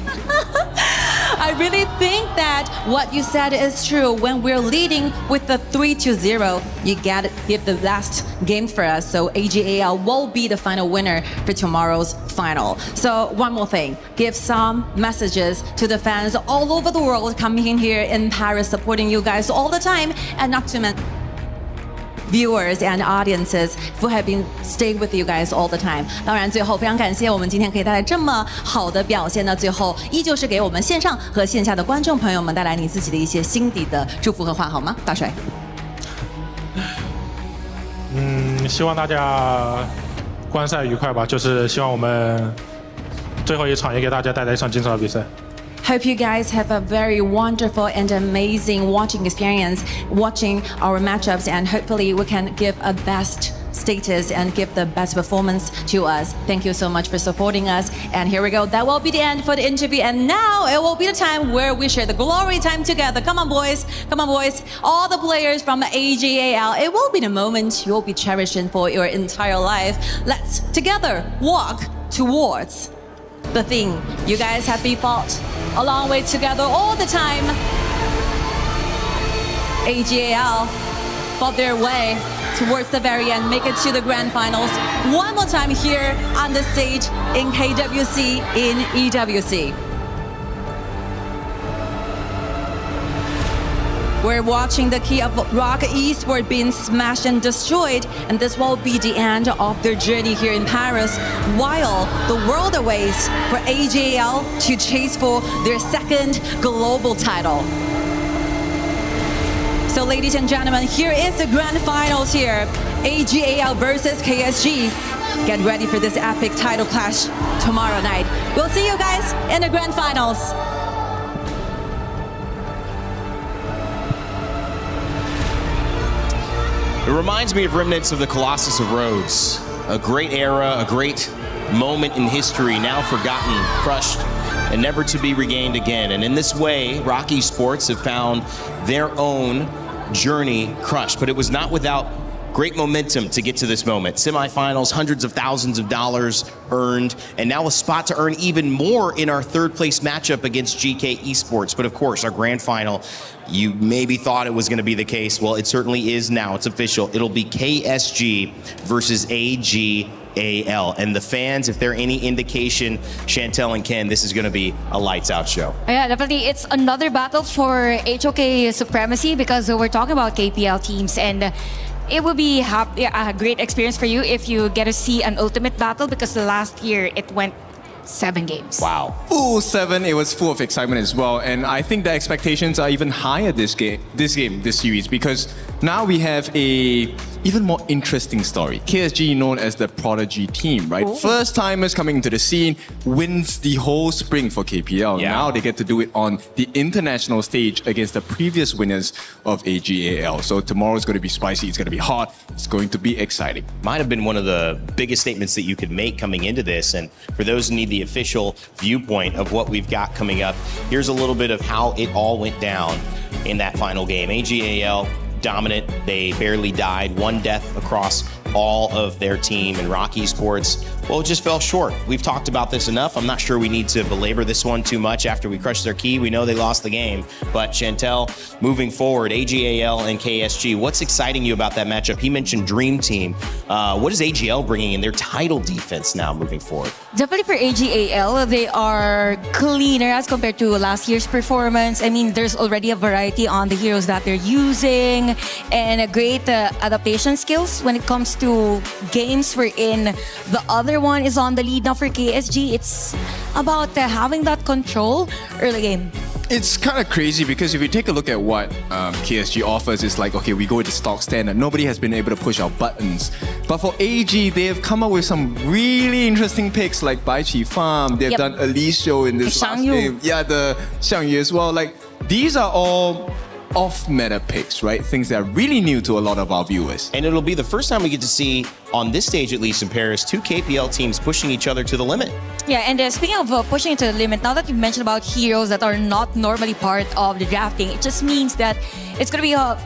I really think that what you said is true. When we're leading with the 3-0, you gotta give the last game for us. So AGAL will be the final winner for tomorrow's final. So one more thing, give some messages to the fans all over the world coming in here in Paris, supporting you guys all the time, and not to mention viewers and audiences who have been staying with you guys all the time. 当然最后非常感谢我们今天可以带来这么好的表现呢，最后依旧是给我们线上和线下的观众朋友们带来你自己的一些心底的祝福和话，好吗？大帅。希望大家观赛愉快吧，就是希望我们最后一场也给大家带来一场精彩的比赛。Hope you guys have a very wonderful and amazing watching experience watching our matchups, and hopefully we can give a best status and give the best performance to us. Thank you so much for supporting us. And here we go. That will be the end for the interview. And now it will be the time where we share the glory time together. Come on, boys. Come on, boys. All the players from AGAL. It will be the moment you'll be cherishing for your entire life. Let's together walk towards the thing you guys have been fought a long way together all the time. AGAL fought their way towards the very end, make it to the grand finals one more time here on the stage in KWC in EWC. We're watching the key of ROK Esports being smashed and destroyed, and this will be the end of their journey here in Paris, while the world awaits for AJL to chase for their second global title. So ladies and gentlemen, here is the grand finals here. AJL versus KSG. Get ready for this epic title clash tomorrow night. We'll see you guys in the grand finals. It reminds me of remnants of the Colossus of Rhodes. A great era, a great moment in history, now forgotten, crushed, and never to be regained again. And in this way, ROK Esports have found their own journey crushed. But it was not without great momentum to get to this moment. Semifinals, hundreds of thousands of dollars earned, and now a spot to earn even more in our third place matchup against GK Esports. But of course, our grand final, you maybe thought it was going to be the case. Well, it certainly is now. It's official. It'll be KSG versus AGAL. And the fans, if they're any indication, Chantel and Ken, this is going to be a lights out show. Yeah, definitely. It's another battle for HOK supremacy because we're talking about KPL teams, and it will be a great experience for you if you get to see an ultimate battle, because last year it went 7 games. Wow. Full 7. It was full of excitement as well. And I think the expectations are even higher this series, because now we have a even more interesting story. KSG known as the prodigy team, right? First timers coming into the scene, wins the whole spring for KPL. Yeah. Now they get to do it on the international stage against the previous winners of AGAL. So tomorrow is going to be spicy, it's going to be hot, it's going to be exciting. Might have been one of the biggest statements that you could make coming into this. And for those who need the official viewpoint of what we've got coming up, here's a little bit of how it all went down in that final game. AGAL dominant. They barely died. 1 death across all of their team. And ROK Esports, well, it just fell short. We've talked about this enough. I'm not sure we need to belabor this one too much. After we crushed their key, we know they lost the game. But Chantel, moving forward, AGAL and KSG, what's exciting you about that matchup? He mentioned Dream Team. What is AGL bringing in their title defense now moving forward? Definitely for AGAL, they are cleaner as compared to last year's performance. I mean, there's already a variety on the heroes that they're using, and a great adaptation skills when it comes to games wherein the other one is on the lead. Now for KSG, it's about having that control early game. It's kind of crazy because if you take a look at what KSG offers, it's like, okay, we go with the stock standard. Nobody has been able to push our buttons. But for AG, they have come up with some really interesting picks like Bai Qi Farm. They've done Alicio in this last game. Yeah, the Xiangyu as well. Like, these are all off-meta picks, right? Things that are really new to a lot of our viewers. And it'll be the first time we get to see, on this stage at least in Paris, 2 KPL teams pushing each other to the limit. Yeah, and speaking of pushing it to the limit, now that you mentioned about heroes that are not normally part of the drafting, it just means that it's going to be a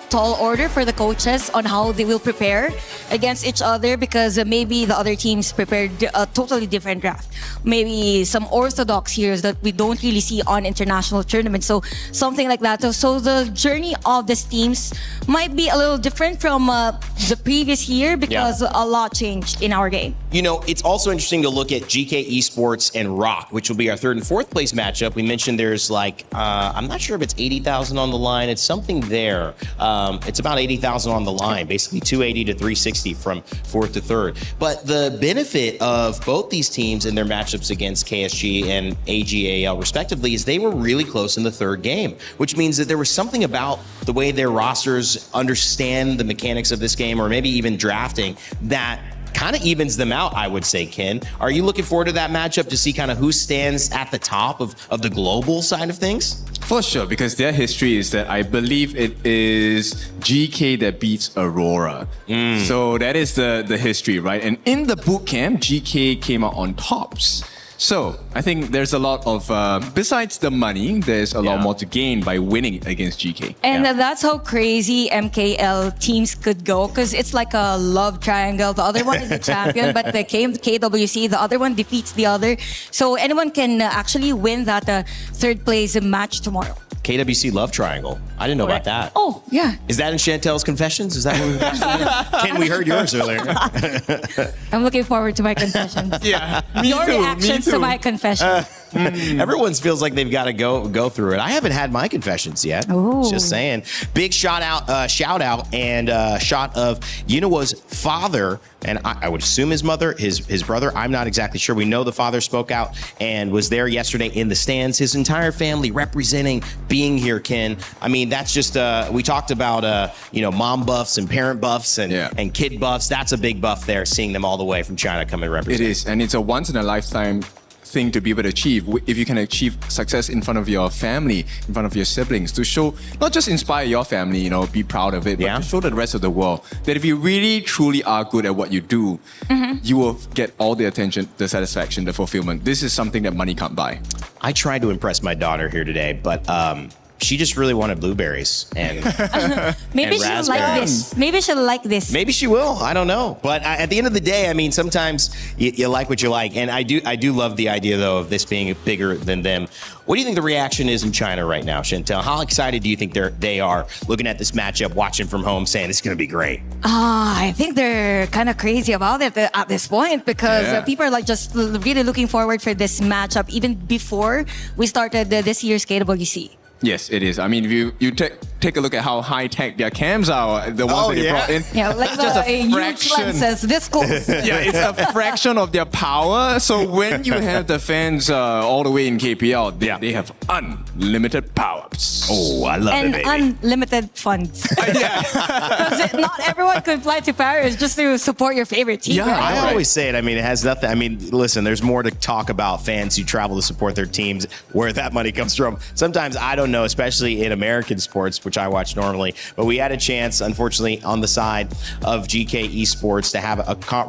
tall order for the coaches on how they will prepare against each other, because maybe the other teams prepared a totally different draft. Maybe some orthodox heroes that we don't really see on international tournaments. So something like that. So the journey of these teams might be a little different from the previous year, because a lot changed in our game. You know, it's also interesting to look at GK Esports and ROK, which will be our 3rd and 4th place matchup. We mentioned there's like, I'm not sure if it's 80,000 on the line. It's something there. It's about 80,000 on the line, basically 280 to 360 from 4th to 3rd. But the benefit of both these teams in their matchups against KSG and AGAL respectively is they were really close in the 3rd game, which means that there was something about the way their rosters understand the mechanics of this game, or maybe even drafting, that kind of evens them out, I would say, Ken. Are you looking forward to that matchup to see kind of who stands at the top of the global side of things? For sure, because their history is that I believe it is GK that beats Aurora. So that is the history, right? And in the boot camp, GK came out on tops. So I think there's a lot of, besides the money, there's a lot more to gain by winning against GK. And that's how crazy MKL teams could go, because it's like a love triangle. The other one is the champion, but the KWC, the other one defeats the other. So anyone can actually win that 3rd place match tomorrow. KWC love triangle. I didn't know about that. Oh, yeah. Is that in Chantel's confessions? Is that what we Ken, we heard yours earlier. I'm looking forward to my confessions. Yeah, Your reactions to my confessions. Everyone feels like they've got to go through it. I haven't had my confessions yet. Ooh. Just saying. Big shout out and shot of Yunawa's father, and I would assume his mother, his brother. I'm not exactly sure. We know the father spoke out and was there yesterday in the stands. His entire family representing being here, Ken. I mean, that's just we talked about mom buffs and parent buffs and kid buffs. That's a big buff there, seeing them all the way from China come and represent. It is, and it's a once in a lifetime thing to be able to achieve. If you can achieve success in front of your family, in front of your siblings, to show, not just inspire your family, be proud of it, but to show the rest of the world that if you really truly are good at what you do, you will get all the attention, the satisfaction, the fulfillment. This is something that money can't buy. I tried to impress my daughter here today, but she just really wanted blueberries and Maybe and she'll raspberries. like this. Maybe she'll like this. Maybe she will. I don't know. But at the end of the day, I mean, sometimes you like what you like, and I do love the idea though of this being bigger than them. What do you think the reaction is in China right now, Chantel? How excited do you think they are looking at this matchup, watching from home, saying it's going to be great? I think they're kind of crazy about it at this point because people are like just really looking forward for this matchup even before we started this year's KWC. Yes, it is. I mean, if you take a look at how high-tech their cams are, the ones that they brought in. Yeah, like just the a huge fraction. lenses, this close. Yeah, it's a fraction of their power. So when you have the fans all the way in KPL, they have unlimited powers. Oh, I love and it, baby. unlimited funds. Because not everyone could fly to Paris just to support your favorite team. Yeah, right? I always say it. I mean, it has nothing. I mean, listen, there's more to talk about fans who travel to support their teams, where that money comes from. Sometimes I don't know, especially in American sports, which I watch normally. But we had a chance, unfortunately, on the side of GK Esports to have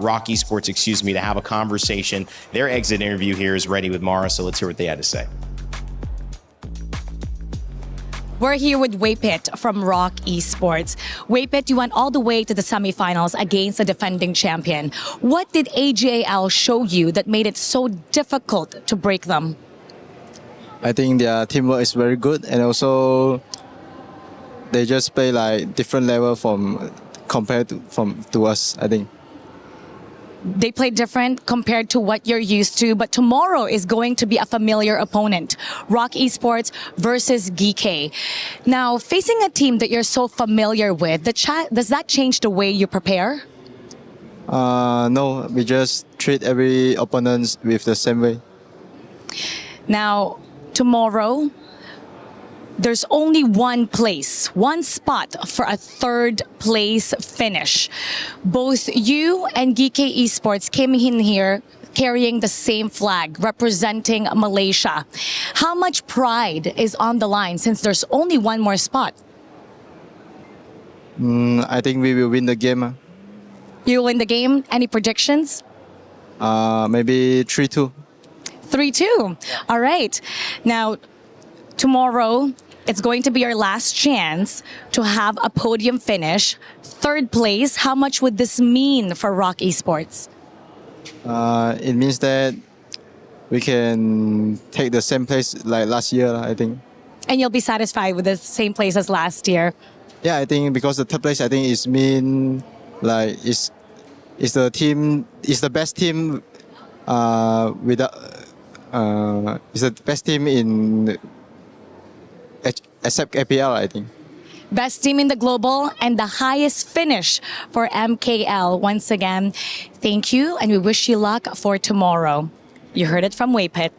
Rock Esports, to have a conversation. Their exit interview here is ready with Mara, so let's hear what they had to say. We're here with Waypit from Rock Esports. Waypit, you went all the way to the semifinals against the defending champion. What did AGAL show you that made it so difficult to break them? I think their teamwork is very good, and also they just play like different level compared to us, I think. They play different compared to what you're used to, but tomorrow is going to be a familiar opponent, Rock Esports versus GK. Now, facing a team that you're so familiar with, does that change the way you prepare? No, we just treat every opponent with the same way. Now, tomorrow, there's only one spot for a third place finish. Both you and GK Esports came in here carrying the same flag, representing Malaysia. How much pride is on the line since there's only one more spot? I think we will win the game. You win the game? Any predictions? Maybe 3-2. 3-2. All right. Now, tomorrow, it's going to be your last chance to have a podium finish. Third place, how much would this mean for Rock Esports? It means that we can take the same place like last year, I think. And you'll be satisfied with the same place as last year? Yeah, I think because the third place, I think is mean like it's the best team it's the best team in except APL, I think. Best team in the global and the highest finish for MKL. Once again, thank you and we wish you luck for tomorrow. You heard it from Waypit.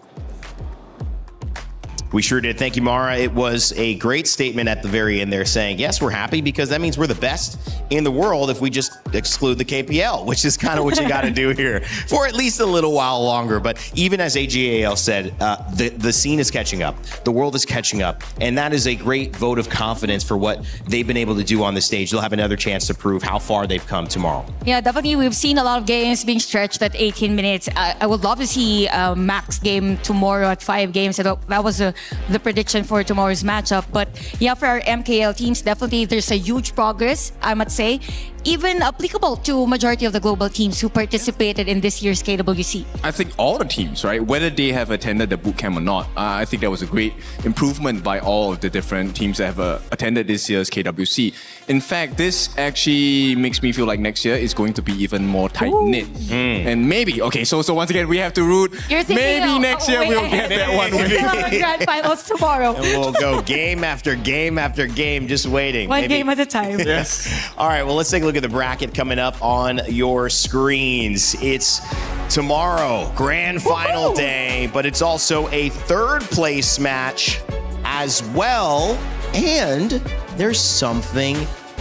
We sure did. Thank you, Mara. It was a great statement at the very end there saying, yes, we're happy because that means we're the best in the world if we just exclude the KPL, which is kind of what you got to do here for at least a little while longer. But even as AGAL said, the scene is catching up. The world is catching up. And that is a great vote of confidence for what they've been able to do on the stage. They'll have another chance to prove how far they've come tomorrow. Yeah, definitely. We've seen a lot of games being stretched at 18 minutes. I would love to see a max game tomorrow at 5 games. That was a the prediction for tomorrow's matchup. But yeah, for our MKL teams, definitely there's a huge progress, I must say, even applicable to majority of the global teams who participated in this year's KWC. I think all the teams, right, whether they have attended the bootcamp or not, I think that was a great improvement by all of the different teams that have attended this year's KWC. In fact, this actually makes me feel like next year is going to be even more tight-knit. And maybe, okay, so once again, we have to root. Maybe next year we'll get that one win. We'll have a grand finals tomorrow. And we'll go game after game after game, just waiting. One game at a time. Yes. All right, well, let's take a look at the bracket coming up on your screens. It's tomorrow, grand final day, but it's also a third place match as well. And there's something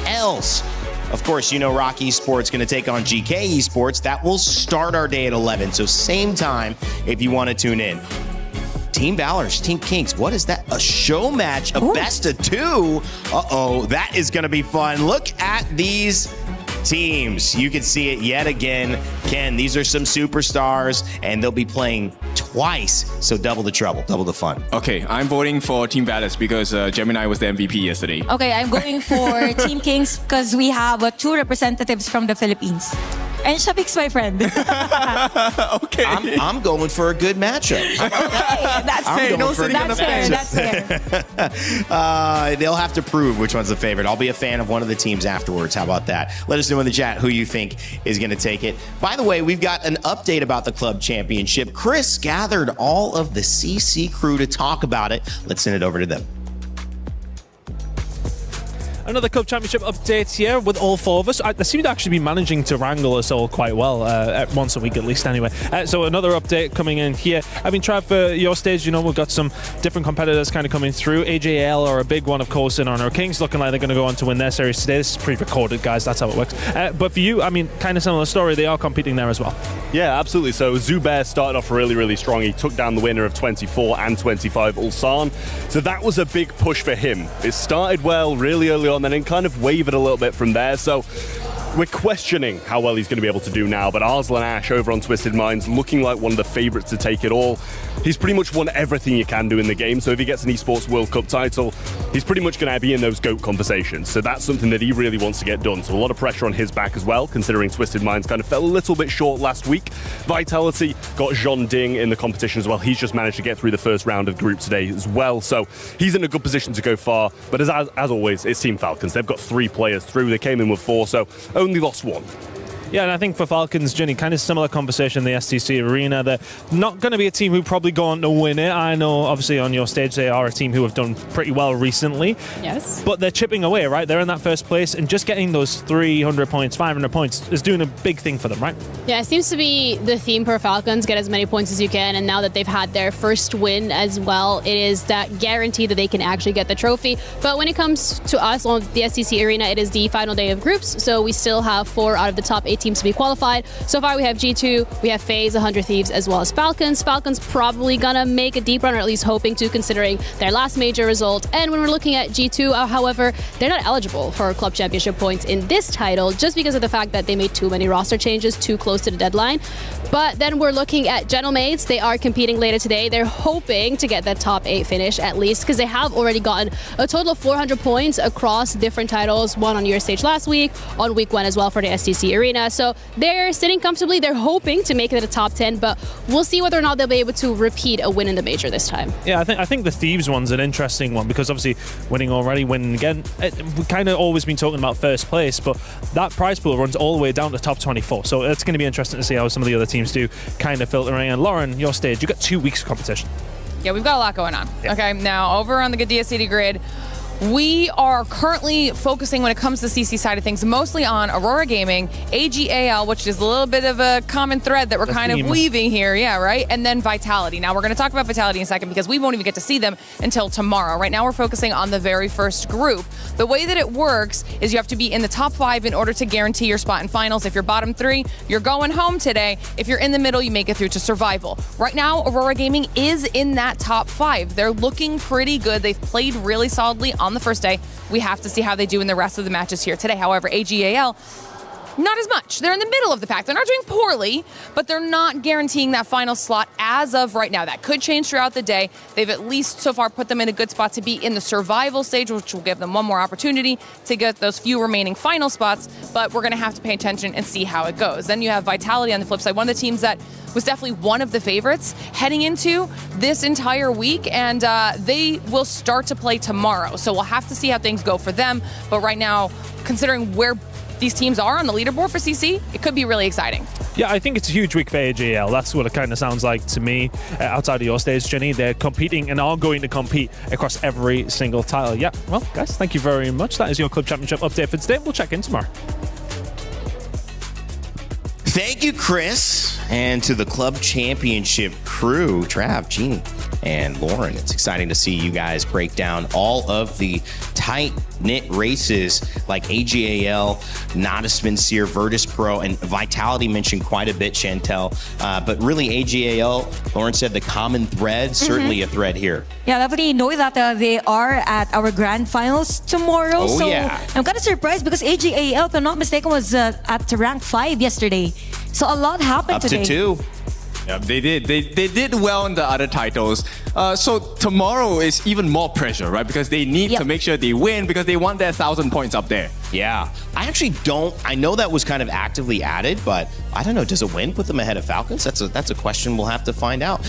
else. Of course, you know ROK Esports going to take on GK Esports. That will start our day at 11. So same time if you want to tune in. Team Valor's Team Kings. What is that? A show match, a best of two. Uh-oh, that is going to be fun. Look at these teams. You can see it yet again. Ken, these are some superstars, and they'll be playing twice. So double the trouble, double the fun. Okay, I'm voting for Team Valor's because Gemini was the MVP yesterday. Okay, I'm going for Team Kings because we have 2 representatives from the Philippines. And Shabik's my friend. Okay. I'm going for a good matchup. Okay, that's fair. That's fair. They'll have to prove which one's the favorite. I'll be a fan of one of the teams afterwards. How about that? Let us know in the chat who you think is going to take it. By the way, we've got an update about the club championship. Chris gathered all of the CC crew to talk about it. Let's send it over to them. Another Club Championship update here with all 4 of us. I seem to actually be managing to wrangle us all quite well, once a week at least anyway. So another update coming in here. I mean, Trav, for your stage, you know, we've got some different competitors kind of coming through. AJL are a big one, of course, in Honor Kings, looking like they're going to go on to win their series today. This is pre-recorded, guys. That's how it works. But for you, I mean, kind of similar story. They are competing there as well. Yeah, absolutely. So Zubair started off really, really strong. He took down the winner of 24 and 25, Ulsan. So that was a big push for him. It started well really early on, then it kind of wavered a little bit from there. So we're questioning how well he's going to be able to do now, but Arslan Ash over on Twisted Minds looking like one of the favourites to take it all. He's pretty much won everything you can do in the game, so if he gets an Esports World Cup title, he's pretty much going to be in those GOAT conversations. So that's something that he really wants to get done. So a lot of pressure on his back as well, considering Twisted Minds kind of fell a little bit short last week. Vitality got Jean Ding in the competition as well. He's just managed to get through the first round of the group today as well. So he's in a good position to go far. But as always, it's Team Falcons. They've got 3 players through. They came in with 4, so only lost 1. Yeah, and I think for Falcons, Jenny, kind of similar conversation in the STC arena. They're not going to be a team who probably go on to win it. I know, obviously, on your stage, they are a team who have done pretty well recently. Yes. But they're chipping away, right? They're in that first place, and just getting those 300 points, 500 points is doing a big thing for them, right? Yeah, it seems to be the theme for Falcons, get as many points as you can, and now that they've had their first win as well, it is that guarantee that they can actually get the trophy. But when it comes to us on the STC arena, it is the final day of groups, so we still have 4 out of the top 8 teams to be qualified. So far we have G2, we have FaZe, 100 Thieves, as well as Falcons. Falcons probably gonna make a deep run, or at least hoping to, considering their last major result. And when we're looking at G2, however, they're not eligible for club championship points in this title just because of the fact that they made too many roster changes too close to the deadline. But then we're looking at Gentlemaids. They are competing later today. They're hoping to get that top 8 finish at least, because they have already gotten a total of 400 points across different titles, one on your stage last week, on week 1 as well for the STC arena. So they're sitting comfortably. They're hoping to make it to the top 10, but we'll see whether or not they'll be able to repeat a win in the major this time. Yeah, I think the Thieves one's an interesting one, because obviously winning already, winning again, we've kind of always been talking about first place, but that prize pool runs all the way down to top 24. So it's going to be interesting to see how some of the other teams do kind of filtering. And Lauren, your stage, you've got 2 weeks of competition. Yeah, we've got a lot going on. Yeah. Okay, now over on the Gadia City grid, we are currently focusing, when it comes to the CC side of things, mostly on Aurora Gaming, AGAL, which is a little bit of a common thread that we're kind of weaving here, yeah, right? And then Vitality. Now, we're going to talk about Vitality in a second because we won't even get to see them until tomorrow. Right now, we're focusing on the very first group. The way that it works is you have to be in the top 5 in order to guarantee your spot in finals. If you're bottom 3, you're going home today. If you're in the middle, you make it through to survival. Right now, Aurora Gaming is in that top 5. They're looking pretty good. They've played really solidly on the first day. We have to see how they do in the rest of the matches here today. However, AGAL, not as much. They're in the middle of the pack. They're not doing poorly, but they're not guaranteeing that final slot as of right now. That could change throughout the day. They've at least so far put them in a good spot to be in the survival stage, which will give them one more opportunity to get those few remaining final spots, but we're going to have to pay attention and see how it goes. Then you have Vitality on the flip side, one of the teams that was definitely one of the favorites heading into this entire week, and they will start to play tomorrow. So we'll have to see how things go for them, but right now, considering where these teams are on the leaderboard for CC, it could be really exciting. Yeah, I think it's a huge week for AGL. That's what it kind of sounds like to me. Outside of your stage, Jenny, they're competing and are going to compete across every single title. Yeah, well, guys, thank you very much. That is your Club Championship update for today. We'll check in tomorrow. Thank you, Chris, and to the Club Championship crew, Trav, Jeannie, and Lauren. It's exciting to see you guys break down all of the tight-knit races like AGAL, Nodisman, Seer, Virtus Pro, and Vitality mentioned quite a bit, Chantel. But really, AGAL, Lauren said the common thread, certainly a thread here. Yeah, definitely know that they are at our grand finals tomorrow. Oh, so yeah. I'm kind of surprised because AGAL, if I'm not mistaken, was at rank 5 yesterday. So a lot happened today. Up to 2. Yeah, they did. They did well in the other titles. So tomorrow is even more pressure, right? Because they need to make sure they win because they want their 1,000 points up there. Yeah. I actually don't. I know that was kind of actively added, but I don't know. Does a win put them ahead of Falcons? That's a question we'll have to find out.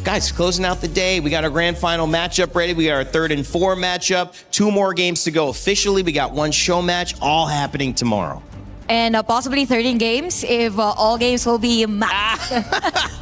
Guys, closing out the day, we got our grand final matchup ready. We got our 3rd and 4 matchup. 2 more games to go officially. We got 1 show match, all happening tomorrow. And possibly 13 games if all games will be matched.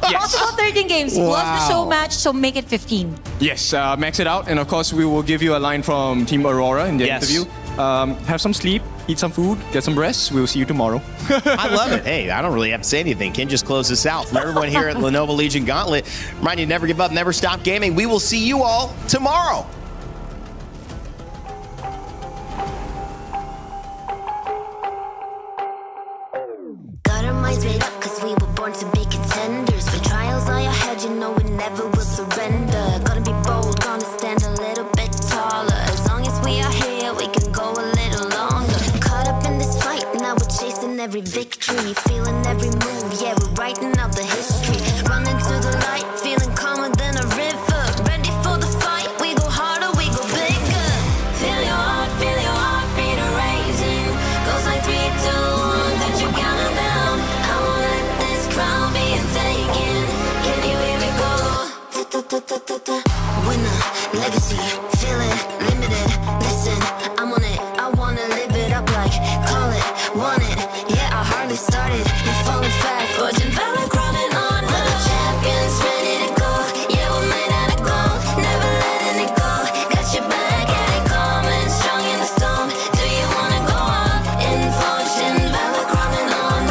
Possible 13 games plus the show match, so make it 15. Yes, max it out. And of course, we will give you a line from Team Aurora in the interview. Have some sleep, eat some food, get some rest. We'll see you tomorrow. I love it. Hey, I don't really have to say anything. Ken just closed this out. From everyone here at Lenovo Legion Gauntlet, remind you to never give up, never stop gaming. We will see you all tomorrow. Got our minds made up cause we were born to be contenders. When trials lie ahead, you know we never will surrender. Gonna be bold, gonna stand a little bit taller. As long as we are here, we can go a little longer. Caught up in this fight, now we're chasing every victory. Feeling every move, yeah, we're writing out the history. Running to the light, feeling calmer than a river. Ready for the fight, we go harder, we go bigger. Feel your heartbeat raising. Goes like 3, 2, 1, that you count down. I won't let this crown be taken. Can you hear me go? Winner, legacy, feel it, limited. Listen, I'm on it, I wanna live it up like call it, want it. Yeah, I hardly started, you're falling fast. Fortune valor crowning on. We're the champions, ready to go. Yeah, we're made out of gold, never letting it go. Got your back, yeah, they coming, strong in the storm. Do you wanna go up in fortune valor crowning on?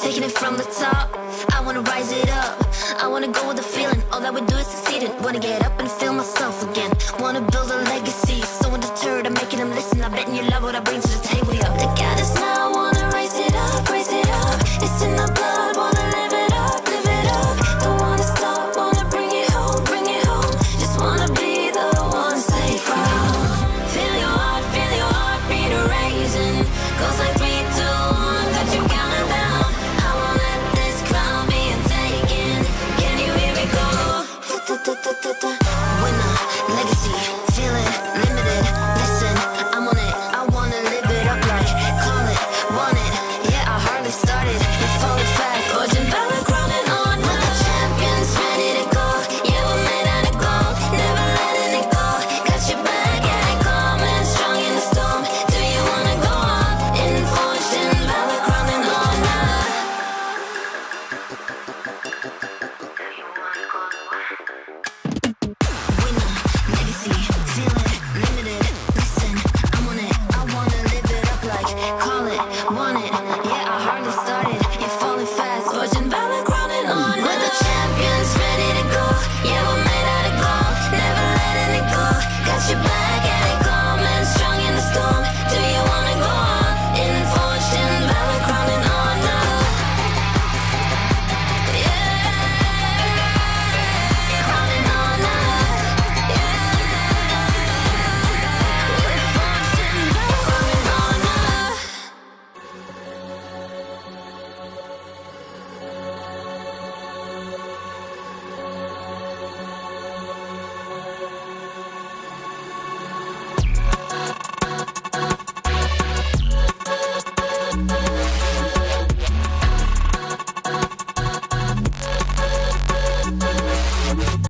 Taking it from the top, I wanna rise it up. I wanna go with the feeling, all that we do is succeeding. Wanna get up and feel myself again. Wanna build a legacy, so undeterred, I'm making them listen. I bet you love what I bring to the table, yo. Look at us now.